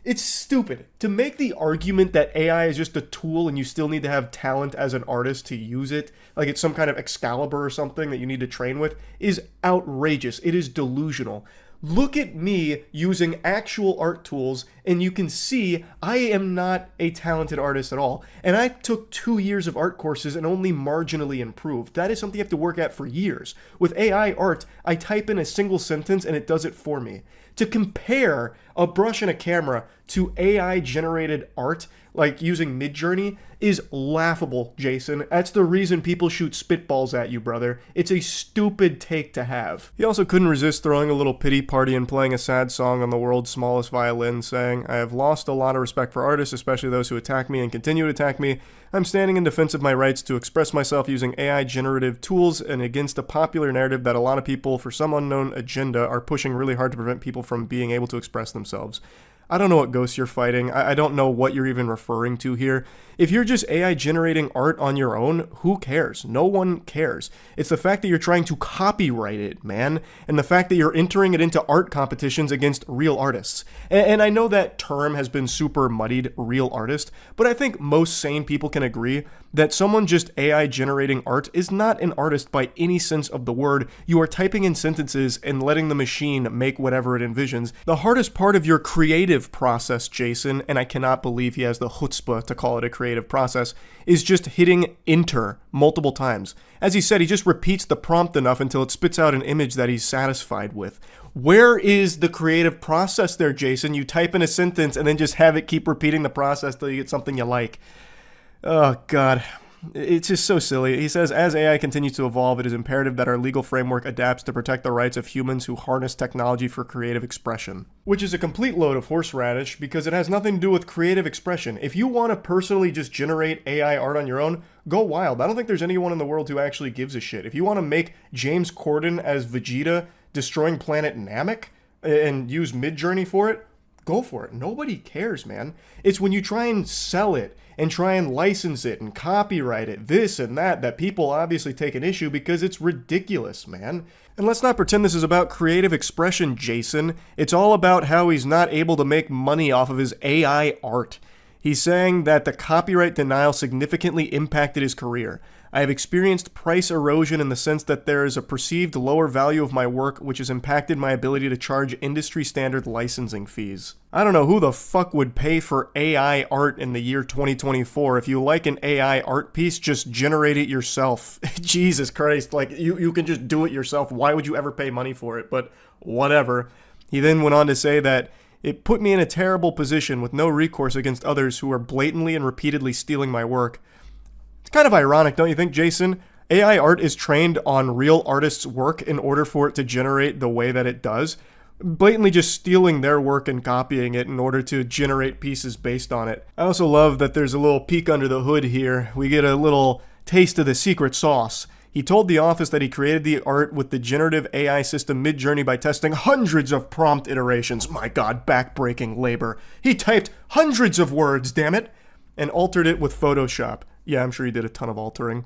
It's stupid. To make the argument that AI is just a tool and you still need to have talent as an artist to use it, like it's some kind of Excalibur or something that you need to train with, is outrageous. It is delusional. Look at me using actual art tools, and you can see I am not a talented artist at all. And I took 2 years of art courses and only marginally improved. That is something you have to work at for years. With AI art, I type in a single sentence and it does it for me. To compare a brush and a camera to AI-generated art, like using Midjourney, is laughable, Jason. That's the reason people shoot spitballs at you, brother. It's a stupid take to have. He also couldn't resist throwing a little pity party and playing a sad song on the world's smallest violin, saying, "I have lost a lot of respect for artists, especially those who attack me and continue to attack me. I'm standing in defense of my rights to express myself using AI-generative tools and against a popular narrative that a lot of people, for some unknown agenda, are pushing really hard to prevent people from being able to express themselves." I don't know what ghosts you're fighting. I don't know what you're even referring to here. If you're just AI generating art on your own, who cares? No one cares. It's the fact that you're trying to copyright it, man, and the fact that you're entering it into art competitions against real artists. And I know that term has been super muddied, real artist, but I think most sane people can agree that someone just AI generating art is not an artist by any sense of the word. You are typing in sentences and letting the machine make whatever it envisions. The hardest part of your creative process, Jason, and I cannot believe he has the chutzpah to call it a creative process, is just hitting enter multiple times. As he said, he just repeats the prompt enough until it spits out an image that he's satisfied with. Where is the creative process there, Jason? You type in a sentence and then just have it keep repeating the process till you get something you like. Oh, God. It's just so silly. He says, as AI continues to evolve, it is imperative that our legal framework adapts to protect the rights of humans who harness technology for creative expression. Which is a complete load of horseradish, because it has nothing to do with creative expression. If you want to personally just generate AI art on your own, go wild. I don't think there's anyone in the world who actually gives a shit. If you want to make James Corden as Vegeta destroying planet Namek and use Midjourney for it, go for it. Nobody cares, man. It's when you try and sell it and try and license it and copyright it, this and that people obviously take an issue, because it's ridiculous, man. And let's not pretend this is about creative expression, Jason. It's all about how he's not able to make money off of his AI art. He's saying that the copyright denial significantly impacted his career. I have experienced price erosion in the sense that there is a perceived lower value of my work, which has impacted my ability to charge industry standard licensing fees. I don't know who the fuck would pay for AI art in the year 2024. If you like an AI art piece, just generate it yourself. Jesus Christ, like, you can just do it yourself. Why would you ever pay money for it? But whatever. He then went on to say that it put me in a terrible position with no recourse against others who are blatantly and repeatedly stealing my work. It's kind of ironic, don't you think, Jason? AI art is trained on real artists' work in order for it to generate the way that it does. Blatantly just stealing their work and copying it in order to generate pieces based on it. I also love that there's a little peek under the hood here. We get a little taste of the secret sauce. He told The Office that he created the art with the generative AI system Midjourney by testing hundreds of prompt iterations. My God, backbreaking labor. He typed hundreds of words, damn it, and altered it with Photoshop. Yeah, I'm sure he did a ton of altering.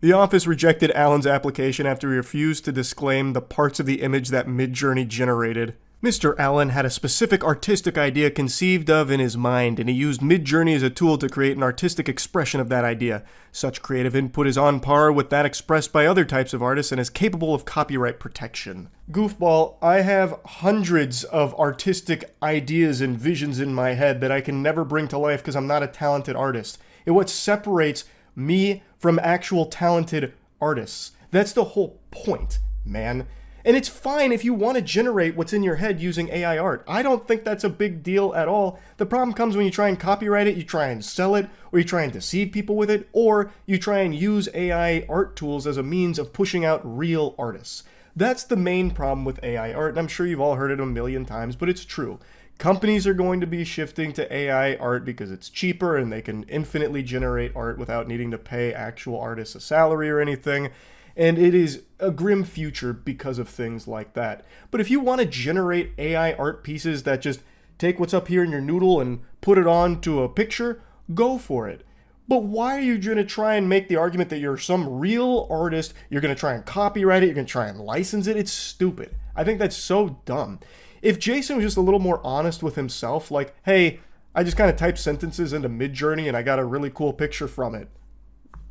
The Office rejected Allen's application after he refused to disclaim the parts of the image that Midjourney generated. Mr. Allen had a specific artistic idea conceived of in his mind, and he used Midjourney as a tool to create an artistic expression of that idea. Such creative input is on par with that expressed by other types of artists and is capable of copyright protection. Goofball, I have hundreds of artistic ideas and visions in my head that I can never bring to life because I'm not a talented artist. It's what separates me from actual talented artists. That's the whole point, man. And it's fine if you want to generate what's in your head using AI art. I don't think that's a big deal at all. The problem comes when you try and copyright it, you try and sell it, or you try and deceive people with it, or you try and use AI art tools as a means of pushing out real artists. That's the main problem with AI art, and I'm sure you've all heard it a million times, but it's true. Companies are going to be shifting to AI art because it's cheaper and they can infinitely generate art without needing to pay actual artists a salary or anything. And it is a grim future because of things like that. But if you want to generate AI art pieces that just take what's up here in your noodle and put it onto a picture, go for it. But why are you going to try and make the argument that you're some real artist, you're going to try and copyright it, you're going to try and license it? It's stupid. I think that's so dumb. If Jason was just a little more honest with himself, like, hey, I just kind of typed sentences into Midjourney and I got a really cool picture from it,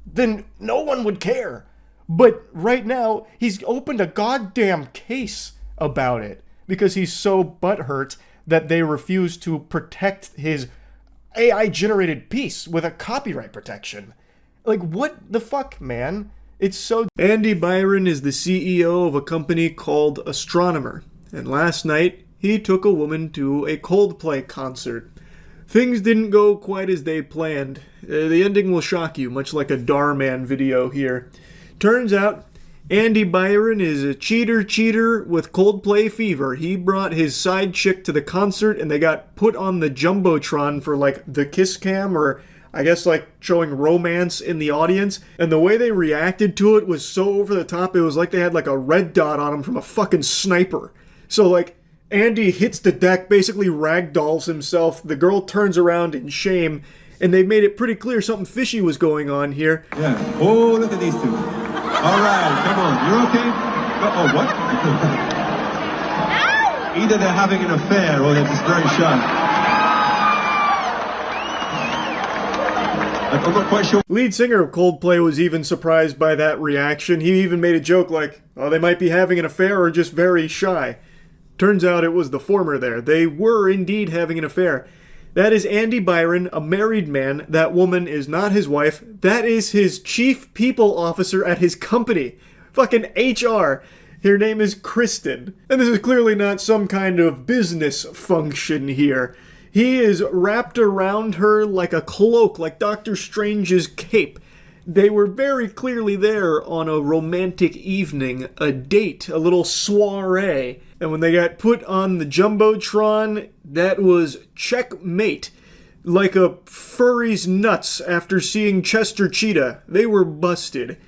then no one would care. But right now, he's opened a goddamn case about it because he's so butthurt that they refuse to protect his AI-generated piece with a copyright protection. Like, what the fuck, man? It's so... Andy Byron is the CEO of a company called Astronomer, and last night, he took a woman to a Coldplay concert. Things didn't go quite as they planned. The ending will shock you, much like a Darman video here. Turns out, Andy Byron is a cheater with Coldplay fever. He brought his side chick to the concert and they got put on the Jumbotron for like the kiss cam, or I guess like showing romance in the audience. And the way they reacted to it was so over the top, it was like they had like a red dot on them from a fucking sniper. So like, Andy hits the deck, basically ragdolls himself. The girl turns around in shame, and they made it pretty clear something fishy was going on here. Yeah. Oh, look at these two. All right, come on. You're okay? Oh, what? Either they're having an affair or they're just very shy. I'm not quite sure. Lead singer of Coldplay was even surprised by that reaction. He even made a joke like, oh, they might be having an affair or just very shy. Turns out it was the former there. They were indeed having an affair. That is Andy Byron, a married man. That woman is not his wife. That is his chief people officer at his company. Fucking HR. Her name is Kristen. And this is clearly not some kind of business function here. He is wrapped around her like a cloak, like Doctor Strange's cape. They were very clearly there on a romantic evening, a date, a little soiree. And when they got put on the Jumbotron, that was checkmate. Like a furry's nuts after seeing Chester Cheetah. They were busted.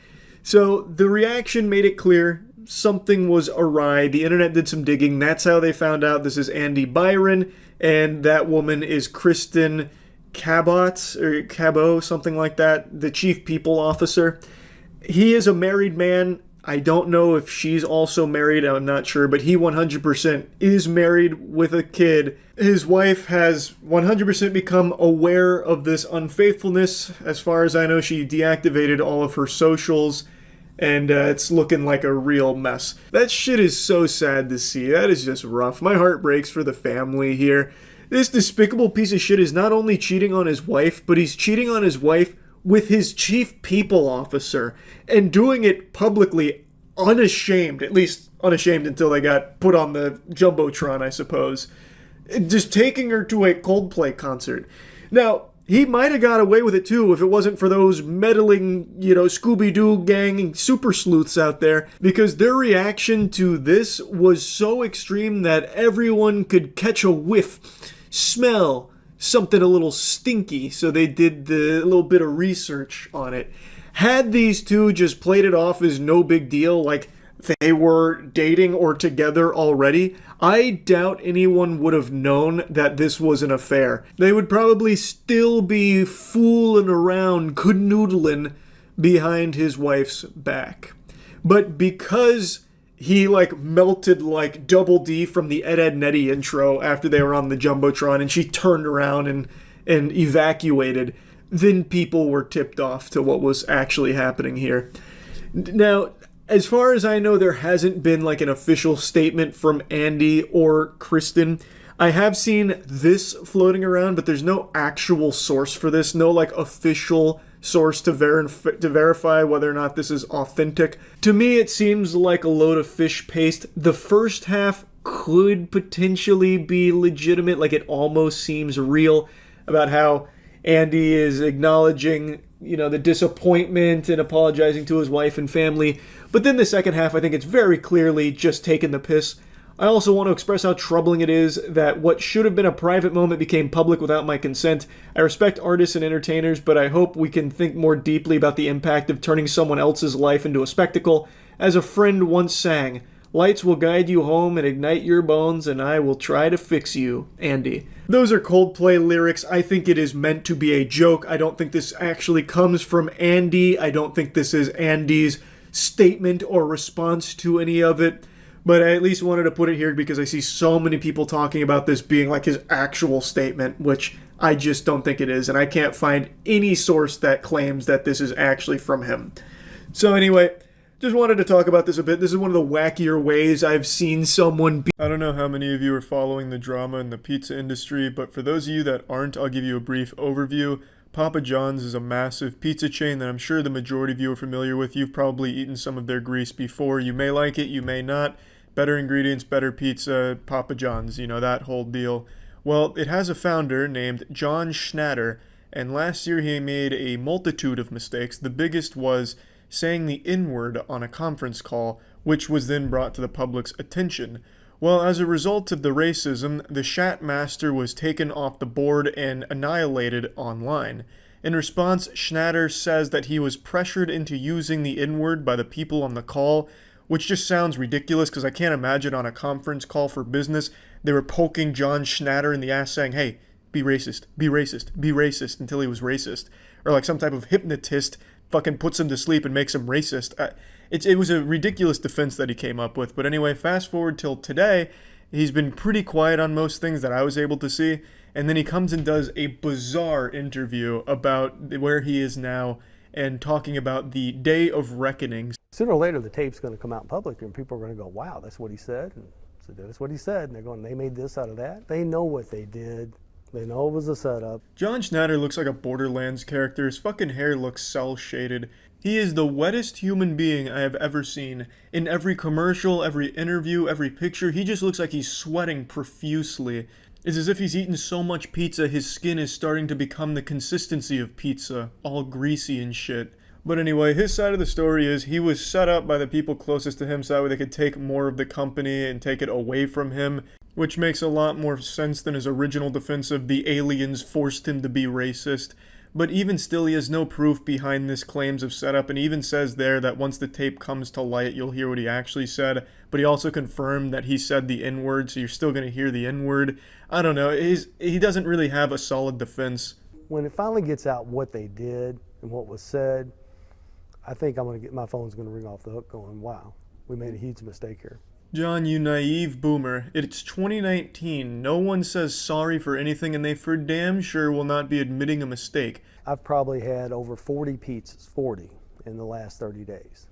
So the reaction made it clear something was awry. The internet did some digging. That's how they found out this is Andy Byron, and that woman is Kristen Cabot, or Cabot, something like that, the chief people officer. He is a married man. I don't know if she's also married, I'm not sure, but he 100% is married with a kid. His wife has 100% become aware of this unfaithfulness. As far as I know, she deactivated all of her socials, and it's looking like a real mess. That shit is so sad to see. That is just rough. My heart breaks for the family here. This despicable piece of shit is not only cheating on his wife, but he's cheating on his wife with his chief people officer, and doing it publicly, unashamed, at least unashamed until they got put on the Jumbotron, I suppose. Just taking her to a Coldplay concert. Now, he might have got away with it too if it wasn't for those meddling, Scooby-Doo gang super sleuths out there, because their reaction to this was so extreme that everyone could catch a whiff, smell something a little stinky, so they did the little bit of research on it. Had these two just played it off as no big deal, like they were dating or together already, I doubt anyone would have known that this was an affair. They would probably still be fooling around, canoodling behind his wife's back. But because he like melted like Double D from the Ed, Edd n Eddy intro after they were on the Jumbotron, and she turned around and evacuated, then people were tipped off to what was actually happening here. Now, as far as I know, there hasn't been like an official statement from Andy or Kristen. I have seen this floating around, but there's no actual source for this, no like official source to verify whether or not this is authentic. To me, it seems like a load of fish paste. The first half could potentially be legitimate, like it almost seems real, about how Andy is acknowledging, you know, the disappointment and apologizing to his wife and family. But then the second half, I think it's very clearly just taking the piss. I also want to express how troubling it is that what should have been a private moment became public without my consent. I respect artists and entertainers, but I hope we can think more deeply about the impact of turning someone else's life into a spectacle. As a friend once sang, "Lights will guide you home and ignite your bones, and I will try to fix you, Andy." Those are Coldplay lyrics. I think it is meant to be a joke. I don't think this actually comes from Andy. I don't think this is Andy's statement or response to any of it. But I at least wanted to put it here because I see so many people talking about this being like his actual statement, which I just don't think it is. And I can't find any source that claims that this is actually from him. So anyway, just wanted to talk about this a bit. This is one of the wackier ways I've seen someone be. I don't know how many of you are following the drama in the pizza industry, but for those of you that aren't, I'll give you a brief overview. Papa John's is a massive pizza chain that I'm sure the majority of you are familiar with. You've probably eaten some of their grease before. You may like it, you may not. Better ingredients, better pizza, Papa John's, you know, that whole deal. Well, it has a founder named John Schnatter, and last year he made a multitude of mistakes. The biggest was saying the N-word on a conference call, which was then brought to the public's attention. Well, as a result of the racism, the Shat Master was taken off the board and annihilated online. In response, Schnatter says that he was pressured into using the N-word by the people on the call, which just sounds ridiculous because I can't imagine on a conference call for business they were poking John Schnatter in the ass saying, "Hey, be racist, be racist, be racist," until he was racist. Or like some type of hypnotist fucking puts him to sleep and makes him racist. It was a ridiculous defense that he came up with. But anyway, fast forward till today, he's been pretty quiet on most things that I was able to see. And then he comes and does a bizarre interview about where he is now and talking about the day of reckoning. Sooner or later, the tape's going to come out in public, and people are going to go, "Wow, that's what he said." And so that's what he said. And they're going, "They made this out of that." They know what they did. They know it was a setup. John Schnatter looks like a Borderlands character. His fucking hair looks cel-shaded. He is the wettest human being I have ever seen. In every commercial, every interview, every picture, he just looks like he's sweating profusely. It's as if he's eaten so much pizza, his skin is starting to become the consistency of pizza, all greasy and shit. But anyway, his side of the story is he was set up by the people closest to him so that way they could take more of the company and take it away from him, which makes a lot more sense than his original defense of the aliens forced him to be racist. But even still, he has no proof behind this claims of setup, and he even says there that once the tape comes to light, you'll hear what he actually said. But he also confirmed that he said the N-word, so you're still going to hear the N-word. I don't know. He doesn't really have a solid defense. When it finally gets out what they did and what was said, I think my phone's going to ring off the hook going, "Wow, we made a huge mistake here." John, you naive boomer. It's 2019. No one says sorry for anything, and they for damn sure will not be admitting a mistake. I've probably had over 40 pizzas, 40, in the last 30 days.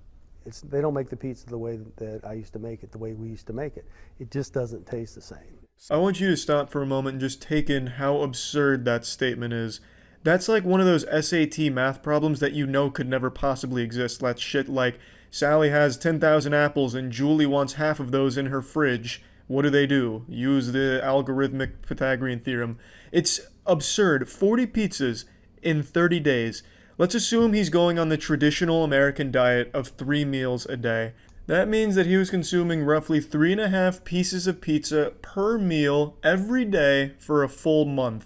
They don't make the pizza the way that I used to make it, the way we used to make it. It just doesn't taste the same. I want you to stop for a moment and just take in how absurd that statement is. That's like one of those SAT math problems that you know could never possibly exist. That shit like, Sally has 10,000 apples and Julie wants half of those in her fridge. What do? Use the algorithmic Pythagorean theorem. It's absurd. 40 pizzas in 30 days. Let's assume he's going on the traditional American diet of 3 meals a day. That means that he was consuming roughly 3.5 pieces of pizza per meal every day for a full month.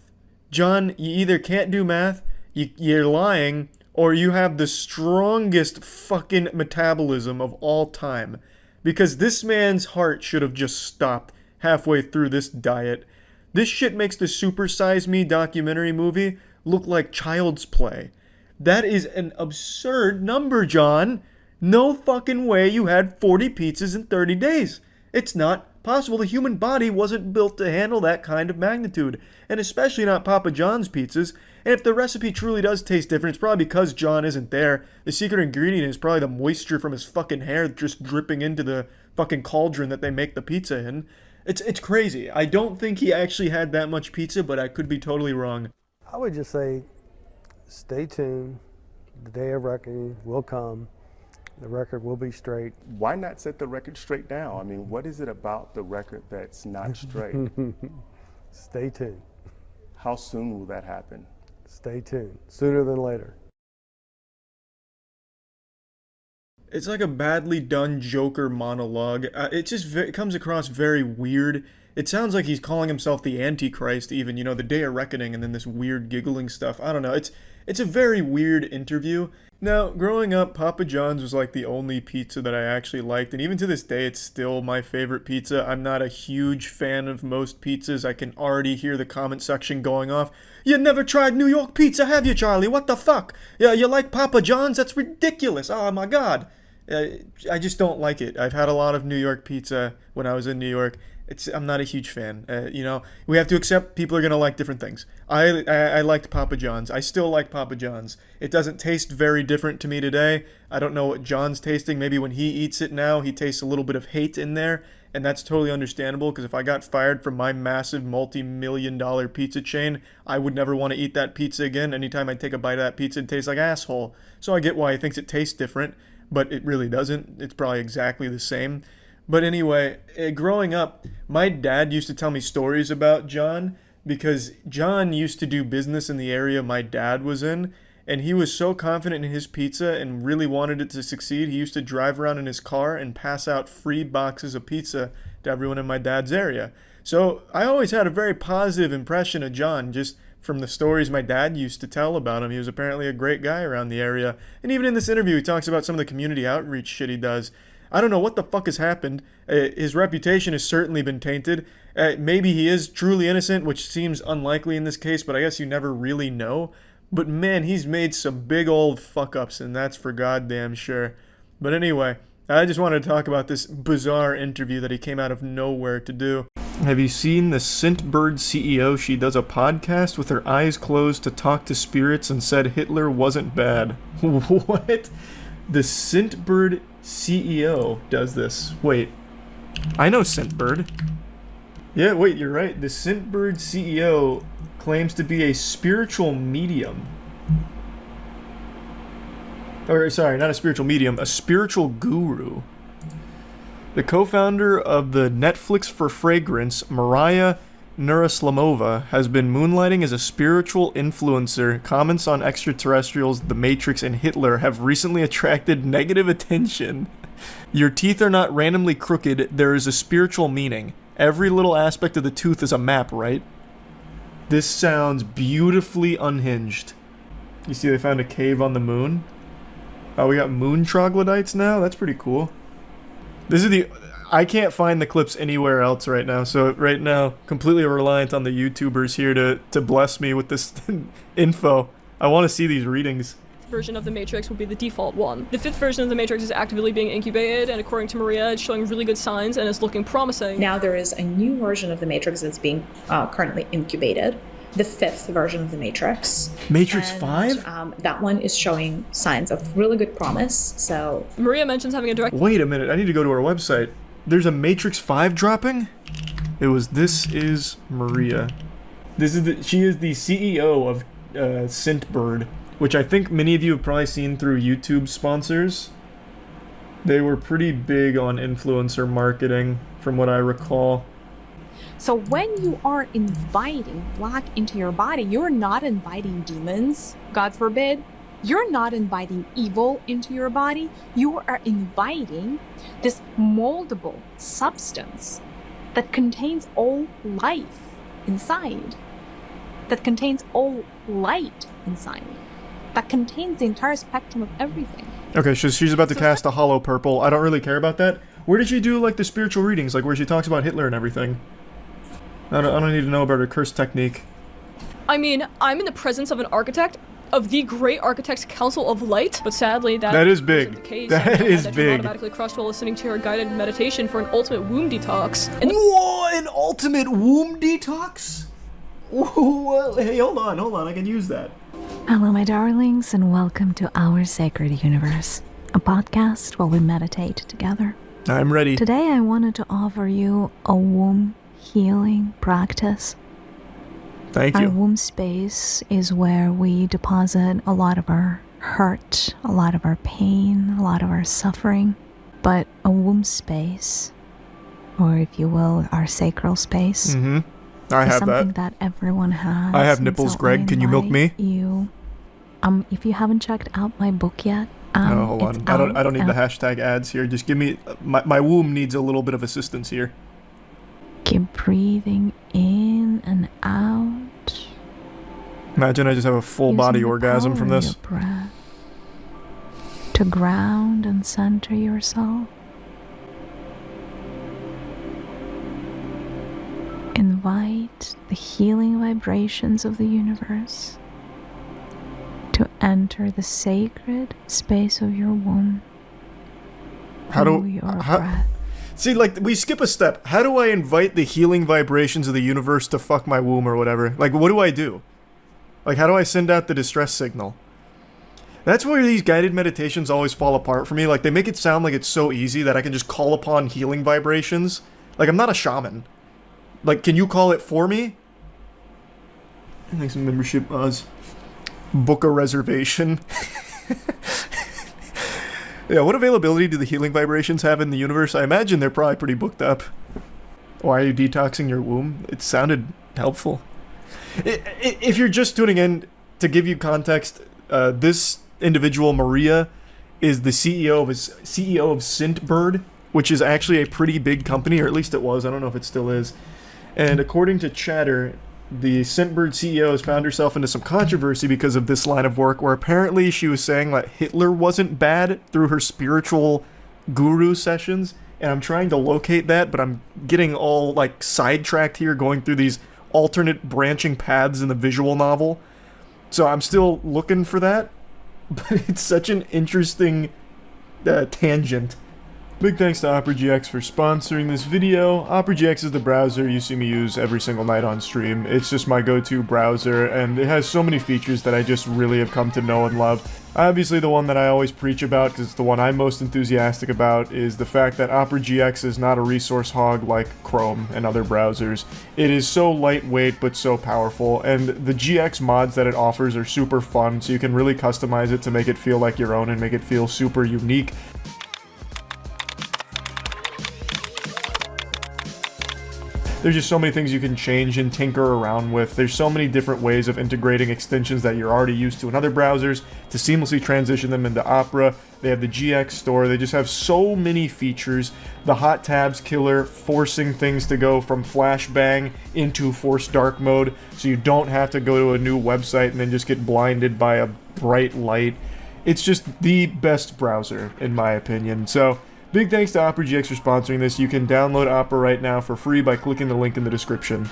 John, you either can't do math, you're lying, or you have the strongest fucking metabolism of all time. Because this man's heart should have just stopped halfway through this diet. This shit makes the Super Size Me documentary movie look like child's play. That is an absurd number, John. No fucking way you had 40 pizzas in 30 days. It's not possible. The human body wasn't built to handle that kind of magnitude, and especially not Papa John's pizzas. And if the recipe truly does taste different, it's probably because John isn't there. The secret ingredient is probably the moisture from his fucking hair just dripping into the fucking cauldron that they make the pizza in. It's crazy. I don't think he actually had that much pizza, but I could be totally wrong. I would just say, stay tuned. The day of reckoning will come. The record will be straight. Why not set the record straight now? I mean, what is it about the record that's not straight? Stay tuned. How soon will that happen? Stay tuned. Sooner than later. It's like a badly done Joker monologue. It comes across very weird. It sounds like he's calling himself the Antichrist even, you know, the Day of Reckoning, and then this weird giggling stuff. I don't know. It's a very weird interview. Now, growing up, Papa John's was like the only pizza that I actually liked, and even to this day, it's still my favorite pizza. I'm not a huge fan of most pizzas. I can already hear the comment section going off. You never tried New York pizza, have you, Charlie? What the fuck? Yeah, you like Papa John's? That's ridiculous. Oh my God. I just don't like it. I've had a lot of New York pizza when I was in New York. I'm not a huge fan. You know, we have to accept people are going to like different things. I liked Papa John's. I still like Papa John's. It doesn't taste very different to me today. I don't know what John's tasting. Maybe when he eats it now, he tastes a little bit of hate in there. And that's totally understandable, because if I got fired from my massive multi-million-dollar pizza chain, I would never want to eat that pizza again. Anytime I take a bite of that pizza, it tastes like asshole. So I get why he thinks it tastes different, but it really doesn't. It's probably exactly the same. But anyway, growing up, my dad used to tell me stories about John, because John used to do business in the area my dad was in, and he was so confident in his pizza and really wanted it to succeed, he used to drive around in his car and pass out free boxes of pizza to everyone in my dad's area. So I always had a very positive impression of John, just from the stories my dad used to tell about him. He was apparently a great guy around the area. And even in this interview, he talks about some of the community outreach shit he does. I don't know what the fuck has happened. His reputation has certainly been tainted. Maybe he is truly innocent, which seems unlikely in this case, but I guess you never really know. But man, he's made some big old fuck-ups, and that's for goddamn sure. But anyway, I just wanted to talk about this bizarre interview that he came out of nowhere to do. Have you seen the Scintbird CEO? She does a podcast with her eyes closed to talk to spirits and said Hitler wasn't bad. What? The Scintbird CEO does this. Wait, I know Scintbird. Yeah, wait, you're right. The Scintbird CEO claims to be a spiritual medium. Or, sorry, not a spiritual medium, a spiritual guru. The co-founder of the Netflix for Fragrance, Mariah Nuraslamova, has been moonlighting as a spiritual influencer. Comments on extraterrestrials, The Matrix, and Hitler have recently attracted negative attention. Your teeth are not randomly crooked, there is a spiritual meaning. Every little aspect of the tooth is a map, right? This sounds beautifully unhinged. You see they found a cave on the moon? Oh, we got moon troglodytes now? That's pretty cool. This is I can't find the clips anywhere else right now, so right now, completely reliant on the YouTubers here to bless me with this info. I want to see these readings. Version of the Matrix will be the default one. The 5th version of the Matrix is actively being incubated, and according to Maria, it's showing really good signs and is looking promising. Now there is a new version of the Matrix that's being currently incubated. The 5th version of the Matrix. Matrix 5? That one is showing signs of really good promise, so... Maria mentions having a direct... Wait a minute, I need to go to our website. There's a Matrix 5 dropping? This is Maria. She is the CEO of Scintbird, which I think many of you have probably seen through YouTube sponsors. They were pretty big on influencer marketing, from what I recall. So when you are inviting black into your body, you're not inviting demons, God forbid. You're not inviting evil into your body. You are inviting this moldable substance that contains all life inside, that contains all light inside, that contains the entire spectrum of everything. Okay, so she's about to cast a hollow purple. I don't really care about that. Where did she do, like, the spiritual readings, like where she talks about Hitler and everything? I don't need to know about her curse technique. I mean, I'm in the presence of an architect of the Great Architects Council of Light, but sadly that is big. The case. That is that big. automatically crushed while listening to her guided meditation for an ultimate womb detox. And whoa, an ultimate womb detox? Whoa, hey, hold on, I can use that. Hello, my darlings, and welcome to Our Sacred Universe, a podcast where we meditate together. I'm ready. Today, I wanted to offer you a womb healing practice. Thank you. Our womb space is where we deposit a lot of our hurt, a lot of our pain, a lot of our suffering. But a womb space, or if you will, our sacral space, I have something that everyone has. I have nipples, Greg. Can you milk me? If you haven't checked out my book yet, no, hold on. I don't need the hashtag ads here. Just give me my womb needs a little bit of assistance here. Keep breathing in and out. Imagine I just have a full body orgasm from this. Your breath to ground and center yourself. Invite the healing vibrations of the universe to enter the sacred space of your womb. See, like, we skip a step. How do I invite the healing vibrations of the universe to fuck my womb or whatever? Like, what do I do? Like, how do I send out the distress signal? That's where these guided meditations always fall apart for me. Like, they make it sound like it's so easy that I can just call upon healing vibrations. Like, I'm not a shaman. Like, can you call it for me? Thanks for membership, Oz. Book a reservation. Yeah, what availability do the healing vibrations have in the universe? I imagine they're probably pretty booked up. Why are you detoxing your womb? It sounded helpful. If you're just tuning in, to give you context, this individual, Maria, is the CEO of Scintbird, which is actually a pretty big company, or at least it was. I don't know if it still is. And according to Chatter, the Scintbird CEO has found herself into some controversy because of this line of work, where apparently she was saying that Hitler wasn't bad through her spiritual guru sessions. And I'm trying to locate that, but I'm getting all, like, sidetracked here, going through these alternate branching paths in the visual novel. So I'm still looking for that, but it's such an interesting tangent. Big thanks to OperaGX for sponsoring this video. OperaGX is the browser you see me use every single night on stream. It's just my go-to browser, and it has so many features that I just really have come to know and love. Obviously, the one that I always preach about, because it's the one I'm most enthusiastic about, is the fact that OperaGX is not a resource hog like Chrome and other browsers. It is so lightweight but so powerful, and the GX mods that it offers are super fun, so you can really customize it to make it feel like your own and make it feel super unique. There's just so many things you can change and tinker around with. There's so many different ways of integrating extensions that you're already used to in other browsers to seamlessly transition them into Opera. They have the GX store. They just have so many features. The hot tabs killer, forcing things to go from flashbang into forced dark mode, so you don't have to go to a new website and then just get blinded by a bright light. It's just the best browser, in my opinion. So, big thanks to OperaGX for sponsoring this. You can download Opera right now for free by clicking the link in the description.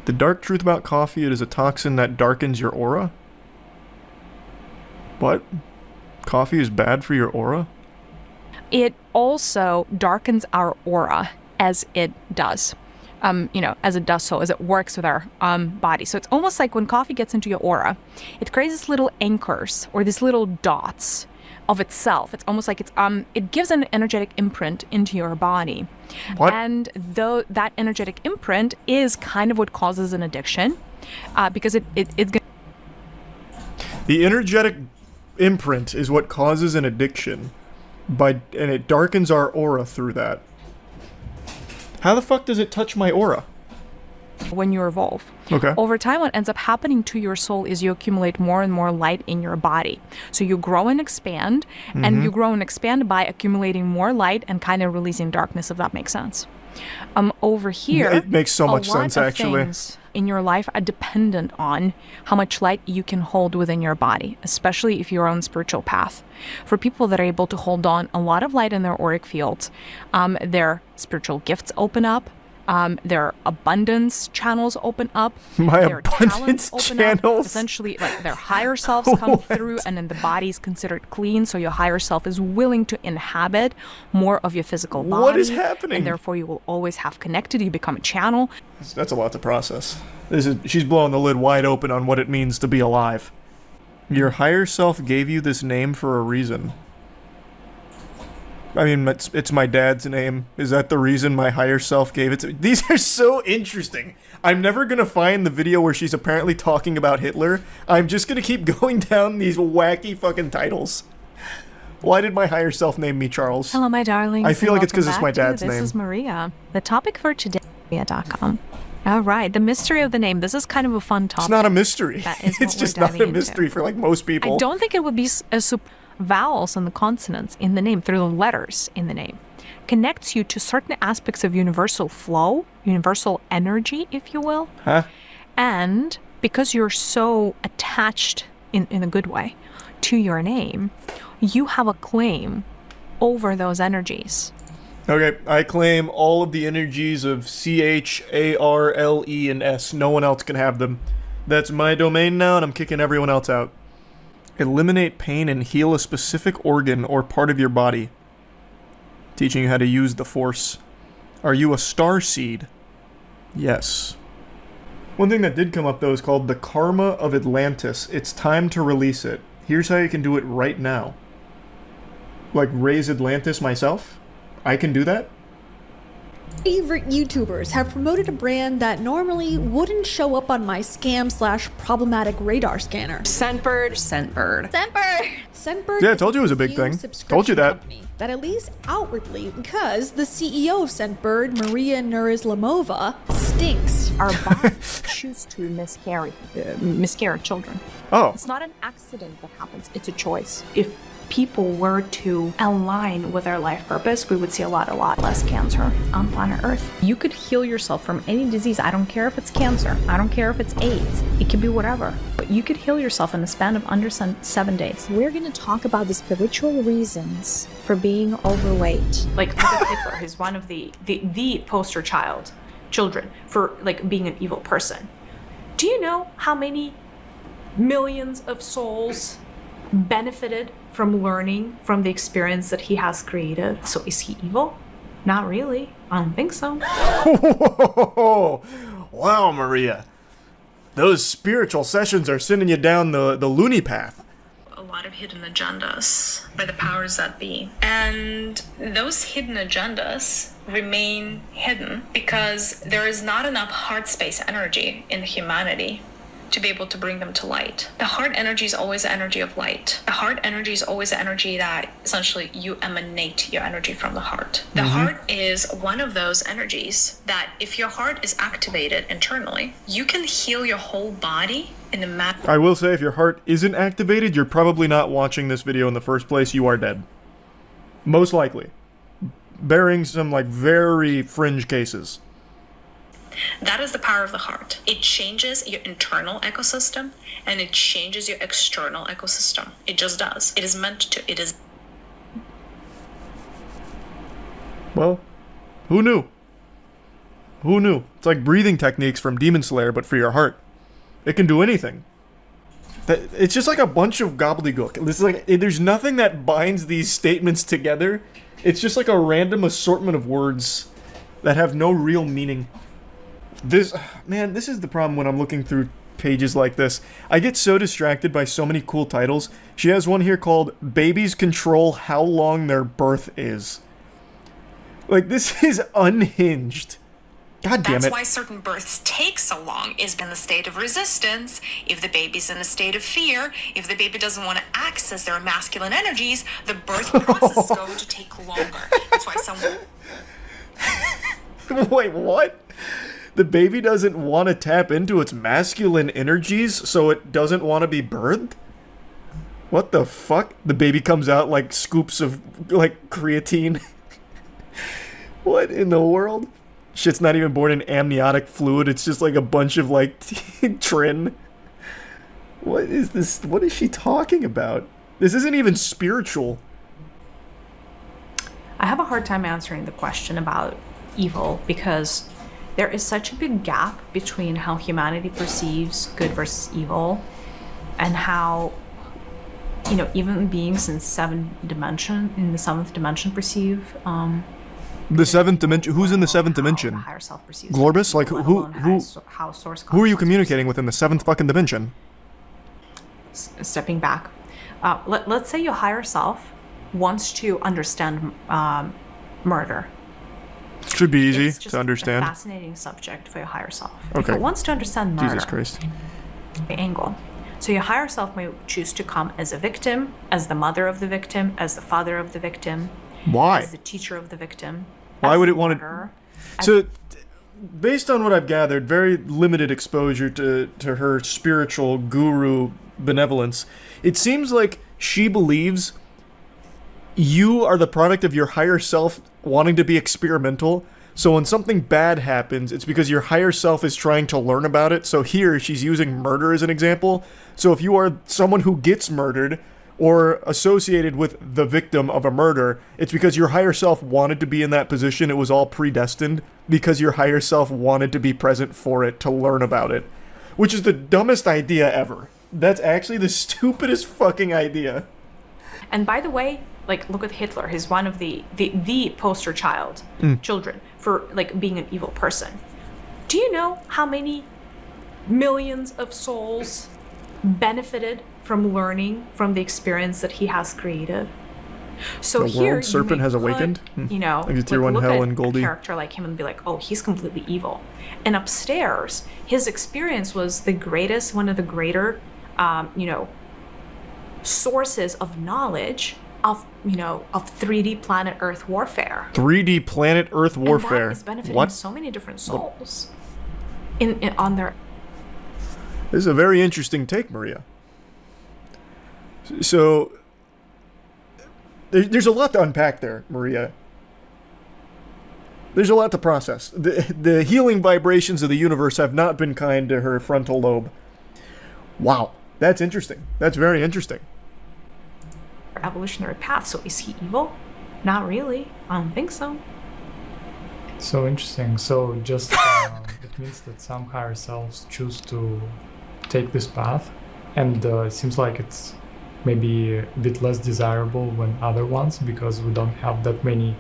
The dark truth about coffee, it is a toxin that darkens your aura? What? Coffee is bad for your aura? It also darkens our aura as it does. As it does so, as it works with our body. So it's almost like when coffee gets into your aura, it creates these little anchors or these little dots of itself. It's almost like it gives an energetic imprint into your body. What? And though that energetic imprint is kind of what causes an addiction, because it's going. The energetic imprint is what causes an addiction, and it darkens our aura through that. How the fuck does it touch my aura? When you evolve. Okay. Over time, what ends up happening to your soul is you accumulate more and more light in your body. So you grow and expand, and you grow and expand by accumulating more light and kind of releasing darkness, if that makes sense. Over here, it makes so much sense, a lot of actually. things in your life are dependent on how much light you can hold within your body, especially if you're on spiritual path. For people that are able to hold on a lot of light in their auric fields, their spiritual gifts open up. Their abundance channels open up. My their abundance talents open channels? Up. Essentially, like their higher selves come through, and then the body is considered clean. So your higher self is willing to inhabit more of your physical body. What is happening? And therefore, you will always have connected. You become a channel. That's a lot to process. She's blowing the lid wide open on what it means to be alive. Your higher self gave you this name for a reason. I mean, it's my dad's name. Is that the reason my higher self gave it to me? These are so interesting. I'm never gonna find the video where she's apparently talking about Hitler. I'm just gonna keep going down these wacky fucking titles. Why did my higher self name me Charles? Hello, my darlings. I feel like it's because it's Welcome my back to dad's name. This is Maria. The topic for today is Maria.com. All right, the mystery of the name. This is kind of a fun topic. It's not a mystery. That is It's what just we're not a diving mystery into. for like most people. I don't think it would be vowels and the consonants in the name, through the letters in the name, connects you to certain aspects of universal flow, universal energy, if you will. Huh? And because you're so attached, in a good way, to your name, you have a claim over those energies. Okay, I claim all of the energies of C-H-A-R-L-E and S. No one else can have them. That's my domain now, and I'm kicking everyone else out. Eliminate pain and heal a specific organ or part of your body. Teaching you how to use the Force. Are you a star seed? Yes. One thing that did come up, though, is called the Karma of Atlantis. It's time to release it. Here's how you can do it right now. Like, raise Atlantis myself? I can do that? Favorite YouTubers have promoted a brand that normally wouldn't show up on my scam/problematic radar scanner. Scentbird. Scentbird Yeah, I told you it was a big thing. Told you that. That at least outwardly, because the CEO of Scentbird, Maria Nerizlamova, stinks. Our bodies choose to miscarry children. Oh. It's not an accident that happens, it's a choice. If people were to align with their life purpose, we would see a lot less cancer on planet Earth. You could heal yourself from any disease. I don't care if it's cancer. I don't care if it's AIDS. It could be whatever. But you could heal yourself in the span of under 7 days. We're going to talk about the spiritual reasons for being overweight. Like, look at Hitler, who's one of the poster children for, like, being an evil person. Do you know how many millions of souls benefited from learning from the experience that he has created? So is he evil? Not really. I don't think so. Wow, Maria. Those spiritual sessions are sending you down the loony path. A lot of hidden agendas by the powers that be. And those hidden agendas remain hidden because there is not enough heart space energy in humanity to be able to bring them to light. The heart energy is always the energy of light. The heart energy is always the energy that essentially you emanate your energy from the heart. The heart is one of those energies that if your heart is activated internally, you can heal your whole body in the matter. I will say, if your heart isn't activated, you're probably not watching this video in the first place. You are dead. Most likely. Bearing some, like, very fringe cases. That is the power of the heart. It changes your internal ecosystem and it changes your external ecosystem. It just does. It is meant to. It is. Well, who knew? Who knew? It's like breathing techniques from Demon Slayer, but for your heart. It can do anything. It's just like a bunch of gobbledygook. This is like, there's nothing that binds these statements together. It's just like a random assortment of words that have no real meaning. This is the problem when I'm looking through pages like this. I get so distracted by so many cool titles. She has one here called Babies Control How Long Their Birth Is. Like, this is unhinged. God damn it. That's why certain births take so long, is in the state of resistance. If the baby's in a state of fear, if the baby doesn't want to access their masculine energies, the birth process is going to take longer. That's why someone... Wait, what? The baby doesn't want to tap into its masculine energies, so it doesn't want to be birthed? What the fuck? The baby comes out like scoops of, like, creatine. What in the world? Shit's not even born in amniotic fluid, it's just like a bunch of, like, trin. What is this? What is she talking about? This isn't even spiritual. I have a hard time answering the question about evil because there is such a big gap between how humanity perceives good versus evil and how, you know, even beings in the seventh dimension perceive. The seventh dimension. Who's in the seventh dimension? Higher self perceives. Glorbus? Like How source who are you communicating with in the seventh fucking dimension? Stepping back, let's say your higher self wants to understand murder. Should be easy It's just to understand. a fascinating subject for your higher self. Okay. If it wants to understand murder, Jesus Christ. the angle. So your higher self may choose to come as a victim, as the mother of the victim, as the father of the victim. Why? As the teacher of the victim. Why as would the it want martyr, to? So, based on what I've gathered, very limited exposure to her spiritual guru benevolence, it seems like she believes you are the product of your higher self wanting to be experimental. So when something bad happens, it's because your higher self is trying to learn about it. So here, she's using murder as an example. So if you are someone who gets murdered or associated with the victim of a murder, it's because your higher self wanted to be in that position. It was all predestined because your higher self wanted to be present for it, to learn about it. Which is the dumbest idea ever. That's actually the stupidest fucking idea. And by the way, like, look at Hitler. He's one of the poster child children for, like, being an evil person. Do you know how many millions of souls benefited from learning from the experience that he has created? So The here, world serpent you may has put, awakened? you know, Like the tier one look hell at and Goldie. a character like him and be like, oh, he's completely evil. And upstairs, his experience was one of the greater, you know, sources of knowledge of 3D planet Earth warfare. 3D planet Earth warfare. And that is benefiting What? so many different souls on their. This is a very interesting take, Maria. So, there's a lot to unpack there, Maria. There's a lot to process. The healing vibrations of the universe have not been kind to her frontal lobe. Wow, that's interesting. That's very interesting. Evolutionary path. So is he evil? Not really. I don't think so. So interesting. So just it means that some higher selves choose to take this path, and it seems like it's maybe a bit less desirable than other ones because we don't have that many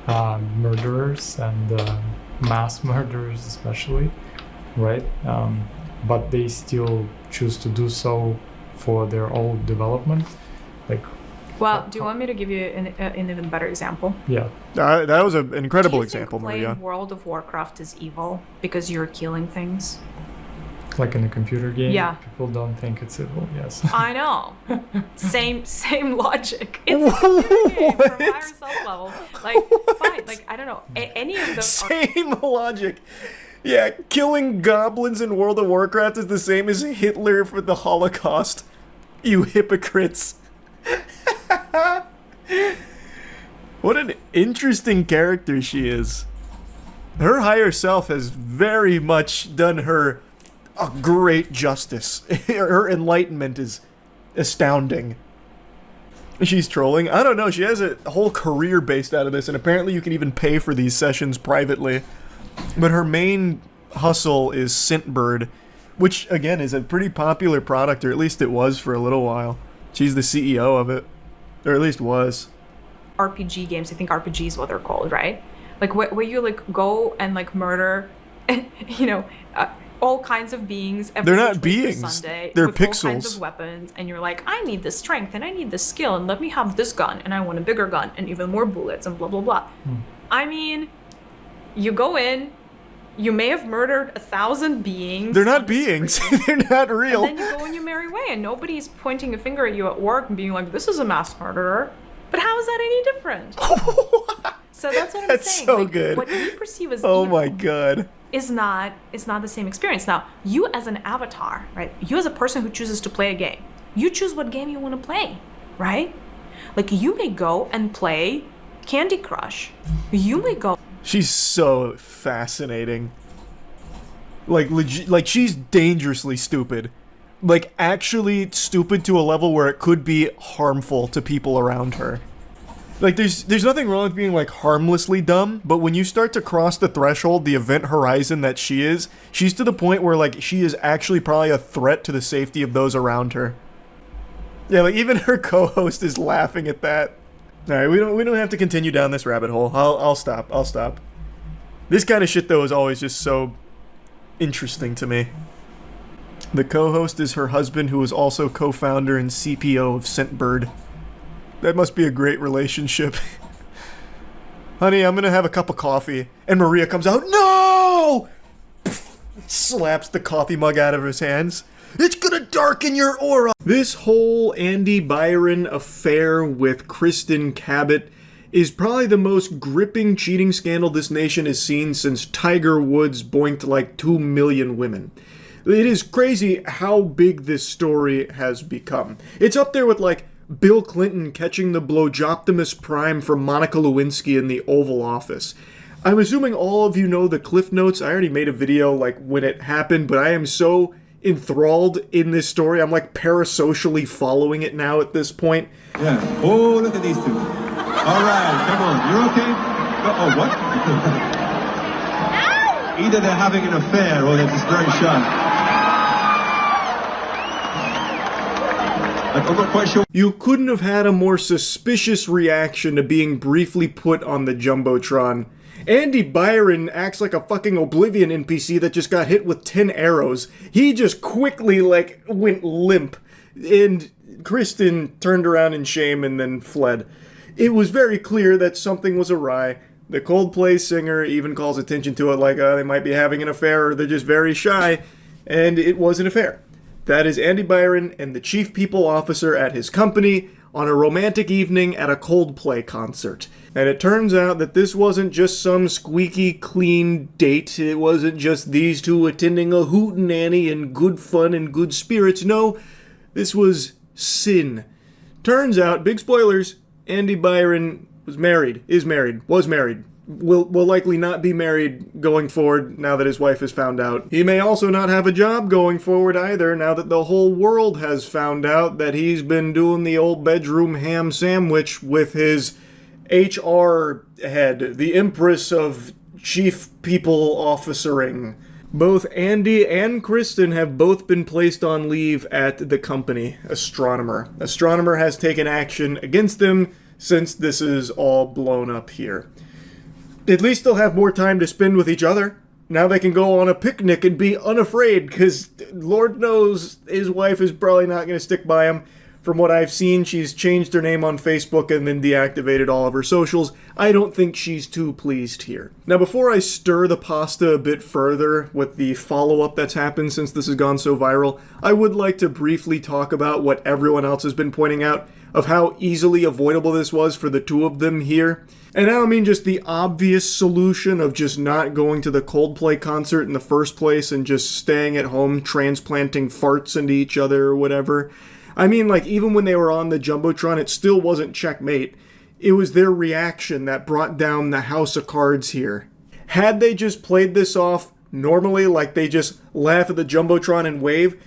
murderers and mass murderers especially, right? But they still choose to do so for their own development, like. Well, do you want me to give you an even better example? Yeah. That was an incredible Do you example, think playing Maria. World of Warcraft is evil because you're killing things? Like in a computer game, Yeah. people don't think it's evil. Yes. I know. Same logic. It's a computer game from higher self level. Like, fine. Like, I don't know. Any of those. Same logic. Yeah, killing goblins in World of Warcraft is the same as Hitler for the Holocaust. You hypocrites. What an interesting character she is. Her higher self has very much done her a great justice. Her enlightenment is astounding. She's trolling. I don't know, she has a whole career based out of this, and apparently you can even pay for these sessions privately. But her main hustle is Scintbird, which again is a pretty popular product, or at least it was for a little while. She's the CEO of it. Or at least was. RPG games, I think RPG is what they're called, right? Like where you like go and like murder, you know, all kinds of beings. They're not which way through beings. Sunday, They're with all kinds pixels. of weapons, and you're like, I need this strength and I need this skill, and let me have this gun, and I want a bigger gun and even more bullets and blah blah blah. I mean, you go in. You may have murdered 1,000 beings. They're not beings. They're not real. And then you go on your merry way, and nobody's pointing a finger at you at work and being like, this is a mass murderer. But how is that any different? So that's what I'm That's saying. so Like, good. What we perceive as Oh evil my god. is not the same experience. Now, you as an avatar, right? You as a person who chooses to play a game, you choose what game you want to play, right? Like, you may go and play Candy Crush. You may go. She's so fascinating. Like she's dangerously stupid. Like actually stupid to a level where it could be harmful to people around her. Like, there's nothing wrong with being, like, harmlessly dumb, but when you start to cross the threshold, the event horizon that she's to the point where, like, she is actually probably a threat to the safety of those around her. Yeah, like, even her co-host is laughing at that. Alright, we don't have to continue down this rabbit hole. I'll stop. This kind of shit, though, is always just so interesting to me. The co-host is her husband, who is also co-founder and CPO of Scentbird. That must be a great relationship. Honey, I'm gonna have a cup of coffee. And Maria comes out, no! Slaps the coffee mug out of his hands. It's gonna darken your aura! This whole Andy Byron affair with Kristen Cabot is probably the most gripping cheating scandal this nation has seen since Tiger Woods boinked like 2 million women. It is crazy how big this story has become. It's up there with, like, Bill Clinton catching the Blowjoptimus Prime from Monica Lewinsky in the Oval Office. I'm assuming all of you know the Cliff Notes. I already made a video, like, when it happened, but I am so enthralled in this story. I'm, like, parasocially following it now at this point. Yeah. Oh, look at these two. All right, come on. You're okay? Oh, what? Either they're having an affair or they're just very shy. I'm not quite sure. You couldn't have had a more suspicious reaction to being briefly put on the Jumbotron. Andy Byron acts like a fucking Oblivion NPC that just got hit with 10 arrows. He just quickly, like, went limp. And Kristen turned around in shame and then fled. It was very clear that something was awry. The Coldplay singer even calls attention to it like they might be having an affair or they're just very shy. And it was an affair. That is Andy Byron and the chief people officer at his company on a romantic evening at a Coldplay concert. And it turns out that this wasn't just some squeaky clean date. It wasn't just these two attending a hootenanny in good fun and good spirits. No, this was sin. Turns out, big spoilers, Andy Byron was married, will likely not be married going forward now that his wife has found out. He may also not have a job going forward either now that the whole world has found out that he's been doing the old bedroom ham sandwich with his HR head, the empress of chief people officering. Both Andy and Kristen have both been placed on leave at the company, Astronomer. Astronomer has taken action against them since this is all blown up here. At least they'll have more time to spend with each other. Now they can go on a picnic and be unafraid, because Lord knows his wife is probably not going to stick by him. From what I've seen, she's changed her name on Facebook and then deactivated all of her socials. I don't think she's too pleased here. Now, before I stir the pasta a bit further with the follow-up that's happened since this has gone so viral, I would like to briefly talk about what everyone else has been pointing out of how easily avoidable this was for the two of them here. And I don't mean just the obvious solution of just not going to the Coldplay concert in the first place and just staying at home transplanting farts into each other or whatever. I mean, like, even when they were on the Jumbotron, it still wasn't checkmate. It was their reaction that brought down the house of cards here. Had they just played this off normally, like they just laugh at the Jumbotron and wave,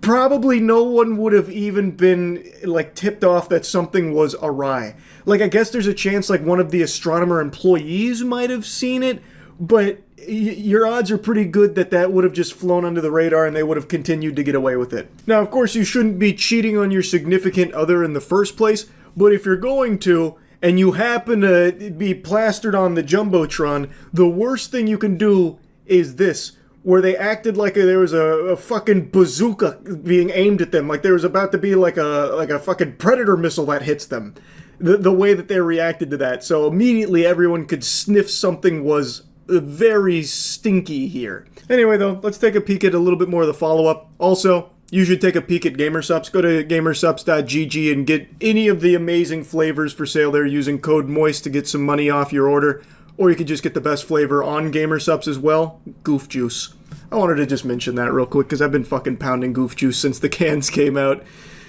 probably no one would have even been, like, tipped off that something was awry. Like, I guess there's a chance, like, one of the Astronomer employees might have seen it, but your odds are pretty good that that would have just flown under the radar and they would have continued to get away with it. Now, of course, you shouldn't be cheating on your significant other in the first place, but if you're going to, and you happen to be plastered on the Jumbotron, the worst thing you can do is this, where they acted like there was a fucking bazooka being aimed at them, like there was about to be like a fucking Predator missile that hits them. The way that they reacted to that. So immediately everyone could sniff something was very stinky here. Anyway, though, let's take a peek at a little bit more of the follow-up. Also, you should take a peek at Gamersupps. Go to gamersupps.gg and get any of the amazing flavors for sale there using code MOIST to get some money off your order. Or you could just get the best flavor on Gamersupps as well, Goof Juice. I wanted to just mention that real quick because I've been fucking pounding Goof Juice since the cans came out.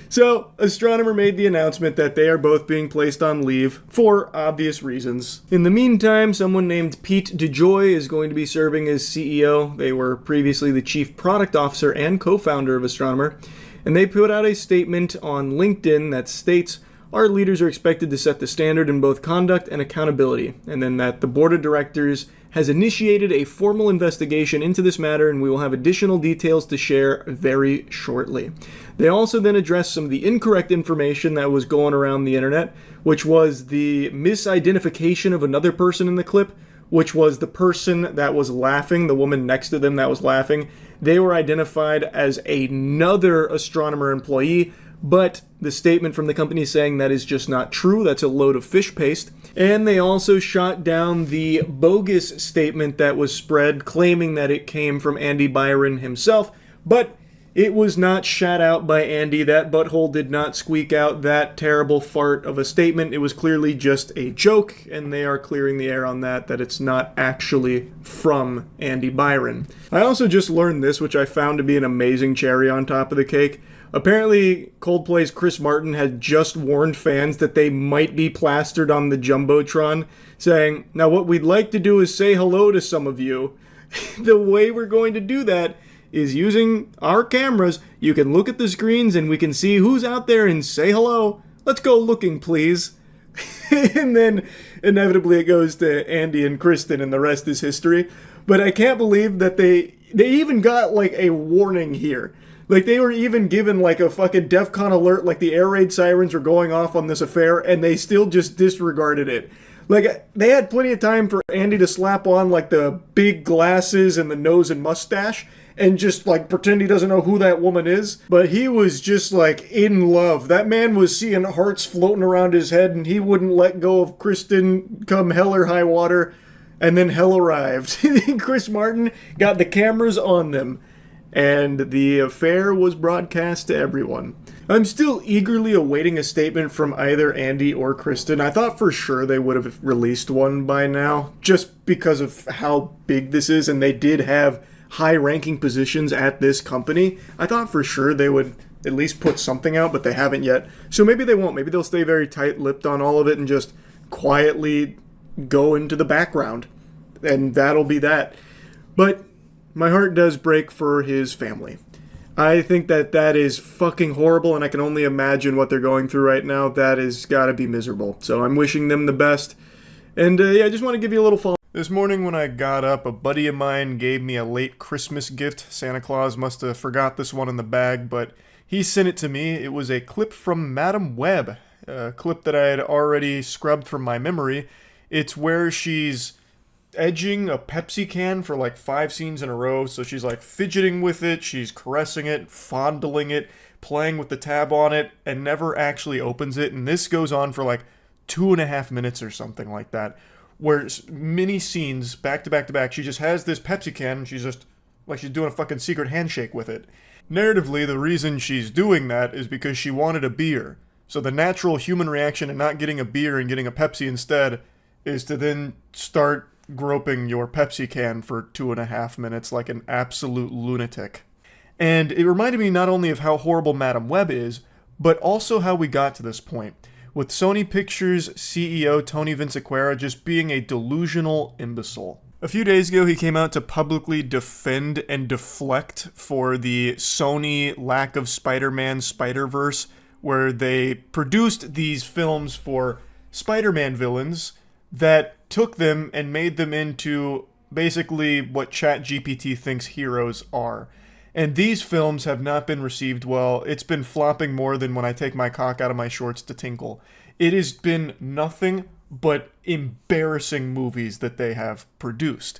So, Astronomer made the announcement that they are both being placed on leave for obvious reasons. In the meantime, someone named Pete DeJoy is going to be serving as CEO. They were previously the chief product officer and co-founder of Astronomer, and they put out a statement on LinkedIn that states, our leaders are expected to set the standard in both conduct and accountability, and then that the board of directors has initiated a formal investigation into this matter, and we will have additional details to share very shortly. They also then addressed some of the incorrect information that was going around the internet, which was the misidentification of another person in the clip, which was the person that was laughing, the woman next to them that was laughing. They were identified as another astronomer employee, but the statement from the company saying that is just not true. That's a load of fish paste. And they also shot down the bogus statement that was spread claiming that it came from Andy Byron himself, but it was not shot out by Andy. That butthole did not squeak out that terrible fart of a statement. It was clearly just a joke, and they are clearing the air on that it's not actually from Andy Byron. I also just learned this, which I found to be an amazing cherry on top of the cake. Apparently, Coldplay's Chris Martin had just warned fans that they might be plastered on the Jumbotron, saying, "Now what we'd like to do is say hello to some of you." The way we're going to do that is using our cameras. You can look at the screens and we can see who's out there and say hello. Let's go looking, please. And then inevitably it goes to Andy and Kristen and the rest is history. But I can't believe that they even got like a warning here. Like, they were even given, like, a fucking DEFCON alert, like the air raid sirens were going off on this affair, and they still just disregarded it. Like, they had plenty of time for Andy to slap on, like, the big glasses and the nose and mustache, and just, like, pretend he doesn't know who that woman is. But he was just, like, in love. That man was seeing hearts floating around his head, and he wouldn't let go of Kristen come hell or high water, and then hell arrived. Chris Martin got the cameras on them. And the affair was broadcast to everyone. I'm still eagerly awaiting a statement from either Andy or Kristen. I thought for sure they would have released one by now, just because of how big this is, and they did have high-ranking positions at this company. I thought for sure they would at least put something out, but they haven't yet. So maybe they won't. Maybe they'll stay very tight-lipped on all of it and just quietly go into the background. And that'll be that. But my heart does break for his family. I think that is fucking horrible, and I can only imagine what they're going through right now. That has got to be miserable. So I'm wishing them the best. And yeah, I just want to give you a little follow. This morning when I got up, a buddy of mine gave me a late Christmas gift. Santa Claus must have forgot this one in the bag, but he sent it to me. It was a clip from Madam Web, a clip that I had already scrubbed from my memory. It's where she's edging a Pepsi can for like 5 scenes in a row. So she's like fidgeting with it, she's caressing it, fondling it, playing with the tab on it, and never actually opens it. And this goes on for like 2.5 minutes or something like that, where many scenes back to back to back, she just has this Pepsi can and she's just like she's doing a fucking secret handshake with it. Narratively, the reason she's doing that is because she wanted a beer. So the natural human reaction to not getting a beer and getting a Pepsi instead is to then start groping your Pepsi can for 2.5 minutes like an absolute lunatic. And it reminded me not only of how horrible Madam Web is, but also how we got to this point, with Sony Pictures CEO Tony Vinciquerra just being a delusional imbecile. A few days ago, he came out to publicly defend and deflect for the Sony lack of Spider-Man Spider-Verse, where they produced these films for Spider-Man villains that took them and made them into basically what ChatGPT thinks heroes are. And these films have not been received well. It's been flopping more than when I take my cock out of my shorts to tinkle. It has been nothing but embarrassing movies that they have produced.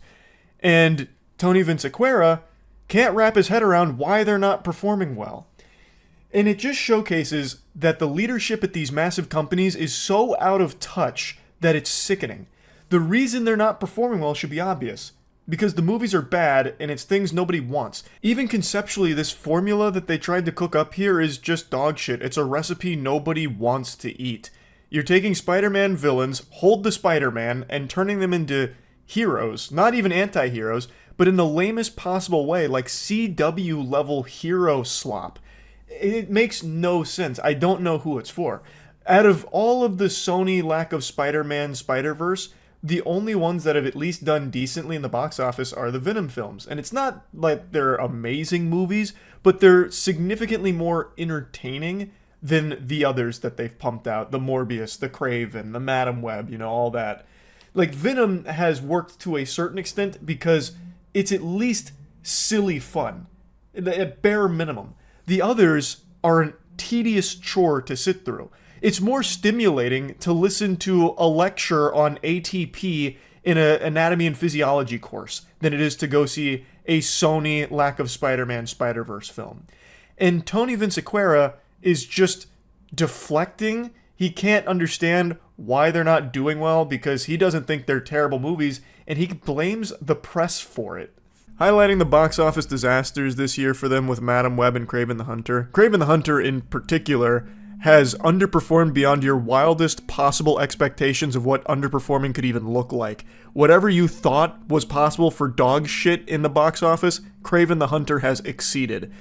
And Tony Vinciquerra can't wrap his head around why they're not performing well. And it just showcases that the leadership at these massive companies is so out of touch that it's sickening. The reason they're not performing well should be obvious. Because the movies are bad and it's things nobody wants. Even conceptually, this formula that they tried to cook up here is just dog shit. It's a recipe nobody wants to eat. You're taking Spider-Man villains, hold the Spider-Man, and turning them into heroes. Not even anti-heroes, but in the lamest possible way, like CW level hero slop. It makes no sense. I don't know who it's for. Out of all of the Sony lack of Spider-Man Spider-Verse, the only ones that have at least done decently in the box office are the Venom films. And it's not like they're amazing movies, but they're significantly more entertaining than the others that they've pumped out. The Morbius, the Craven, the Madam Web, you know, all that. Like, Venom has worked to a certain extent because it's at least silly fun, at bare minimum. The others are a tedious chore to sit through. It's more stimulating to listen to a lecture on ATP in an anatomy and physiology course than it is to go see a Sony Lack of Spider-Man Spider-Verse film. And Tony Vinciquerra is just deflecting. He can't understand why they're not doing well because he doesn't think they're terrible movies, and he blames the press for it. Highlighting the box office disasters this year for them with Madam Web and Kraven the Hunter. Kraven the Hunter in particular has underperformed beyond your wildest possible expectations of what underperforming could even look like. Whatever you thought was possible for dog shit in the box office, Kraven the Hunter has exceeded.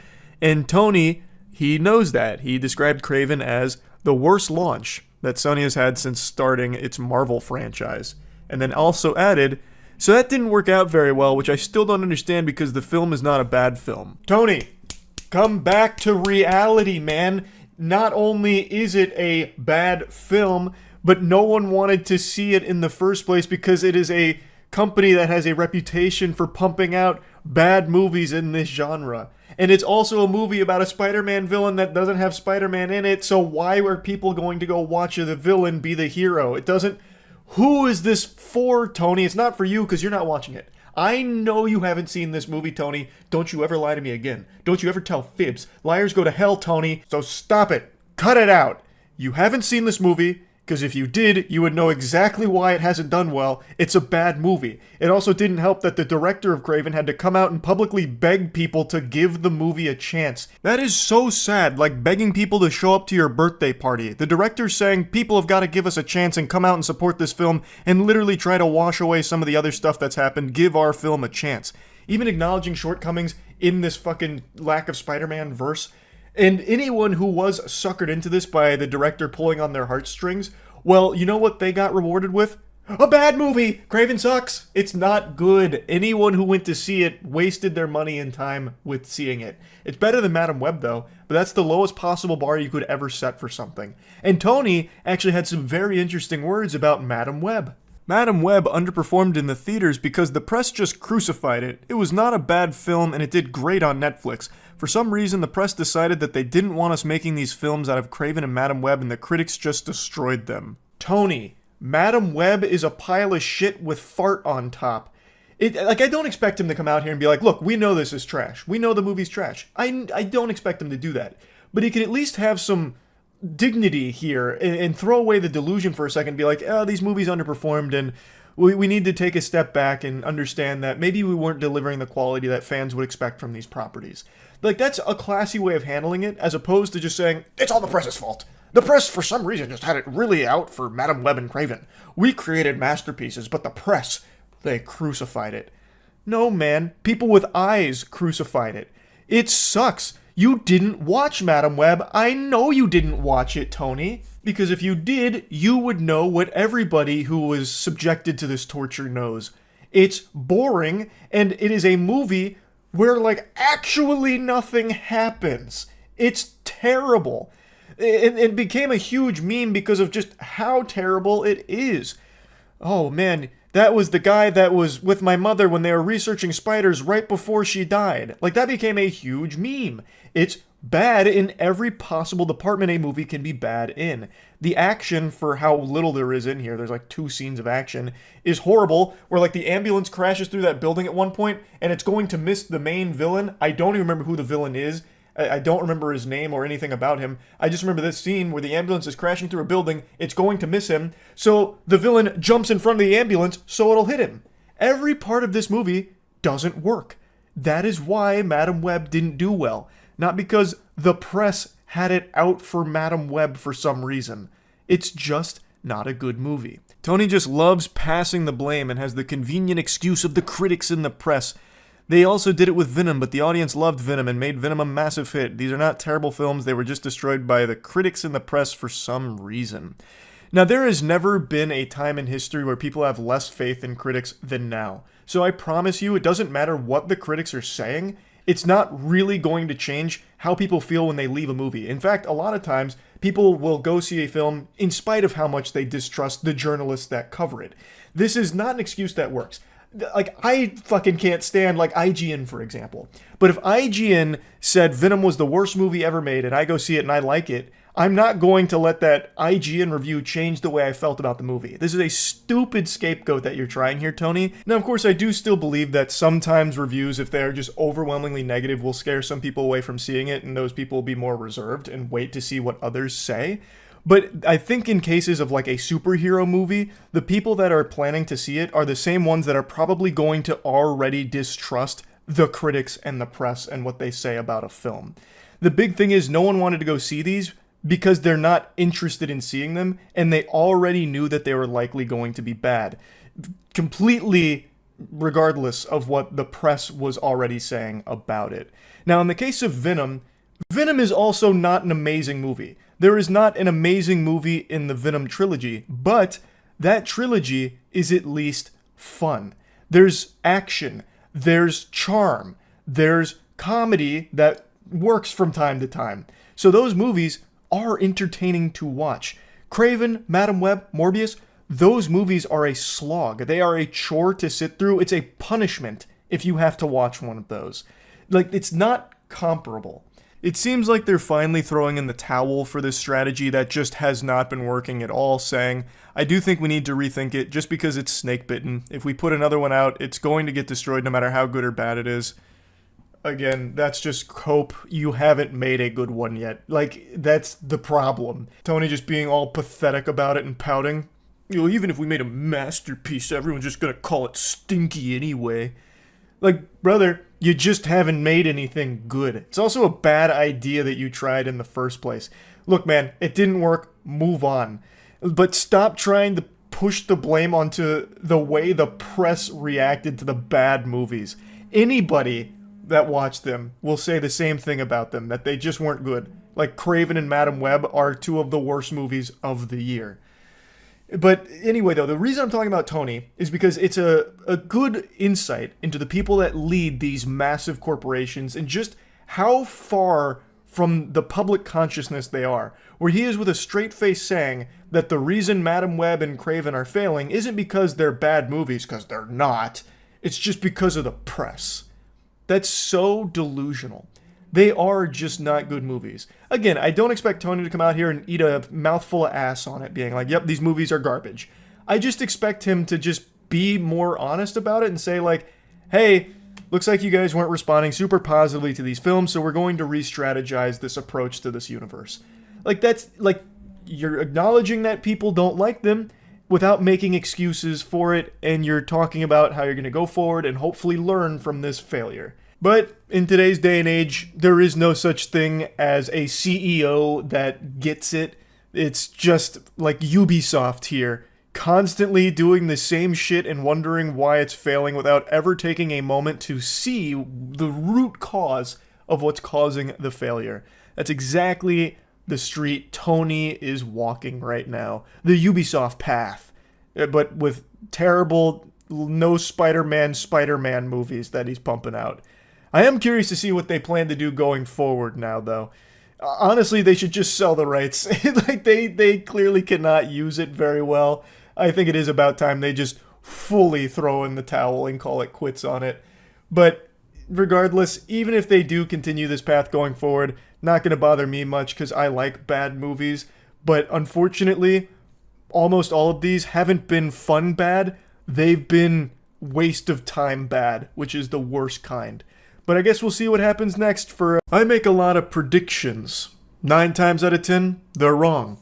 And Tony, he knows that. He described Kraven as the worst launch that Sony has had since starting its Marvel franchise. And then also added, so that didn't work out very well, which I still don't understand because the film is not a bad film. Tony, come back to reality, man. Not only is it a bad film, but no one wanted to see it in the first place because it is a company that has a reputation for pumping out bad movies in this genre. And it's also a movie about a Spider-Man villain that doesn't have Spider-Man in it, so why are people going to go watch the villain be the hero? It doesn't... Who is this for, Tony? It's not for you because you're not watching it. I know you haven't seen this movie, Tony. Don't you ever lie to me again. Don't you ever tell fibs. Liars go to hell, Tony. So stop it. Cut it out. You haven't seen this movie, because if you did, you would know exactly why it hasn't done well. It's a bad movie. It also didn't help that the director of Kraven had to come out and publicly beg people to give the movie a chance. That is so sad, like begging people to show up to your birthday party. The director's saying people have got to give us a chance and come out and support this film and literally try to wash away some of the other stuff that's happened. Give our film a chance. Even acknowledging shortcomings in this fucking Lack of Spider-Man verse. And anyone who was suckered into this by the director pulling on their heartstrings, well, you know what they got rewarded with? A bad movie! Kraven sucks! It's not good. Anyone who went to see it wasted their money and time with seeing it. It's better than Madam Web, though, but that's the lowest possible bar you could ever set for something. And Tony actually had some very interesting words about Madam Web. Madam Web underperformed in the theaters because the press just crucified it. It was not a bad film and it did great on Netflix. For some reason, the press decided that they didn't want us making these films out of Kraven and Madam Web, and the critics just destroyed them. Tony, Madam Web is a pile of shit with fart on top. I don't expect him to come out here and be like, look, we know this is trash. We know the movie's trash. I don't expect him to do that. But he can at least have some dignity here and throw away the delusion for a second and be like, oh, these movies underperformed and we need to take a step back and understand that maybe we weren't delivering the quality that fans would expect from these properties. Like, that's a classy way of handling it, as opposed to just saying, it's all the press's fault. The press, for some reason, just had it really out for Madam Web and Kraven. We created masterpieces, but the press, they crucified it. No, man. People with eyes crucified it. It sucks. You didn't watch Madam Web. I know you didn't watch it, Tony. Because if you did, you would know what everybody who was subjected to this torture knows. It's boring, and it is a movie where, like, actually nothing happens. It's terrible. It became a huge meme because of just how terrible it is. Oh, man, that was the guy that was with my mother when they were researching spiders right before she died. Like, that became a huge meme. It's bad in every possible department a movie can be bad in. The action, for how little there is in here, there's like 2 scenes of action, is horrible, where like the ambulance crashes through that building at one point, and it's going to miss the main villain. I don't even remember who the villain is. I don't remember his name or anything about him. I just remember this scene where the ambulance is crashing through a building, it's going to miss him, so the villain jumps in front of the ambulance so it'll hit him. Every part of this movie doesn't work. That is why Madam Web didn't do well. Not because the press had it out for Madam Web for some reason. It's just not a good movie. Tony just loves passing the blame and has the convenient excuse of the critics and the press. They also did it with Venom, but the audience loved Venom and made Venom a massive hit. These are not terrible films, they were just destroyed by the critics and the press for some reason. Now, there has never been a time in history where people have less faith in critics than now. So I promise you, it doesn't matter what the critics are saying. it's not really going to change how people feel when they leave a movie. In fact, a lot of times, people will go see a film in spite of how much they distrust the journalists that cover it. This is not an excuse that works. Like, I fucking can't stand, like, IGN, for example. But if IGN said Venom was the worst movie ever made and I go see it and I like it, I'm not going to let that IGN review change the way I felt about the movie. This is a stupid scapegoat that you're trying here, Tony. Now, of course, I do still believe that sometimes reviews, if they're just overwhelmingly negative, will scare some people away from seeing it, and those people will be more reserved and wait to see what others say. But I think in cases of like a superhero movie, the people that are planning to see it are the same ones that are probably going to already distrust the critics and the press and what they say about a film. The big thing is no one wanted to go see these because they're not interested in seeing them, and they already knew that they were likely going to be bad. Completely regardless of what the press was already saying about it. Now, in the case of Venom, Venom is also not an amazing movie. There is not an amazing movie in the Venom trilogy, but that trilogy is at least fun. There's action, there's charm, there's comedy that works from time to time. So those movies are entertaining to watch. Craven, Madam Web, Morbius, those movies are a slog. They are a chore to sit through. It's a punishment if you have to watch one of those. Like, it's not comparable. It seems like they're finally throwing in the towel for this strategy that just has not been working at all, saying, I do think we need to rethink it just because it's snake bitten. If we put another one out, it's going to get destroyed no matter how good or bad it is. Again, that's just hope you haven't made a good one yet. Like, that's the problem. Tony just being all pathetic about it and pouting. You know, even if we made a masterpiece, everyone's just gonna call it stinky anyway. Like, brother, you just haven't made anything good. It's also a bad idea that you tried in the first place. Look, man, it didn't work. Move on. But stop trying to push the blame onto the way the press reacted to the bad movies. Anybody that watched them will say the same thing about them, that they just weren't good. Like, Craven and Madam Web are two of the worst movies of the year. But anyway, though, the reason I'm talking about Tony is because it's a good insight into the people that lead these massive corporations and just how far from the public consciousness they are, where he is with a straight face saying that the reason Madam Web and Craven are failing isn't because they're bad movies, because they're not. It's just because of the press. That's so delusional. They are just not good movies. Again, I don't expect Tony to come out here and eat a mouthful of ass on it, being like, yep, these movies are garbage. I just expect him to just be more honest about it and say, like, hey, looks like you guys weren't responding super positively to these films, so we're going to re-strategize this approach to this universe. Like, that's, like, you're acknowledging that people don't like them without making excuses for it, and you're talking about how you're going to go forward and hopefully learn from this failure. But in today's day and age, there is no such thing as a CEO that gets it. It's just like Ubisoft here, constantly doing the same shit and wondering why it's failing without ever taking a moment to see the root cause of what's causing the failure. That's exactly the street Tony is walking right now. The Ubisoft path. But with terrible, no Spider-Man movies that he's pumping out. I am curious to see what they plan to do going forward now, though. Honestly, they should just sell the rights. Like, they clearly cannot use it very well. I think it is about time they just fully throw in the towel and call it quits on it. But regardless, even if they do continue this path going forward, not going to bother me much because I like bad movies. But unfortunately, almost all of these haven't been fun bad. They've been waste of time bad, which is the worst kind. But I guess we'll see what happens next for... I make a lot of predictions. 9 times out of 10, they're wrong.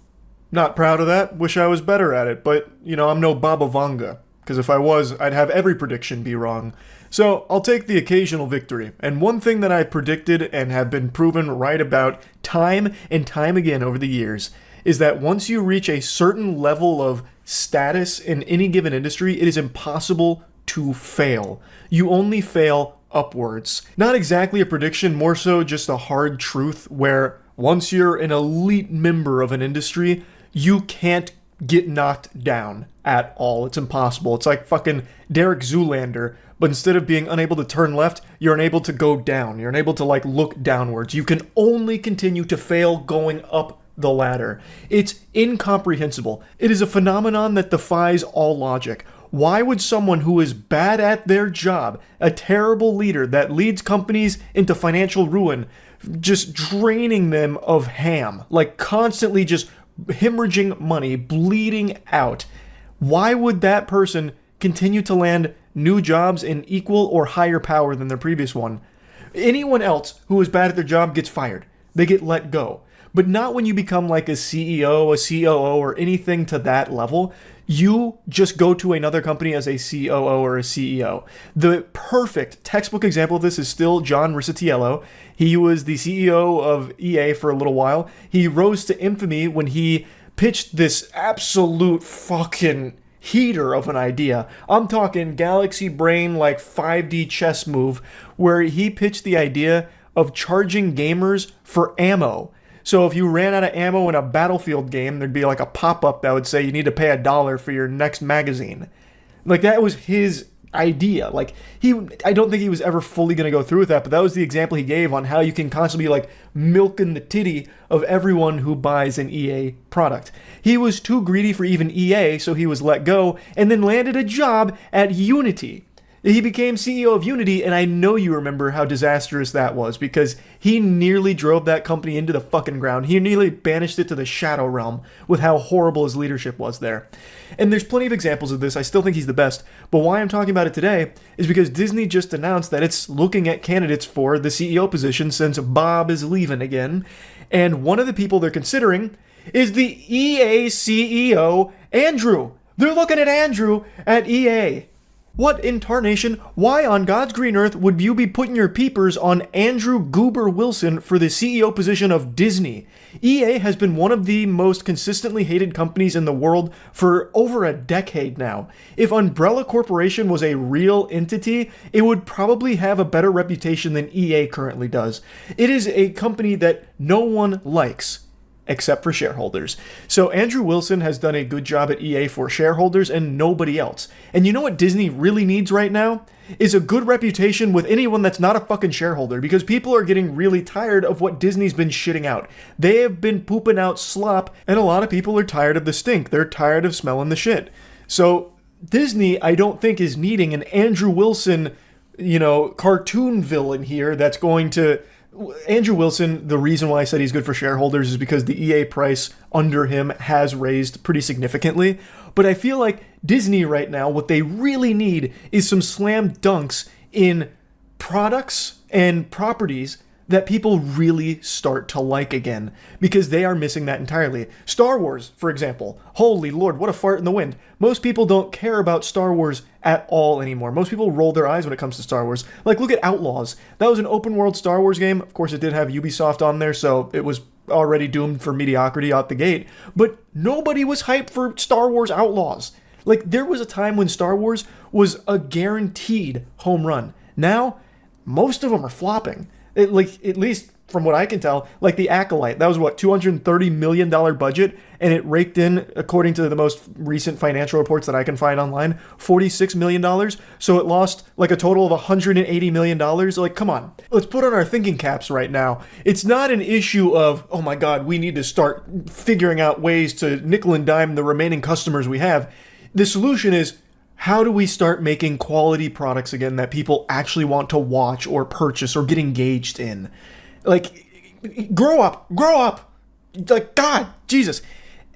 Not proud of that, wish I was better at it, but, you know, I'm no Baba Vanga. Because if I was, I'd have every prediction be wrong. So, I'll take the occasional victory. And one thing that I predicted and have been proven right about time and time again over the years is that once you reach a certain level of status in any given industry, it is impossible to fail. You only fail upwards. Not exactly a prediction, more so just a hard truth where once you're an elite member of an industry, you can't get knocked down at all. It's impossible. It's like fucking Derek Zoolander, but instead of being unable to turn left, you're unable to go down. You're unable to like look downwards. You can only continue to fail going up the ladder. It's incomprehensible. It is a phenomenon that defies all logic. Why would someone who is bad at their job, a terrible leader that leads companies into financial ruin, just draining them of ham, like constantly just hemorrhaging money, bleeding out, why would that person continue to land new jobs in equal or higher power than their previous one? Anyone else who is bad at their job gets fired. They get let go. But not when you become like a CEO, a COO, or anything to that level. You just go to another company as a COO or a CEO. The perfect textbook example of this is still John Riccitiello. He was the CEO of EA for a little while. He rose to infamy when he pitched this absolute fucking heater of an idea. I'm talking galaxy brain, like 5D chess move, where he pitched the idea of charging gamers for ammo. So if you ran out of ammo in a Battlefield game, there'd be like a pop-up that would say you need to pay $1 for your next magazine. Like, that was his idea. Like, I don't think he was ever fully going to go through with that, but that was the example he gave on how you can constantly be like milking the titty of everyone who buys an EA product. He was too greedy for even EA, so he was let go, and then landed a job at Unity. He became CEO of Unity, and I know you remember how disastrous that was, because he nearly drove that company into the fucking ground. He nearly banished it to the Shadow Realm with how horrible his leadership was there. And there's plenty of examples of this. I still think he's the best. But why I'm talking about it today is because Disney just announced that it's looking at candidates for the CEO position since Bob is leaving again. And one of the people they're considering is the EA CEO, Andrew. They're looking at Andrew at EA. What in tarnation? Why on God's green earth would you be putting your peepers on Andrew Goober Wilson for the CEO position of Disney? EA has been one of the most consistently hated companies in the world for over a decade now. If Umbrella Corporation was a real entity, it would probably have a better reputation than EA currently does. It is a company that no one likes, except for shareholders. So Andrew Wilson has done a good job at EA for shareholders and nobody else. And you know what Disney really needs right now? Is a good reputation with anyone that's not a fucking shareholder, because people are getting really tired of what Disney's been shitting out. They have been pooping out slop, and a lot of people are tired of the stink. They're tired of smelling the shit. So Disney, I don't think, is needing an Andrew Wilson, cartoon villain here that's going to... Andrew Wilson, the reason why I said he's good for shareholders is because the EA price under him has raised pretty significantly. But I feel like Disney right now, what they really need is some slam dunks in products and properties that people really start to like again, because they are missing that entirely. Star Wars, for example. Holy Lord, what a fart in the wind. Most people don't care about Star Wars at all anymore. Most people roll their eyes when it comes to Star Wars. Like, look at Outlaws. That was an open world Star Wars game. Of course, it did have Ubisoft on there, so it was already doomed for mediocrity out the gate. But nobody was hyped for Star Wars Outlaws. Like, there was a time when Star Wars was a guaranteed home run. Now, most of them are flopping. At least from what I can tell, like the Acolyte, that was what, $230 million budget, and it raked in, according to the most recent financial reports that I can find online, $46 million. So it lost like a total of $180 million. Like, come on, let's put on our thinking caps right now. It's not an issue of, oh my God, we need to start figuring out ways to nickel and dime the remaining customers we have. The solution is, how do we start making quality products again that people actually want to watch or purchase or get engaged in? Like, grow up. Like, God, Jesus.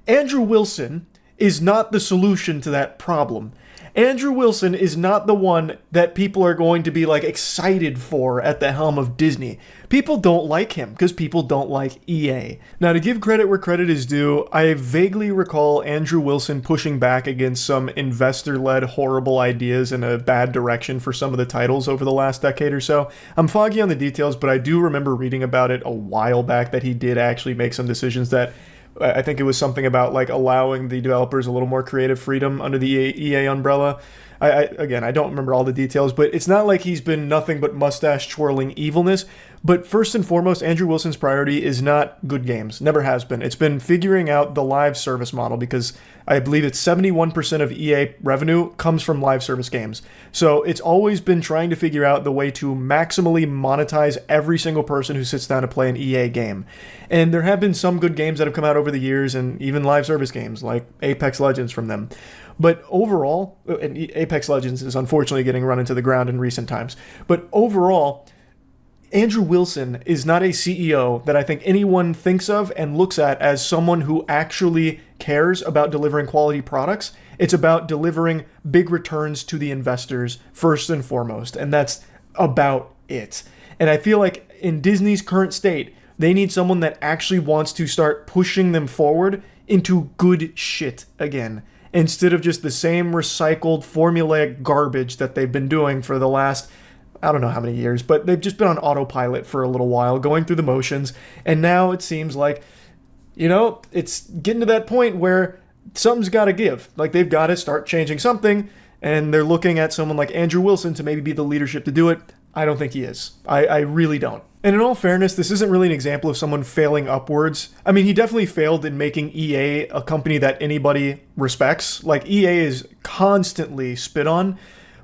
Andrew Wilson is not the solution to that problem. Andrew Wilson is not the one that people are going to be like excited for at the helm of Disney. People don't like him because people don't like EA. Now, to give credit where credit is due, I vaguely recall Andrew Wilson pushing back against some investor-led horrible ideas in a bad direction for some of the titles over the last decade or so. I'm foggy on the details, but I do remember reading about it a while back that he did actually make some decisions that I think it was something about like allowing the developers a little more creative freedom under the EA umbrella. I don't remember all the details, but it's not like he's been nothing but mustache twirling evilness. But first and foremost, Andrew Wilson's priority is not good games. Never has been. It's been figuring out the live service model, because I believe it's 71% of EA revenue comes from live service games. So it's always been trying to figure out the way to maximally monetize every single person who sits down to play an EA game. And there have been some good games that have come out over the years, and even live service games like Apex Legends from them. But overall, and Apex Legends is unfortunately getting run into the ground in recent times. But overall, Andrew Wilson is not a CEO that I think anyone thinks of and looks at as someone who actually cares about delivering quality products. It's about delivering big returns to the investors first and foremost, and that's about it. And I feel like in Disney's current state, they need someone that actually wants to start pushing them forward into good shit again, instead of just the same recycled formulaic garbage that they've been doing for the last, I don't know how many years, but they've just been on autopilot for a little while, going through the motions, and now it seems like, it's getting to that point where something's got to give. Like, they've got to start changing something, and they're looking at someone like Andrew Wilson to maybe be the leadership to do it. I don't think he is. I really don't. And in all fairness, this isn't really an example of someone failing upwards. I mean, he definitely failed in making EA a company that anybody respects. Like, EA is constantly spit on,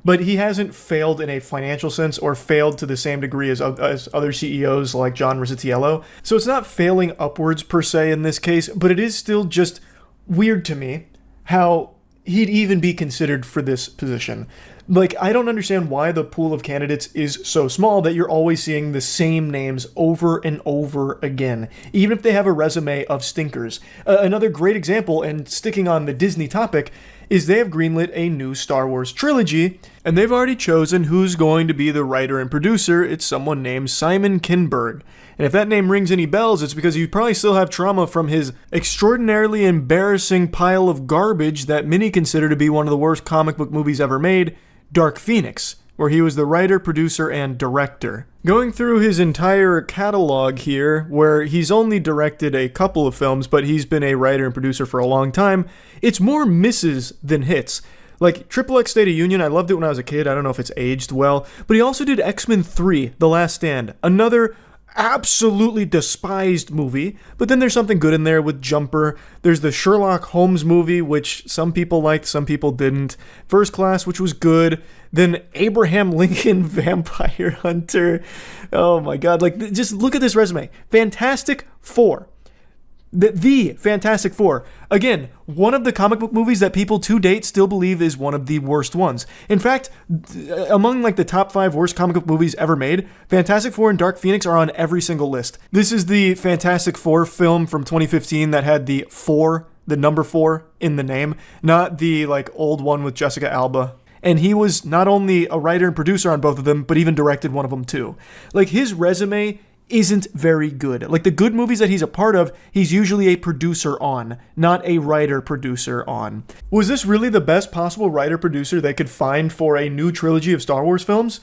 but he hasn't failed in a financial sense or failed to the same degree as other CEOs like John Rizzitiello. So it's not failing upwards per se in this case, but it is still just weird to me how he'd even be considered for this position. Like, I don't understand why the pool of candidates is so small that you're always seeing the same names over and over again, even if they have a resume of stinkers. Another great example, and sticking on the Disney topic, is they have greenlit a new Star Wars trilogy, and they've already chosen who's going to be the writer and producer. It's someone named Simon Kinberg. And if that name rings any bells, it's because you probably still have trauma from his extraordinarily embarrassing pile of garbage that many consider to be one of the worst comic book movies ever made, Dark Phoenix, where he was the writer, producer, and director. Going through his entire catalog here, where he's only directed a couple of films, but he's been a writer and producer for a long time, it's more misses than hits. Like, XXX State of Union, I loved it when I was a kid. I don't know if it's aged well. But he also did X-Men 3, The Last Stand, another absolutely despised movie, but then there's something good in there with Jumper. There's the Sherlock Holmes movie, which some people liked, some people didn't. First Class, which was good. Then Abraham Lincoln Vampire Hunter. Oh my god, like, just look at this resume. Fantastic Four. The Fantastic Four. Again, one of the comic book movies that people to date still believe is one of the worst ones. In fact, among like the top 5 worst comic book movies ever made, Fantastic Four and Dark Phoenix are on every single list. This is the Fantastic Four film from 2015 that had the number 4 in the name, not the like old one with Jessica Alba. And he was not only a writer and producer on both of them, but even directed one of them too. Like, his resume isn't very good. Like, the good movies that he's a part of, he's usually a producer on, not a writer-producer on. Was this really the best possible writer-producer they could find for a new trilogy of Star Wars films?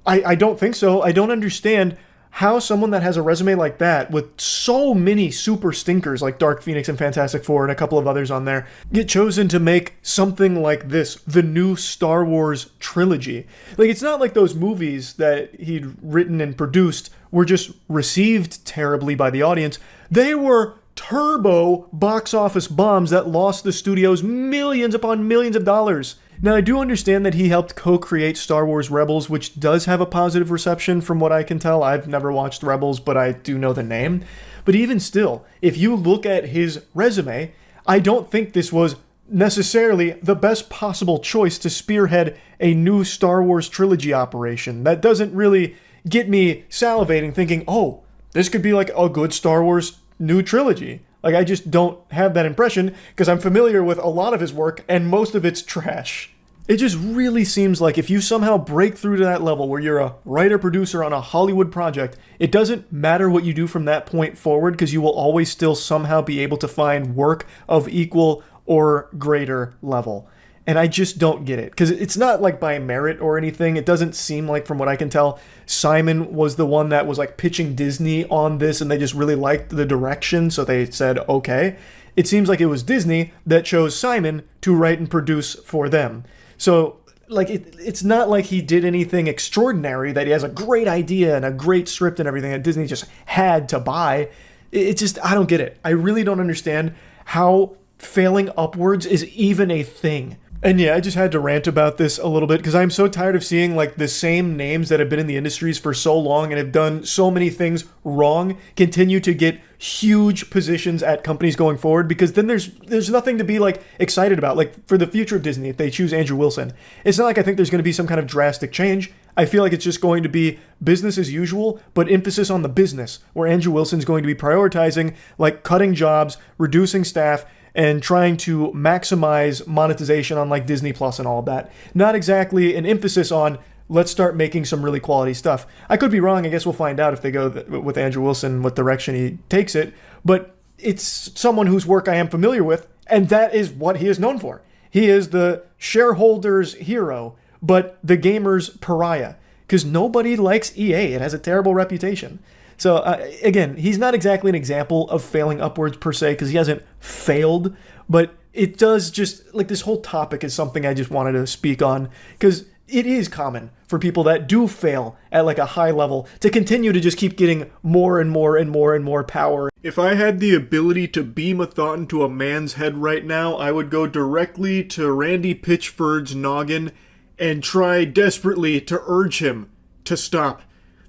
I don't think so. I don't understand how someone that has a resume like that, with so many super stinkers like Dark Phoenix and Fantastic Four and a couple of others on there, get chosen to make something like this, the new Star Wars trilogy. Like, it's not like those movies that he'd written and produced were just received terribly by the audience. They were turbo box office bombs that lost the studios millions upon millions of dollars. Now, I do understand that he helped co-create Star Wars Rebels, which does have a positive reception from what I can tell. I've never watched Rebels, but I do know the name. But even still, if you look at his resume, I don't think this was necessarily the best possible choice to spearhead a new Star Wars trilogy operation. That doesn't really get me salivating thinking, oh, this could be like a good Star Wars new trilogy. Like, I just don't have that impression because I'm familiar with a lot of his work and most of it's trash. It just really seems like if you somehow break through to that level where you're a writer-producer on a Hollywood project, it doesn't matter what you do from that point forward because you will always still somehow be able to find work of equal or greater level. And I just don't get it, because it's not like by merit or anything. It doesn't seem like, from what I can tell, Simon was the one that was like pitching Disney on this and they just really liked the direction, so they said, okay. It seems like it was Disney that chose Simon to write and produce for them. So like it's not like he did anything extraordinary, that he has a great idea and a great script and everything that Disney just had to buy. It just, I don't get it. I really don't understand how failing upwards is even a thing. And yeah, I just had to rant about this a little bit because I'm so tired of seeing like the same names that have been in the industries for so long and have done so many things wrong continue to get huge positions at companies going forward, because then there's nothing to be like excited about. Like for the future of Disney, if they choose Andrew Wilson, it's not like I think there's going to be some kind of drastic change. I feel like it's just going to be business as usual, but emphasis on the business, where Andrew Wilson's going to be prioritizing like cutting jobs, reducing staff, and trying to maximize monetization on like Disney Plus and all of that. Not exactly an emphasis on let's start making some really quality stuff. I could be wrong. I guess we'll find out if they go with Andrew Wilson, what direction he takes it. But it's someone whose work I am familiar with, and that is what he is known for. He is the shareholders' hero, but the gamer's pariah, because nobody likes EA. It has a terrible reputation. So again, he's not exactly an example of failing upwards per se, because he hasn't failed, but it does just, like, this whole topic is something I just wanted to speak on, because it is common for people that do fail at like a high level to continue to just keep getting more and more and more and more power. If I had the ability to beam a thought into a man's head right now, I would go directly to Randy Pitchford's noggin and try desperately to urge him to stop.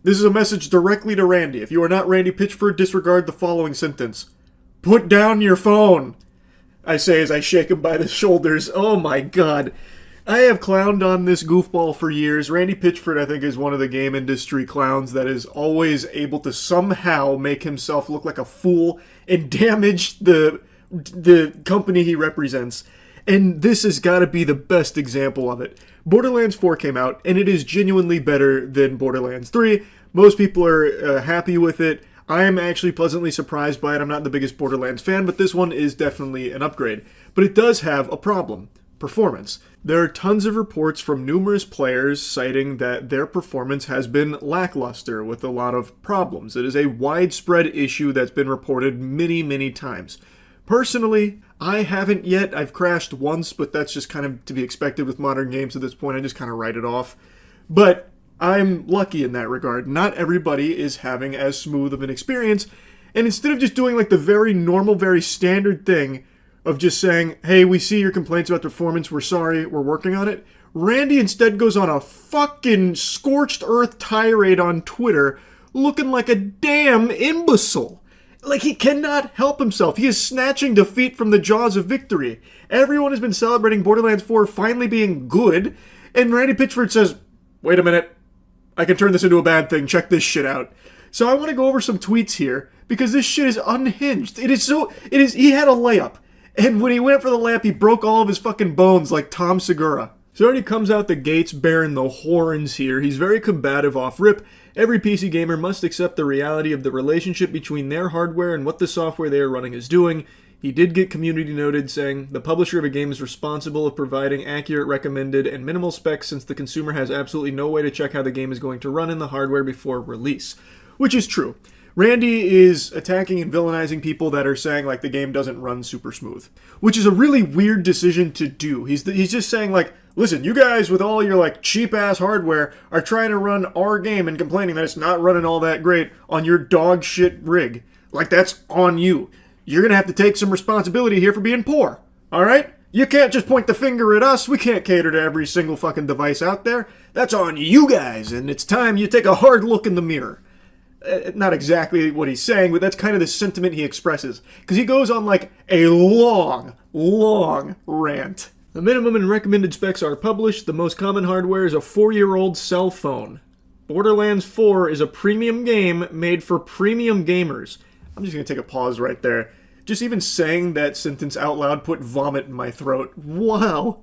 This is a message directly to Randy. If you are not Randy Pitchford, disregard the following sentence. Put down your phone, I say as I shake him by the shoulders. Oh my god. I have clowned on this goofball for years. Randy Pitchford, I think, is one of the game industry clowns that is always able to somehow make himself look like a fool and damage the company he represents. And this has got to be the best example of it. Borderlands 4 came out, and it is genuinely better than Borderlands 3. Most people are happy with it. I am actually pleasantly surprised by it. I'm not the biggest Borderlands fan, but this one is definitely an upgrade. But it does have a problem. Performance. There are tons of reports from numerous players citing that their performance has been lackluster with a lot of problems. It is a widespread issue that's been reported many, many times. Personally, I haven't yet. I've crashed once, but that's just kind of to be expected with modern games at this point. I just kind of write it off. But I'm lucky in that regard. Not everybody is having as smooth of an experience. And instead of just doing like the very normal, very standard thing of just saying, hey, we see your complaints about performance, we're sorry, we're working on it, Randy instead goes on a fucking scorched earth tirade on Twitter looking like a damn imbecile. Like, he cannot help himself. He is snatching defeat from the jaws of victory. Everyone has been celebrating Borderlands 4 finally being good, and Randy Pitchford says, wait a minute, I can turn this into a bad thing, check this shit out. So I want to go over some tweets here, because this shit is unhinged. He had a layup, and when he went for the layup, he broke all of his fucking bones like Tom Segura. So already comes out the gates bearing the horns here. He's very combative off rip. Every PC gamer must accept the reality of the relationship between their hardware and what the software they are running is doing. He did get community noted, saying, the publisher of a game is responsible of providing accurate, recommended, and minimal specs since the consumer has absolutely no way to check how the game is going to run in the hardware before release. Which is true. Randy is attacking and villainizing people that are saying, like, the game doesn't run super smooth. Which is a really weird decision to do. He's just saying, like, listen, you guys with all your, like, cheap-ass hardware are trying to run our game and complaining that it's not running all that great on your dog shit rig. Like, that's on you. You're gonna have to take some responsibility here for being poor. Alright? You can't just point the finger at us. We can't cater to every single fucking device out there. That's on you guys, and it's time you take a hard look in the mirror. Not exactly what he's saying, but that's kind of the sentiment he expresses. Because he goes on, like, a long rant. The minimum and recommended specs are published. The most common hardware is a 4-year-old cell phone. Borderlands 4 is a premium game made for premium gamers. I'm just going to take a pause right there. Just even saying that sentence out loud put vomit in my throat. Wow.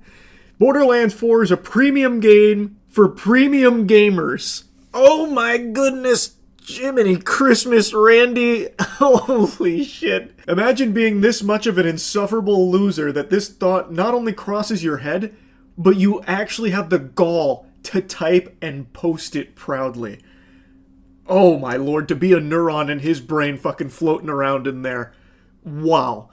Borderlands 4 is a premium game for premium gamers. Oh my goodness. Jiminy Christmas, Randy. Holy shit. Imagine being this much of an insufferable loser that this thought not only crosses your head, but you actually have the gall to type and post it proudly. Oh my lord, to be a neuron in his brain fucking floating around in there. Wow.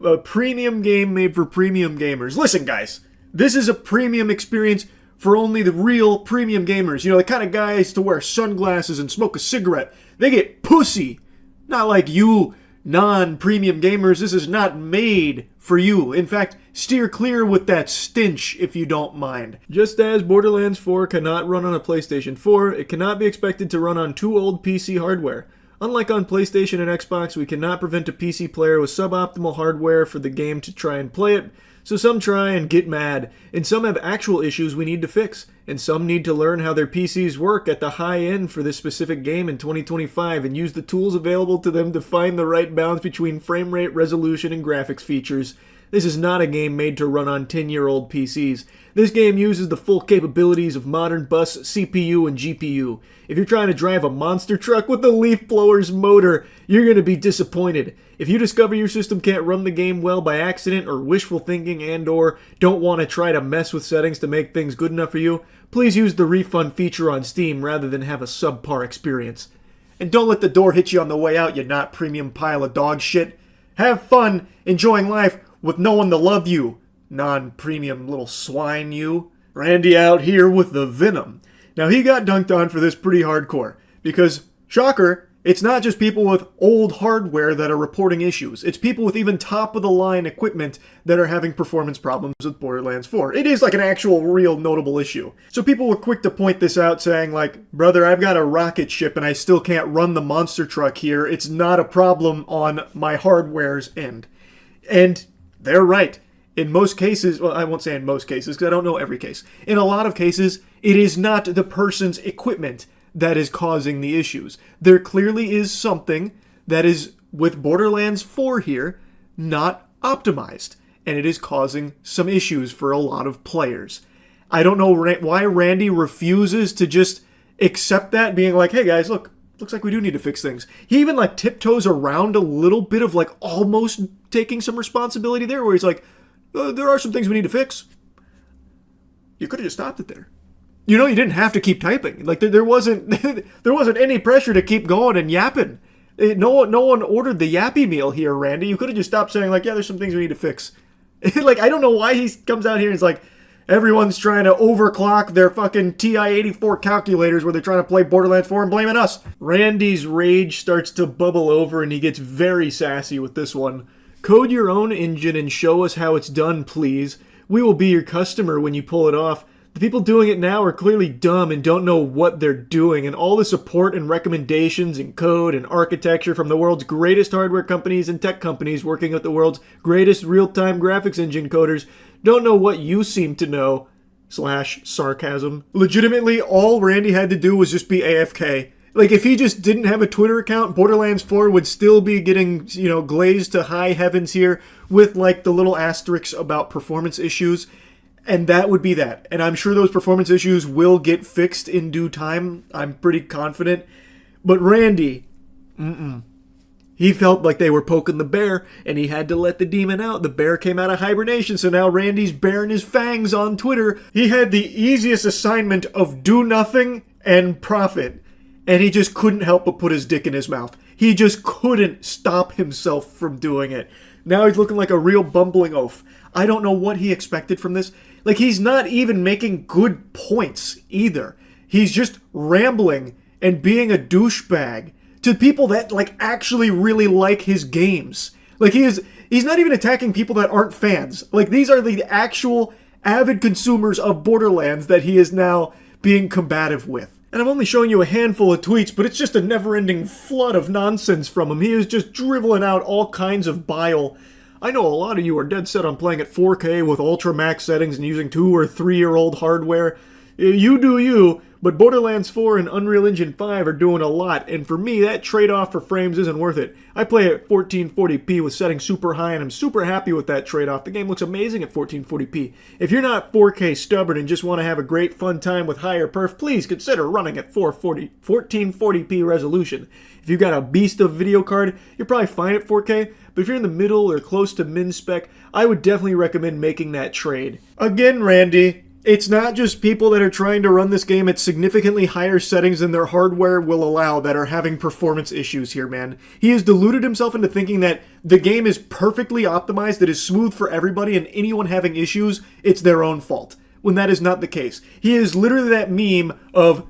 A premium game made for premium gamers. Listen, guys, this is a premium experience for only the real premium gamers. You know, the kind of guys to wear sunglasses and smoke a cigarette. They get pussy. Not like you non-premium gamers. This is not made for you. In fact, steer clear with that stench if you don't mind. Just as Borderlands 4 cannot run on a PlayStation 4, it cannot be expected to run on too old PC hardware. Unlike on PlayStation and Xbox, we cannot prevent a PC player with suboptimal hardware for the game to try and play it, so some try and get mad, and some have actual issues we need to fix, and some need to learn how their PCs work at the high end for this specific game in 2025 and use the tools available to them to find the right balance between frame rate, resolution, and graphics features. This is not a game made to run on 10-year-old PCs. This game uses the full capabilities of modern bus, CPU, and GPU. If you're trying to drive a monster truck with a leaf blower's motor, you're going to be disappointed. If you discover your system can't run the game well by accident or wishful thinking and/or don't want to try to mess with settings to make things good enough for you, please use the refund feature on Steam rather than have a subpar experience. And don't let the door hit you on the way out, you not premium pile of dog shit. Have fun enjoying life with no one to love you, non-premium little swine you. Randy out here with the venom. Now he got dunked on for this pretty hardcore, because, shocker, it's not just people with old hardware that are reporting issues. It's people with even top-of-the-line equipment that are having performance problems with Borderlands 4. It is like an actual real notable issue. So people were quick to point this out, saying like, brother, I've got a rocket ship and I still can't run the monster truck here. It's not a problem on my hardware's end. And they're right. In most cases, well, I won't say in most cases because I don't know every case. In a lot of cases, it is not the person's equipment that is causing the issues. There clearly is something that is, with Borderlands 4 here, not optimized. And it is causing some issues for a lot of players. I don't know why Randy refuses to just accept that, being like, hey guys, look, looks like we do need to fix things. He even like tiptoes around a little bit of like almost taking some responsibility there, where he's like, there are some things we need to fix. You could have just stopped it there. You know, you didn't have to keep typing. Like there wasn't there wasn't any pressure to keep going and yapping. No one ordered the yappy meal here, Randy. You could have just stopped saying like, yeah, there's some things we need to fix. Like I don't know why he comes out here and is like, everyone's trying to overclock their fucking TI-84 calculators where they're trying to play Borderlands 4 and blaming us. Randy's rage starts to bubble over and he gets very sassy with this one. Code your own engine and show us how it's done, please. We will be your customer when you pull it off. The people doing it now are clearly dumb and don't know what they're doing, and all the support and recommendations and code and architecture from the world's greatest hardware companies and tech companies working with the world's greatest real-time graphics engine coders don't know what you seem to know. /sarcasm. Legitimately, all Randy had to do was just be AFK. Like, if he just didn't have a Twitter account, Borderlands 4 would still be getting, you know, glazed to high heavens here with, like, the little asterisks about performance issues. And that would be that. And I'm sure those performance issues will get fixed in due time. I'm pretty confident. But Randy, he felt like they were poking the bear, and he had to let the demon out. The bear came out of hibernation, so now Randy's baring his fangs on Twitter. He had the easiest assignment of do nothing and profit. And he just couldn't help but put his dick in his mouth. He just couldn't stop himself from doing it. Now he's looking like a real bumbling oaf. I don't know what he expected from this. Like, he's not even making good points either. He's just rambling and being a douchebag to people that, like, actually really like his games. Like, he's not even attacking people that aren't fans. Like, these are the actual avid consumers of Borderlands that he is now being combative with. And I'm only showing you a handful of tweets, but it's just a never-ending flood of nonsense from him. He is just driveling out all kinds of bile. I know a lot of you are dead set on playing at 4K with ultra max settings and using 2 or 3-year-old hardware. You do you, but Borderlands 4 and Unreal Engine 5 are doing a lot, and for me, that trade-off for frames isn't worth it. I play at 1440p with settings super high, and I'm super happy with that trade-off. The game looks amazing at 1440p. If you're not 4K stubborn and just want to have a great fun time with higher perf, please consider running at 1440p resolution. If you've got a beast of video card, you're probably fine at 4K, but if you're in the middle or close to min-spec, I would definitely recommend making that trade. Again, Randy, it's not just people that are trying to run this game at significantly higher settings than their hardware will allow that are having performance issues here, man. He has deluded himself into thinking that the game is perfectly optimized, that is smooth for everybody, and anyone having issues, it's their own fault. when that is not the case. He is literally that meme of,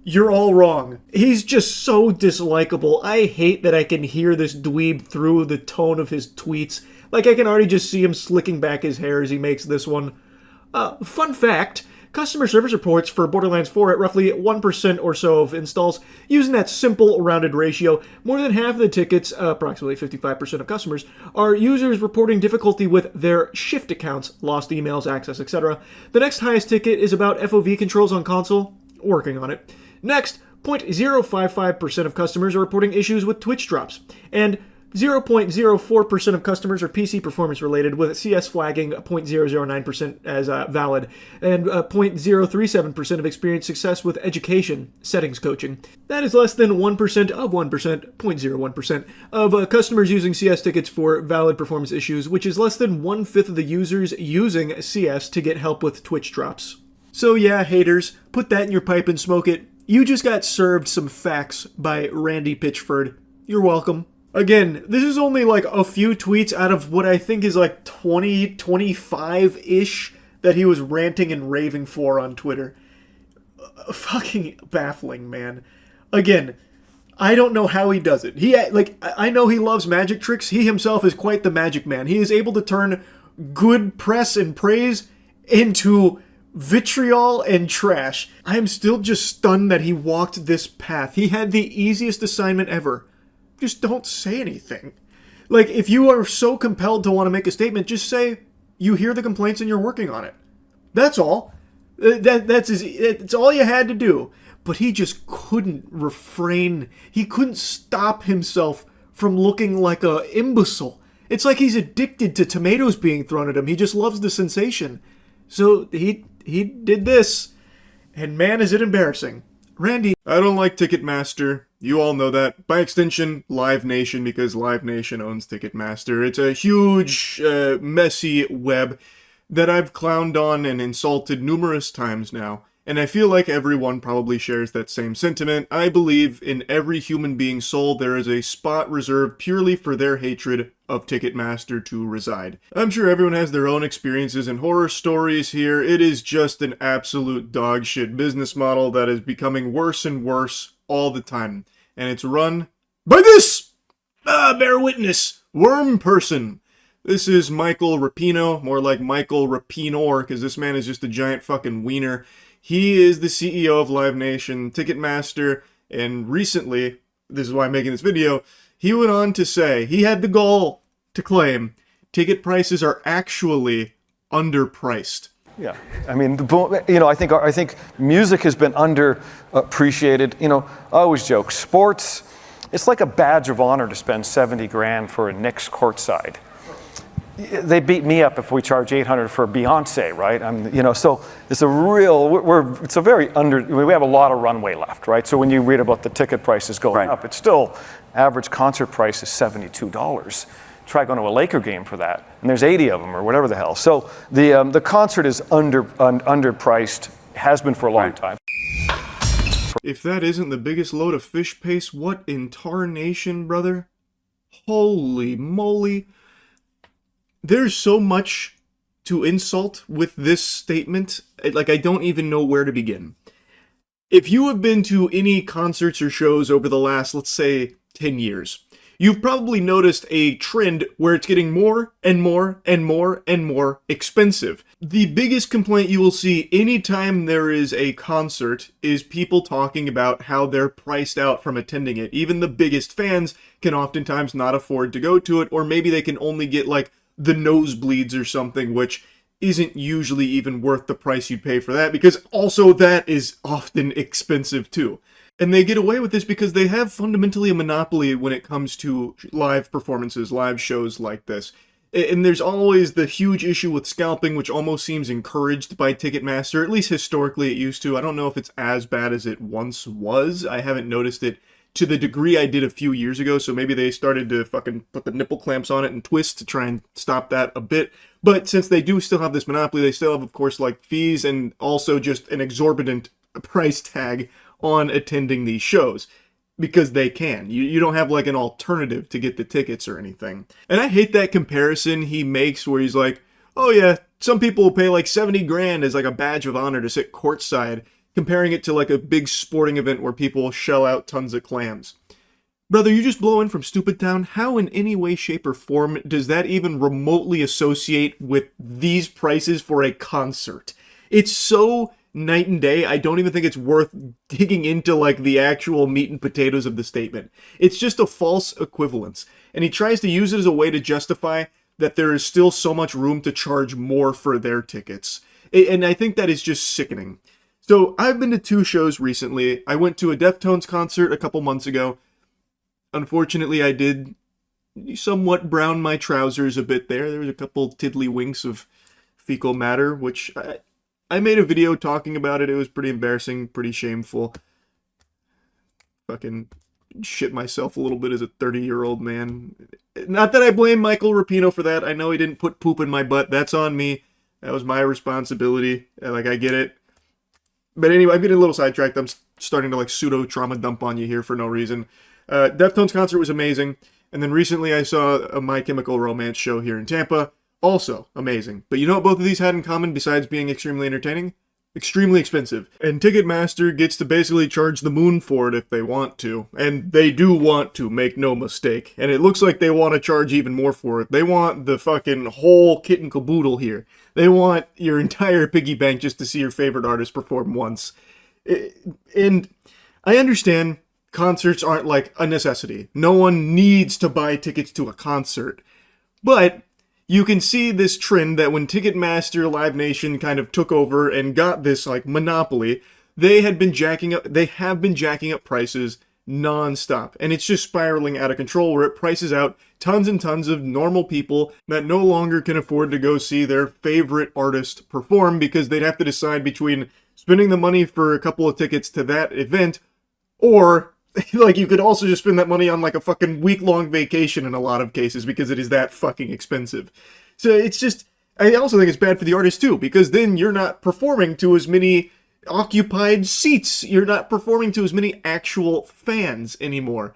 you're all wrong. He's just so dislikable. I hate that I can hear this dweeb through the tone of his tweets. Like, I can already just see him slicking back his hair as he makes this one. Fun fact, customer service reports for Borderlands 4 at roughly 1% or so of installs. Using that simple rounded ratio, more than half of the tickets, approximately 55% of customers, are users reporting difficulty with their shift accounts, lost emails, access, etc. The next highest ticket is about FOV controls on console. Working on it. Next, 0.055% of customers are reporting issues with Twitch drops, and 0.04% of customers are PC performance related, with CS flagging 0.009% as valid, and 0.037% have experienced success with education settings coaching. That is less than 1% of 1%, 0.01%, of customers using CS tickets for valid performance issues, which is less than 1/5 of the users using CS to get help with Twitch drops. So yeah, haters, put that in your pipe and smoke it. You just got served some facts by Randy Pitchford. You're welcome. Again, this is only like a few tweets out of what I think is like 20, 25-ish that he was ranting and raving for on Twitter. Fucking baffling, man. Again, I don't know how he does it. I know he loves magic tricks. He himself is quite the magic man. He is able to turn good press and praise into vitriol and trash. I am still just stunned that he walked this path. He had the easiest assignment ever. Just don't say anything. Like, if you are so compelled to want to make a statement, just say you hear the complaints and you're working on it. That's all. That's all you had to do. But he just couldn't refrain. He couldn't stop himself from looking like a imbecile. It's like he's addicted to tomatoes being thrown at him. He just loves the sensation. So he did this, and man, is it embarrassing. Randy, I don't like Ticketmaster. You all know that. By extension, Live Nation, because Live Nation owns Ticketmaster. It's a huge, messy web that I've clowned on and insulted numerous times now. And I feel like everyone probably shares that same sentiment. I believe in every human being's soul there is a spot reserved purely for their hatred of Ticketmaster to reside. I'm sure everyone has their own experiences and horror stories here. It is just an absolute dogshit business model that is becoming worse and worse all the time. And it's run by this! Bear witness! Worm person! This is Michael Rapino, more like Michael Rapinor, because this man is just a giant fucking wiener. He is the CEO of Live Nation, Ticketmaster, and recently, this is why I'm making this video, he went on to say he had the goal to claim ticket prices are actually underpriced. Yeah, I mean, I think music has been underappreciated. I always joke, sports, it's like a badge of honor to spend 70 grand for a Knicks courtside. They beat me up if we charge $800 for Beyonce, right? So it's a real, we have a lot of runway left, right? So when you read about the ticket prices going up, it's still, average concert price is $72. Try going to a Laker game for that, and there's 80 of them or whatever the hell. So the concert is underpriced, has been for a long time. If that isn't the biggest load of fish paste, what in tarnation, brother? Holy moly. There's so much to insult with this statement, like I don't even know where to begin. If you have been to any concerts or shows over the last, let's say, 10 years, you've probably noticed a trend where it's getting more and more and more and more expensive. The biggest complaint you will see anytime there is a concert is people talking about how they're priced out from attending it. Even the biggest fans can oftentimes not afford to go to it, or maybe they can only get like the nosebleeds or something, which isn't usually even worth the price you'd pay for that, because also that is often expensive too. And they get away with this because they have fundamentally a monopoly when it comes to live performances, live shows like this. And there's always the huge issue with scalping, which almost seems encouraged by Ticketmaster, at least historically it used to. I don't know if it's as bad as it once was. I haven't noticed it to the degree I did a few years ago, so maybe they started to fucking put the nipple clamps on it and twist to try and stop that a bit. But since they do still have this monopoly, they still have, of course, like fees and also just an exorbitant price tag on attending these shows. Because they can. You don't have like an alternative to get the tickets or anything. And I hate that comparison he makes where he's like, oh yeah, some people will pay like 70 grand as like a badge of honor to sit courtside, comparing it to like a big sporting event where people shell out tons of clams. Brother, you just blow in from Stupid Town. How in any way, shape, or form does that even remotely associate with these prices for a concert? It's so night and day, I don't even think it's worth digging into like the actual meat and potatoes of the statement. It's just a false equivalence. And he tries to use it as a way to justify that there is still so much room to charge more for their tickets. And I think that is just sickening. So I've been to 2 shows recently. I went to a Deftones concert a couple months ago. Unfortunately, I did somewhat brown my trousers a bit there. There was a couple tiddlywinks of fecal matter, which I made a video talking about it. It was pretty embarrassing, pretty shameful. Fucking shit myself a little bit as a 30-year-old man. Not that I blame Michael Rapino for that. I know he didn't put poop in my butt. That's on me. That was my responsibility. Like, I get it. But anyway, I'm getting a little sidetracked. I'm starting to like pseudo-trauma dump on you here for no reason. Deftones concert was amazing. And then recently I saw a My Chemical Romance show here in Tampa. Also amazing. But you know what both of these had in common besides being extremely entertaining? Extremely expensive. And Ticketmaster gets to basically charge the moon for it if they want to. And they do want to, make no mistake. And it looks like they want to charge even more for it. They want the fucking whole kit and caboodle here. They want your entire piggy bank just to see your favorite artist perform once. And I understand concerts aren't like a necessity. No one needs to buy tickets to a concert. But you can see this trend that when Ticketmaster Live Nation kind of took over and got this like monopoly, they have been jacking up prices non-stop. And it's just spiraling out of control where it prices out tons and tons of normal people that no longer can afford to go see their favorite artist perform because they'd have to decide between spending the money for a couple of tickets to that event or like, you could also just spend that money on, like, a fucking week-long vacation in a lot of cases because it is that fucking expensive. So it's just, I also think it's bad for the artist, too, because then you're not performing to as many occupied seats. You're not performing to as many actual fans anymore.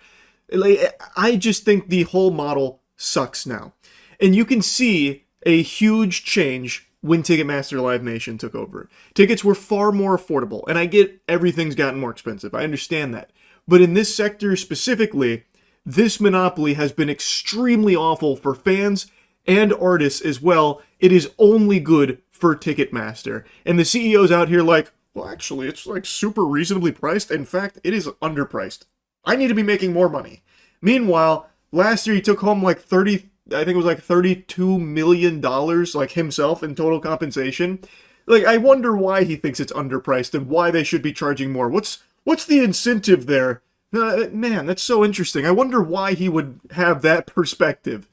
Like, I just think the whole model sucks now. And you can see a huge change when Ticketmaster Live Nation took over. Tickets were far more affordable, and I get everything's gotten more expensive. I understand that. But in this sector specifically, this monopoly has been extremely awful for fans and artists as well. It is only good for Ticketmaster. And the CEO's out here like, well, actually, it's like super reasonably priced. In fact, it is underpriced. I need to be making more money. Meanwhile, last year he took home like $32 million, like himself in total compensation. Like, I wonder why he thinks it's underpriced and why they should be charging more. What's the incentive there? Man, that's so interesting. I wonder why he would have that perspective.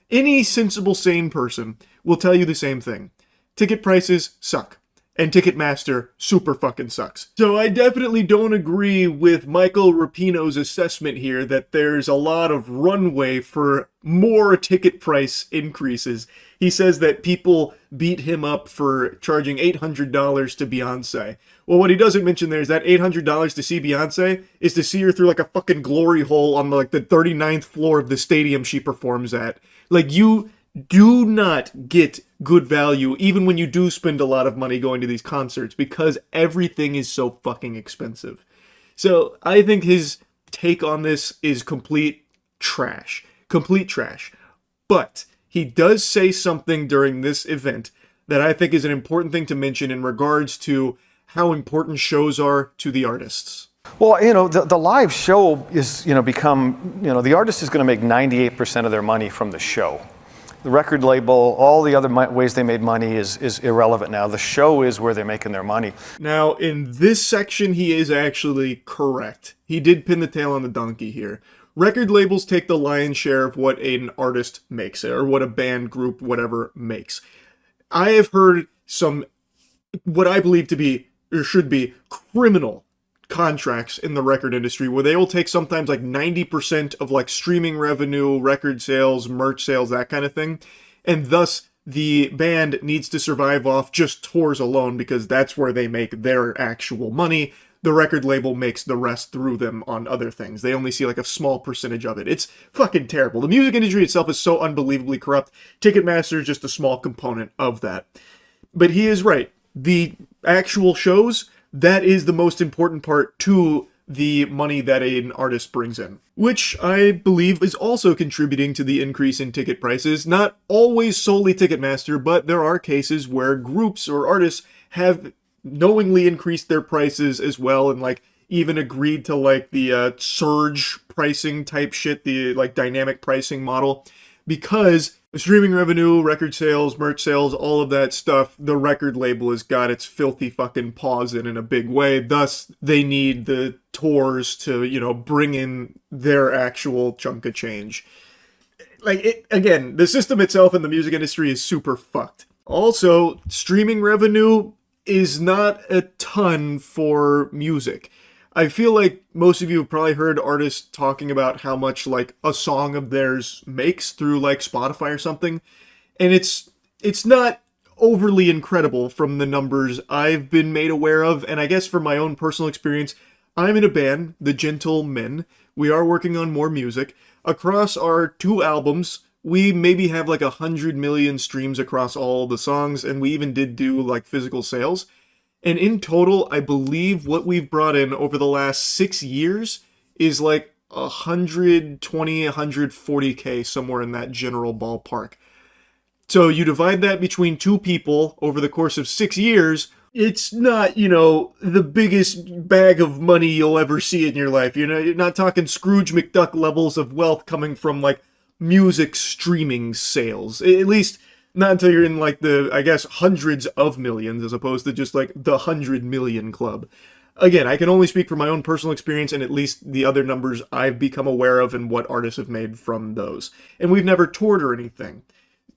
Any sensible, sane person will tell you the same thing. Ticket prices suck. And Ticketmaster super fucking sucks. So I definitely don't agree with Michael Rapino's assessment here that there's a lot of runway for more ticket price increases. He says that people beat him up for charging $800 to Beyonce. Well, what he doesn't mention there is that $800 to see Beyonce is to see her through like a fucking glory hole on like the 39th floor of the stadium she performs at. Like, you do not get good value even when you do spend a lot of money going to these concerts because everything is so fucking expensive. So I think his take on this is complete trash. Complete trash. But he does say something during this event that I think is an important thing to mention in regards to how important shows are to the artists. Well, the live show is, the artist is going to make 98% of their money from the show. The record label, all the other ways they made money is irrelevant now. The show is where they're making their money. Now, in this section, he is actually correct. He did pin the tail on the donkey here. Record labels take the lion's share of what an artist makes, or what a band, group, whatever makes. I have heard some, what I believe to be, or should be, criminal contracts in the record industry where they will take sometimes like 90% of like streaming revenue, record sales, merch sales, that kind of thing. And thus the band needs to survive off just tours alone because that's where they make their actual money. The record label makes the rest through them on other things. They only see like a small percentage of it. It's fucking terrible. The music industry itself is so unbelievably corrupt. Ticketmaster is just a small component of that. But he is right. The actual shows, that is the most important part to the money that an artist brings in, which I believe is also contributing to the increase in ticket prices. Not always solely Ticketmaster, but there are cases where groups or artists have knowingly increased their prices as well, and like even agreed to like the surge pricing type shit, the like dynamic pricing model, because streaming revenue, record sales, merch sales, all of that stuff, the record label has got its filthy fucking paws in a big way. Thus, they need the tours to, you know, bring in their actual chunk of change. Like, it, again, the system itself in the music industry is super fucked. Also, streaming revenue is not a ton for music. I feel like most of you have probably heard artists talking about how much like a song of theirs makes through like Spotify or something. And it's not overly incredible from the numbers I've been made aware of. And I guess from my own personal experience, I'm in a band, The Gentle Men. We are working on more music. Across our 2 albums, we maybe have like 100 million streams across all the songs. And we even did do like physical sales. And in total, I believe what we've brought in over the last 6 years is like 120, 140K, somewhere in that general ballpark. So you divide that between 2 people over the course of 6 years, it's not, you know, the biggest bag of money you'll ever see in your life. You know, you're not talking Scrooge McDuck levels of wealth coming from like music streaming sales. At least not until you're in like the, I guess, hundreds of millions as opposed to just like the 100 million club. Again, I can only speak from my own personal experience and at least the other numbers I've become aware of and what artists have made from those. And we've never toured or anything.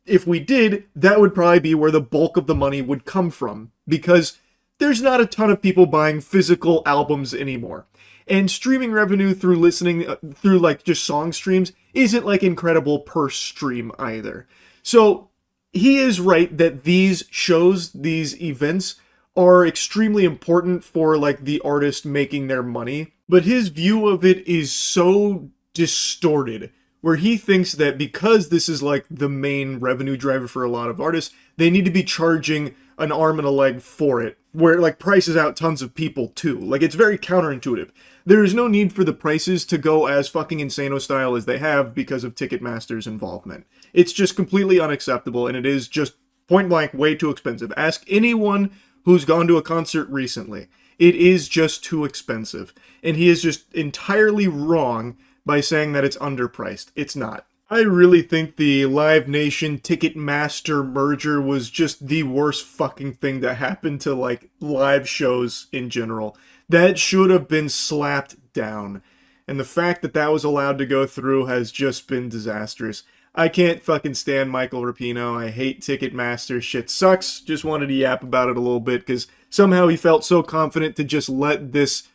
If we did, that would probably be where the bulk of the money would come from, because there's not a ton of people buying physical albums anymore. And streaming revenue through listening, through like just song streams, isn't like incredible per stream either. So he is right that these shows, these events, are extremely important for like the artist making their money, but his view of it is so distorted, where he thinks that because this is like the main revenue driver for a lot of artists, they need to be charging an arm and a leg for it, where it like prices out tons of people too. Like, it's very counterintuitive. There is no need for the prices to go as fucking Insano style as they have because of Ticketmaster's involvement. It's just completely unacceptable, and it is just point blank way too expensive. Ask anyone who's gone to a concert recently. It is just too expensive. And he is just entirely wrong by saying that it's underpriced. It's not. I really think the Live Nation Ticketmaster merger was just the worst fucking thing that happened to like live shows in general. That should have been slapped down. And the fact that that was allowed to go through has just been disastrous. I can't fucking stand Michael Rapino. I hate Ticketmaster. Shit sucks. Just wanted to yap about it a little bit because somehow he felt so confident to just let this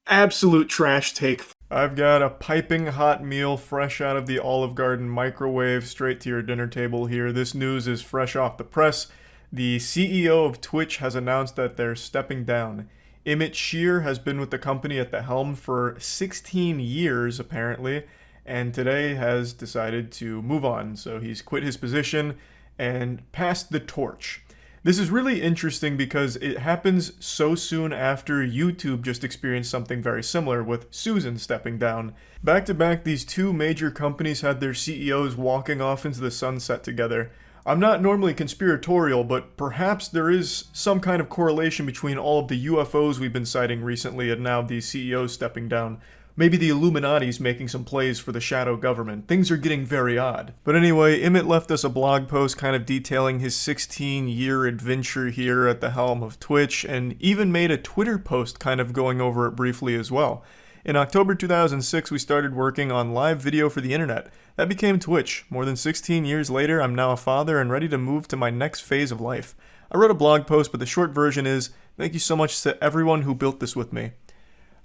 absolute trash take. I've got a piping hot meal fresh out of the Olive Garden microwave straight to your dinner table here. This news is fresh off the press. The CEO of Twitch has announced that they're stepping down. Emmett Shear has been with the company at the helm for 16 years, apparently, and today has decided to move on. So he's quit his position and passed the torch. This is really interesting because it happens so soon after YouTube just experienced something very similar with Susan stepping down. Back to back, these 2 major companies had their CEOs walking off into the sunset together. I'm not normally conspiratorial, but perhaps there is some kind of correlation between all of the UFOs we've been citing recently and now these CEOs stepping down. Maybe the Illuminati's making some plays for the shadow government. Things are getting very odd. But anyway, Emmett left us a blog post kind of detailing his 16-year adventure here at the helm of Twitch, and even made a Twitter post kind of going over it briefly as well. In October 2006, we started working on live video for the internet. That became Twitch. More than 16 years later, I'm now a father and ready to move to my next phase of life. I wrote a blog post, but the short version is, thank you so much to everyone who built this with me.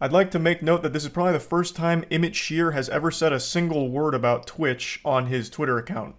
I'd like to make note that this is probably the first time Emmett Shear has ever said a single word about Twitch on his Twitter account.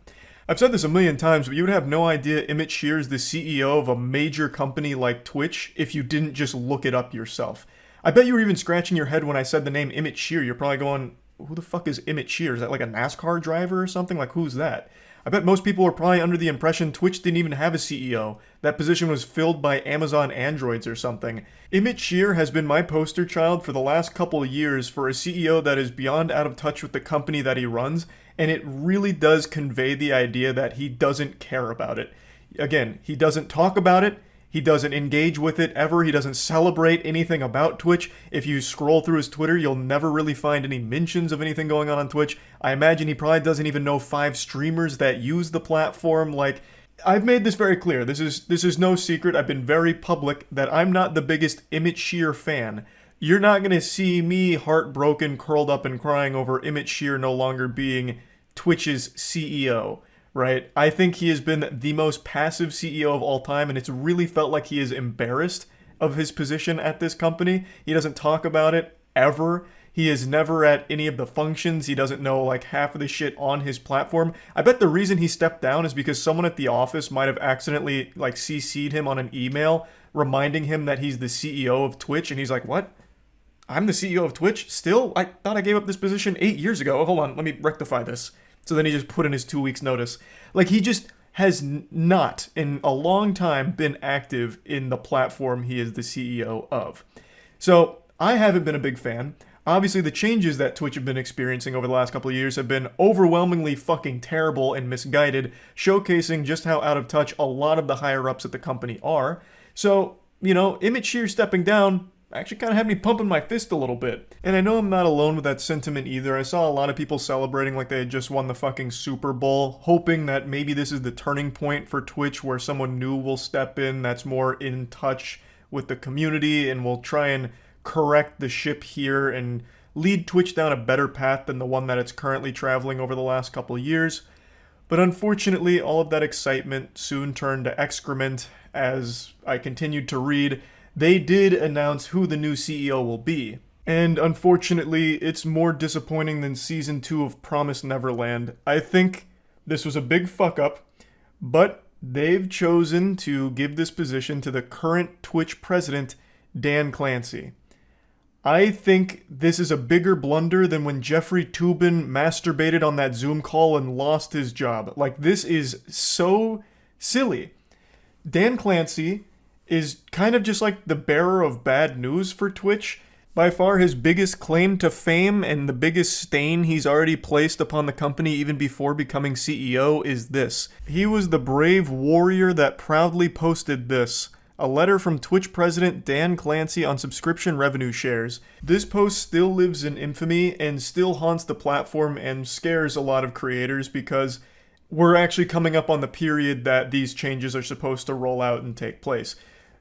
I've said this a million times, but you would have no idea Emmett Shear is the CEO of a major company like Twitch if you didn't just look it up yourself. I bet you were even scratching your head when I said the name Emmett Shear. You're probably going, who the fuck is Emmett Shear? Is that like a NASCAR driver or something? Like, who's that? I bet most people were probably under the impression Twitch didn't even have a CEO. That position was filled by Amazon androids or something. Emmett Shear has been my poster child for the last couple of years for a CEO that is beyond out of touch with the company that he runs, and it really does convey the idea that he doesn't care about it. Again, he doesn't talk about it. He doesn't engage with it ever. He doesn't celebrate anything about Twitch. If you scroll through his Twitter, you'll never really find any mentions of anything going on Twitch. I imagine he probably doesn't even know 5 streamers that use the platform. Like, I've made this very clear. This is no secret. I've been very public that I'm not the biggest Emmett Shear fan. You're not going to see me heartbroken, curled up and crying over Emmett Shear no longer being Twitch's CEO. Right? I think he has been the most passive CEO of all time, and it's really felt like he is embarrassed of his position at this company. He doesn't talk about it ever. He is never at any of the functions. He doesn't know like half of the shit on his platform. I bet the reason he stepped down is because someone at the office might have accidentally like CC'd him on an email reminding him that he's the CEO of Twitch, and he's like, what? I'm the CEO of Twitch? Still? I thought I gave up this position 8 years ago. Oh, hold on, let me rectify this. So then he just put in his 2 weeks notice. Like, he just has not, in a long time, been active in the platform he is the CEO of. So, I haven't been a big fan. Obviously, the changes that Twitch have been experiencing over the last couple of years have been overwhelmingly fucking terrible and misguided, showcasing just how out of touch a lot of the higher-ups at the company are. So, you know, Emmett Shear stepping down actually kind of had me pumping my fist a little bit. And I know I'm not alone with that sentiment either. I saw a lot of people celebrating like they had just won the fucking Super Bowl, hoping that maybe this is the turning point for Twitch where someone new will step in that's more in touch with the community and will try and correct the ship here and lead Twitch down a better path than the one that it's currently traveling over the last couple of years. But unfortunately, all of that excitement soon turned to excrement as I continued to read. They did announce who the new CEO will be. And unfortunately, it's more disappointing than Season 2 of Promised Neverland. I think this was a big fuck up, but they've chosen to give this position to the current Twitch president, Dan Clancy. I think this is a bigger blunder than when Jeffrey Toobin masturbated on that Zoom call and lost his job. Like, this is so silly. Dan Clancy is kind of just like the bearer of bad news for Twitch. By far his biggest claim to fame and the biggest stain he's already placed upon the company even before becoming CEO is this. He was the brave warrior that proudly posted this. A letter from Twitch president Dan Clancy on subscription revenue shares. This post still lives in infamy and still haunts the platform and scares a lot of creators because we're actually coming up on the period that these changes are supposed to roll out and take place.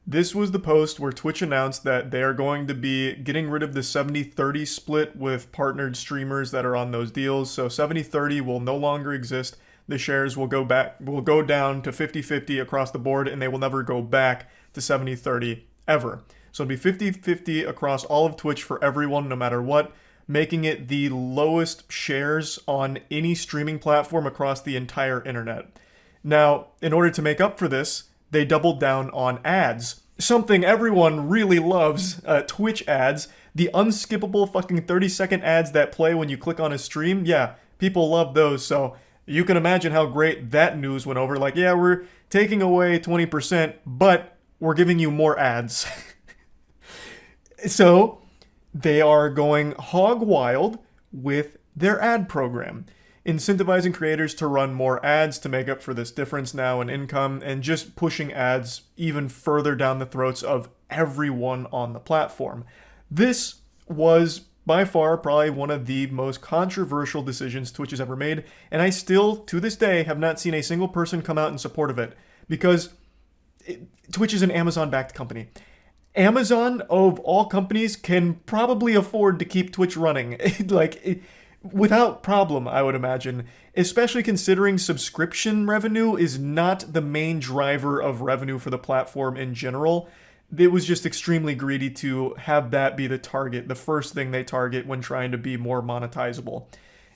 This was the post where Twitch announced that they are going to be getting rid of the 70-30 split with partnered streamers that are on those deals. So 70-30 will no longer exist. The shares will go down to 50-50 across the board, and they will never go back to 70-30 ever. So it'll be 50-50 across all of Twitch for everyone, no matter what, making it the lowest shares on any streaming platform across the entire internet. Now, in order to make up for this, they doubled down on ads. Something everyone really loves, Twitch ads. The unskippable fucking 30-second ads that play when you click on a stream. Yeah, people love those, so you can imagine how great that news went over. Like, yeah, we're taking away 20%, but we're giving you more ads. So, they are going hog wild with their ad program, incentivizing creators to run more ads to make up for this difference now in income, and just pushing ads even further down the throats of everyone on the platform. This was by far probably one of the most controversial decisions Twitch has ever made, and I still, to this day, have not seen a single person come out in support of it, because Twitch is an Amazon-backed company. Amazon, of all companies, can probably afford to keep Twitch running. Without problem, I would imagine, especially considering subscription revenue is not the main driver of revenue for the platform in general. It was just extremely greedy to have that be the target, the first thing they target when trying to be more monetizable.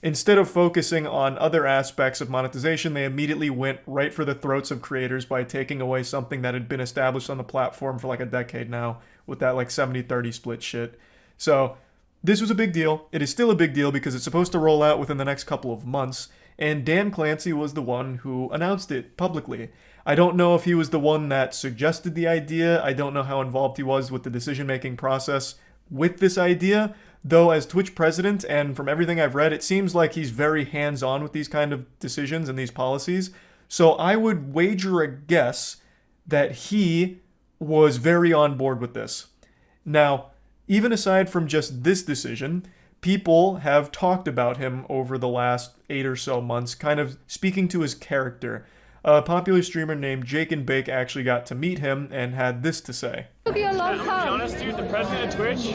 Instead of focusing on other aspects of monetization, they immediately went right for the throats of creators by taking away something that had been established on the platform for like a decade now with that like 70-30 split shit. So this was a big deal. It is still a big deal because it's supposed to roll out within the next couple of months. and Dan Clancy was the one who announced it publicly. I don't know if he was the one that suggested the idea. I don't know how involved he was with the decision-making process with this idea, though as Twitch president, and from everything I've read, it seems like he's very hands-on with these kind of decisions and these policies. So I would wager a guess that he was very on board with this. Now, even aside from just this decision, people have talked about him over the last 8 or so months, kind of speaking to his character. A popular streamer named Jake and Bake actually got to meet him and had this to say. It'll be a long time. To be honest, dude, the president of Twitch,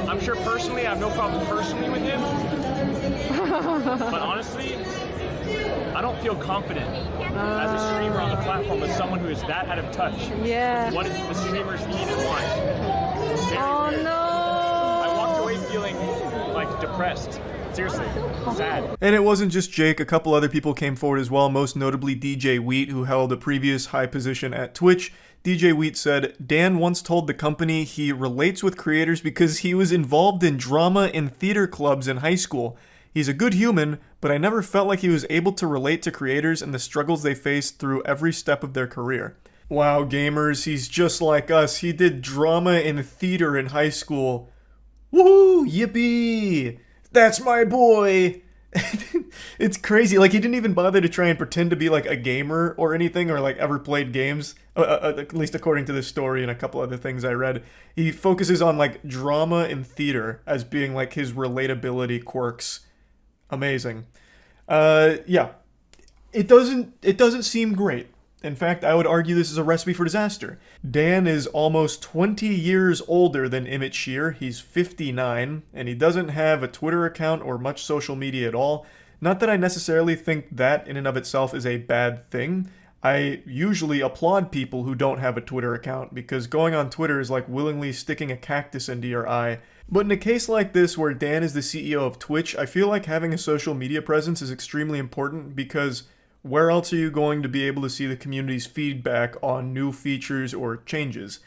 I'm sure personally, I have no problem personally with him. But honestly, I don't feel confident as a streamer on the platform with someone who is that out of touch. Yeah. What the streamers need and want. Oh no! I walked away feeling like depressed. Seriously, sad. And it wasn't just Jake, a couple other people came forward as well, most notably DJ Wheat, who held a previous high position at Twitch. DJ Wheat said, Dan once told the company he relates with creators because he was involved in drama and theater clubs in high school. He's a good human, but I never felt like he was able to relate to creators and the struggles they faced through every step of their career. Wow, gamers, he's just like us. He did drama and theater in high school. Woohoo! Yippee! That's my boy! It's crazy. Like, he didn't even bother to try and pretend to be like a gamer or anything, or like ever played games, at least according to this story and a couple other things I read. He focuses on like drama and theater as being like his relatability quirks. Amazing. Yeah. It doesn't seem great. In fact, I would argue this is a recipe for disaster. Dan is almost 20 years older than Emmett Shear. He's 59, and he doesn't have a Twitter account or much social media at all. Not that I necessarily think that in and of itself is a bad thing. I usually applaud people who don't have a Twitter account, because going on Twitter is like willingly sticking a cactus into your eye. But in a case like this where Dan is the CEO of Twitch, I feel like having a social media presence is extremely important, because where else are you going to be able to see the community's feedback on new features or changes?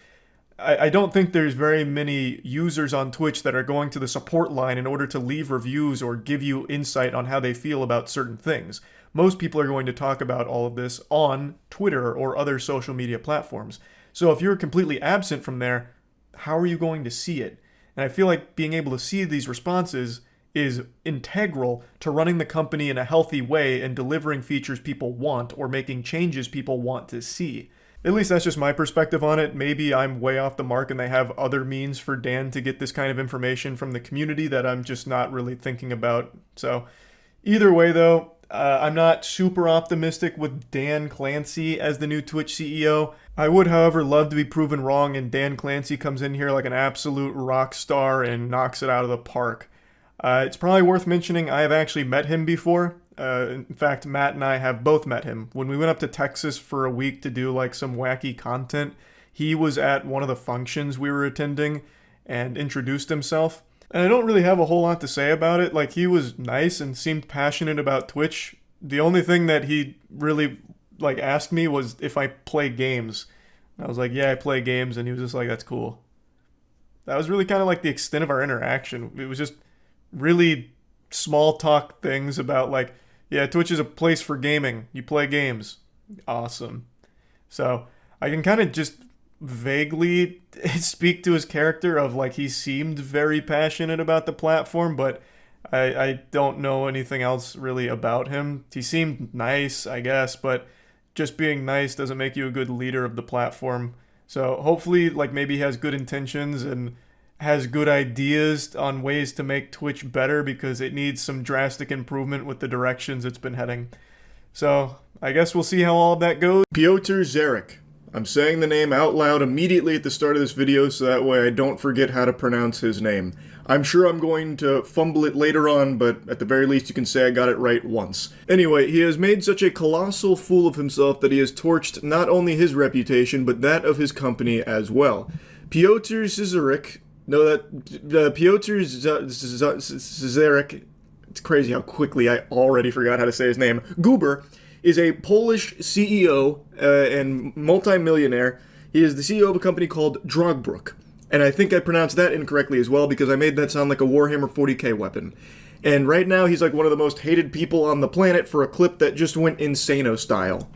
I don't think there's very many users on Twitch that are going to the support line in order to leave reviews or give you insight on how they feel about certain things. Most people are going to talk about all of this on Twitter or other social media platforms. So if you're completely absent from there, how are you going to see it? And I feel like being able to see these responses is integral to running the company in a healthy way and delivering features people want or making changes people want to see. At least that's just my perspective on it. Maybe I'm way off the mark and they have other means for Dan to get this kind of information from the community that I'm just not really thinking about. So either way though, I'm not super optimistic with Dan Clancy as the new Twitch CEO. I would, however, love to be proven wrong and Dan Clancy comes in here like an absolute rock star and knocks it out of the park. It's probably worth mentioning I have actually met him before. In fact, Matt and I have both met him. When we went up to Texas for a week to do like some wacky content, he was at one of the functions we were attending and introduced himself. And I don't really have a whole lot to say about it. Like, he was nice and seemed passionate about Twitch. The only thing that he really like asked me was if I play games. And I was like, yeah, I play games. And he was just like, that's cool. That was really kind of like the extent of our interaction. It was just really small talk things about like, yeah, Twitch is a place for gaming. You play games. Awesome. So I can kind of just vaguely speak to his character of like, he seemed very passionate about the platform, but I don't know anything else really about him. He seemed nice, I guess, but just being nice doesn't make you a good leader of the platform. So hopefully, like, maybe he has good intentions and has good ideas on ways to make Twitch better, because it needs some drastic improvement with the directions it's been heading. So I guess we'll see how all of that goes. Piotr Zarek. I'm saying the name out loud immediately at the start of this video so that way I don't forget how to pronounce his name. I'm sure I'm going to fumble it later on, but at the very least you can say I got it right once. Anyway, he has made such a colossal fool of himself that he has torched not only his reputation, but that of his company as well. Piotr Zarek, Piotr Zarek, it's crazy how quickly I already forgot how to say his name, Goober, is a Polish CEO and multi-millionaire. He is the CEO of a company called Drogbrook. And I think I pronounced that incorrectly as well, because I made that sound like a Warhammer 40k weapon. And right now he's like one of the most hated people on the planet for a clip that just went insano style.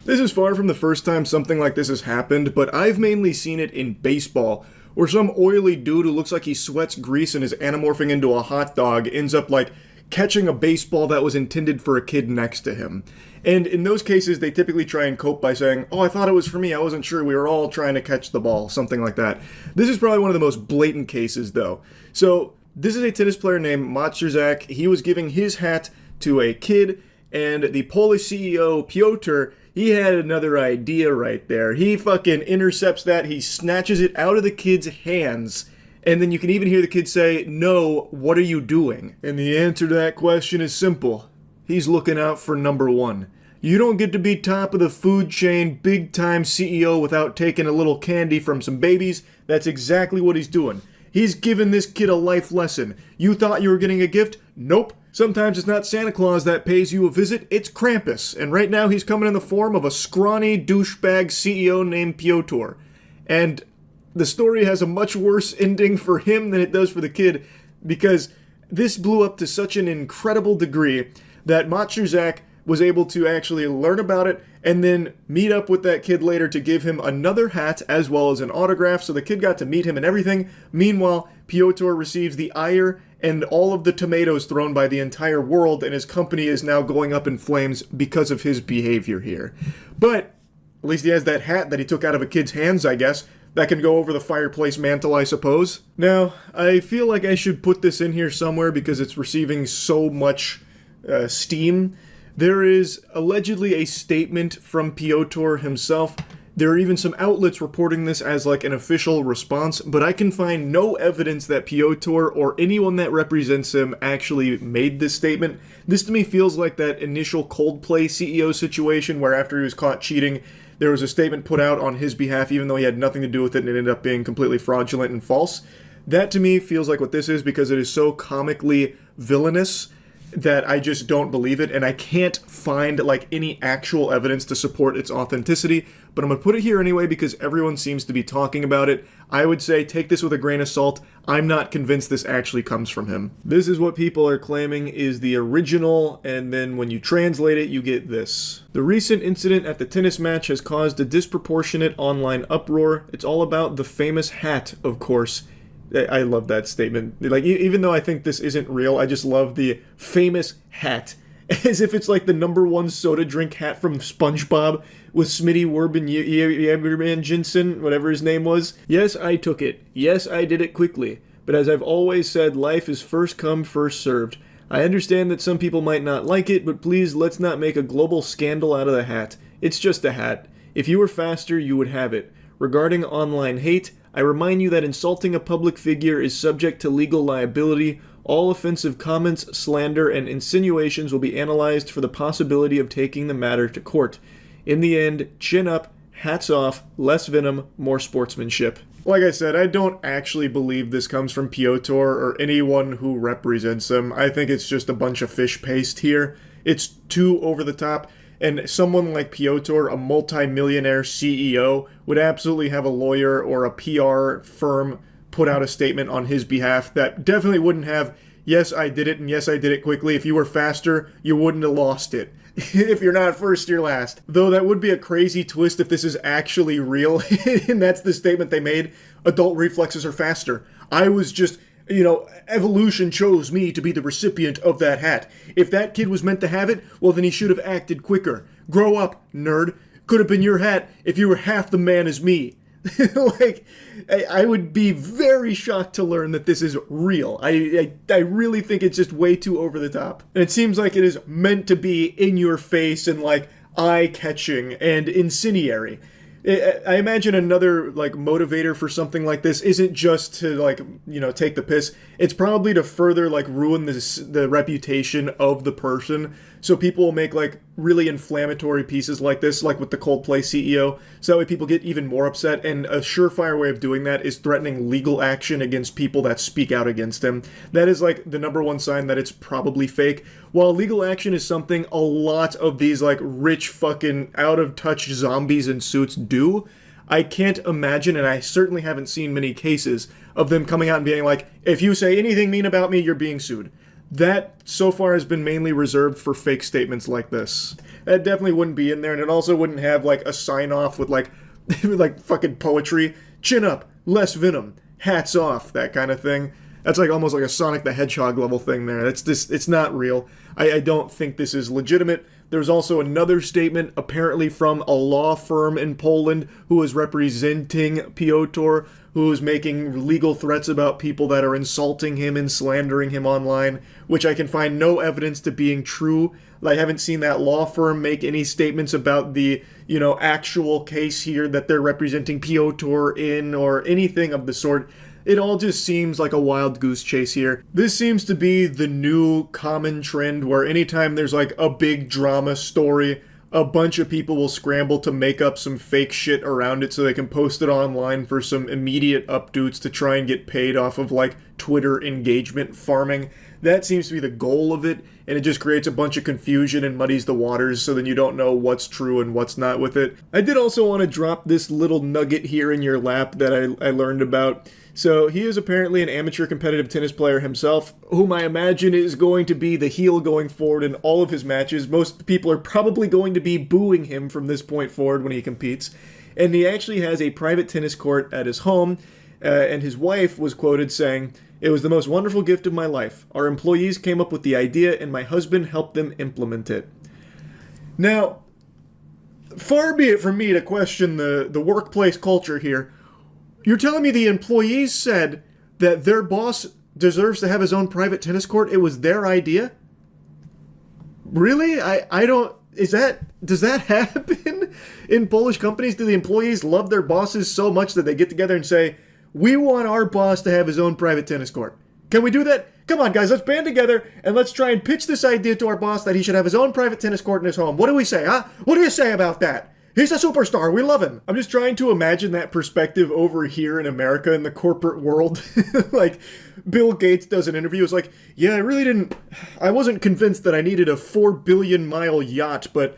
This is far from the first time something like this has happened, but I've mainly seen it in baseball, where some oily dude who looks like he sweats grease and is anamorphing into a hot dog ends up like catching a baseball that was intended for a kid next to him. And in those cases, they typically try and cope by saying, "Oh, I thought it was for me, I wasn't sure, we were all trying to catch the ball," something like that. This is probably one of the most blatant cases, though. So, this is a tennis player named Mistress. He was giving his hat to a kid, and the Polish CEO, Piotr, he had another idea right there. He fucking intercepts that, he snatches it out of the kid's hands, and then you can even hear the kid say, "No, what are you doing?" And the answer to that question is simple. He's looking out for number one. You don't get to be top of the food chain, big time CEO without taking a little candy from some babies. That's exactly what he's doing. He's giving this kid a life lesson. You thought you were getting a gift? Nope. Sometimes it's not Santa Claus that pays you a visit, it's Krampus. And right now he's coming in the form of a scrawny douchebag CEO named Piotr. And the story has a much worse ending for him than it does for the kid, because this blew up to such an incredible degree that Matrzak was able to actually learn about it and then meet up with that kid later to give him another hat as well as an autograph, so the kid got to meet him and everything. Meanwhile, Piotr receives the ire and all of the tomatoes thrown by the entire world, and his company is now going up in flames because of his behavior here. But at least he has that hat that he took out of a kid's hands, I guess. That can go over the fireplace mantle, I suppose. Now, I feel like I should put this in here somewhere because it's receiving so much steam. There is allegedly a statement from Piotr himself. There are even some outlets reporting this as like an official response, but I can find no evidence that Piotr or anyone that represents him actually made this statement. This to me feels like that initial Coldplay CEO situation where after he was caught cheating, there was a statement put out on his behalf even though he had nothing to do with it and it ended up being completely fraudulent and false. That to me feels like what this is because it is so comically villainous that I just don't believe it, and I can't find like any actual evidence to support its authenticity, but I'm gonna put it here anyway because everyone seems to be talking about it. I would say take this with a grain of salt. I'm not convinced this actually comes from him. This is what people are claiming is the original, and then when you translate it, you get this. The recent incident at the tennis match has caused a disproportionate online uproar. It's all about the famous hat, of course. I love that statement. Like, even though I think this isn't real, I just love the famous hat. As if it's like the #1 soda drink hat from SpongeBob with Smitty Werben Jensen, whatever his name was. Yes, I took it. Yes, I did it quickly. But as I've always said, life is first come, first served. I understand that some people might not like it, but please let's not make a global scandal out of the hat. It's just a hat. If you were faster, you would have it. Regarding online hate, I remind you that insulting a public figure is subject to legal liability. All offensive comments, slander, and insinuations will be analyzed for the possibility of taking the matter to court. In the end, chin up, hats off, less venom, more sportsmanship. Like I said, I don't actually believe this comes from Piotr or anyone who represents him. I think it's just a bunch of fish paste here. It's too over the top. And someone like Piotr, a multi-millionaire CEO, would absolutely have a lawyer or a PR firm put out a statement on his behalf that definitely wouldn't have, yes, I did it, and yes, I did it quickly. If you were faster, you wouldn't have lost it. If you're not first, you're last. Though that would be a crazy twist if this is actually real, and that's the statement they made. Adult reflexes are faster. I was just... evolution chose me to be the recipient of that hat. If that kid was meant to have it, well, then he should have acted quicker. Grow up, nerd. Could have been your hat if you were half the man as me. I would be very shocked to learn that this is real. I really think it's just way too over the top. And it seems like it is meant to be in your face and, like, eye-catching and incendiary. I imagine another motivator for something like this isn't just to take the piss. It's probably to further ruin the reputation of the person. So people will make like really inflammatory pieces like this, like with the Coldplay CEO. So that way people get even more upset. And a surefire way of doing that is threatening legal action against people that speak out against him. That is like the number one sign that it's probably fake. While legal action is something a lot of these like rich fucking out of touch zombies in suits do, I can't imagine, and I certainly haven't seen many cases of them coming out and being like, if you say anything mean about me, you're being sued. That, so far, has been mainly reserved for fake statements like this. That definitely wouldn't be in there, and it also wouldn't have, like, a sign-off with, like, like fucking poetry. Chin up, less venom, hats off, that kind of thing. That's like almost like a Sonic the Hedgehog level thing there. It's not real. I don't think this is legitimate. There's also another statement, apparently from a law firm in Poland who is representing Piotr, who is making legal threats about people that are insulting him and slandering him online, which I can find no evidence to being true. I haven't seen that law firm make any statements about the, actual case here that they're representing Piotr in or anything of the sort. It all just seems like a wild goose chase here. This seems to be the new common trend where anytime there's like a big drama story, a bunch of people will scramble to make up some fake shit around it so they can post it online for some immediate updates to try and get paid off of like Twitter engagement farming. That seems to be the goal of it, and it just creates a bunch of confusion and muddies the waters so then you don't know what's true and what's not with it. I did also want to drop this little nugget here in your lap that I learned about. So he is apparently an amateur competitive tennis player himself, whom I imagine is going to be the heel going forward in all of his matches. Most people are probably going to be booing him from this point forward when he competes. And he actually has a private tennis court at his home, and his wife was quoted saying, "It was the most wonderful gift of my life. Our employees came up with the idea and my husband helped them implement it." Now, far be it from me to question the workplace culture here. You're telling me the employees said that their boss deserves to have his own private tennis court? It was their idea? Really? I don't... Does that happen in Polish companies? Do the employees love their bosses so much that they get together and say, we want our boss to have his own private tennis court? Can we do that? Come on, guys, let's band together and let's try and pitch this idea to our boss that he should have his own private tennis court in his home. What do we say, huh? What do you say about that? He's a superstar. We love him. I'm just trying to imagine that perspective over here in America in the corporate world. Like, Bill Gates does an interview. It's like, yeah, I wasn't convinced that I needed a 4 billion mile yacht, but,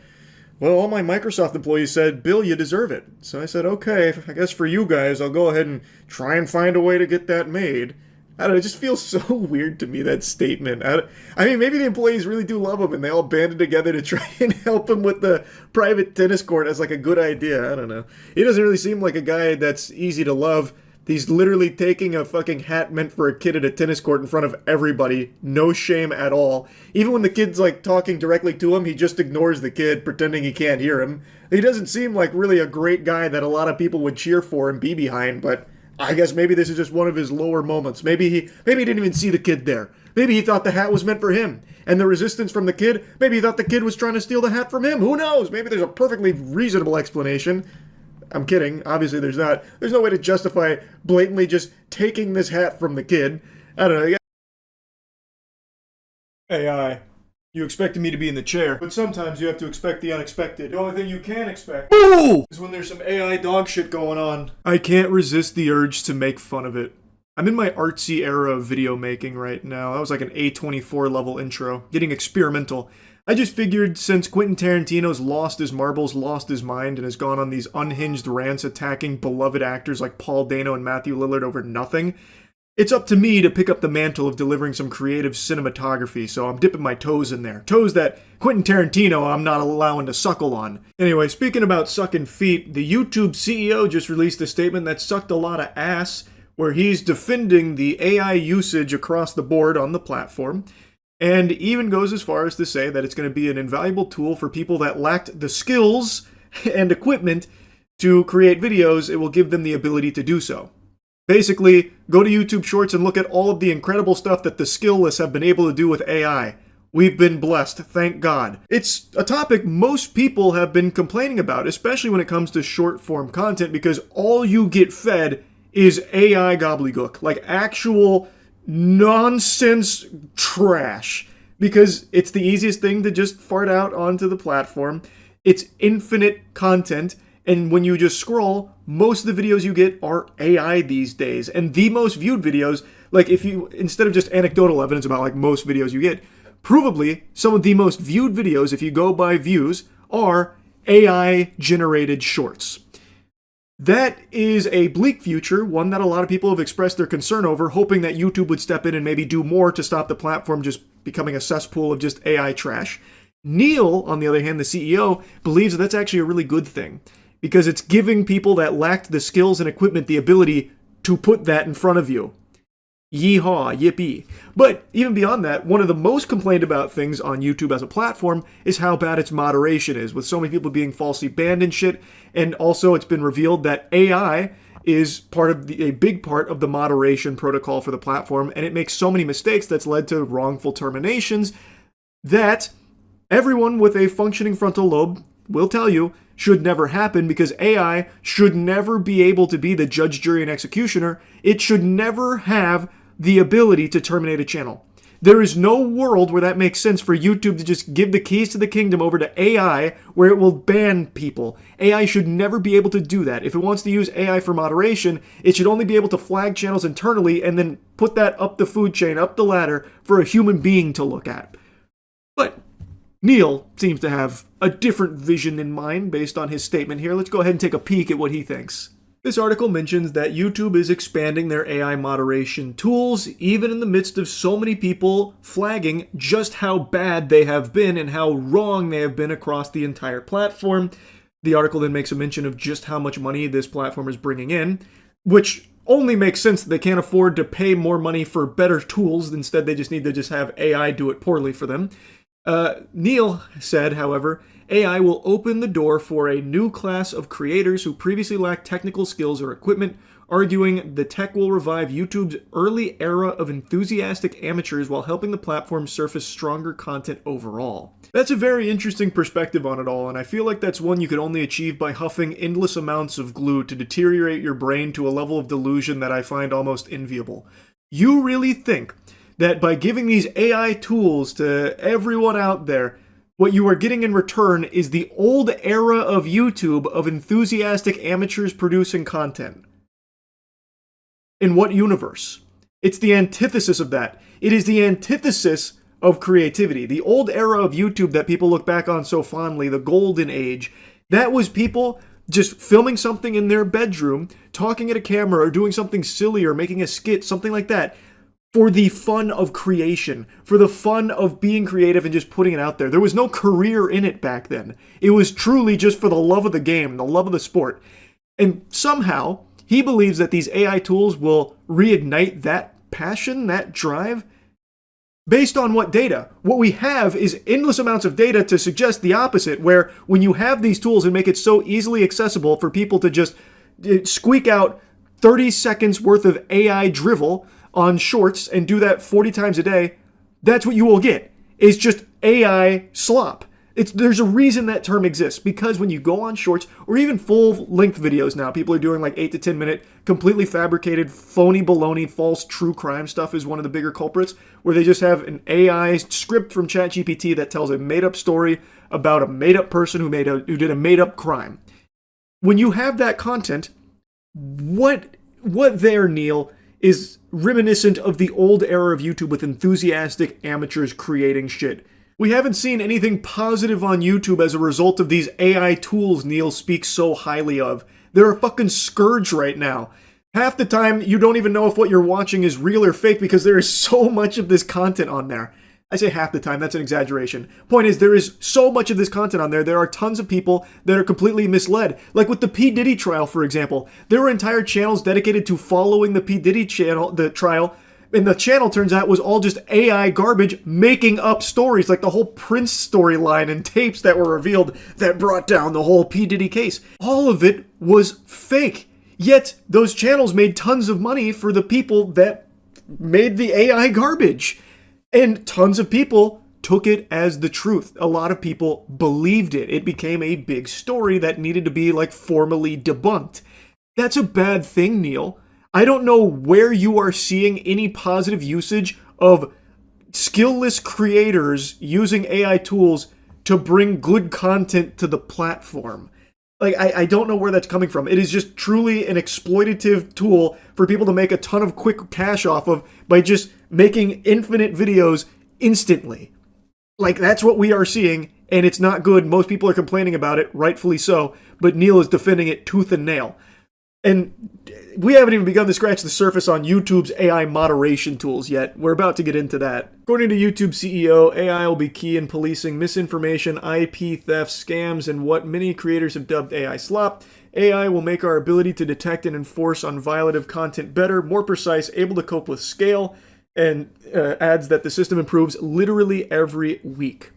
well, all my Microsoft employees said, Bill, you deserve it. So I said, okay, I guess for you guys, I'll go ahead and try and find a way to get that made. I don't know, it just feels so weird to me, that statement. I mean, maybe the employees really do love him and they all banded together to try and help him with the private tennis court as like a good idea. I don't know. He doesn't really seem like a guy that's easy to love. He's literally taking a fucking hat meant for a kid at a tennis court in front of everybody. No shame at all. Even when the kid's like talking directly to him, he just ignores the kid, pretending he can't hear him. He doesn't seem like really a great guy that a lot of people would cheer for and be behind, but I guess maybe this is just one of his lower moments. Maybe he didn't even see the kid there. Maybe he thought the hat was meant for him. And the resistance from the kid, maybe he thought the kid was trying to steal the hat from him. Who knows? Maybe there's a perfectly reasonable explanation. I'm kidding. Obviously there's not. There's no way to justify blatantly just taking this hat from the kid. I don't know. AI. You expected me to be in the chair, but sometimes you have to expect the unexpected. The only thing you can expect is when there's some AI dog shit going on. I can't resist the urge to make fun of it. I'm in my artsy era of video making right now. That was like an A24 level intro, getting experimental. I just figured since Quentin Tarantino's lost his marbles, lost his mind, and has gone on these unhinged rants attacking beloved actors like Paul Dano and Matthew Lillard over nothing, it's up to me to pick up the mantle of delivering some creative cinematography, so I'm dipping my toes in there. Toes that Quentin Tarantino I'm not allowing to suckle on. Anyway, speaking about sucking feet, the YouTube CEO just released a statement that sucked a lot of ass, where he's defending the AI usage across the board on the platform, and even goes as far as to say that it's going to be an invaluable tool for people that lacked the skills and equipment to create videos. It will give them the ability to do so. Basically, go to YouTube Shorts and look at all of the incredible stuff that the skillless have been able to do with AI. We've been blessed, thank God. It's a topic most people have been complaining about, especially when it comes to short-form content, because all you get fed is AI gobbledygook, like actual nonsense trash because it's the easiest thing to just fart out onto the platform. It's infinite content, and when you just scroll, most of the videos you get are AI these days. And the most viewed videos, like if you, instead of just anecdotal evidence about like most videos you get, provably some of the most viewed videos, if you go by views, are AI-generated shorts. That is a bleak future, one that a lot of people have expressed their concern over, hoping that YouTube would step in and maybe do more to stop the platform just becoming a cesspool of just AI trash. Neil, on the other hand, the CEO, believes that that's actually a really good thing, because it's giving people that lacked the skills and equipment the ability to put that in front of you. Yeehaw, yippee. But even beyond that, one of the most complained about things on YouTube as a platform is how bad its moderation is, with so many people being falsely banned and shit. And also it's been revealed that AI is a big part of the moderation protocol for the platform, and it makes so many mistakes that's led to wrongful terminations that everyone with a functioning frontal lobe will tell you should never happen, because AI should never be able to be the judge, jury, and executioner. It should never have the ability to terminate a channel. There is no world where that makes sense for YouTube to just give the keys to the kingdom over to AI where it will ban people. AI should never be able to do that. If it wants to use AI for moderation, it should only be able to flag channels internally and then put that up the food chain, up the ladder, for a human being to look at. But Neil seems to have a different vision in mind based on his statement here. Let's go ahead and take a peek at what he thinks. This article mentions that YouTube is expanding their AI moderation tools, even in the midst of so many people flagging just how bad they have been and how wrong they have been across the entire platform. The article then makes a mention of just how much money this platform is bringing in, which only makes sense that they can't afford to pay more money for better tools. Instead, they just need to just have AI do it poorly for them. Neil said, however, AI will open the door for a new class of creators who previously lacked technical skills or equipment, arguing the tech will revive YouTube's early era of enthusiastic amateurs while helping the platform surface stronger content overall. That's a very interesting perspective on it all, and I feel like that's one you could only achieve by huffing endless amounts of glue to deteriorate your brain to a level of delusion that I find almost enviable. You really think that by giving these AI tools to everyone out there, what you are getting in return is the old era of YouTube of enthusiastic amateurs producing content? In what universe? It's the antithesis of that. It is the antithesis of creativity. The old era of YouTube that people look back on so fondly, the golden age, that was people just filming something in their bedroom, talking at a camera, or doing something silly, or making a skit, something like that, for the fun of creation, for the fun of being creative and just putting it out there. There was no career in it back then. It was truly just for the love of the game, the love of the sport. And somehow, he believes that these AI tools will reignite that passion, that drive. Based on what data? What we have is endless amounts of data to suggest the opposite, where when you have these tools and make it so easily accessible for people to just squeak out 30 seconds worth of AI drivel on shorts and do that 40 times a day, that's what you will get. It's just AI slop. There's a reason that term exists, because when you go on shorts or even full-length videos now, people are doing like 8 to 10 minute, completely fabricated, phony baloney, false true crime stuff is one of the bigger culprits, where they just have an AI script from ChatGPT that tells a made-up story about a made-up person who did a made-up crime. When you have that content, what there, Neil, is reminiscent of the old era of YouTube with enthusiastic amateurs creating shit. We haven't seen anything positive on YouTube as a result of these AI tools Neil speaks so highly of. They're a fucking scourge right now. Half the time, you don't even know if what you're watching is real or fake because there is so much of this content on there. I say half the time, that's an exaggeration. Point is, there is so much of this content on there, there are tons of people that are completely misled. Like with the P. Diddy trial, for example. There were entire channels dedicated to following the P. Diddy trial, and the channel, turns out, was all just AI garbage, making up stories, like the whole Prince storyline and tapes that were revealed that brought down the whole P. Diddy case. All of it was fake. Yet, those channels made tons of money for the people that made the AI garbage. And tons of people took it as the truth. A lot of people believed it. It became a big story that needed to be like formally debunked. That's a bad thing, Neil. I don't know where you are seeing any positive usage of skillless creators using AI tools to bring good content to the platform. Like, I don't know where that's coming from. It is just truly an exploitative tool for people to make a ton of quick cash off of by just making infinite videos instantly. Like, that's what we are seeing, and it's not good. Most people are complaining about it, rightfully so, but Neil is defending it tooth and nail. And we haven't even begun to scratch the surface on YouTube's AI moderation tools yet. We're about to get into that. According to YouTube CEO, AI will be key in policing misinformation, IP theft, scams, and what many creators have dubbed AI slop. AI will make our ability to detect and enforce on violative content better, more precise, able to cope with scale, and adds that the system improves literally every week.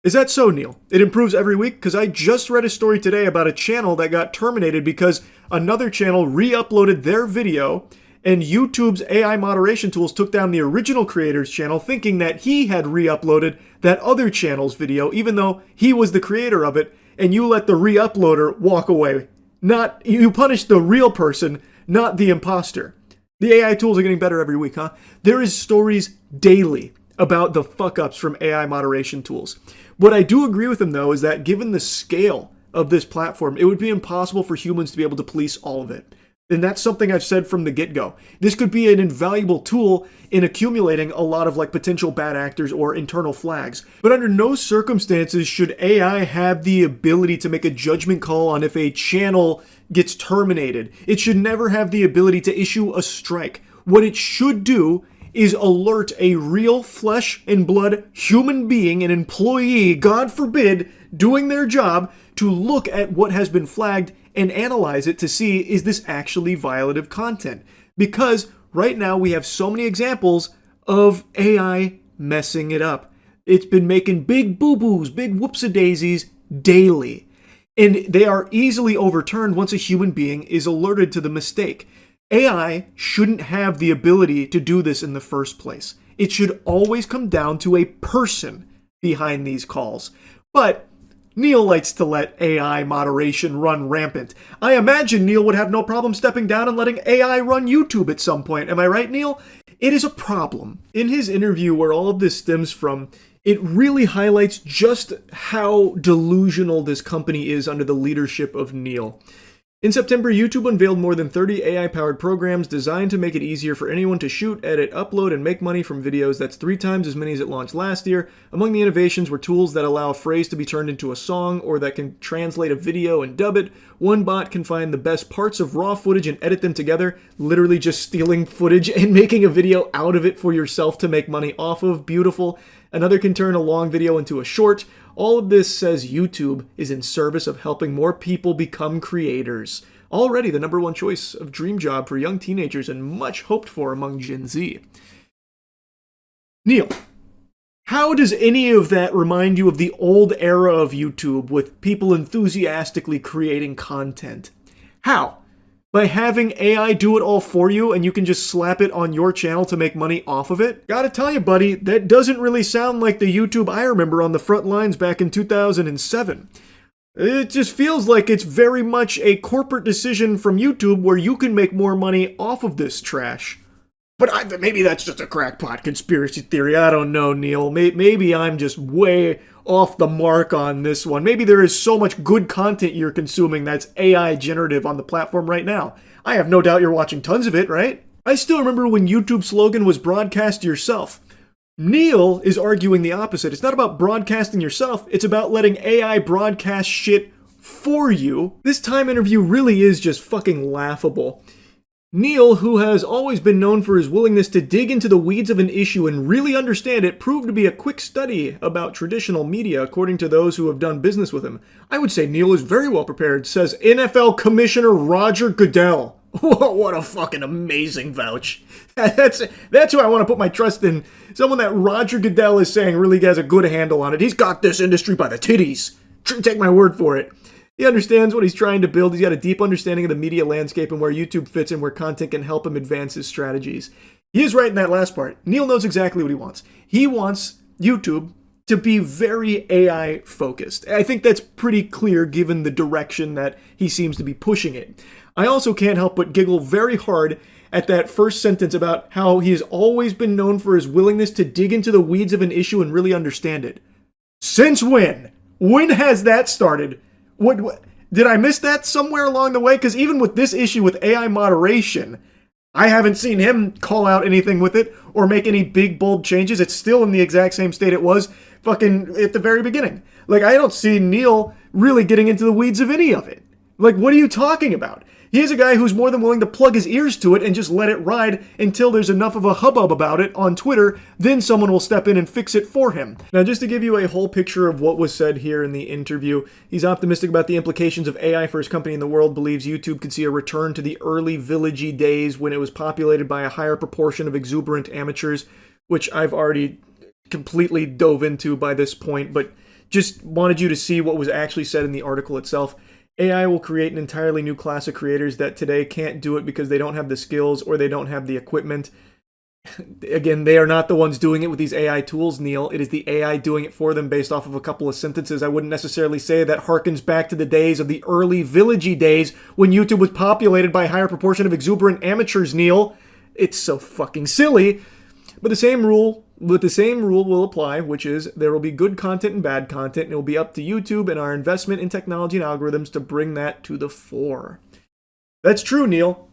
Is that so, Neil? It improves every week? Because I just read a story today about a channel that got terminated because another channel re-uploaded their video and YouTube's AI moderation tools took down the original creator's channel thinking that he had re-uploaded that other channel's video even though he was the creator of it, and you let the re-uploader walk away. You punish the real person, not the imposter. The AI tools are getting better every week, huh? There is stories daily about the fuck-ups from AI moderation tools. What I do agree with him, though, is that given the scale of this platform, it would be impossible for humans to be able to police all of it. And that's something I've said from the get-go. This could be an invaluable tool in accumulating a lot of potential bad actors or internal flags. But under no circumstances should AI have the ability to make a judgment call on if a channel gets terminated. It should never have the ability to issue a strike. What it should do is alert a real flesh and blood human being, an employee, God forbid, doing their job to look at what has been flagged and analyze it to see, is this actually violative content? Because right now we have so many examples of AI messing it up. It's been making big boo-boos, big whoops-a-daisies daily. And they are easily overturned once a human being is alerted to the mistake. AI shouldn't have the ability to do this in the first place. It should always come down to a person behind these calls. But Neil likes to let AI moderation run rampant. I imagine Neil would have no problem stepping down and letting AI run YouTube at some point. Am I right, Neil? It is a problem. In his interview, where all of this stems from, it really highlights just how delusional this company is under the leadership of Neil. In September, YouTube unveiled more than 30 AI-powered programs designed to make it easier for anyone to shoot, edit, upload, and make money from videos. That's 3 times as many as it launched last year. Among the innovations were tools that allow a phrase to be turned into a song, or that can translate a video and dub it. One bot can find the best parts of raw footage and edit them together, literally just stealing footage and making a video out of it for yourself to make money off of. Beautiful. Another can turn a long video into a short. All of this says YouTube is in service of helping more people become creators. Already the #1 choice of dream job for young teenagers and much hoped for among Gen Z. Neil, how does any of that remind you of the old era of YouTube with people enthusiastically creating content? How? By having AI do it all for you and you can just slap it on your channel to make money off of it? Gotta tell you, buddy, that doesn't really sound like the YouTube I remember on the front lines back in 2007. It just feels like it's very much a corporate decision from YouTube where you can make more money off of this trash. But maybe that's just a crackpot conspiracy theory. I don't know, Neil. Maybe I'm just way off the mark on this one. Maybe there is so much good content you're consuming that's AI generative on the platform right now. I have no doubt you're watching tons of it, right? I still remember when YouTube's slogan was broadcast yourself. Neil is arguing the opposite. It's not about broadcasting yourself, it's about letting AI broadcast shit for you. This Time interview really is just fucking laughable. Neil, who has always been known for his willingness to dig into the weeds of an issue and really understand it, proved to be a quick study about traditional media, according to those who have done business with him. I would say Neil is very well prepared, says NFL Commissioner Roger Goodell. What a fucking amazing vouch. That's who I want to put my trust in. Someone that Roger Goodell is saying really has a good handle on it. He's got this industry by the titties. Take my word for it. He understands what he's trying to build. He's got a deep understanding of the media landscape and where YouTube fits and where content can help him advance his strategies. He is right in that last part. Neil knows exactly what he wants. He wants YouTube to be very AI focused. I think that's pretty clear given the direction that he seems to be pushing it. I also can't help but giggle very hard at that first sentence about how he has always been known for his willingness to dig into the weeds of an issue and really understand it. Since when? When has that started? What did I miss that somewhere along the way? Because even with this issue with AI moderation, I haven't seen him call out anything with it or make any big, bold changes. It's still in the exact same state it was fucking at the very beginning. Like, I don't see Neil really getting into the weeds of any of it. Like, what are you talking about? He's a guy who's more than willing to plug his ears to it and just let it ride until there's enough of a hubbub about it on Twitter, then someone will step in and fix it for him. Now, just to give you a whole picture of what was said here in the interview, he's optimistic about the implications of AI for his company in the world, believes YouTube could see a return to the early villagey days when it was populated by a higher proportion of exuberant amateurs, which I've already completely dove into by this point, but just wanted you to see what was actually said in the article itself. AI will create an entirely new class of creators that today can't do it because they don't have the skills or they don't have the equipment. Again, they are not the ones doing it with these AI tools, Neil. It is the AI doing it for them based off of a couple of sentences. I wouldn't necessarily say that harkens back to the days of the early villagey days when YouTube was populated by a higher proportion of exuberant amateurs, Neil. It's so fucking silly. But the same rule will apply, which is there will be good content and bad content, and it will be up to YouTube and our investment in technology and algorithms to bring that to the fore. That's true, Neil.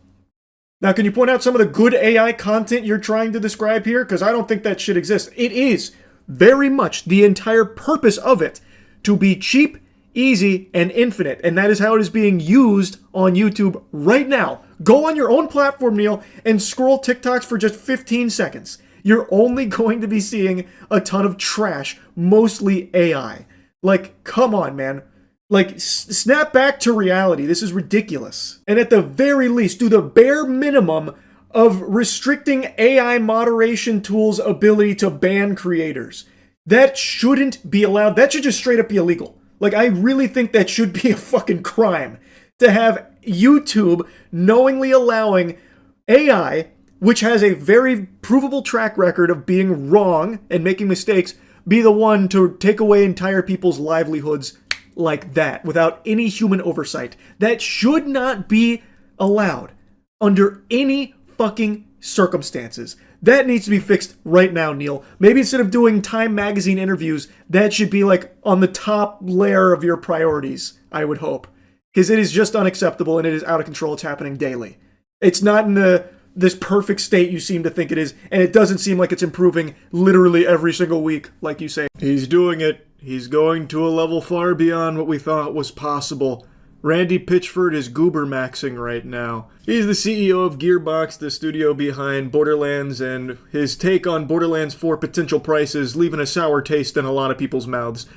Now, can you point out some of the good AI content you're trying to describe here? Because I don't think that shit exists. It is very much the entire purpose of it to be cheap, easy, and infinite, and that is how it is being used on YouTube right now. Go on your own platform, Neil, and scroll TikToks for just 15 seconds. You're only going to be seeing a ton of trash, mostly AI. Like, come on, man. Like, snap back to reality. This is ridiculous. And at the very least, do the bare minimum of restricting AI moderation tools' ability to ban creators. That shouldn't be allowed. That should just straight up be illegal. Like, I really think that should be a fucking crime to have YouTube knowingly allowing AI, which has a very provable track record of being wrong and making mistakes, be the one to take away entire people's livelihoods like that without any human oversight. That should not be allowed under any fucking circumstances. That needs to be fixed right now, Neil. Maybe instead of doing Time Magazine interviews, that should be like on the top layer of your priorities, I would hope. Because it is just unacceptable and it is out of control. It's happening daily. It's not in this perfect state you seem to think it is, and it doesn't seem like it's improving literally every single week, like you say. He's doing it. He's going to a level far beyond what we thought was possible. Randy Pitchford is goober maxing right now. He's the CEO of Gearbox, the studio behind Borderlands, and his take on Borderlands 4 potential prices leaving a sour taste in a lot of people's mouths.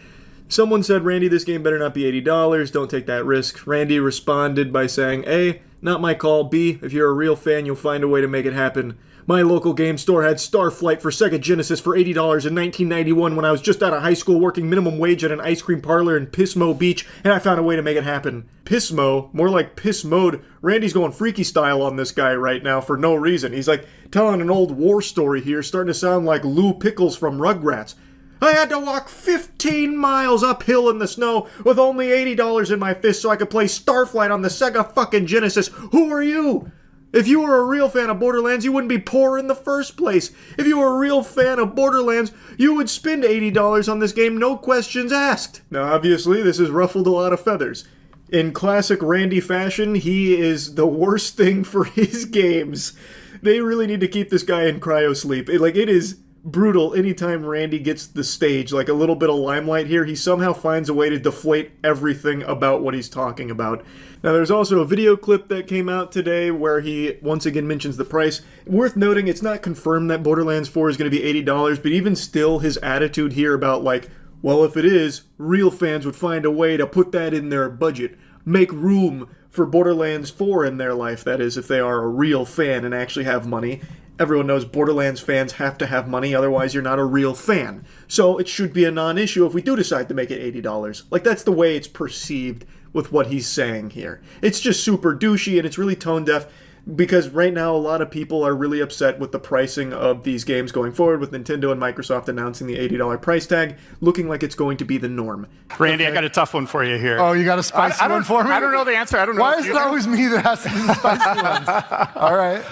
Someone said, Randy, this game better not be $80, don't take that risk. Randy responded by saying, A, not my call. B, if you're a real fan, you'll find a way to make it happen. My local game store had Starflight for Sega Genesis for $80 in 1991 when I was just out of high school working minimum wage at an ice cream parlor in Pismo Beach, and I found a way to make it happen. Pismo? More like piss mode. Randy's going freaky style on this guy right now for no reason. He's like telling an old war story here, starting to sound like Lou Pickles from Rugrats. I had to walk 15 miles uphill in the snow with only $80 in my fist so I could play Starflight on the Sega fucking Genesis. Who are you? If you were a real fan of Borderlands, you wouldn't be poor in the first place. If you were a real fan of Borderlands, you would spend $80 on this game, no questions asked. Now, obviously, this has ruffled a lot of feathers. In classic Randy fashion, he is the worst thing for his games. They really need to keep this guy in cryo sleep. It is brutal anytime Randy gets the stage, like a little bit of limelight here, he somehow finds a way to deflate everything about what he's talking about. Now, there's also a video clip that came out today where he once again mentions the price. Worth noting, it's not confirmed that Borderlands 4 is going to be $80, but even still, his attitude here about like, well, if it is, real fans would find a way to put that in their budget. Make room for Borderlands 4 in their life, that is, if they are a real fan and actually have money. Everyone knows Borderlands fans have to have money, otherwise you're not a real fan. So it should be a non-issue if we do decide to make it $80. Like, that's the way it's perceived with what he's saying here. It's just super douchey and it's really tone deaf. because right now a lot of people are really upset with the pricing of these games going forward, with Nintendo and Microsoft announcing the $80 price tag, looking like it's going to be the norm. Randy, I got a tough one for you here. Oh, you got a spicy one for me? I don't know the answer. I don't know. Why is it always me that has to do the spicy ones? All right.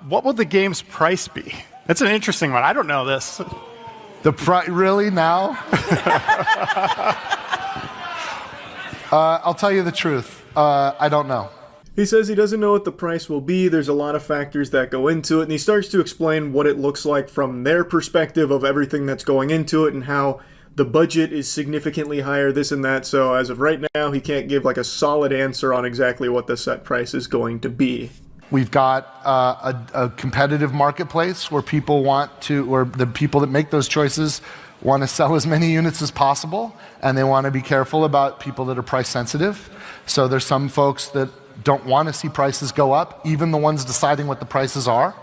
What will the game's price be? That's an interesting one. I don't know this. Really now? I'll tell you the truth. I don't know. He says he doesn't know what the price will be. There's a lot of factors that go into it, and he starts to explain what it looks like from their perspective of everything that's going into it and how the budget is significantly higher, this and that. So as of right now, he can't give like a solid answer on exactly what the set price is going to be. We've got a competitive marketplace where people want to, or the people that make those choices want to sell as many units as possible, and they want to be careful about people that are price sensitive. So there's some folks that don't want to see prices go up, even the ones deciding what the prices are.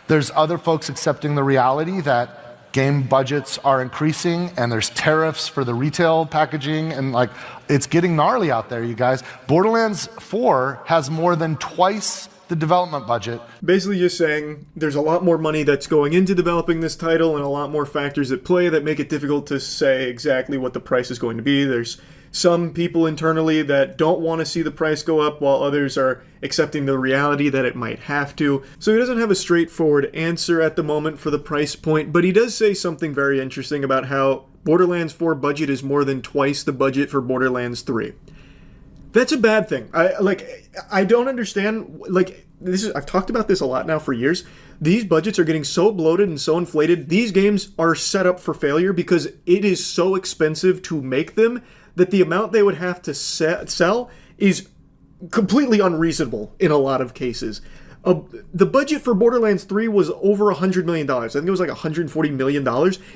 There's other folks accepting the reality that game budgets are increasing and there's tariffs for the retail packaging, and like it's getting gnarly out there, you guys. Borderlands 4 has more than twice the development budget. Basically just saying there's a lot more money that's going into developing this title and a lot more factors at play that make it difficult to say exactly what the price is going to be. There's some people internally that don't want to see the price go up, while others are accepting the reality that it might have to. So he doesn't have a straightforward answer at the moment for the price point, but he does say something very interesting about how Borderlands 4 budget is more than twice the budget for Borderlands 3. That's a bad thing. I don't understand. I've talked about this a lot now for years. These budgets are getting so bloated and so inflated. These games are set up for failure because it is so expensive to make them that the amount they would have to sell is completely unreasonable in a lot of cases. The budget for Borderlands 3 was over $100 million. I think it was like $140 million.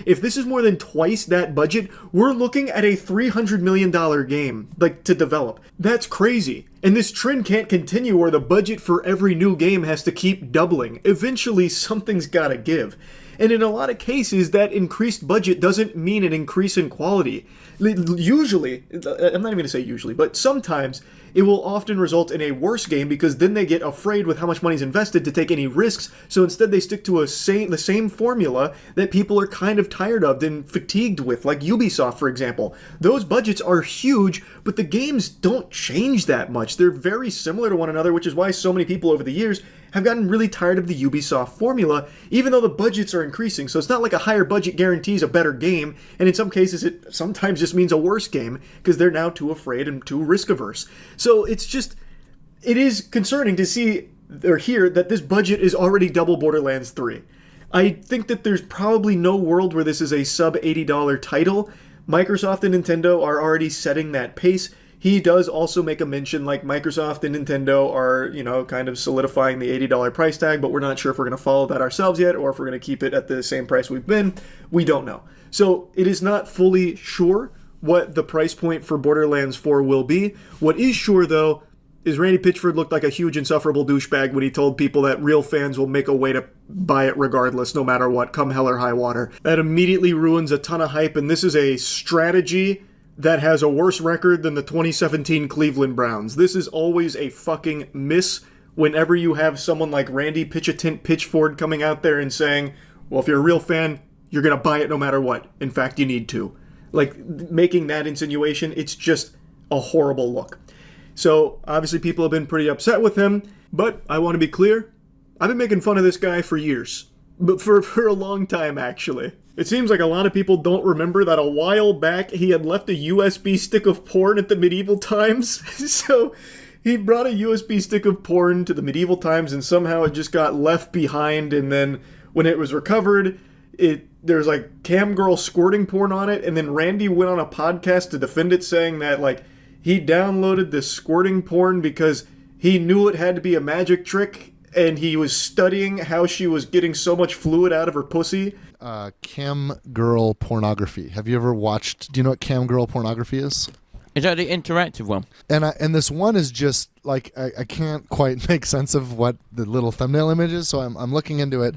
If this is more than twice that budget, we're looking at a $300 million game, to develop. That's crazy. And this trend can't continue where the budget for every new game has to keep doubling. Eventually, something's gotta give. And in a lot of cases, that increased budget doesn't mean an increase in quality. Usually, I'm not even going to say usually, but sometimes it will often result in a worse game because then they get afraid with how much money's invested to take any risks, so instead they stick to the same formula that people are kind of tired of and fatigued with, like Ubisoft, for example. Those budgets are huge, but the games don't change that much. They're very similar to one another, which is why so many people over the years have gotten really tired of the Ubisoft formula, even though the budgets are increasing. So it's not like a higher budget guarantees a better game, and in some cases it sometimes just means a worse game, because they're now too afraid and too risk averse. So it is concerning to see or hear that this budget is already double Borderlands 3. I think that there's probably no world where this is a sub $80 title. Microsoft and Nintendo are already setting that pace. He does also make a mention like Microsoft and Nintendo are, kind of solidifying the $80 price tag, but we're not sure if we're going to follow that ourselves yet or if we're going to keep it at the same price we've been. We don't know. So it is not fully sure what the price point for Borderlands 4 will be. What is sure, though, is Randy Pitchford looked like a huge insufferable douchebag when he told people that real fans will make a way to buy it regardless, no matter what, come hell or high water. That immediately ruins a ton of hype, and this is a strategy that has a worse record than the 2017 Cleveland Browns. This is always a fucking miss whenever you have someone like Randy Pitchford coming out there and saying, well, if you're a real fan, you're going to buy it no matter what. In fact, you need to. Making that insinuation, it's just a horrible look. So, obviously people have been pretty upset with him, but I want to be clear, I've been making fun of this guy for years. But for a long time, actually. It seems like a lot of people don't remember that a while back he had left a USB stick of porn at the medieval times. So he brought a USB stick of porn to the medieval times and somehow it just got left behind, and then when it was recovered, there's cam girl squirting porn on it, and then Randy went on a podcast to defend it, saying that he downloaded this squirting porn because he knew it had to be a magic trick and he was studying how she was getting so much fluid out of her pussy. Cam girl pornography. Have you ever watched? Do you know what cam girl pornography is? Is that the interactive one? And this one is just I can't quite make sense of what the little thumbnail image is, so I'm looking into it,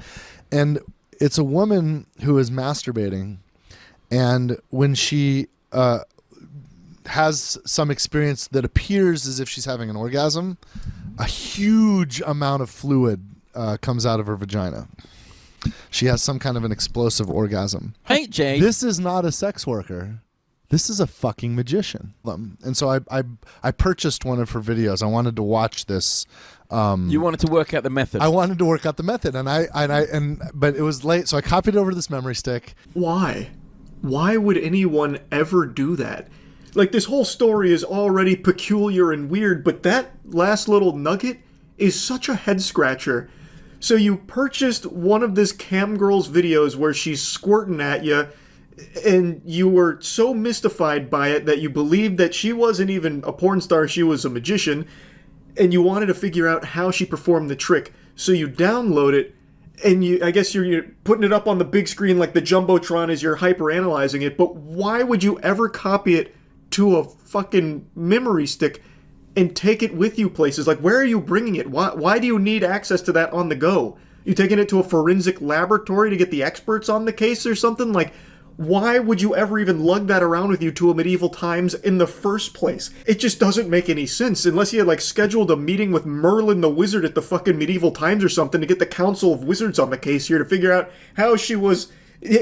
and it's a woman who is masturbating, and when she has some experience that appears as if she's having an orgasm, a huge amount of fluid comes out of her vagina. She has some kind of an explosive orgasm. Hey, Jay. This is not a sex worker. This is a fucking magician. And so I purchased one of her videos. I wanted to watch this. You wanted to work out the method. I wanted to work out the method, but it was late, so I copied it over to this memory stick. Why? Why would anyone ever do that? Like, this whole story is already peculiar and weird, but that last little nugget is such a head scratcher. So you purchased one of this cam girl's videos where she's squirting at you, and you were so mystified by it that you believed that she wasn't even a porn star, she was a magician, and you wanted to figure out how she performed the trick. So you download it, and I guess you're putting it up on the big screen like the Jumbotron as you're hyper-analyzing it, but why would you ever copy it to a fucking memory stick and take it with you places? Like, where are you bringing it? Why do you need access to that on the go? You taking it to a forensic laboratory to get the experts on the case or something? Like, why would you ever even lug that around with you to a medieval times in the first place? It just doesn't make any sense, unless you had, like, scheduled a meeting with Merlin the Wizard at the fucking medieval times or something to get the Council of Wizards on the case here to figure out how she was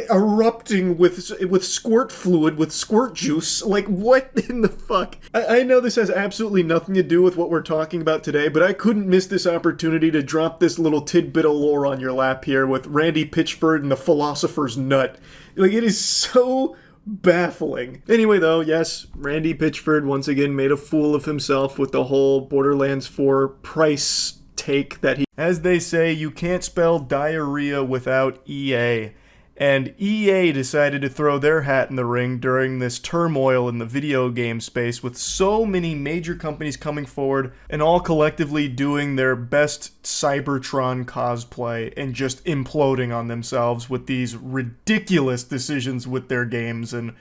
erupting with squirt fluid, with squirt juice. Like, what in the fuck? I know this has absolutely nothing to do with what we're talking about today, but I couldn't miss this opportunity to drop this little tidbit of lore on your lap here with Randy Pitchford and the Philosopher's Nut. Like, it is so baffling. Anyway, though, yes, Randy Pitchford once again made a fool of himself with the whole Borderlands 4 price take that he... As they say, you can't spell diarrhea without EA. And EA decided to throw their hat in the ring during this turmoil in the video game space, with so many major companies coming forward and all collectively doing their best Cybertron cosplay and just imploding on themselves with these ridiculous decisions with their games and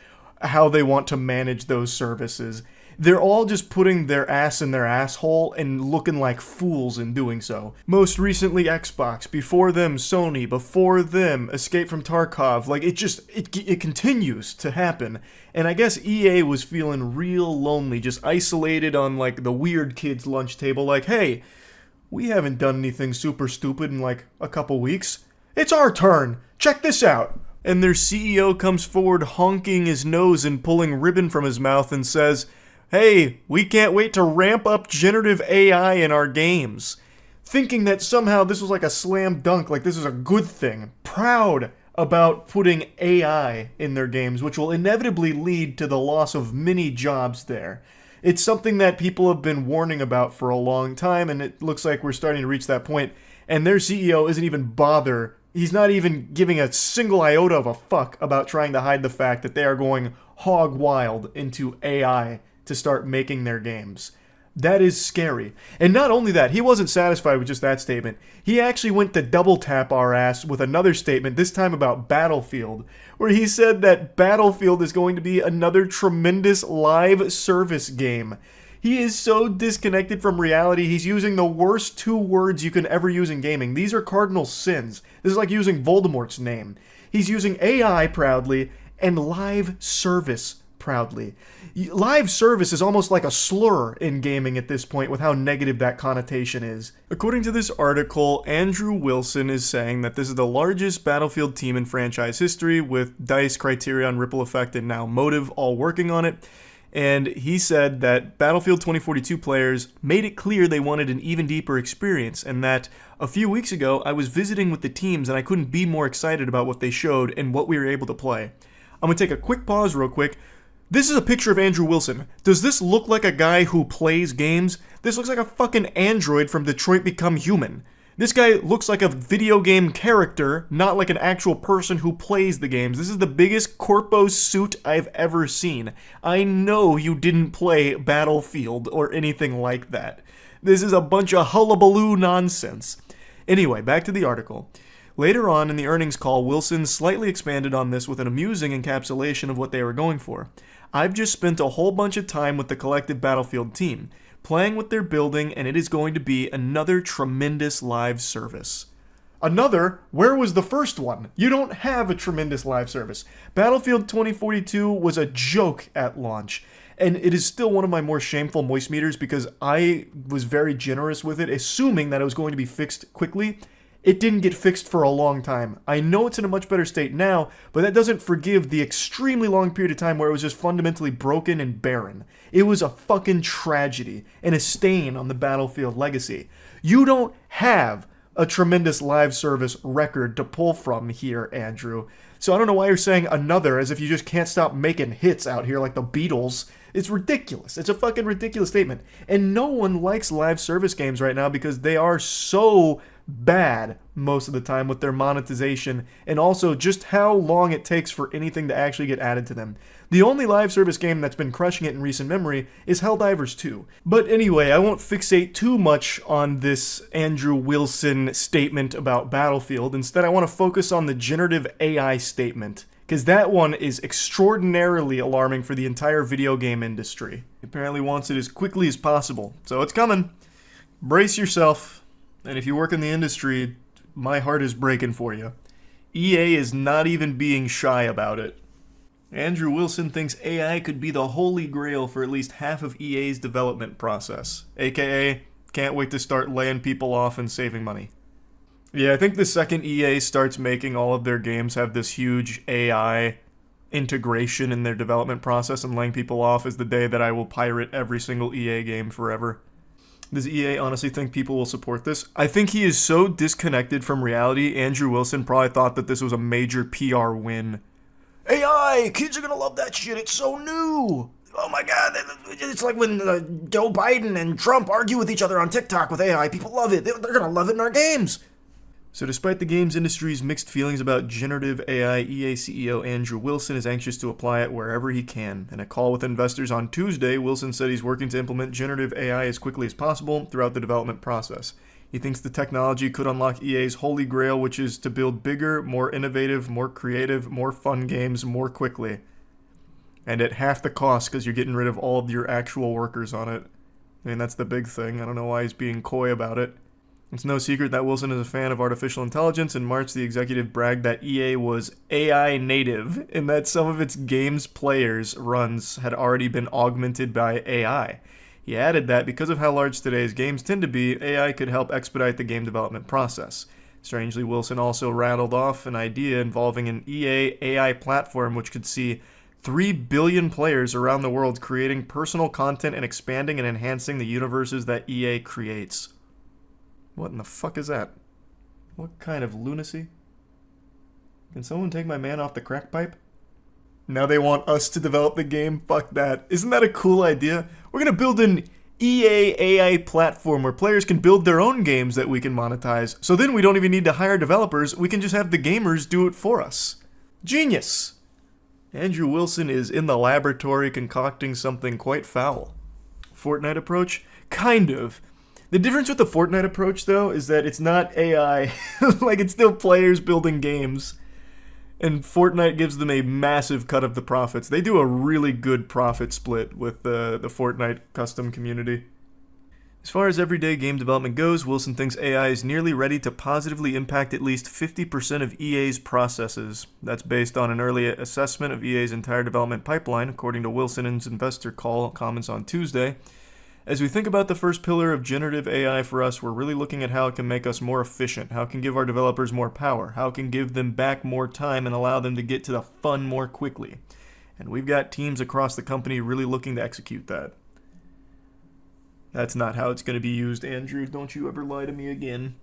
how they want to manage those services. They're all just putting their ass in their asshole and looking like fools in doing so. Most recently Xbox, before them Sony, before them Escape from Tarkov. Like, it continues to happen. And I guess EA was feeling real lonely, just isolated on, like, the weird kids' lunch table, like, hey, we haven't done anything super stupid in, like, a couple weeks. It's our turn! Check this out! And their CEO comes forward honking his nose and pulling ribbon from his mouth and says, hey, we can't wait to ramp up generative AI in our games. Thinking that somehow this was like a slam dunk, like this is a good thing. Proud about putting AI in their games, which will inevitably lead to the loss of many jobs there. It's something that people have been warning about for a long time, and it looks like we're starting to reach that point. And their CEO isn't even bother. He's not even giving a single iota of a fuck about trying to hide the fact that they are going hog wild into AI to start making their games. That is scary. And not only that, he wasn't satisfied with just that statement. He actually went to double tap our ass with another statement, this time about Battlefield, where he said that Battlefield is going to be another tremendous live service game. He is so disconnected from reality, he's using the worst two words you can ever use in gaming. These are cardinal sins. This is like using Voldemort's name. He's using AI proudly and live service proudly. Live service is almost like a slur in gaming at this point with how negative that connotation is. According to this article, Andrew Wilson is saying that this is the largest Battlefield team in franchise history, with DICE, Criterion, Ripple Effect, and now Motive all working on it. And he said that Battlefield 2042 players made it clear they wanted an even deeper experience, and that a few weeks ago I was visiting with the teams and I couldn't be more excited about what they showed and what we were able to play. I'm going to take a quick pause real quick. This is a picture of Andrew Wilson. Does this look like a guy who plays games? This looks like a fucking android from Detroit Become Human. This guy looks like a video game character, not like an actual person who plays the games. This is the biggest corpo suit I've ever seen. I know you didn't play Battlefield or anything like that. This is a bunch of hullabaloo nonsense. Anyway, back to the article. Later on in the earnings call, Wilson slightly expanded on this with an amusing encapsulation of what they were going for. I've just spent a whole bunch of time with the collective Battlefield team, playing with their building, and it is going to be another tremendous live service. Another? Where was the first one? You don't have a tremendous live service. Battlefield 2042 was a joke at launch. And it is still one of my more shameful moist meters because I was very generous with it, assuming that it was going to be fixed quickly. It didn't get fixed for a long time. I know it's in a much better state now, but that doesn't forgive the extremely long period of time where it was just fundamentally broken and barren. It was a fucking tragedy and a stain on the Battlefield legacy. You don't have a tremendous live service record to pull from here, Andrew. So I don't know why you're saying another as if you just can't stop making hits out here like the Beatles. It's ridiculous. It's a fucking ridiculous statement. And no one likes live service games right now because they are so bad most of the time with their monetization and also just how long it takes for anything to actually get added to them. The only live service game that's been crushing it in recent memory is Helldivers 2. But anyway, I won't fixate too much on this Andrew Wilson statement about Battlefield. Instead, I want to focus on the generative AI statement, because that one is extraordinarily alarming for the entire video game industry. He apparently wants it as quickly as possible, so it's coming. Brace yourself. And if you work in the industry, my heart is breaking for you. EA is not even being shy about it. Andrew Wilson thinks AI could be the holy grail for at least half of EA's development process. AKA, can't wait to start laying people off and saving money. Yeah, I think the second EA starts making all of their games have this huge AI integration in their development process and laying people off is the day that I will pirate every single EA game forever. Does EA honestly think people will support this? I think he is so disconnected from reality, Andrew Wilson probably thought that this was a major PR win. AI! Kids are gonna love that shit, it's so new! Oh my god, it's like when Joe Biden and Trump argue with each other on TikTok with AI. People love it, they're gonna love it in our games! So despite the games industry's mixed feelings about generative AI, EA CEO Andrew Wilson is anxious to apply it wherever he can. In a call with investors on Tuesday, Wilson said he's working to implement generative AI as quickly as possible throughout the development process. He thinks the technology could unlock EA's holy grail, which is to build bigger, more innovative, more creative, more fun games more quickly. And at half the cost because you're getting rid of all of your actual workers on it. I mean, that's the big thing. I don't know why he's being coy about it. It's no secret that Wilson is a fan of artificial intelligence. In March, the executive bragged that EA was AI native and that some of its games players' runs had already been augmented by AI. He added that because of how large today's games tend to be, AI could help expedite the game development process. Strangely, Wilson also rattled off an idea involving an EA AI platform which could see 3 billion players around the world creating personal content and expanding and enhancing the universes that EA creates. What in the fuck is that? What kind of lunacy? Can someone take my man off the crack pipe? Now they want us to develop the game? Fuck that. Isn't that a cool idea? We're gonna build an EA AI platform where players can build their own games that we can monetize. So then we don't even need to hire developers. We can just have the gamers do it for us. Genius! Andrew Wilson is in the laboratory concocting something quite foul. Fortnite approach? Kind of. The difference with the Fortnite approach, though, is that it's not AI. Like, it's still players building games. And Fortnite gives them a massive cut of the profits. They do a really good profit split with the Fortnite custom community. As far as everyday game development goes, Wilson thinks AI is nearly ready to positively impact at least 50% of EA's processes. That's based on an early assessment of EA's entire development pipeline, according to Wilson in his investor call comments on Tuesday. As we think about the first pillar of generative AI for us, we're really looking at how it can make us more efficient, how it can give our developers more power, how it can give them back more time and allow them to get to the fun more quickly. And we've got teams across the company really looking to execute that. That's not how it's going to be used, Andrew. Don't you ever lie to me again.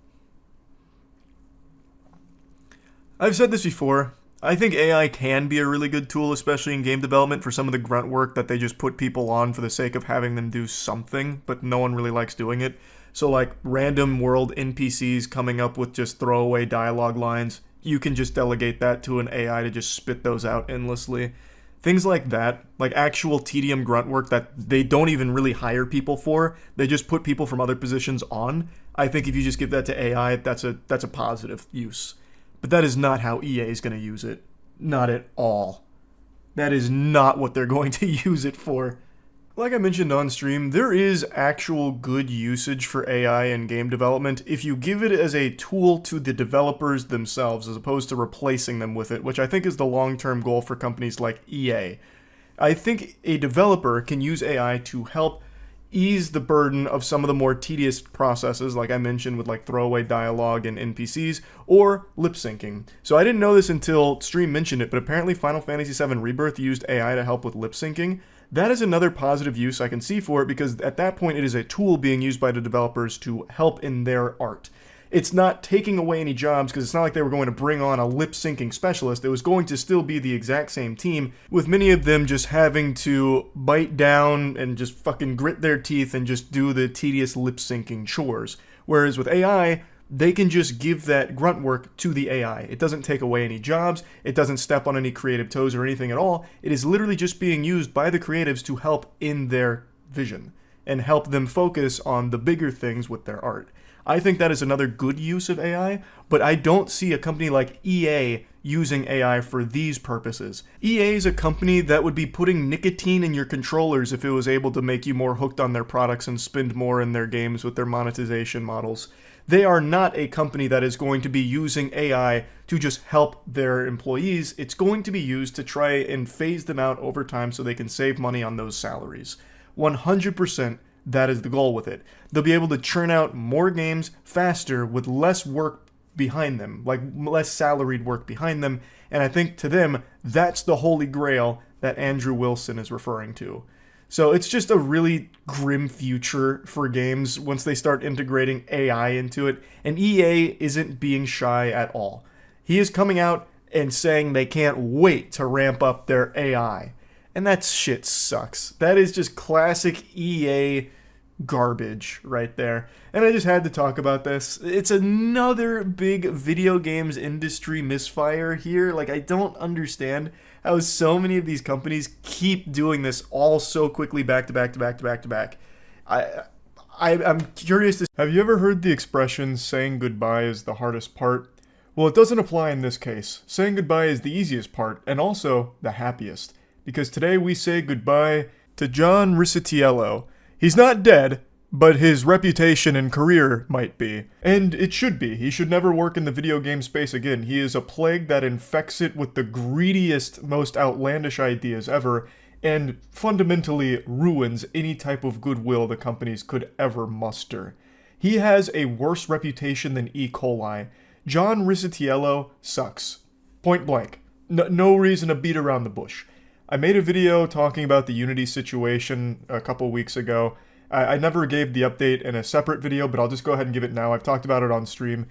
I've said this before. I think AI can be a really good tool, especially in game development, for some of the grunt work that they just put people on for the sake of having them do something, but no one really likes doing it. So like random world NPCs coming up with just throwaway dialogue lines, you can just delegate that to an AI to just spit those out endlessly. Things like that, like actual tedium grunt work that they don't even really hire people for, they just put people from other positions on. I think if you just give that to AI, that's a positive use. But that is not how EA is going to use it. Not at all. That is not what they're going to use it for. Like I mentioned on stream, there is actual good usage for AI in game development if you give it as a tool to the developers themselves as opposed to replacing them with it, which I think is the long-term goal for companies like EA. I think a developer can use AI to help ease the burden of some of the more tedious processes, like I mentioned with like throwaway dialogue and NPCs, or lip syncing. So I didn't know this until Stream mentioned it, but apparently Final Fantasy VII Rebirth used AI to help with lip syncing. That is another positive use I can see for it, because at that point it is a tool being used by the developers to help in their art. It's not taking away any jobs, because it's not like they were going to bring on a lip syncing specialist. It was going to still be the exact same team, with many of them just having to bite down and just fucking grit their teeth and just do the tedious lip syncing chores. Whereas with AI, they can just give that grunt work to the AI. It doesn't take away any jobs, it doesn't step on any creative toes or anything at all. It is literally just being used by the creatives to help in their vision and help them focus on the bigger things with their art. I think that is another good use of AI, but I don't see a company like EA using AI for these purposes. EA is a company that would be putting nicotine in your controllers if it was able to make you more hooked on their products and spend more in their games with their monetization models. They are not a company that is going to be using AI to just help their employees. It's going to be used to try and phase them out over time so they can save money on those salaries. 100%. That is the goal with it. They'll be able to churn out more games faster with less work behind them, like less salaried work behind them, and I think to them, that's the holy grail that Andrew Wilson is referring to. So it's just a really grim future for games once they start integrating AI into it, and EA isn't being shy at all. He is coming out and saying they can't wait to ramp up their AI. And that shit sucks. That is just classic EA garbage right there. And I just had to talk about this. It's another big video games industry misfire here. Like, I don't understand how so many of these companies keep doing this all so quickly back to back to back to back to back. I'm curious to... Have you ever heard the expression, saying goodbye is the hardest part? Well, it doesn't apply in this case. Saying goodbye is the easiest part, and also the happiest. Because today we say goodbye to John Riccitiello. He's not dead, but his reputation and career might be. And it should be. He should never work in the video game space again. He is a plague that infects it with the greediest, most outlandish ideas ever, and fundamentally ruins any type of goodwill the companies could ever muster. He has a worse reputation than E. coli. John Riccitiello sucks. Point blank. No reason to beat around the bush. I made a video talking about the Unity situation a couple weeks ago. I never gave the update in a separate video, but I'll just go ahead and give it now. I've talked about it on stream.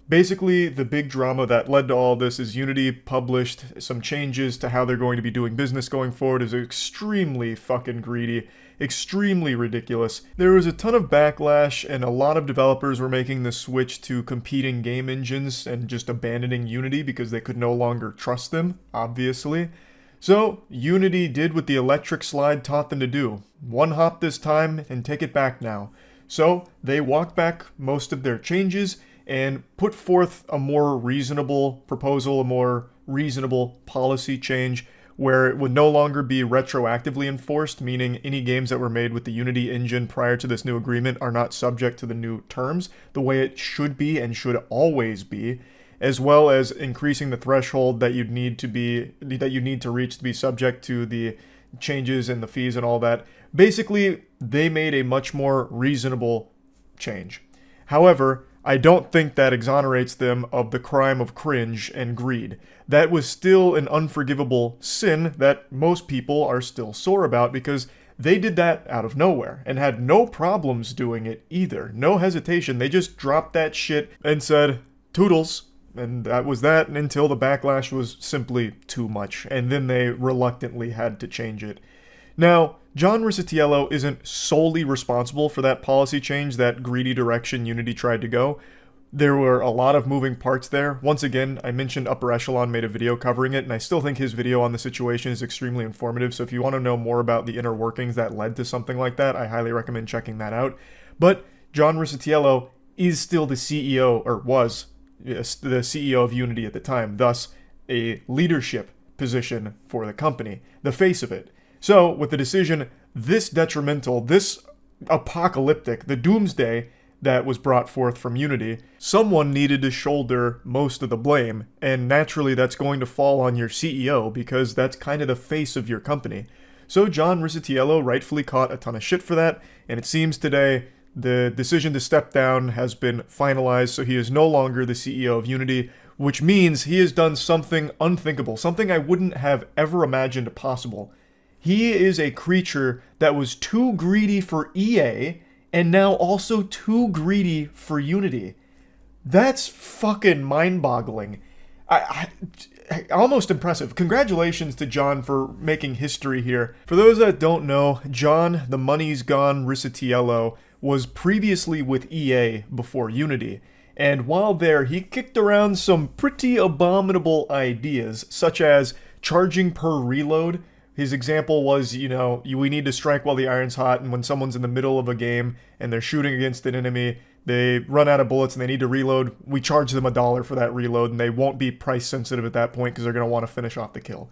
Basically, the big drama that led to all this is Unity published some changes to how they're going to be doing business going forward. Is extremely fucking greedy, extremely ridiculous. There was a ton of backlash, and a lot of developers were making the switch to competing game engines and just abandoning Unity because they could no longer trust them, obviously. So, Unity did what the electric slide taught them to do. One hop this time and take it back now. So, they walked back most of their changes and put forth a more reasonable proposal, a more reasonable policy change where it would no longer be retroactively enforced, meaning any games that were made with the Unity engine prior to this new agreement are not subject to the new terms, the way it should be and should always be, as well as increasing the threshold that you need to reach to be subject to the changes and the fees and all that. Basically, they made a much more reasonable change. However, I don't think that exonerates them of the crime of cringe and greed. That was still an unforgivable sin that most people are still sore about because they did that out of nowhere and had no problems doing it either. No hesitation. They just dropped that shit and said, toodles. And that was that until the backlash was simply too much. And then they reluctantly had to change it. Now, John Riccitiello isn't solely responsible for that policy change, that greedy direction Unity tried to go. There were a lot of moving parts there. Once again, I mentioned Upper Echelon made a video covering it, and I still think his video on the situation is extremely informative, so if you want to know more about the inner workings that led to something like that, I highly recommend checking that out. But John Riccitiello is still the CEO, or was the CEO of Unity at the time, thus a leadership position for the company, the face of it. So, with the decision this detrimental, this apocalyptic, the doomsday that was brought forth from Unity, someone needed to shoulder most of the blame, and naturally that's going to fall on your CEO because that's kind of the face of your company. So John Riccitiello rightfully caught a ton of shit for that, and it seems today the decision to step down has been finalized, so he is no longer the CEO of Unity, which means he has done something unthinkable, something I wouldn't have ever imagined possible. He is a creature that was too greedy for EA, and now also too greedy for Unity. That's fucking mind-boggling. Almost impressive. Congratulations to John for making history here. For those that don't know, John, the money's gone Riccitiello, was previously with EA before Unity. And while there, he kicked around some pretty abominable ideas, such as charging per reload. His example was, we need to strike while the iron's hot, and when someone's in the middle of a game and they're shooting against an enemy, they run out of bullets and they need to reload, we charge them $1 for that reload, and they won't be price sensitive at that point because they're going to want to finish off the kill.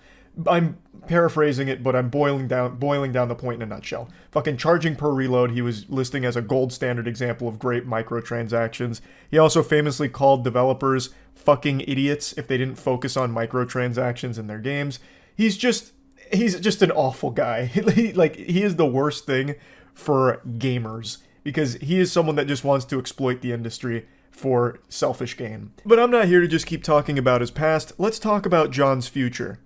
I'm paraphrasing it, but I'm boiling down the point in a nutshell. Fucking charging per reload, he was listing as a gold standard example of great microtransactions. He also famously called developers fucking idiots if they didn't focus on microtransactions in their games. He's just an awful guy. He is the worst thing for gamers, because he is someone that just wants to exploit the industry for selfish gain. But I'm not here to just keep talking about his past. Let's talk about John's future.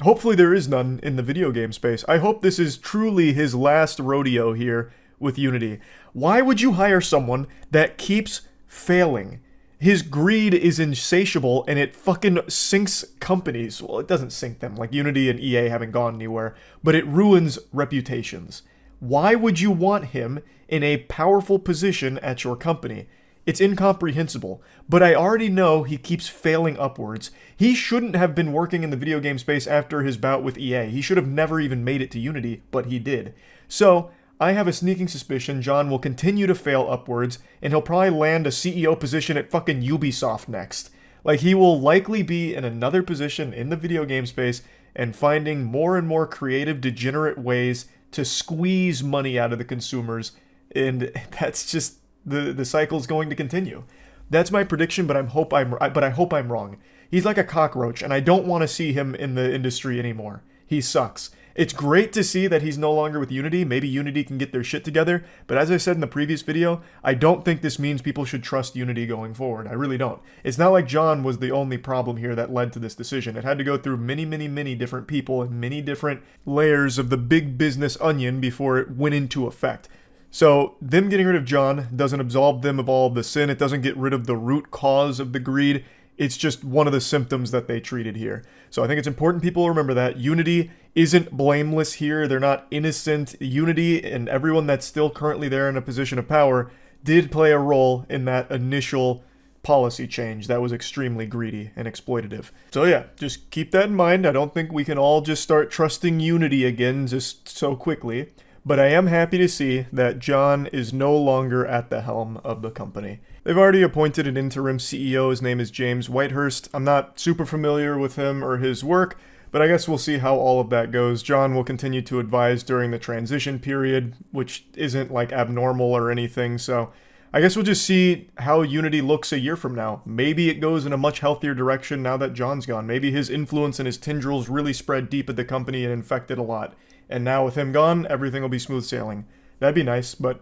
Hopefully there is none in the video game space. I hope this is truly his last rodeo here with Unity. Why would you hire someone that keeps failing? His greed is insatiable, and it fucking sinks companies. Well, it doesn't sink them, like Unity and EA haven't gone anywhere, but it ruins reputations. Why would you want him in a powerful position at your company? It's incomprehensible, but I already know he keeps failing upwards. He shouldn't have been working in the video game space after his bout with EA. He should have never even made it to Unity, but he did. So, I have a sneaking suspicion John will continue to fail upwards, and he'll probably land a CEO position at fucking Ubisoft next. Like, he will likely be in another position in the video game space and finding more and more creative, degenerate ways to squeeze money out of the consumers, and that's just the cycle's going to continue. That's my prediction, but I hope I'm wrong. He's like a cockroach, and I don't want to see him in the industry anymore. He sucks. It's great to see that he's no longer with Unity. Maybe Unity can get their shit together, but as I said in the previous video, I don't think this means people should trust Unity going forward. I really don't. It's not like John was the only problem here that led to this decision. It had to go through many different people and many different layers of the big business onion before it went into effect. So, them getting rid of John doesn't absolve them of all the sin. It doesn't get rid of the root cause of the greed. It's just one of the symptoms that they treated here. So I think it's important people remember that. Unity isn't blameless here. They're not innocent. Unity and everyone that's still currently there in a position of power did play a role in that initial policy change that was extremely greedy and exploitative. So yeah, just keep that in mind. I don't think we can all just start trusting Unity again just so quickly. But I am happy to see that John is no longer at the helm of the company. They've already appointed an interim CEO. His name is James Whitehurst. I'm not super familiar with him or his work, but I guess we'll see how all of that goes. John will continue to advise during the transition period, which isn't like abnormal or anything, so I guess we'll just see how Unity looks a year from now. Maybe it goes in a much healthier direction now that John's gone. Maybe his influence and his tendrils really spread deep at the company and infected a lot. And now with him gone, everything will be smooth sailing. That'd be nice, but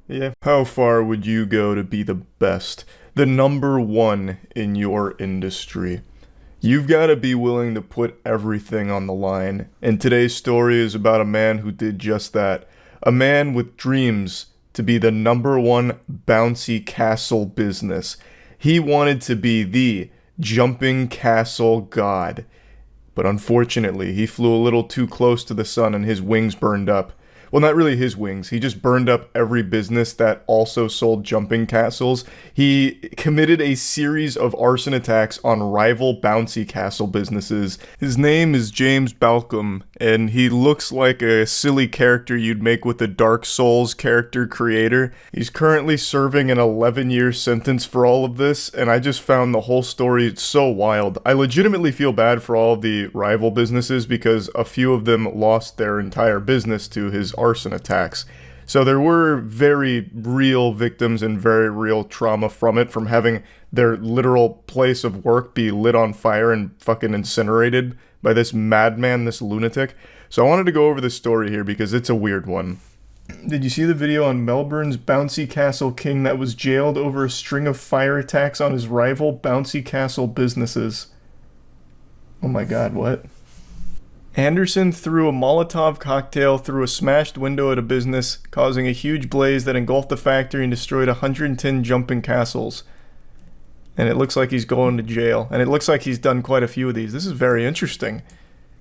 yeah. How far would you go to be the best? The number one in your industry? You've got to be willing to put everything on the line. And today's story is about a man who did just that. A man with dreams to be the number one bouncy castle business. He wanted to be the jumping castle god. But unfortunately, he flew a little too close to the sun and his wings burned up. Well, not really his wings. He just burned up every business that also sold jumping castles. He committed a series of arson attacks on rival bouncy castle businesses. His name is James Balcom, and he looks like a silly character you'd make with the Dark Souls character creator. He's currently serving an 11-year sentence for all of this, and I just found the whole story so wild. I legitimately feel bad for all of the rival businesses because a few of them lost their entire business to his arson attacks. So there were very real victims and very real trauma from it, from having their literal place of work be lit on fire and fucking incinerated by this madman, this lunatic. So I wanted to go over this story here because it's a weird one. Did you see the video on Melbourne's Bouncy Castle King that was jailed over a string of fire attacks on his rival Bouncy Castle businesses? Oh my god, what? Anderson threw a Molotov cocktail through a smashed window at a business, causing a huge blaze that engulfed the factory and destroyed 110 jumping castles. And it looks like he's going to jail. And it looks like he's done quite a few of these. This is very interesting.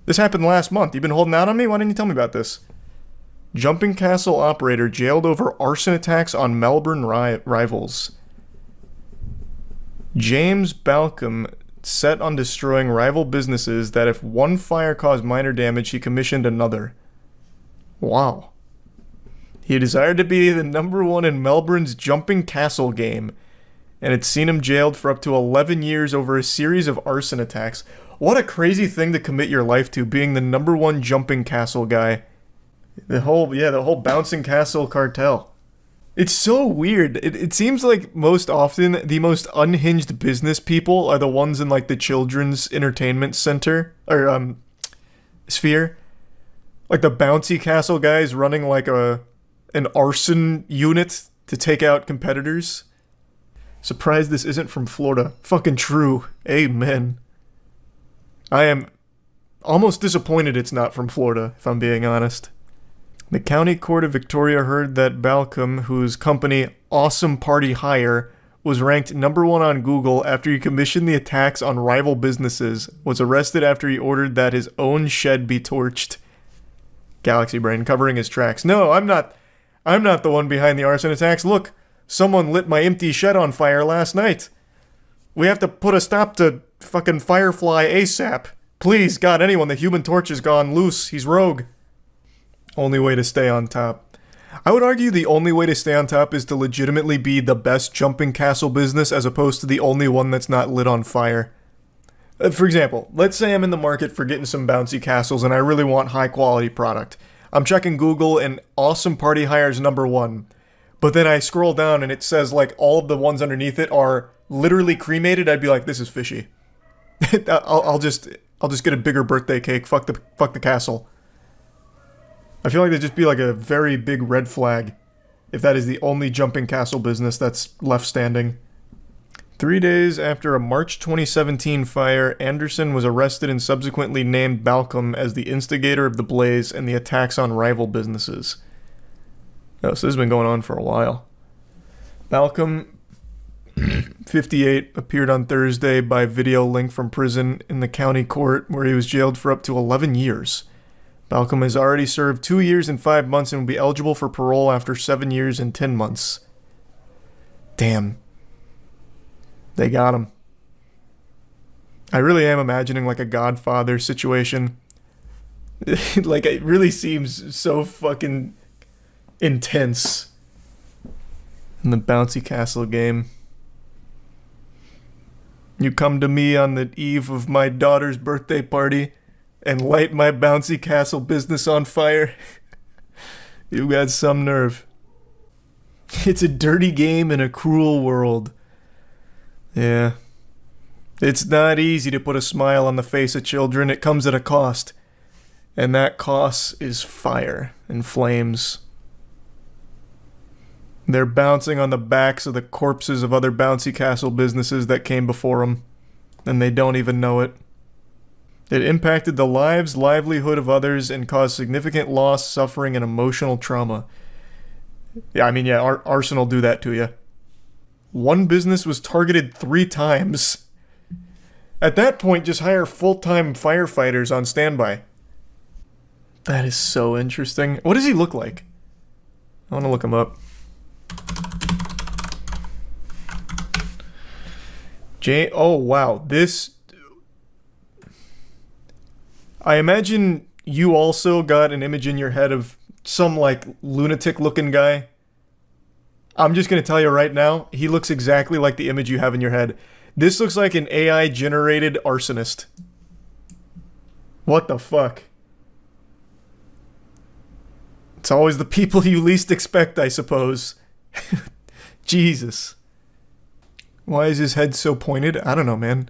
This happened last month. You've been holding out on me? Why didn't you tell me about this? Jumping castle operator jailed over arson attacks on Melbourne rivals. James Balcom set on destroying rival businesses that if one fire caused minor damage, he commissioned another. Wow. He desired to be the #1 in Melbourne's jumping castle game, and it's seen him jailed for up to 11 years over a series of arson attacks. What a crazy thing to commit your life to, being the #1 jumping castle guy. The whole bouncing castle cartel. It's so weird. It seems like most often the most unhinged business people are the ones in like the children's entertainment center or sphere. Like the bouncy castle guys running like an arson unit to take out competitors. Surprised this isn't from Florida. Fucking true. Amen. I am almost disappointed it's not from Florida, if I'm being honest. The County Court of Victoria heard that Balcom, whose company Awesome Party Hire was ranked #1 on Google after he commissioned the attacks on rival businesses, was arrested after he ordered that his own shed be torched. Galaxy Brain covering his tracks. No, I'm not the one behind the arson attacks. Look, someone lit my empty shed on fire last night. We have to put a stop to fucking Firefly ASAP. Please, God, anyone, the Human Torch has gone loose. He's rogue. Only way to stay on top. I would argue the only way to stay on top is to legitimately be the best jumping castle business as opposed to the only one that's not lit on fire. For example, let's say I'm in the market for getting some bouncy castles and I really want high quality product. I'm checking Google and Awesome Party Hire's #1. But then I scroll down and it says like all of the ones underneath it are literally cremated. I'd be like, this is fishy. I'll just get a bigger birthday cake. Fuck the castle. I feel like there'd just be like a very big red flag if that is the only jumping castle business that's left standing. 3 days after a March 2017 fire, Anderson was arrested and subsequently named Balcom as the instigator of the blaze and the attacks on rival businesses. Oh, so this has been going on for a while. Balcom, 58, appeared on Thursday by video link from prison in the county court where he was jailed for up to 11 years. Balcom has already served 2 years and 5 months and will be eligible for parole after 7 years and 10 months. Damn. They got him. I really am imagining like a Godfather situation. Like, it really seems so fucking intense in the bouncy castle game. You come to me on the eve of my daughter's birthday party and light my bouncy castle business on fire. You got some nerve. It's a dirty game in a cruel world. Yeah. It's not easy to put a smile on the face of children. It comes at a cost. And that cost is fire and flames. They're bouncing on the backs of the corpses of other bouncy castle businesses that came before them. And they don't even know it. It impacted the livelihood of others and caused significant loss, suffering, and emotional trauma. Yeah, I mean, yeah, arson will do that to you. One business was targeted 3 times. At that point, just hire full-time firefighters on standby. That is so interesting. What does he look like? I want to look him up. Oh, wow. This... I imagine you also got an image in your head of some, like, lunatic-looking guy. I'm just going to tell you right now, he looks exactly like the image you have in your head. This looks like an AI-generated arsonist. What the fuck? It's always the people you least expect, I suppose. Jesus. Why is his head so pointed? I don't know, man.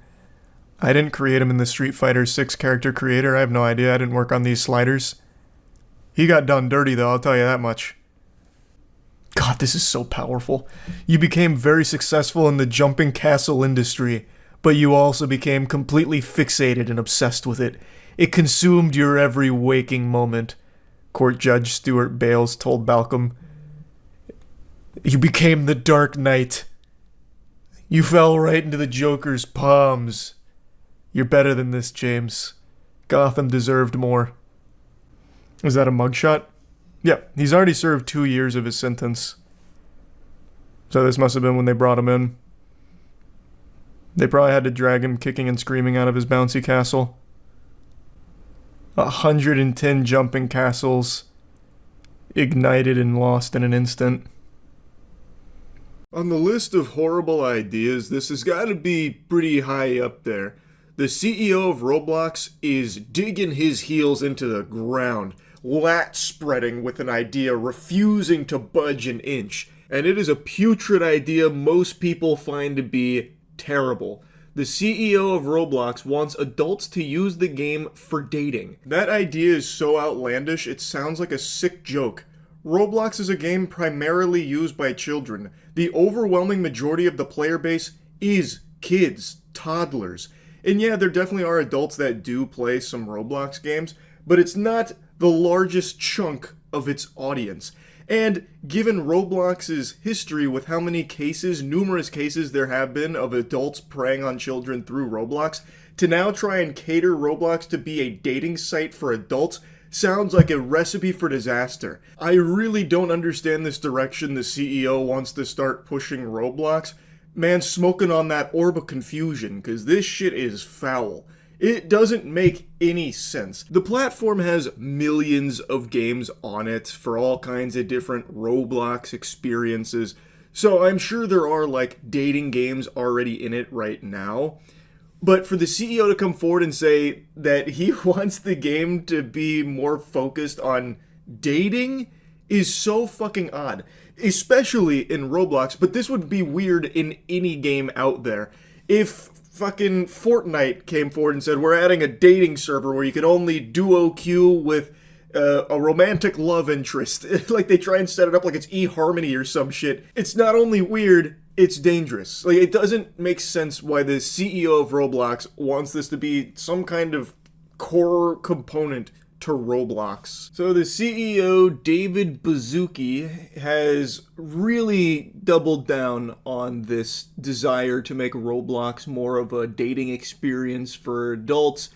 I didn't create him in the Street Fighter 6 character creator. I have no idea. I didn't work on these sliders. He got done dirty, though, I'll tell you that much. God, this is so powerful. You became very successful in the jumping castle industry, but you also became completely fixated and obsessed with it. It consumed your every waking moment, Court Judge Stuart Bales told Balcom. You became the Dark Knight. You fell right into the Joker's palms. You're better than this, James. Gotham deserved more. Is that a mugshot? Yeah, he's already served 2 years of his sentence. So this must have been when they brought him in. They probably had to drag him kicking and screaming out of his bouncy castle. 110 jumping castles ignited and lost in an instant. On the list of horrible ideas, this has got to be pretty high up there. The CEO of Roblox is digging his heels into the ground, lat spreading with an idea, refusing to budge an inch. And it is a putrid idea most people find to be terrible. The CEO of Roblox wants adults to use the game for dating. That idea is so outlandish, it sounds like a sick joke. Roblox is a game primarily used by children. The overwhelming majority of the player base is kids, toddlers. And yeah, there definitely are adults that do play some Roblox games, but it's not the largest chunk of its audience. And given Roblox's history with how many cases, numerous cases there have been of adults preying on children through Roblox, to now try and cater Roblox to be a dating site for adults sounds like a recipe for disaster. I really don't understand this direction the CEO wants to start pushing Roblox. Man, smoking on that orb of confusion, because this shit is foul. It doesn't make any sense. The platform has millions of games on it for all kinds of different Roblox experiences, so I'm sure there are like dating games already in it right now. But for the CEO to come forward and say that he wants the game to be more focused on dating is so fucking odd. Especially in Roblox, but this would be weird in any game out there. If fucking Fortnite came forward and said, we're adding a dating server where you can only duo queue with a romantic love interest. Like they try and set it up like it's eHarmony or some shit. It's not only weird, it's dangerous. Like it doesn't make sense why the CEO of Roblox wants this to be some kind of core component to Roblox. So the CEO, David Baszucki, has really doubled down on this desire to make Roblox more of a dating experience for adults.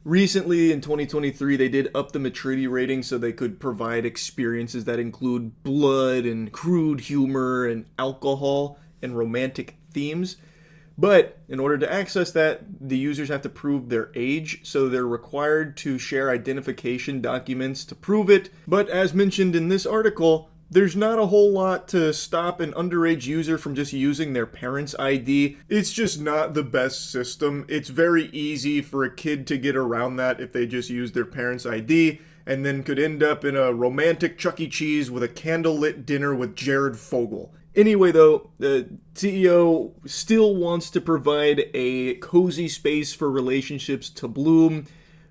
Recently, in 2023, they did up the maturity rating so they could provide experiences that include blood and crude humor and alcohol and romantic themes. But in order to access that, the users have to prove their age, so they're required to share identification documents to prove it. But as mentioned in this article, there's not a whole lot to stop an underage user from just using their parents' ID. It's just not the best system. It's very easy for a kid to get around that if they just use their parents' ID, and then could end up in a romantic Chuck E. Cheese with a candlelit dinner with Jared Fogle. Anyway, though, the CEO still wants to provide a cozy space for relationships to bloom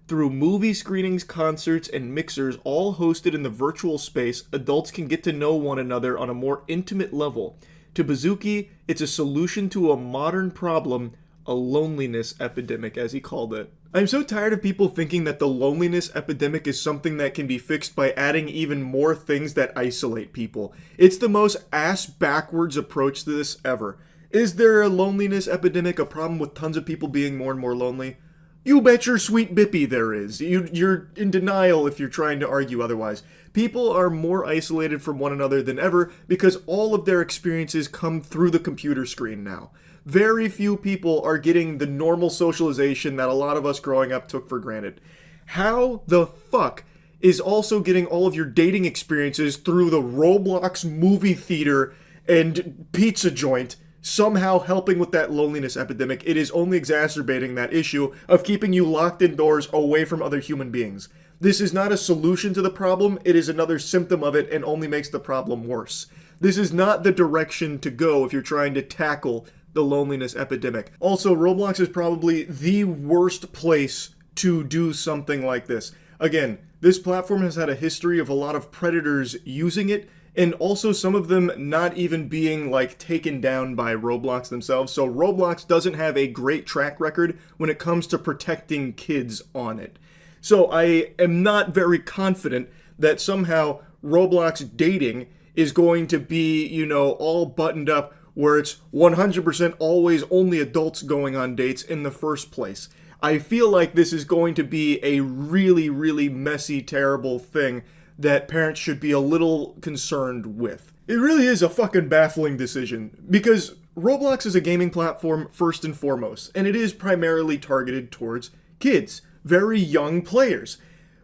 through movie screenings, concerts, and mixers, all hosted in the virtual space. Adults can get to know one another on a more intimate level. To Baszucki, it's a solution to a modern problem, a loneliness epidemic, as he called it. I'm so tired of people thinking that the loneliness epidemic is something that can be fixed by adding even more things that isolate people. It's the most ass-backwards approach to this ever. Is there a loneliness epidemic, a problem with tons of people being more and more lonely? You bet your sweet bippy there is. You're in denial if you're trying to argue otherwise. People are more isolated from one another than ever because all of their experiences come through the computer screen now. Very few people are getting the normal socialization that a lot of us growing up took for granted. How the fuck is also getting all of your dating experiences through the Roblox movie theater and pizza joint somehow helping with that loneliness epidemic? It is only exacerbating that issue of keeping you locked indoors away from other human beings. This is not a solution to the problem, it is another symptom of it and only makes the problem worse. This is not the direction to go if you're trying to tackle the loneliness epidemic. Also, Roblox is probably the worst place to do something like this. Again, this platform has had a history of a lot of predators using it, and also some of them not even being like taken down by Roblox themselves. So Roblox doesn't have a great track record when it comes to protecting kids on it. So I am not very confident that somehow Roblox dating is going to be, you know, all buttoned up where it's 100% always only adults going on dates in the first place. I feel like this is going to be a really, really messy, terrible thing that parents should be a little concerned with. It really is a fucking baffling decision, because Roblox is a gaming platform first and foremost, and it is primarily targeted towards kids, very young players.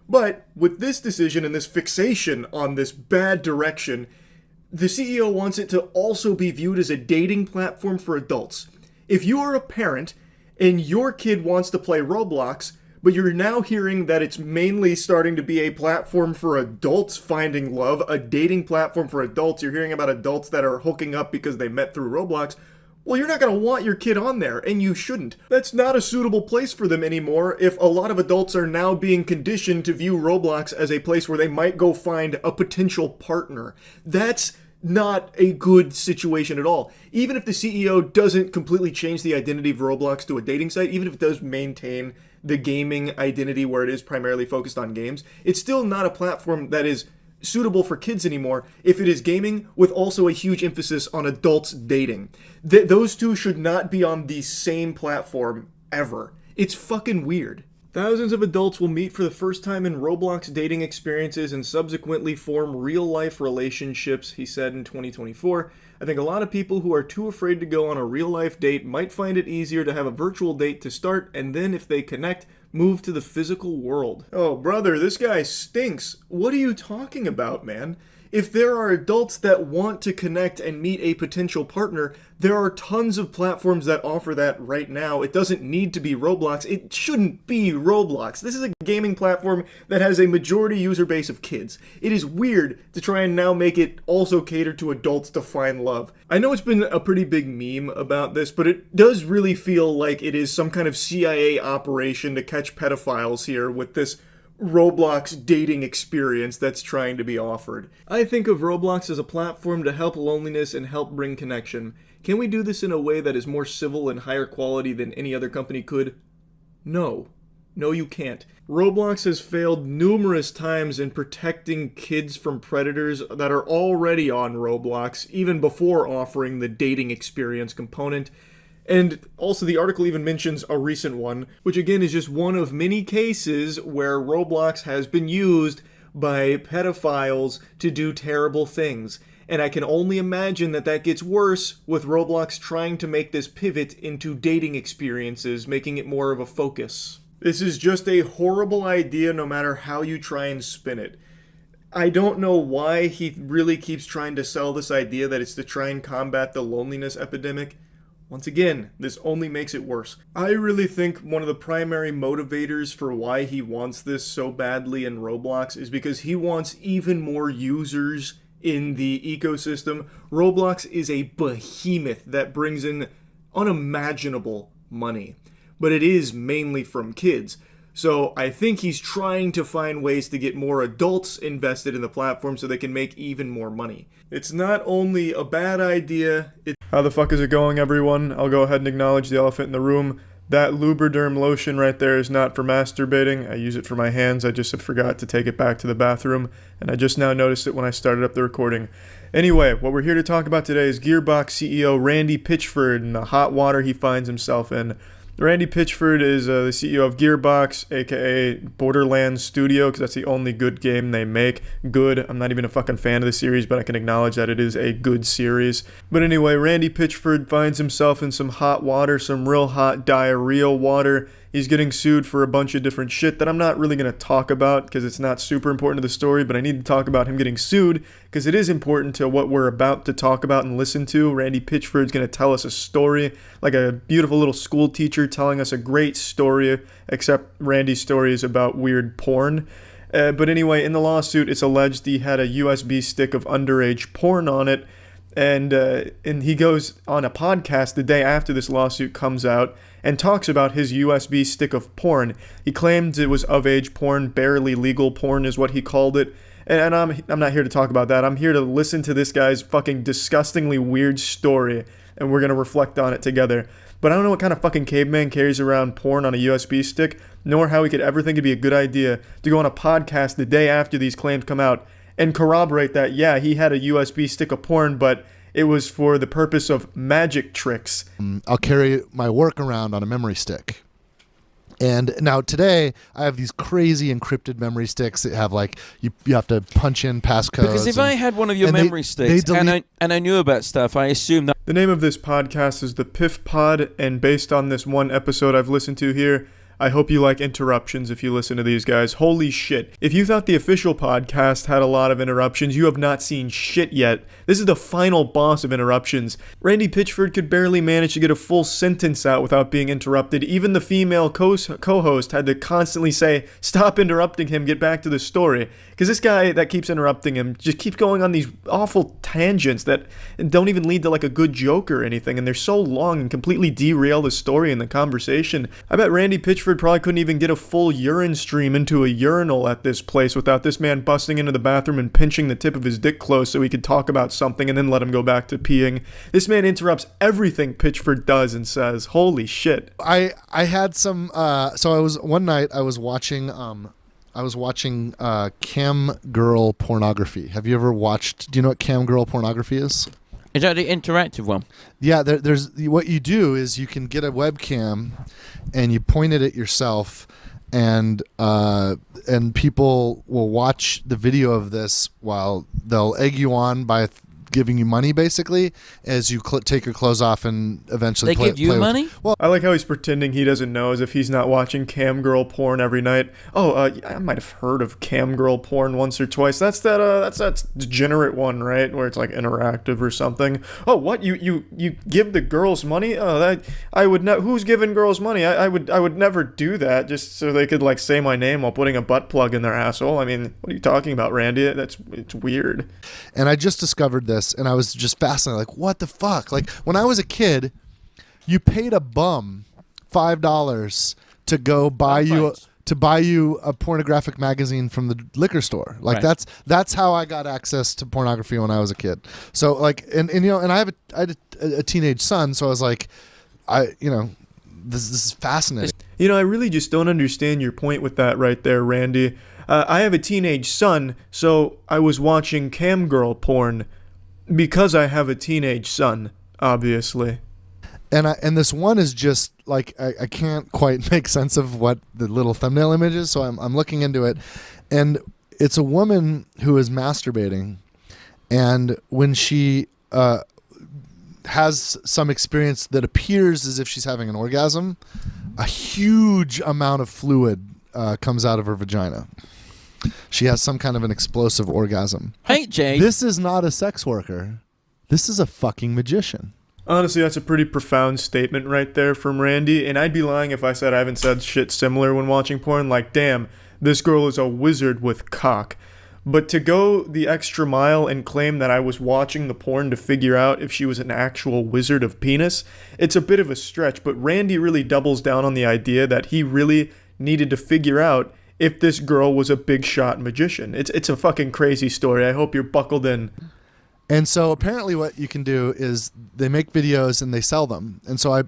But with this decision and this fixation on this bad direction, the CEO wants it to also be viewed as a dating platform for adults. If you are a parent and your kid wants to play Roblox, but you're now hearing that it's mainly starting to be a platform for adults finding love, a dating platform for adults, you're hearing about adults that are hooking up because they met through Roblox, well, you're not going to want your kid on there, and you shouldn't. That's not a suitable place for them anymore if a lot of adults are now being conditioned to view Roblox as a place where they might go find a potential partner. That's not a good situation at all. Even if the CEO doesn't completely change the identity of Roblox to a dating site, even if it does maintain the gaming identity where it is primarily focused on games, it's still not a platform that is suitable for kids anymore if it is gaming with also a huge emphasis on adults dating. Those two should not be on the same platform ever. It's fucking weird. Thousands of adults will meet for the first time in Roblox dating experiences and subsequently form real-life relationships, he said in 2024. I think a lot of people who are too afraid to go on a real-life date might find it easier to have a virtual date to start, and then if they connect, move to the physical world. Oh, brother, this guy stinks. What are you talking about, man? If there are adults that want to connect and meet a potential partner, there are tons of platforms that offer that right now. It doesn't need to be Roblox. It shouldn't be Roblox. This is a gaming platform that has a majority user base of kids. It is weird to try and now make it also cater to adults to find love. I know it's been a pretty big meme about this, but it does really feel like it is some kind of CIA operation to catch pedophiles here with this Roblox dating experience that's trying to be offered. I think of Roblox as a platform to help loneliness and help bring connection. Can we do this in a way that is more civil and higher quality than any other company could? No. No, you can't. Roblox has failed numerous times in protecting kids from predators that are already on Roblox, even before offering the dating experience component. And also the article even mentions a recent one, which again is just one of many cases where Roblox has been used by pedophiles to do terrible things. And I can only imagine that that gets worse with Roblox trying to make this pivot into dating experiences, making it more of a focus. This is just a horrible idea no matter how you try and spin it. I don't know why he really keeps trying to sell this idea that it's to try and combat the loneliness epidemic. Once again, this only makes it worse. I really think one of the primary motivators for why he wants this so badly in Roblox is because he wants even more users in the ecosystem. Roblox is a behemoth that brings in unimaginable money, but it is mainly from kids. So I think he's trying to find ways to get more adults invested in the platform so they can make even more money. It's not only a bad idea, How the fuck is it going, everyone? I'll go ahead and acknowledge the elephant in the room. That Lubriderm lotion right there is not for masturbating. I use it for my hands. I just forgot to take it back to the bathroom, and I just now noticed it when I started up the recording. Anyway, what we're here to talk about today is Gearbox CEO Randy Pitchford and the hot water he finds himself in. Randy Pitchford is the CEO of Gearbox, aka Borderlands Studio, because that's the only good game they make. Good. I'm not even a fucking fan of the series, but I can acknowledge that it is a good series. But anyway, Randy Pitchford finds himself in some hot water, some real hot diarrhea water. He's getting sued for a bunch of different shit that I'm not really going to talk about because it's not super important to the story, but I need to talk about him getting sued because it is important to what we're about to talk about and listen to. Randy Pitchford's going to tell us a story, like a beautiful little school teacher telling us a great story, except Randy's story is about weird porn. But anyway, in the lawsuit, it's alleged he had a USB stick of underage porn on it, And he goes on a podcast the day after this lawsuit comes out and talks about his USB stick of porn. He claimed it was of-age porn, barely legal porn is what he called it. And I'm not here to talk about that. I'm here to listen to this guy's fucking disgustingly weird story, and we're going to reflect on it together. But I don't know what kind of fucking caveman carries around porn on a USB stick, nor how he could ever think it'd be a good idea to go on a podcast the day after these claims come out and corroborate that, yeah, he had a USB stick of porn, but it was for the purpose of magic tricks. I'll carry my work around on a memory stick. And now today, I have these crazy encrypted memory sticks that have like, you have to punch in passcodes. Because if I had one of your memory sticks and I knew about stuff, I assumed that... The name of this podcast is the Piff Pod, and based on this one episode I've listened to here, I hope you like interruptions if you listen to these guys. Holy shit. If you thought the official podcast had a lot of interruptions, you have not seen shit yet. This is the final boss of interruptions. Randy Pitchford could barely manage to get a full sentence out without being interrupted. Even the female co-host had to constantly say, stop interrupting him, get back to the story. Because this guy that keeps interrupting him just keeps going on these awful tangents that don't even lead to like a good joke or anything. And they're so long and completely derail the story and the conversation. I bet Randy Pitchford probably couldn't even get a full urine stream into a urinal at this place without this man busting into the bathroom and pinching the tip of his dick close so he could talk about something and then let him go back to peeing. This man interrupts everything Pitchford does and says. Holy shit. I had some so I was one night I was watching cam girl pornography. Have you ever watched, do you know what cam girl pornography is? Is that the interactive one? Yeah, there's what you do is you can get a webcam and you point it at yourself, and people will watch the video of this while they'll egg you on by giving you money basically as you take your clothes off and eventually they give you money? Well, I like how he's pretending he doesn't know as if he's not watching cam girl porn every night. I might have heard of cam girl porn once or twice. That's that degenerate one, right? Where it's like interactive or something. Oh, what you give the girls money? Oh, that I would not. Who's giving girls money? I would never do that just so they could like say my name while putting a butt plug in their asshole. I mean, what are you talking about, Randy? It's weird. And I just discovered this. And I was just fascinated, like, what the fuck? Like, when I was a kid, you paid a bum $5 to go buy you a pornographic magazine from the liquor store. Like, right. That's how I got access to pornography when I was a kid. So, like, and you know, and I had a teenage son, so I was like, this is fascinating. You know, I really just don't understand your point with that right there, Randy. I have a teenage son, so I was watching cam girl porn. Because I have a teenage son, obviously. And this one is just like I can't quite make sense of what the little thumbnail image is, so I'm looking into it, and it's a woman who is masturbating, and when she has some experience that appears as if she's having an orgasm, a huge amount of fluid comes out of her vagina. She has some kind of an explosive orgasm. Hey, Jay. This is not a sex worker. This is a fucking magician. Honestly, that's a pretty profound statement right there from Randy, and I'd be lying if I said I haven't said shit similar when watching porn, like, damn, this girl is a wizard with cock. But to go the extra mile and claim that I was watching the porn to figure out if she was an actual wizard of penis, it's a bit of a stretch, but Randy really doubles down on the idea that he really needed to figure out if this girl was a big shot magician. It's a fucking crazy story. I hope you're buckled in. And so apparently what you can do is they make videos and they sell them. And so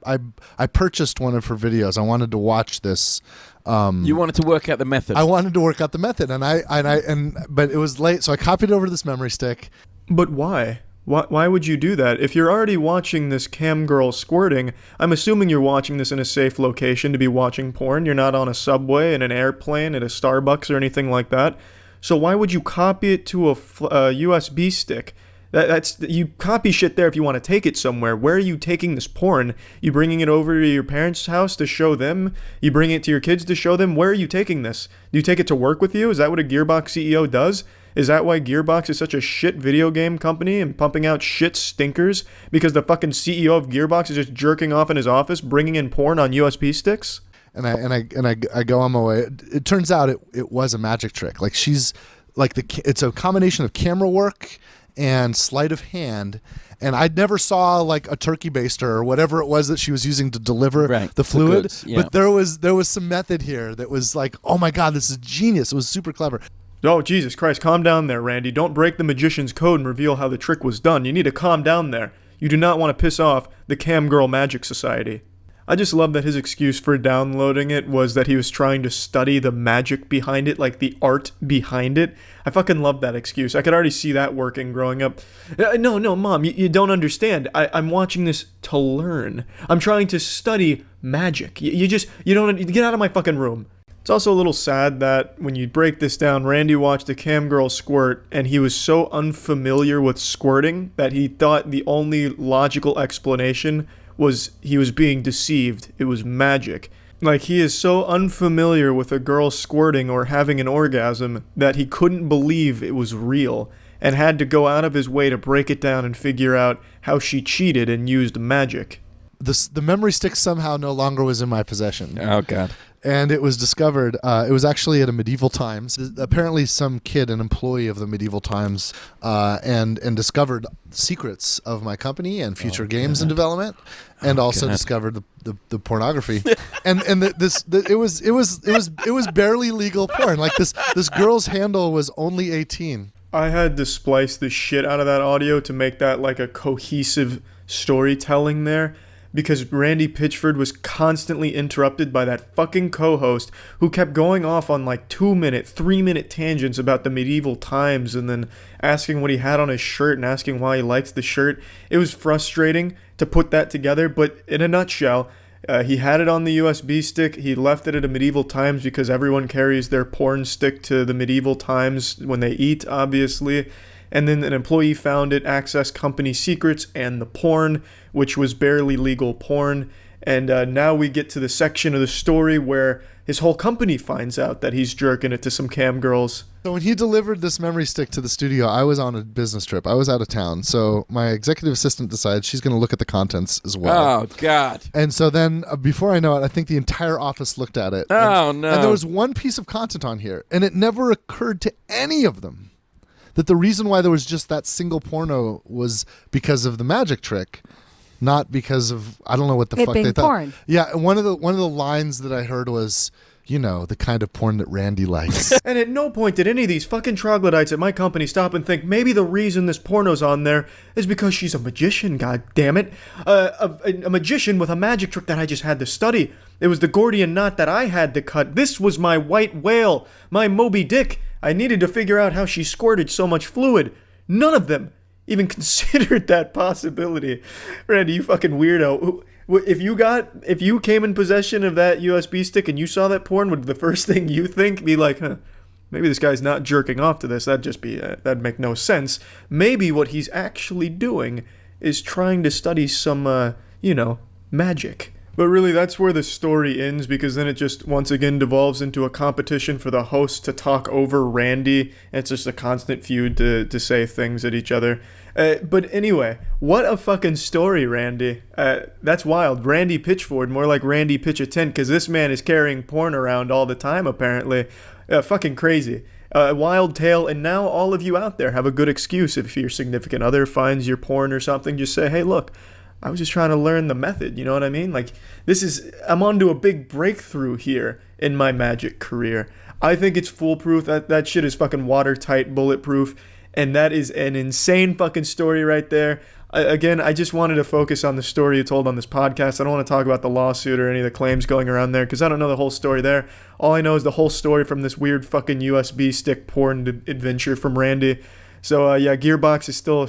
I purchased one of her videos. I wanted to watch this. You wanted to work out the method. I wanted to work out the method, but it was late, so I copied it over to this memory stick. But why? Why would you do that? If you're already watching this cam girl squirting, I'm assuming you're watching this in a safe location to be watching porn. You're not on a subway, in an airplane, at a Starbucks, or anything like that. So why would you copy it to a USB stick? That's you copy shit there if you want to take it somewhere. Where are you taking this porn? You bringing it over to your parents' house to show them? You bring it to your kids to show them? Where are you taking this? Do you take it to work with you? Is that what a Gearbox CEO does? Is that why Gearbox is such a shit video game company and pumping out shit stinkers? Because the fucking CEO of Gearbox is just jerking off in his office, bringing in porn on USB sticks? And I go on my way. It turns out it was a magic trick. Like she's like it's a combination of camera work and sleight of hand. And I never saw like a turkey baster or whatever it was that she was using to deliver the fluid. goods, yeah. But there was some method here that was like, oh my God, this is genius. It was super clever. Oh, Jesus Christ, calm down there, Randy. Don't break the magician's code and reveal how the trick was done. You need to calm down there. You do not want to piss off the Cam Girl Magic Society. I just love that his excuse for downloading it was that he was trying to study the magic behind it, like the art behind it. I fucking love that excuse. I could already see that working growing up. No, Mom, you don't understand. I'm watching this to learn. I'm trying to study magic. You don't get out of my fucking room. It's also a little sad that when you break this down, Randy watched a cam girl squirt and he was so unfamiliar with squirting that he thought the only logical explanation was he was being deceived. It was magic. Like, he is so unfamiliar with a girl squirting or having an orgasm that he couldn't believe it was real and had to go out of his way to break it down and figure out how she cheated and used magic. The memory stick somehow no longer was in my possession. Oh, God. And it was discovered, it was actually at a Medieval Times. Apparently some kid, an employee of the Medieval Times, and discovered secrets of my company and future games in development, and also discovered the pornography. It was barely legal porn. Like this girl's handle was only 18. I had to splice the shit out of that audio to make that like a cohesive storytelling there. Because Randy Pitchford was constantly interrupted by that fucking co-host who kept going off on like 2-minute, 3-minute tangents about the Medieval Times and then asking what he had on his shirt and asking why he likes the shirt. It was frustrating to put that together, but in a nutshell, he had it on the USB stick. He left it at a Medieval Times because everyone carries their porn stick to the Medieval Times when they eat, obviously. And then an employee found it, accessed company secrets and the porn, which was barely legal porn. And now we get to the section of the story where his whole company finds out that he's jerking it to some cam girls. So when he delivered this memory stick to the studio, I was on a business trip. I was out of town. So my executive assistant decides she's going to look at the contents as well. Oh, God. And so then before I know it, I think the entire office looked at it. Oh, no. no. And there was one piece of content on here, and it never occurred to any of them that the reason why there was just that single porno was because of the magic trick, not because of, I don't know what the fuck they thought. Porn. Yeah, and one of the lines that I heard was, you know, the kind of porn that Randy likes. And at no point did any of these fucking troglodytes at my company stop and think maybe the reason this porno's on there is because she's a magician, god damn it. A magician with a magic trick that I just had to study. It was the Gordian knot that I had to cut. This was my white whale, my Moby Dick. I needed to figure out how she squirted so much fluid. None of them even considered that possibility. Randy, you fucking weirdo. If you came in possession of that USB stick and you saw that porn, would the first thing you think be like, maybe this guy's not jerking off to this? That'd make no sense. Maybe what he's actually doing is trying to study some, magic. But really, that's where the story ends, because then it just once again devolves into a competition for the host to talk over Randy. And it's just a constant feud to say things at each other. But anyway, what a fucking story, Randy. That's wild. Randy Pitchford, more like Randy Pitch a Tent, because this man is carrying porn around all the time, apparently. Fucking crazy. Wild tale, and now all of you out there have a good excuse. If your significant other finds your porn or something, just say, hey, look, I was just trying to learn the method, you know what I mean? Like, I'm onto a big breakthrough here in my magic career. I think it's foolproof. That shit is fucking watertight, bulletproof, and that is an insane fucking story right there. Again, I just wanted to focus on the story you told on this podcast. I don't want to talk about the lawsuit or any of the claims going around there, because I don't know the whole story there. All I know is the whole story from this weird fucking USB stick porn adventure from Randy. So, yeah, Gearbox is still